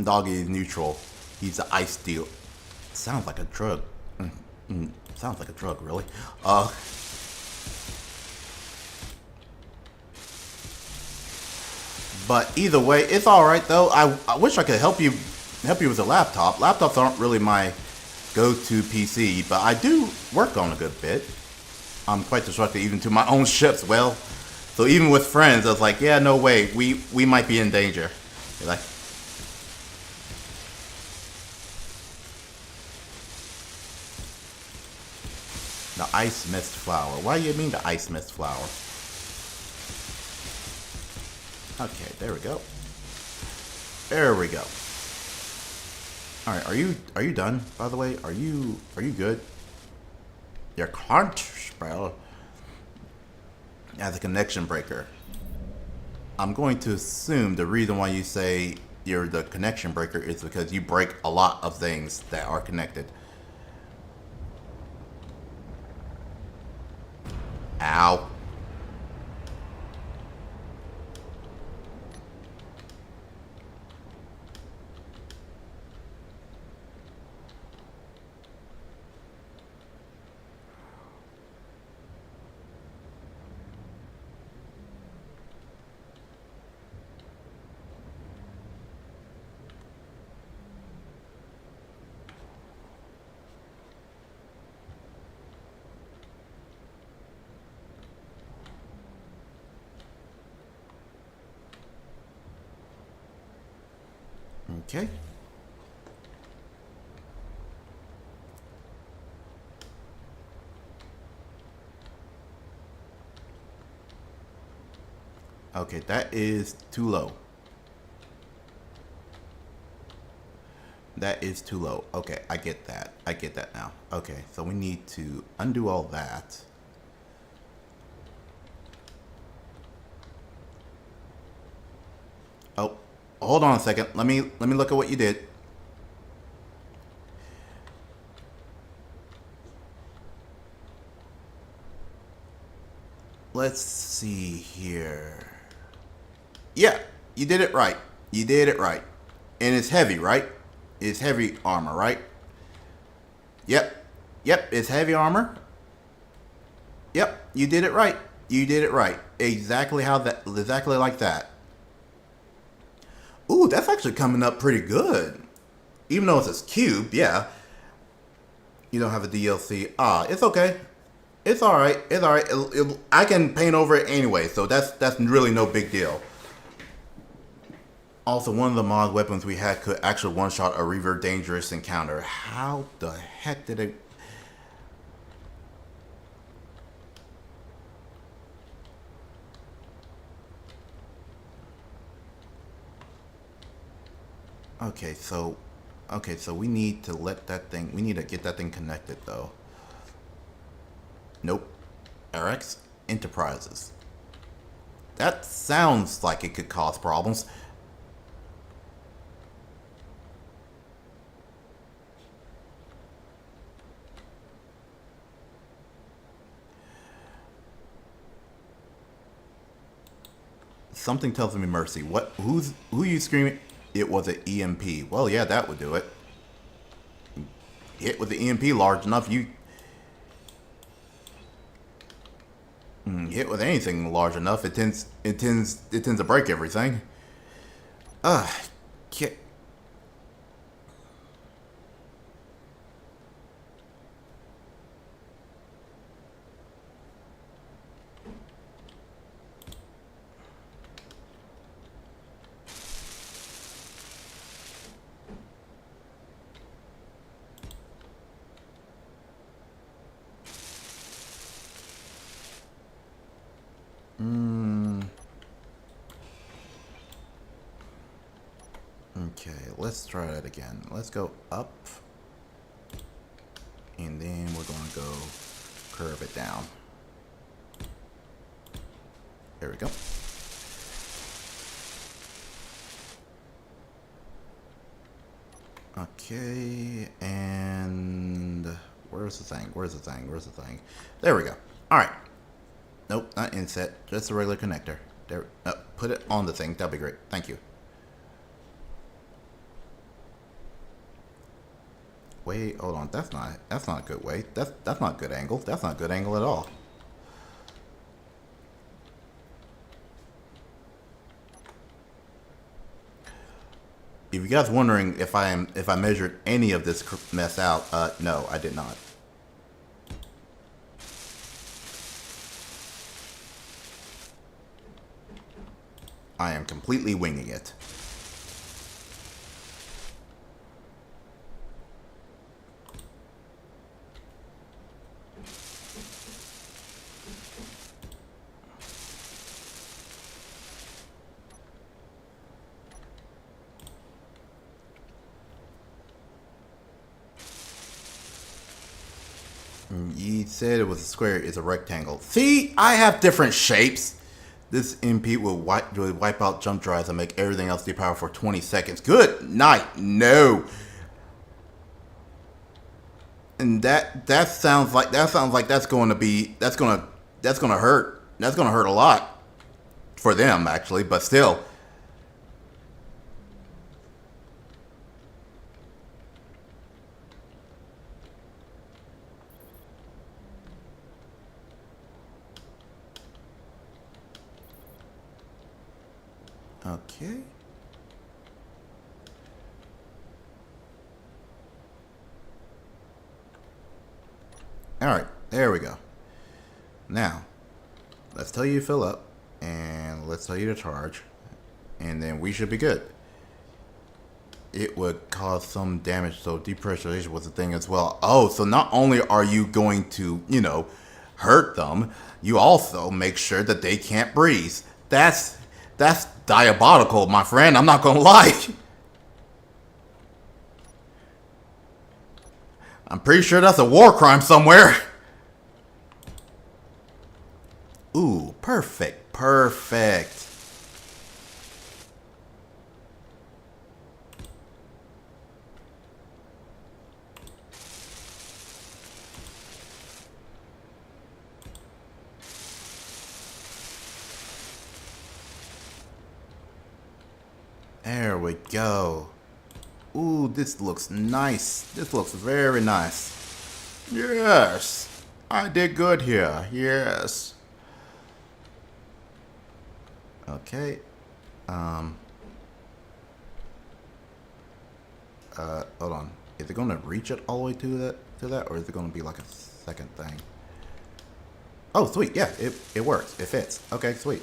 Doggy is neutral. He's an ice deal. Sounds like a drug. Sounds like a drug, really. But either way, it's all right though. I wish I could help you with a laptop. Laptops aren't really my go-to PC, but I do work on a good bit. I'm quite destructive even to my own ships. Well, so even with friends, I was like, yeah, no way, we might be in danger. You're like, the ice mist flower. Why do you mean the ice mist flower? Okay, there we go. There we go. All right, are you done? By the way, are you good? Your conch spell as a connection breaker. I'm going to assume the reason why you say you're the connection breaker is because you break a lot of things that are connected. Ow. Okay. Okay, that is too low. That is too low. Okay, I get that. I get that now. Okay, so we need to undo all that. Oh, hold on a second. Let me look at what you did. Let's see here. Yeah, you did it right. You did it right. And it's heavy, right? It's heavy armor, right? Yep. Yep, it's heavy armor. Yep, you did it right. You did it right. Exactly like that. Ooh, that's actually coming up pretty good. Even though it's a cube, yeah. You don't have a DLC. It's okay. It's alright. It's alright. I can paint over it anyway, so that's really no big deal. Also, one of the mod weapons we had could actually one-shot a Reaver dangerous encounter. How the heck did it... Okay, so we need to let that thing. We need to get that thing connected, though. Nope. RX Enterprises. That sounds like it could cause problems. Something tells me Mercy. Who are you screaming? It was an EMP. Well, yeah, that would do it. Hit with the EMP large enough, you hit with anything large enough, it tends to break everything. Ugh. Get. Okay, let's try that again. Let's go up. And then we're going to go curve it down. There we go. Okay, and where's the thing? Where's the thing? Where's the thing? There we go. All right. Nope, not inset. Just a regular connector. There. No, put it on the thing. That'd be great. Thank you. Wait, hold on. That's not a good way. That's not a good angle. That's not a good angle at all. If you guys wondering if I measured any of this mess out, no, I did not. I am completely winging it. You said it was a square. It's a rectangle. See, I have different shapes. This MP will wipe out jump drives and make everything else depower for 20 seconds. Good night. No. And that sounds like that's going to hurt. That's going to hurt a lot for them actually, but still. Okay. All right, there we go. Now, let's tell you to fill up, and let's tell you to charge, and then we should be good. It would cause some damage, so depressurization was a thing as well. Oh, so not only are you going to, hurt them, you also make sure that they can't breathe. That's diabolical, my friend. I'm not gonna lie. I'm pretty sure that's a war crime somewhere. Ooh, perfect, perfect. There we go. Ooh, this looks nice. This looks very nice. Yes. I did good here. Yes. Okay. Hold on. Is it going to reach it all the way to that, or is it going to be like a second thing? Oh, sweet. Yeah, it works. It fits. Okay, sweet.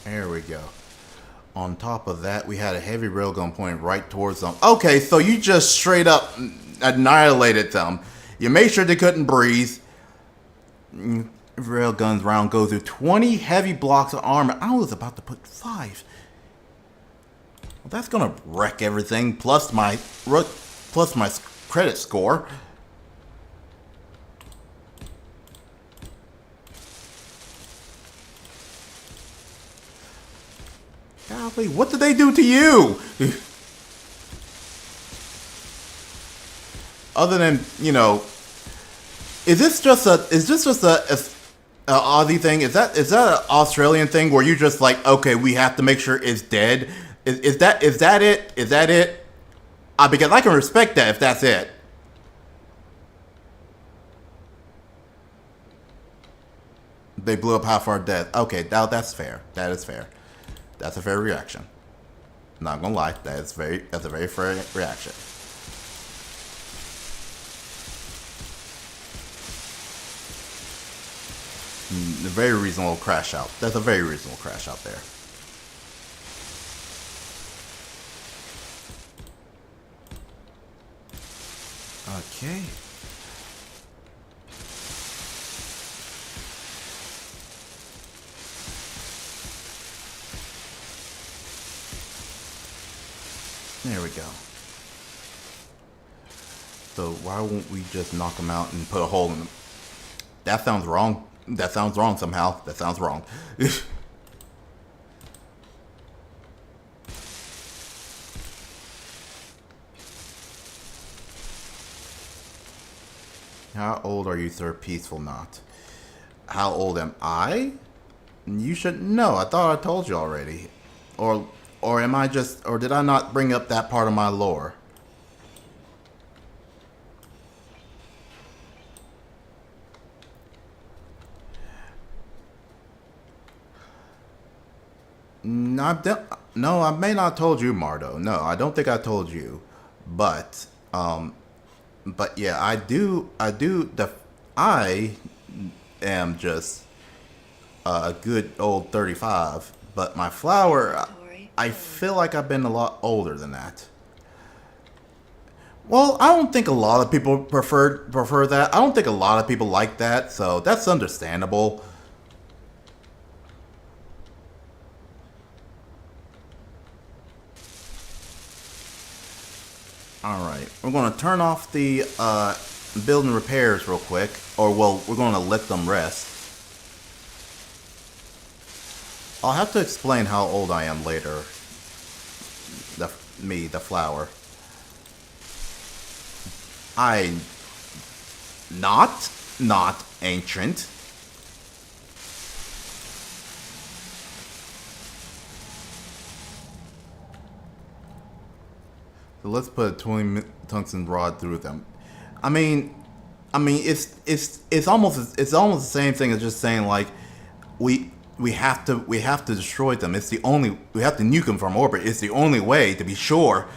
There we go. On top of that, we had a heavy railgun pointing right towards them. Okay, so you just straight up annihilated them. You made sure they couldn't breathe. railguns round goes through 20 heavy blocks of armor. I was about to put 5. Well, that's gonna wreck everything. Plus my credit score. Golly, what did they do to you? Other than, you know, is this just a Aussie thing? Is that an Australian thing where you just like, okay, we have to make sure it's dead? Is that it? Is that it? Because I can respect that if that's it. They blew up half our death. Okay, now that's fair. That is fair. That's a fair reaction. Not gonna lie, that's a very fair reaction. A very reasonable crash out. That's a very reasonable crash out there. Okay. There we go. So why won't we just knock them out and put a hole in them? That sounds wrong. That sounds wrong somehow. That sounds wrong. How old are you, Sir Peaceful Knot? How old am I? You should know. I thought I told you already. Or am I just, or did I not bring up that part of my lore? No, I may not told you, Mardo. No, I don't think I told you. But yeah, I am just a good old 35. But my flower, I feel like I've been a lot older than that. Well, I don't think a lot of people prefer that. I don't think a lot of people like that, so that's understandable. Alright, we're going to turn off the building repairs real quick. Or, well, we're going to let them rest. I'll have to explain how old I am later. The flower. I'm not ancient. So let's put a 20 tungsten rod through them. I mean, it's almost the same thing as just saying like we have to destroy them. It's the only, we have to nuke them from orbit. It's the only way to be sure.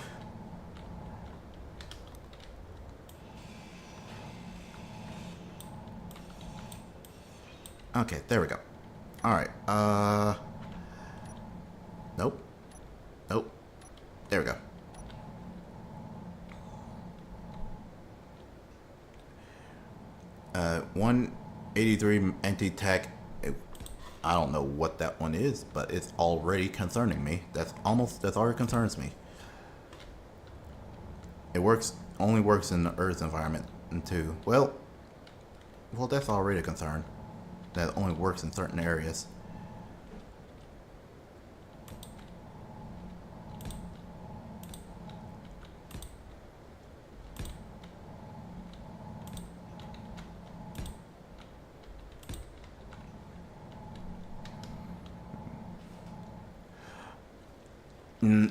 Okay, there we go. All right. Nope. There we go. Uh, 183 anti-tech. I don't know what that one is, but it's already concerning me. That already concerns me. It only works in the Earth's environment too. Well, that's already a concern. That only works in certain areas.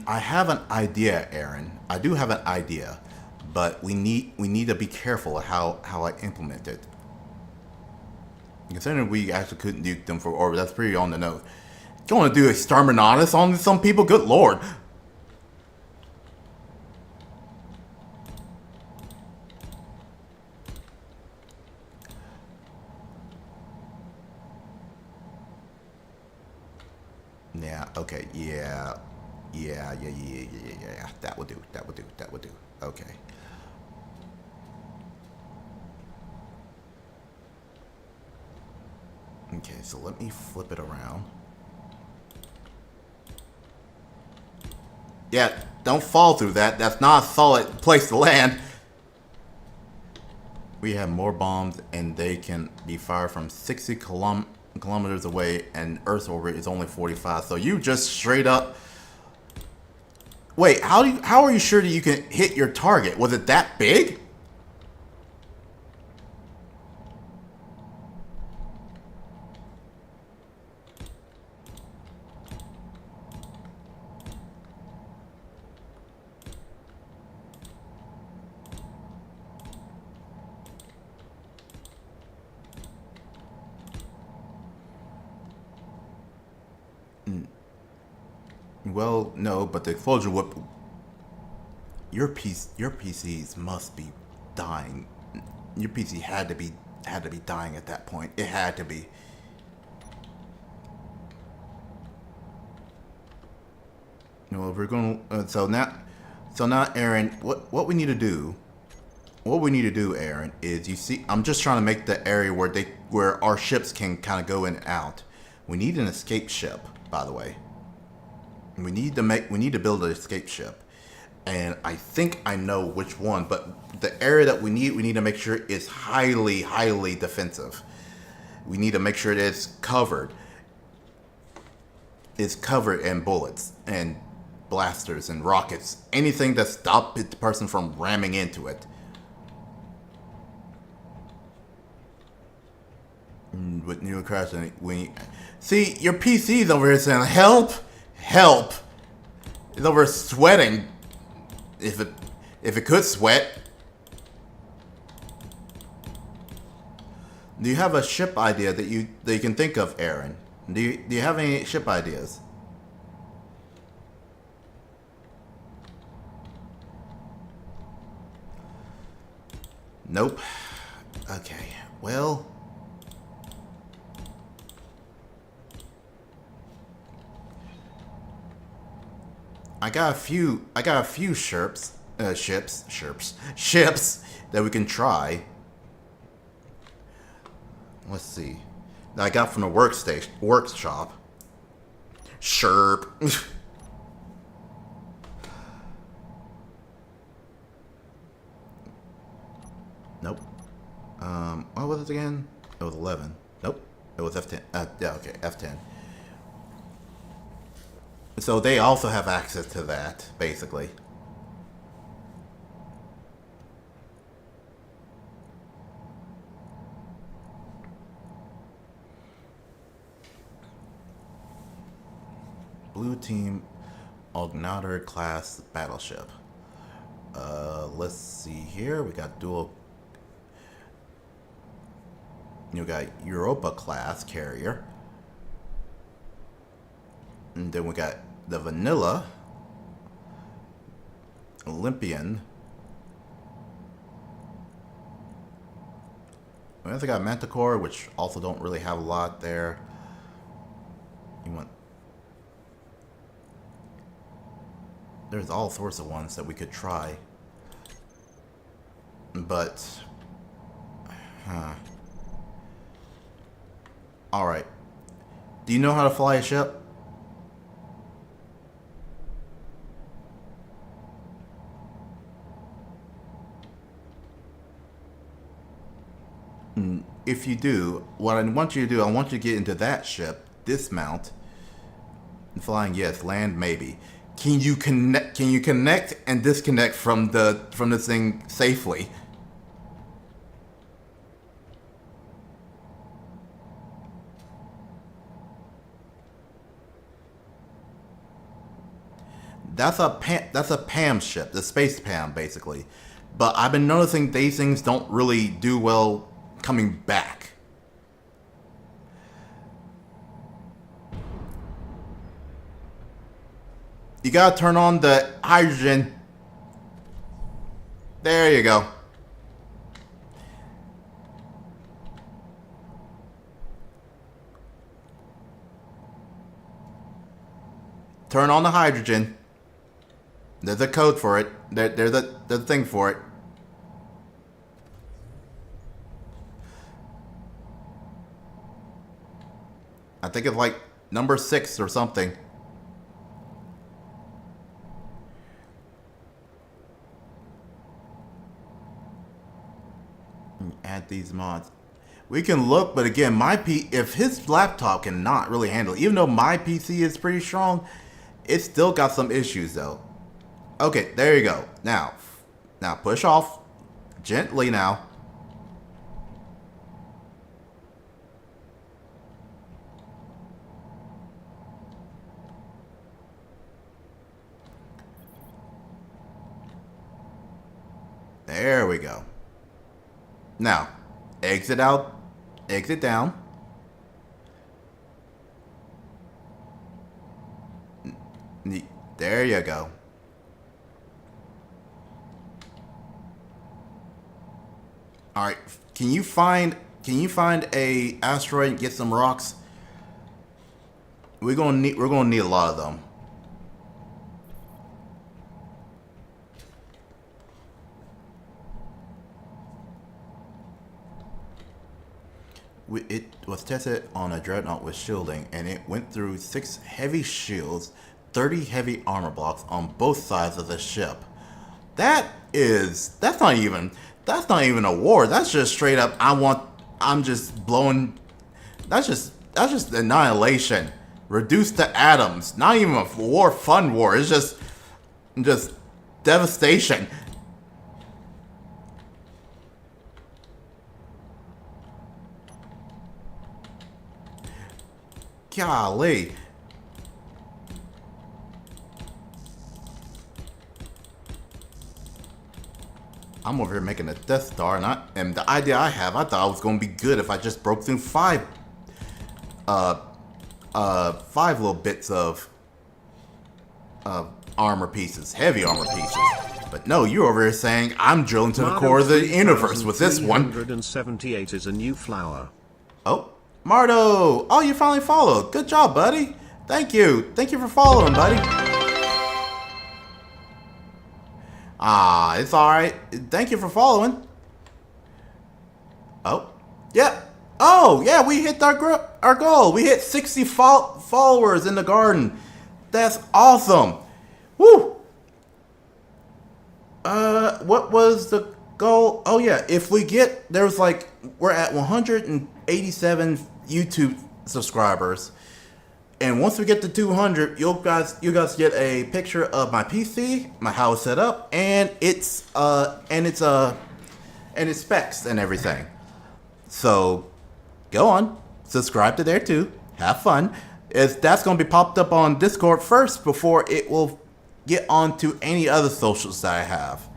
I have an idea, Aaron. I do have an idea, but we need to be careful how I implement it. Considering we actually couldn't nuke them for orbit, that's pretty on the nose. You want to do exterminatus on some people? Good lord. Yeah, okay, yeah. That would do. Okay. Okay, so let me flip it around. Yeah, don't fall through that. That's not a solid place to land. We have more bombs, and they can be fired from 60 kilometers away, and Earth's orbit is only 45. So you just straight up. Wait, how are you sure that you can hit your target? Was it that big? Well, no, but the explosion would. Your PCs must be dying. Your PC had to be dying at that point. It had to be. Well, we're going. So now, Aaron, what we need to do? What we need to do, Aaron, is you see. I'm just trying to make the area where our ships can kind of go in and out. We need an escape ship, by the way. We need to build an escape ship, and I think I know which one. But the area that we need to make sure is highly defensive. We need to make sure that it's covered. It's covered in bullets and blasters and rockets. Anything that stop the person from ramming into it. With new crash, we see your PC's over here saying help. Help! It's over sweating. If it could sweat. Do you have a ship idea that you can think of, Aaron? Do you have any ship ideas? Nope. Okay. Well, I got a few ships that we can try. Let's see. That I got from the workshop. Sherp. Nope. What was it again? It was 11. Nope. It was F10. Yeah, okay, F10. So they also have access to that, basically. Blue Team Ognator class battleship. Let's see here. We got dual. You got Europa class carrier. And then we got the vanilla Olympian. We also got Manticore, which also don't really have a lot there. You want? There's all sorts of ones that we could try, but all right. Do you know how to fly a ship? If you do, what I want you to do, I want you to get into that ship, dismount, and flying, yes, land, maybe. Can you connect and disconnect from this thing safely? That's a PAM ship, the space PAM, basically. But I've been noticing these things don't really do well coming back. You gotta turn on the hydrogen. There you go. Turn on the hydrogen. There's a code for it. There's a thing for it. I think it's like number 6 or something. Add these mods. We can look, but again, if his laptop cannot really handle it, even though my PC is pretty strong, it's still got some issues though. Okay, there you go. Now push off gently now. There we go. Now, exit out, exit down. There you go. All right, can you find a asteroid and get some rocks? We're gonna need a lot of them. It was tested on a dreadnought with shielding, and it went through 6 heavy shields, 30 heavy armor blocks on both sides of the ship. That's not even a war. That's just straight up. I'm just blowing. That's just annihilation, reduced to atoms. Not even a war, fun war. It's just devastation. Golly. I'm over here making a Death Star, and the idea I thought it was going to be good if I just broke through 5 little bits of armor pieces, heavy armor pieces. But no, you're over here saying I'm drilling to the core of the universe with this one. 378 is a new flower. Oh, Mardo! Oh, you finally followed. Good job, buddy. Thank you. Thank you for following, buddy. Ah, it's alright. Thank you for following. Oh, yeah. Oh, yeah, we hit our goal. We hit 60 followers in the garden. That's awesome. Woo! What was the goal? Oh, yeah, if we get, we're at 187 YouTube subscribers. And once we get to 200, you guys get a picture of my PC, how it's set up, and its specs and everything. So go on, subscribe to there too. Have fun. That's going to be popped up on Discord first before it will get onto any other socials that I have.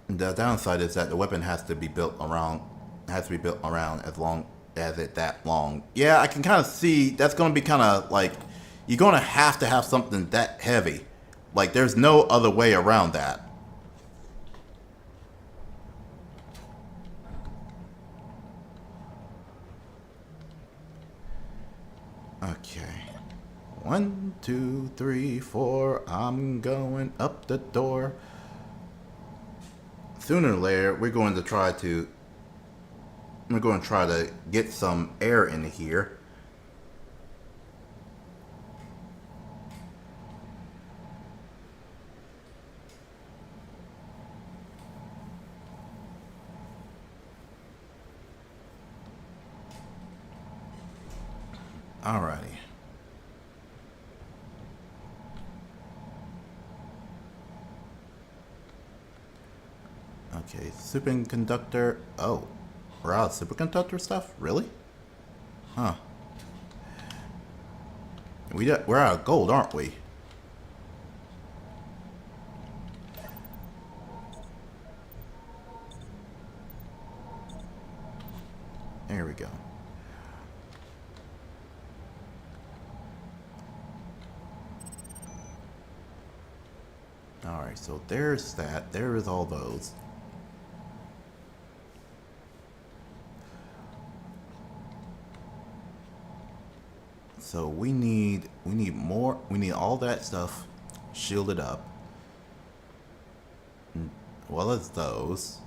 The downside is that the weapon has to be built around as long as it that long. Yeah, I can kind of see that's going to be kind of like you're going to have something that heavy. Like there's no other way around that. Okay. 1, 2, 3, 4. I'm going up the door. Sooner or later, we're going to try to get some air in here. Alrighty. Okay, superconductor. Oh, we're out of superconductor stuff? Really? Huh. We're out of gold, aren't we? There we go. Alright, so there's that. There is all those. So we need more. We need all that stuff shielded up. well as those.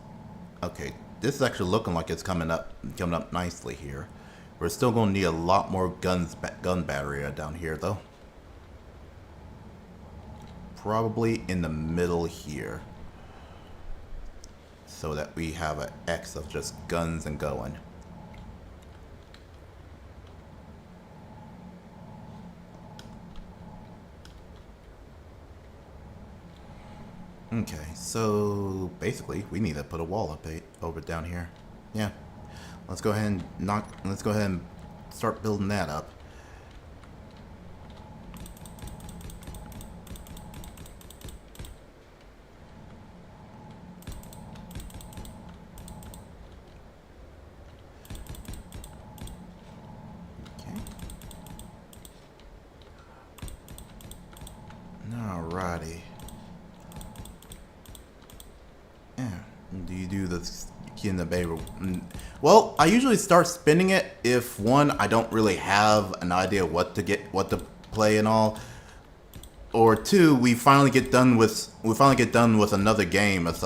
Okay, this is actually looking like it's coming up nicely here. We're still gonna need a lot more gun battery down here though. Probably in the middle here, so that we have an X of just guns and going. Okay, so basically we need to put a wall up over down here. Yeah, let's go ahead and start building that up. Okay. Alrighty. Yeah. Do you do this key in the bay? Well, I usually start spinning it if one, I don't really have an idea what to play and all, or two, we finally get done with another game of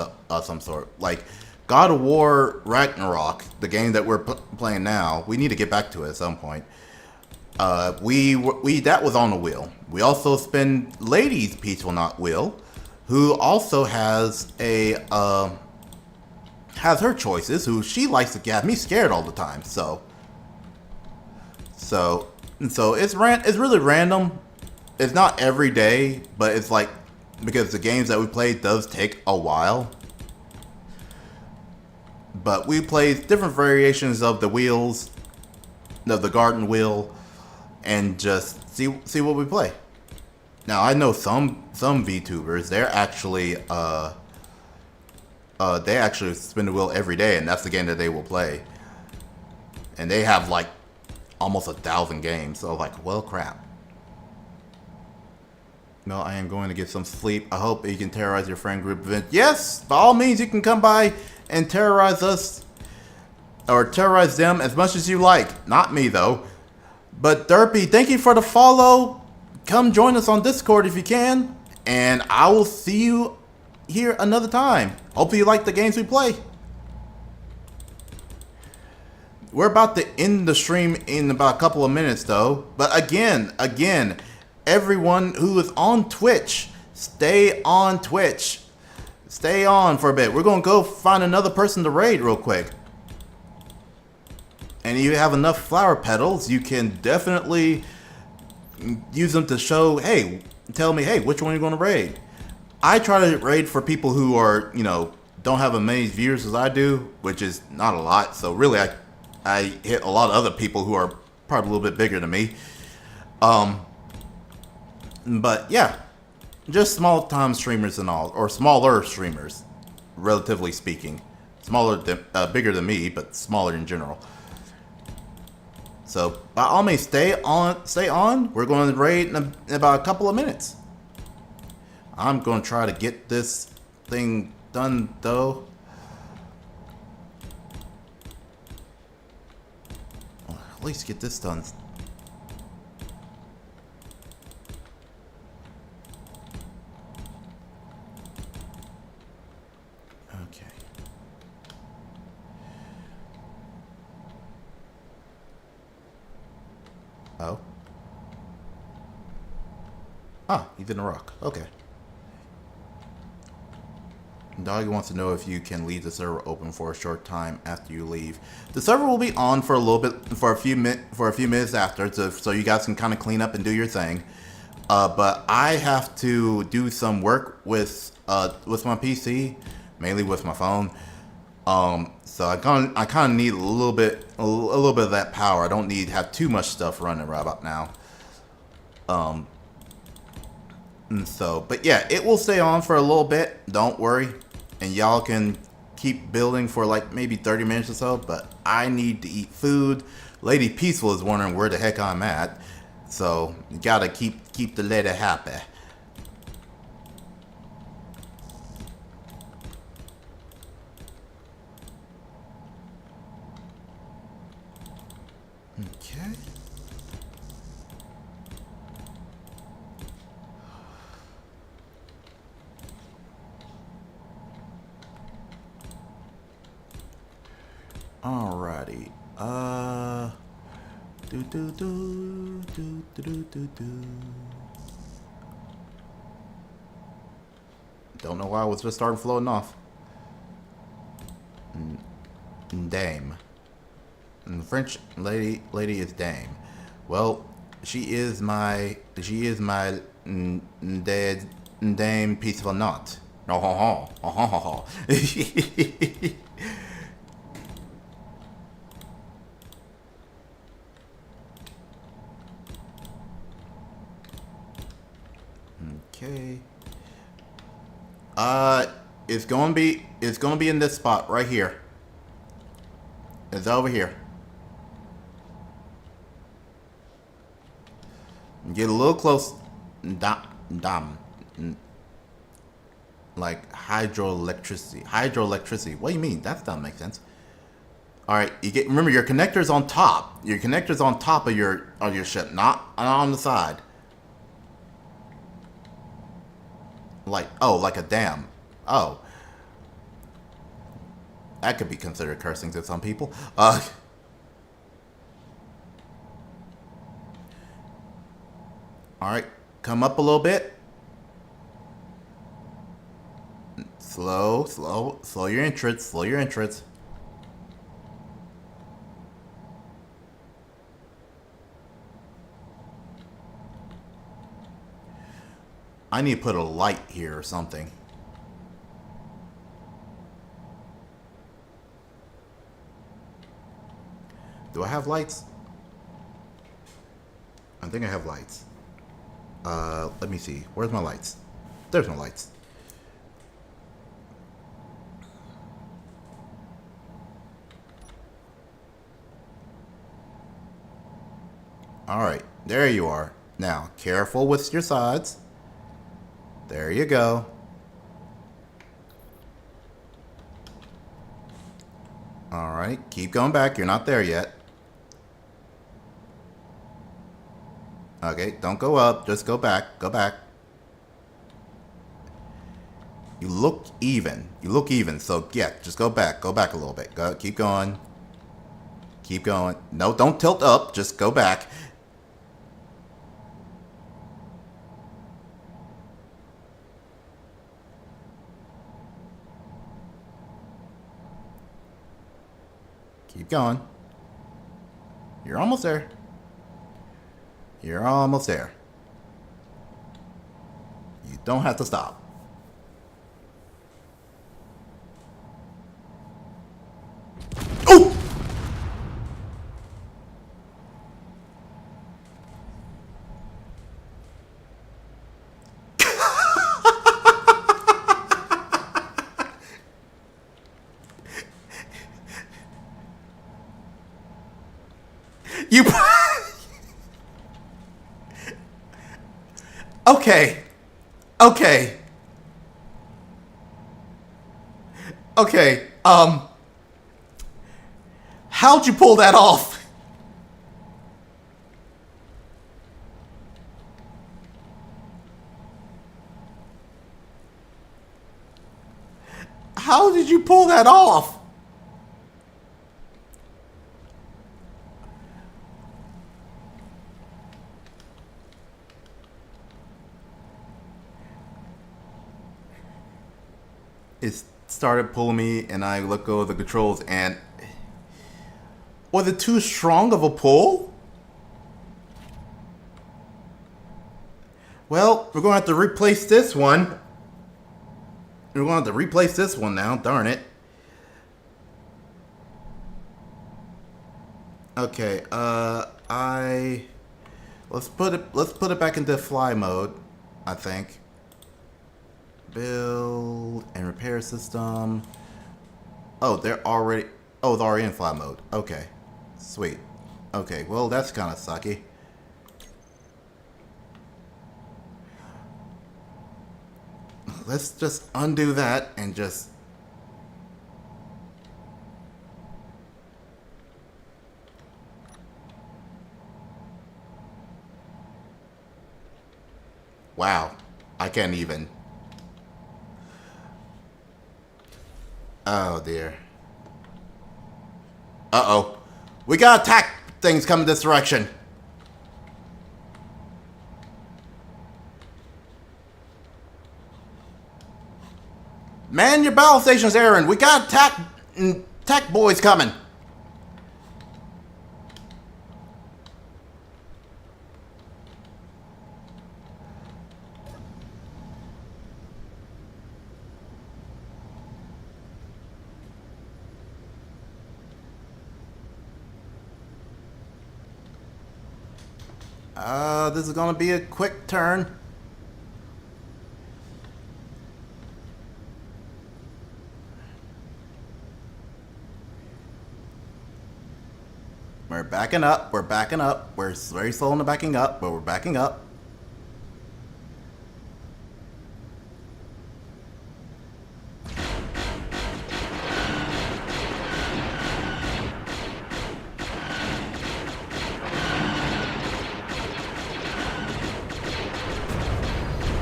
some sort, like God of War Ragnarok, the game that we're playing now. We need to get back to it at some point. We that was on the wheel. We also spin Lady's Peaceful Not Wheel, who also has has her choices, who she likes to have me scared all the time. So it's really random. It's not every day, but it's like, because the games that we play does take a while. But we play different variations of the wheels, of the garden wheel, and just see what we play. Now I know some VTubers, they actually spin the wheel every day, and that's the game that they will play. And they have like almost 1,000 games. So like, well, crap. No, I am going to get some sleep. I hope you can terrorize your friend group event. Yes, by all means, you can come by and terrorize us, or terrorize them as much as you like. Not me though. But Derpy, thank you for the follow. Come join us on Discord if you can, and I will see you here another time. Hopefully you like the games we play. We're about to end the stream in about a couple of minutes though. But again, everyone who is on Twitch, stay on Twitch. Stay on for a bit. We're gonna go find another person to raid real quick. And you have enough flower petals, you can definitely use them to show, hey, tell me, hey, which one you're gonna raid. I try to raid for people who are, don't have as many viewers as I do, which is not a lot. So really, I hit a lot of other people who are probably a little bit bigger than me. But yeah, just small time streamers and all, or smaller streamers, relatively speaking. Bigger than me, but smaller in general. So by all means, stay on. We're going to raid in about a couple of minutes. I'm going to try to get this thing done though. Well, at least get this done. Okay. Oh. Ah, he's in a rock. Okay. Doggy wants to know if you can leave the server open for a short time after you leave. The server will be on for a little bit, for a few minutes after, so you guys can kind of clean up and do your thing. But I have to do some work with my PC, mainly with my phone. So I kind of need a little bit of that power. I don't need to have too much stuff running right about now. And so, but yeah, it will stay on for a little bit. Don't worry. And y'all can keep building for like maybe 30 minutes or so. But I need to eat food. Lady Peaceful is wondering where the heck I'm at. So you gotta keep the lady happy. Okay. Alrighty. Do do do do do do do do. Don't know why I was just starting floating off. Dame. And the French lady is dame. Well, she is my dead dame piece of a nut. Oh ho ho. Oh ho ho ho. Okay. It's gonna be in this spot right here. It's over here. Get a little close. Like hydroelectricity. Hydroelectricity. What do you mean? That doesn't make sense. Alright, remember your connector's on top. Your connector's on top of your ship, not on the side. Like a dam. Oh. That could be considered cursing to some people. Alright, come up a little bit. Slow your entrance, I need to put a light here or something. Do I have lights? I think I have lights. Let me see. Where's my lights? There's no lights. Alright, there you are. Now, careful with your sides. There you go. Alright, keep going back. You're not there yet. Okay, don't go up. Just go back. Go back. You look even. So, yeah, just go back. Go back a little bit. Go. Keep going. Keep going. No, don't tilt up. Just go back. Keep going. You're almost there. You're almost there. You don't have to stop. Oh! You... Okay. How'd you pull that off? How did you pull that off? It started pulling me, and I let go of the controls, and... Was it too strong of a pull? Well, we're going to have to replace this one. We're going to have to replace this one now, darn it. Okay, let's put it back into fly mode, I think. Build and repair system. Oh, it's already in fly mode. Okay. Sweet. Okay, well, that's kind of sucky. Let's just undo that and just... Wow. I can't even... Oh, dear. Uh-oh. We got attack things coming this direction. Man your battle stations, Aaron. We got attack boys coming. This is gonna be a quick turn. We're backing up. We're backing up. We're very slow in the backing up, but we're backing up.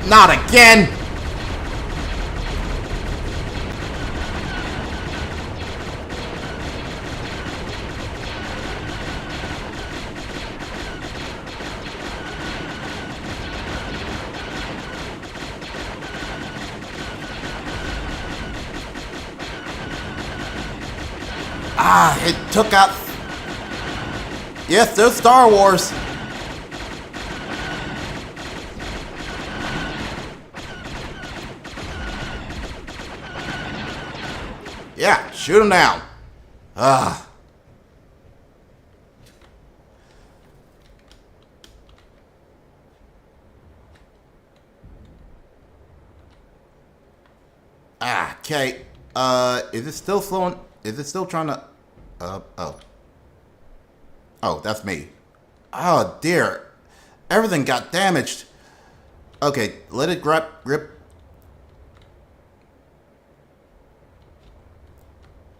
Not again! Ah, it took out... Yes, there's Star Wars. Yeah, shoot him down. Ah. Ah, okay. Is it still slowing? Is it still trying to... oh. Oh, that's me. Oh, dear. Everything got damaged. Okay, let it rip.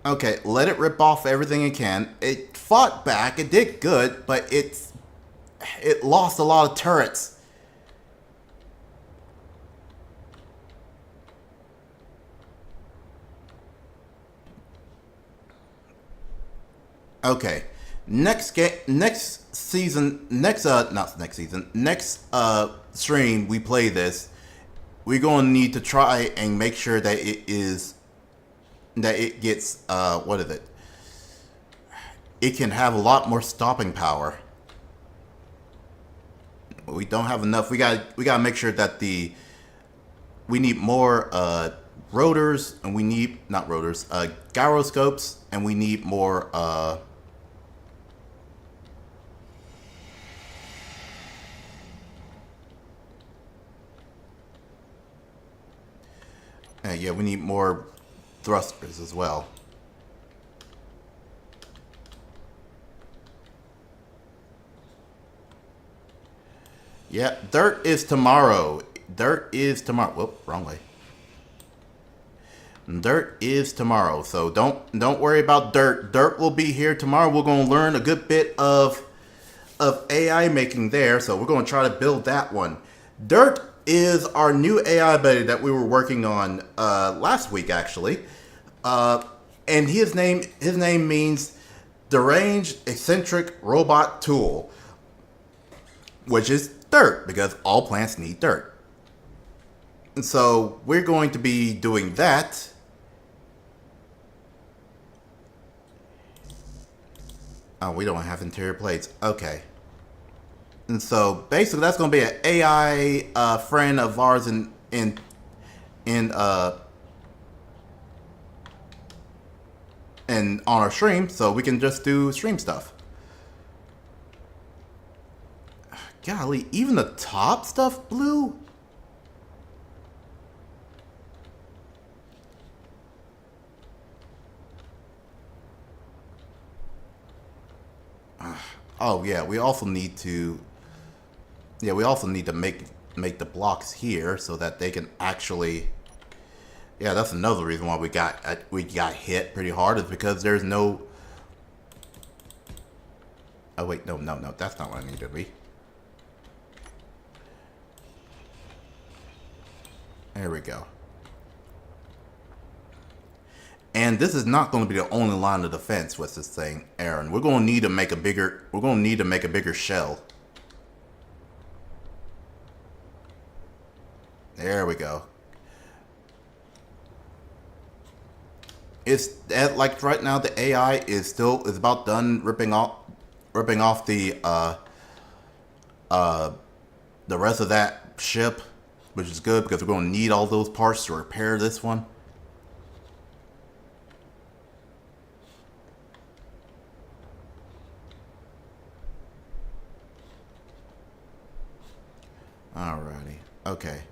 Okay, let it rip off everything it can. It fought back. It did good, but it lost a lot of turrets. Okay, next stream we play this, we're going to need to try and make sure that it gets what is it? It can have a lot more stopping power. We don't have enough. We got to make sure that we need more rotors, and we need not rotors, gyroscopes, and we need more yeah, we need more thrusters as well. Yeah, dirt is tomorrow. Dirt is tomorrow. Whoop, wrong way. Dirt is tomorrow, so don't worry about dirt. Dirt will be here tomorrow. We're going to learn a good bit of AI making there, so we're going to try to build that one. Dirt is our new AI buddy that we were working on last week, actually. And his name means Deranged Eccentric Robot Tool, which is dirt, because all plants need dirt. And so we're going to be doing that. Oh, we don't have interior plates. Okay. And so basically that's going to be an AI friend of ours in on our stream, so we can just do stream stuff. Golly, even the top stuff blew? Oh yeah, we also need to make the blocks here so that they can actually. Yeah, that's another reason why we got hit pretty hard, is because there's no. Oh wait, no, that's not what I need to be. There we go. And this is not going to be the only line of defense with this thing, Aaron. We're going to need to make a bigger. We're going to need to make a bigger shell. There we go. It's like right now the AI is about done ripping off the rest of that ship, which is good because we're going to need all those parts to repair this one. Alrighty. Okay.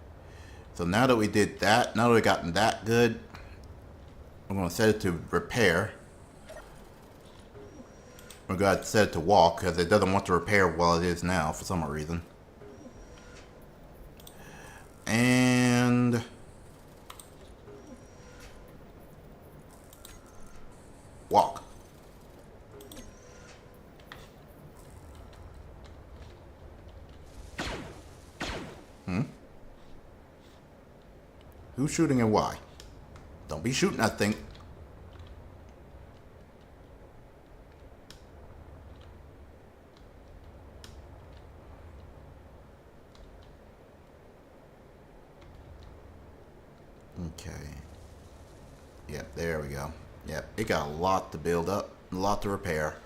So now that we did that, now that we've gotten that good, I'm going to set it to repair. We're going to set it to walk because it doesn't want to repair while it is now for some reason. And walk. Who's shooting and why? Don't be shooting that thing. Okay. Yep, there we go. Yep, it got a lot to build up, a lot to repair.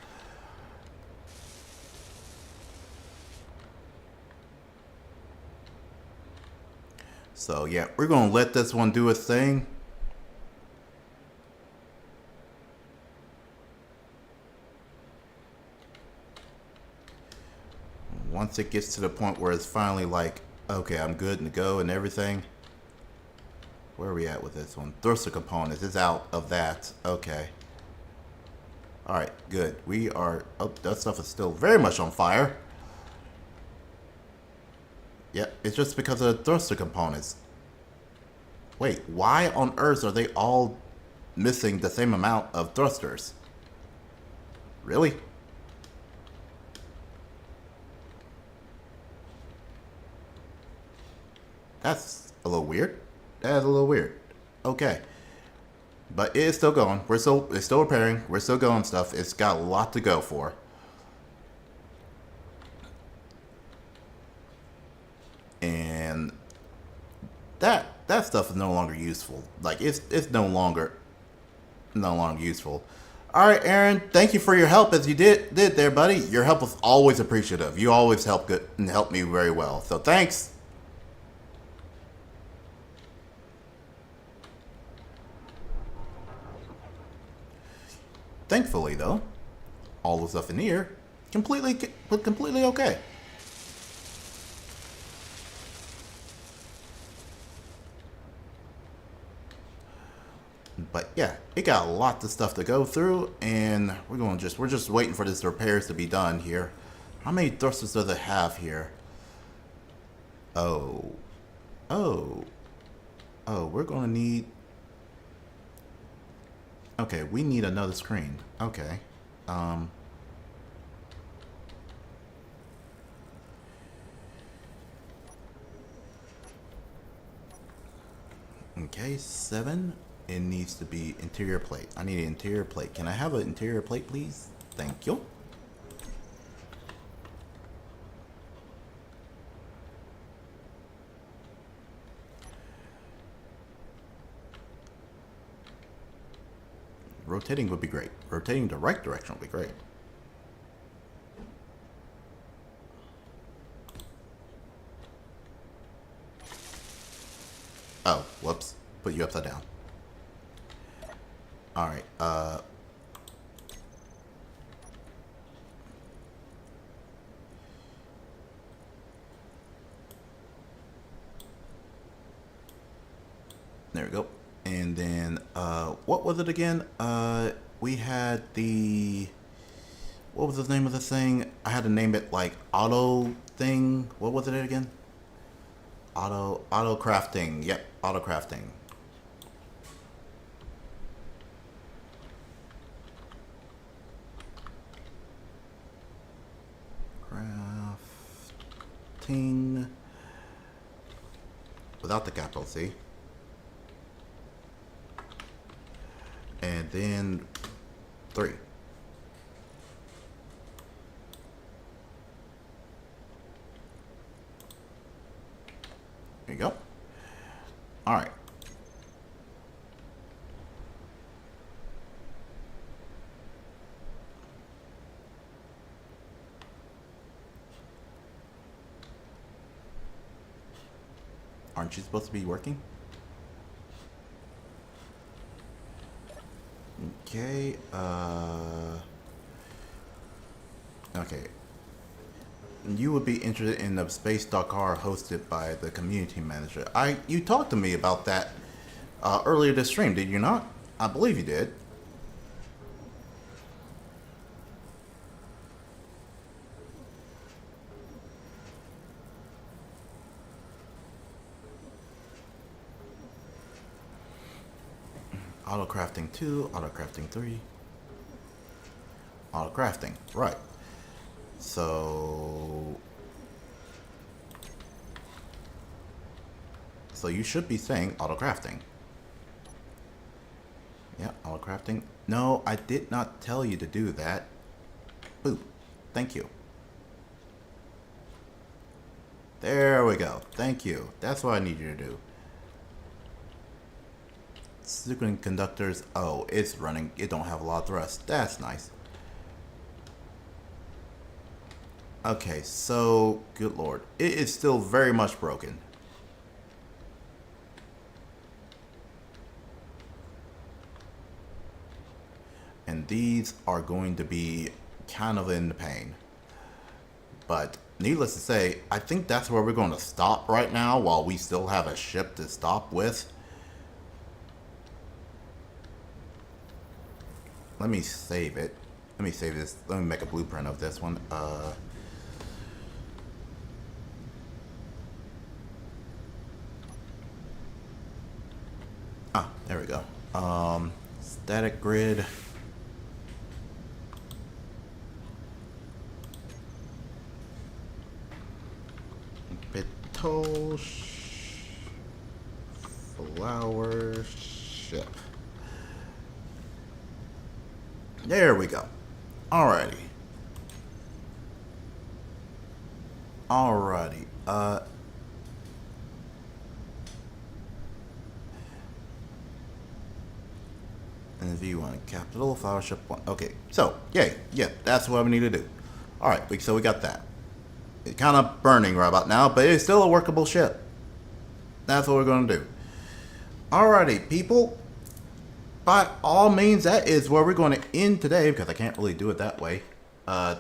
So yeah, we're gonna let this one do its thing. Once it gets to the point where it's finally like, okay, I'm good to go and everything. Where are we at with this one? Thruster components is out of that. Okay. Alright, good. We are... Oh, that stuff is still very much on fire. Yep, it's just because of the thruster components. Wait, why on earth are they all missing the same amount of thrusters? Really? That's a little weird. That's a little weird. Okay. But it is still going. It's still repairing. We're still going stuff. It's got a lot to go for. And that stuff is no longer useful. Like it's no longer useful. All right, Aaron. Thank you for your help as you did there, buddy. Your help was always appreciative. You always help good and help me very well. So thanks. Thankfully, though, all the stuff in here completely okay. But yeah, it got a lot of stuff to go through, and we're just waiting for this repairs to be done here. How many thrusters does it have here? Oh, we're gonna need. Okay, we need another screen. Okay. Okay, 7. It needs to be interior plate. I need an interior plate. Can I have an interior plate, please? Thank you. Rotating would be great. Rotating the right direction would be great. Oh, whoops. Put you upside down. Alright, there we go. And then, what was it again? We had the... What was the name of the thing? I had to name it, like, auto thing. What was it again? Auto crafting. Yep, auto crafting. Crafting. Without the capital C. And then 3. There you go. Alright. Aren't you supposed to be working? Okay, okay. You would be interested in the Space Dakar hosted by the community manager. You talked to me about that earlier this stream, did you not? I believe you did. Auto crafting 2, auto crafting 3, auto crafting, right. So you should be saying auto crafting. Yeah, auto crafting. No, I did not tell you to do that. Boop. Thank you. There we go. Thank you. That's what I need you to do. Superconductors. Oh, it's running. It don't have a lot of thrust. That's nice. Okay, so good lord, it is still very much broken. And these are going to be kind of in the pain. But needless to say, I think that's where we're going to stop right now while we still have a ship to stop with. Let me save it. Let me save this. Let me make a blueprint of this one. There we go. Static grid. Pitosh. Flower ship. There we go. Alrighty. Alrighty. And if you want capital, flower ship 1. Okay, so, yay. Yeah, that's what we need to do. Alright, so we got that. It's kind of burning right about now, but it's still a workable ship. That's what we're going to do. Alrighty, people. By all means, that is where we're going to end today, because I can't really do it that way. By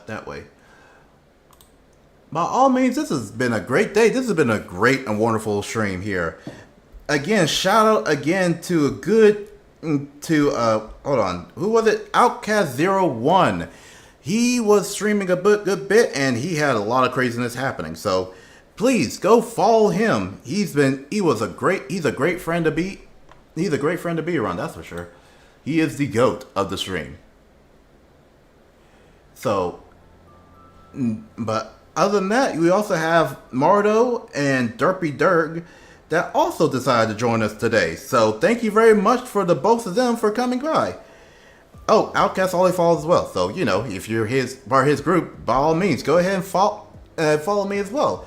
all means, this has been a great day. This has been a great and wonderful stream here. Again, shout out again to a good... hold on, who was it? Outcast01. He was streaming a good bit, and he had a lot of craziness happening. So please go follow him. He's a great friend to be. He's a great friend to be around, that's for sure. He is the GOAT of the stream. So, but other than that, we also have Mardo and Derpy Derg that also decided to join us today. So thank you very much for the both of them for coming by. Oh, Outcast always follows as well. So, you know, if you're part of his group, by all means, go ahead and follow me as well.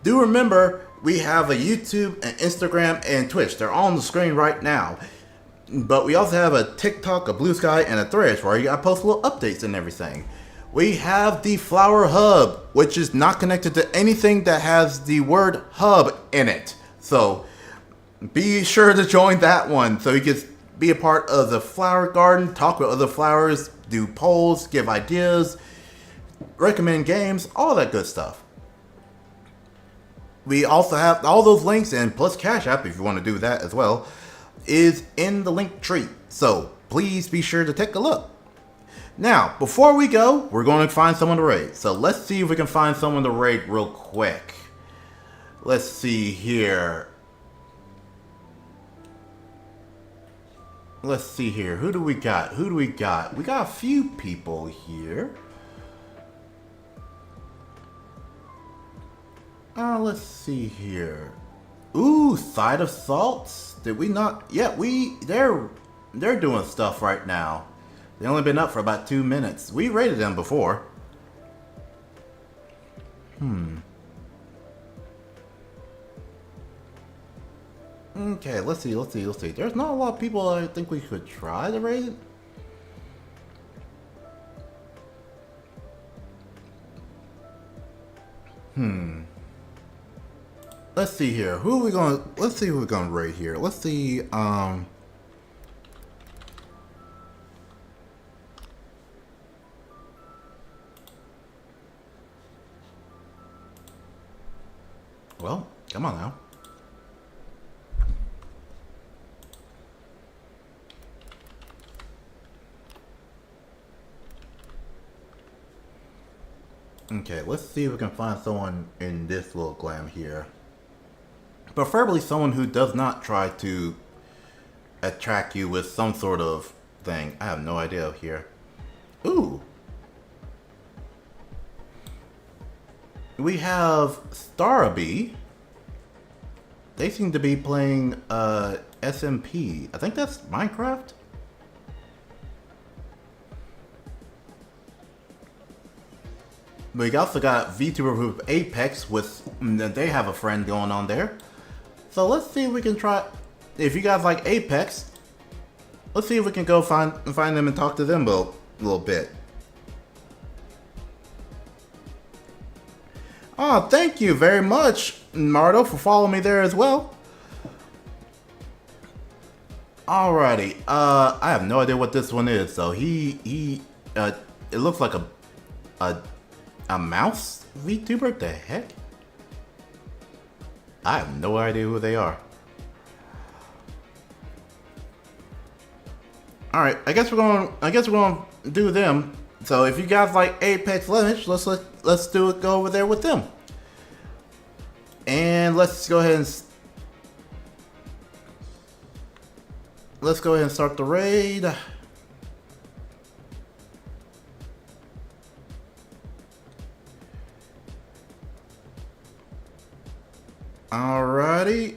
Do remember, we have a YouTube, an Instagram, and Twitch. They're all on the screen right now. But we also have a TikTok, a Blue Sky, and a Threads where I post little updates and everything. We have the Flower Hub, which is not connected to anything that has the word hub in it. So be sure to join that one so you can be a part of the flower garden, talk with other flowers, do polls, give ideas, recommend games, all that good stuff. We also have all those links, and plus Cash App if you want to do that as well, is in the link tree. So please be sure to take a look. Now, before we go, we're going to find someone to raid. So let's see if we can find someone to raid real quick. Let's see here. Let's see here. Who do we got? We got a few people here. Let's see here. Ooh, Side of Salts. Did we not? Yeah, they're doing stuff right now. They only been up for about 2 minutes. We rated them before. Okay, let's see. There's not a lot of people I think we could try to raid. Let's see here. Let's see who we're gonna raid here. Let's see, well, come on now. Okay, let's see if we can find someone in this little glam here. Preferably someone who does not try to attract you with some sort of thing. I have no idea here. Ooh. We have Starabee. They seem to be playing SMP. I think that's Minecraft. We also got VTuber Group Apex with they have a friend going on there. So let's see if we can try. If you guys like Apex, let's see if we can go find them and talk to them a little bit. Oh, thank you very much, Mardo, for following me there as well. Alrighty, I have no idea what this one is. So it looks like a mouse VTuber? The heck? I have no idea who they are. Alright, I guess we're gonna do them. So if you guys like Apex Legends, let's go over there with them. And let's go ahead and start the raid. Alrighty.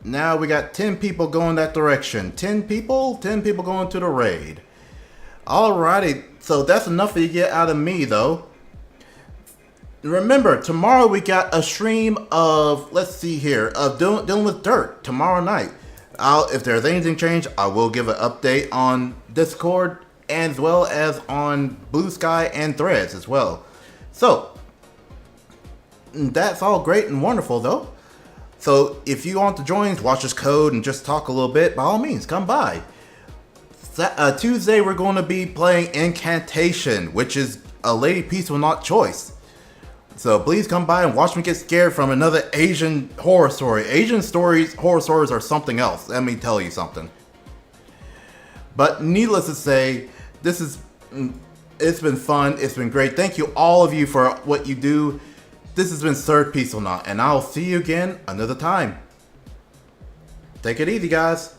Now we got 10 people going that direction. 10 people going to the raid. Alrighty, so that's enough for you to get out of me though. Remember, tomorrow we got a stream of, let's see here, of dealing with dirt tomorrow night. If there's anything changed, I will give an update on Discord as well as on Blue Sky and Threads as well. So, that's all great and wonderful though. So if you want to join Watcher's Code and just talk a little bit, by all means, come by. Tuesday we're going to be playing Incantation, which is a Lady Peace Will Not choice. So please come by and watch me get scared from another Asian horror story. Horror stories are something else. Let me tell you something. But needless to say, it's been fun. It's been great. Thank you all of you for what you do. This has been Sir Peaceful Not, and I'll see you again another time. Take it easy, guys.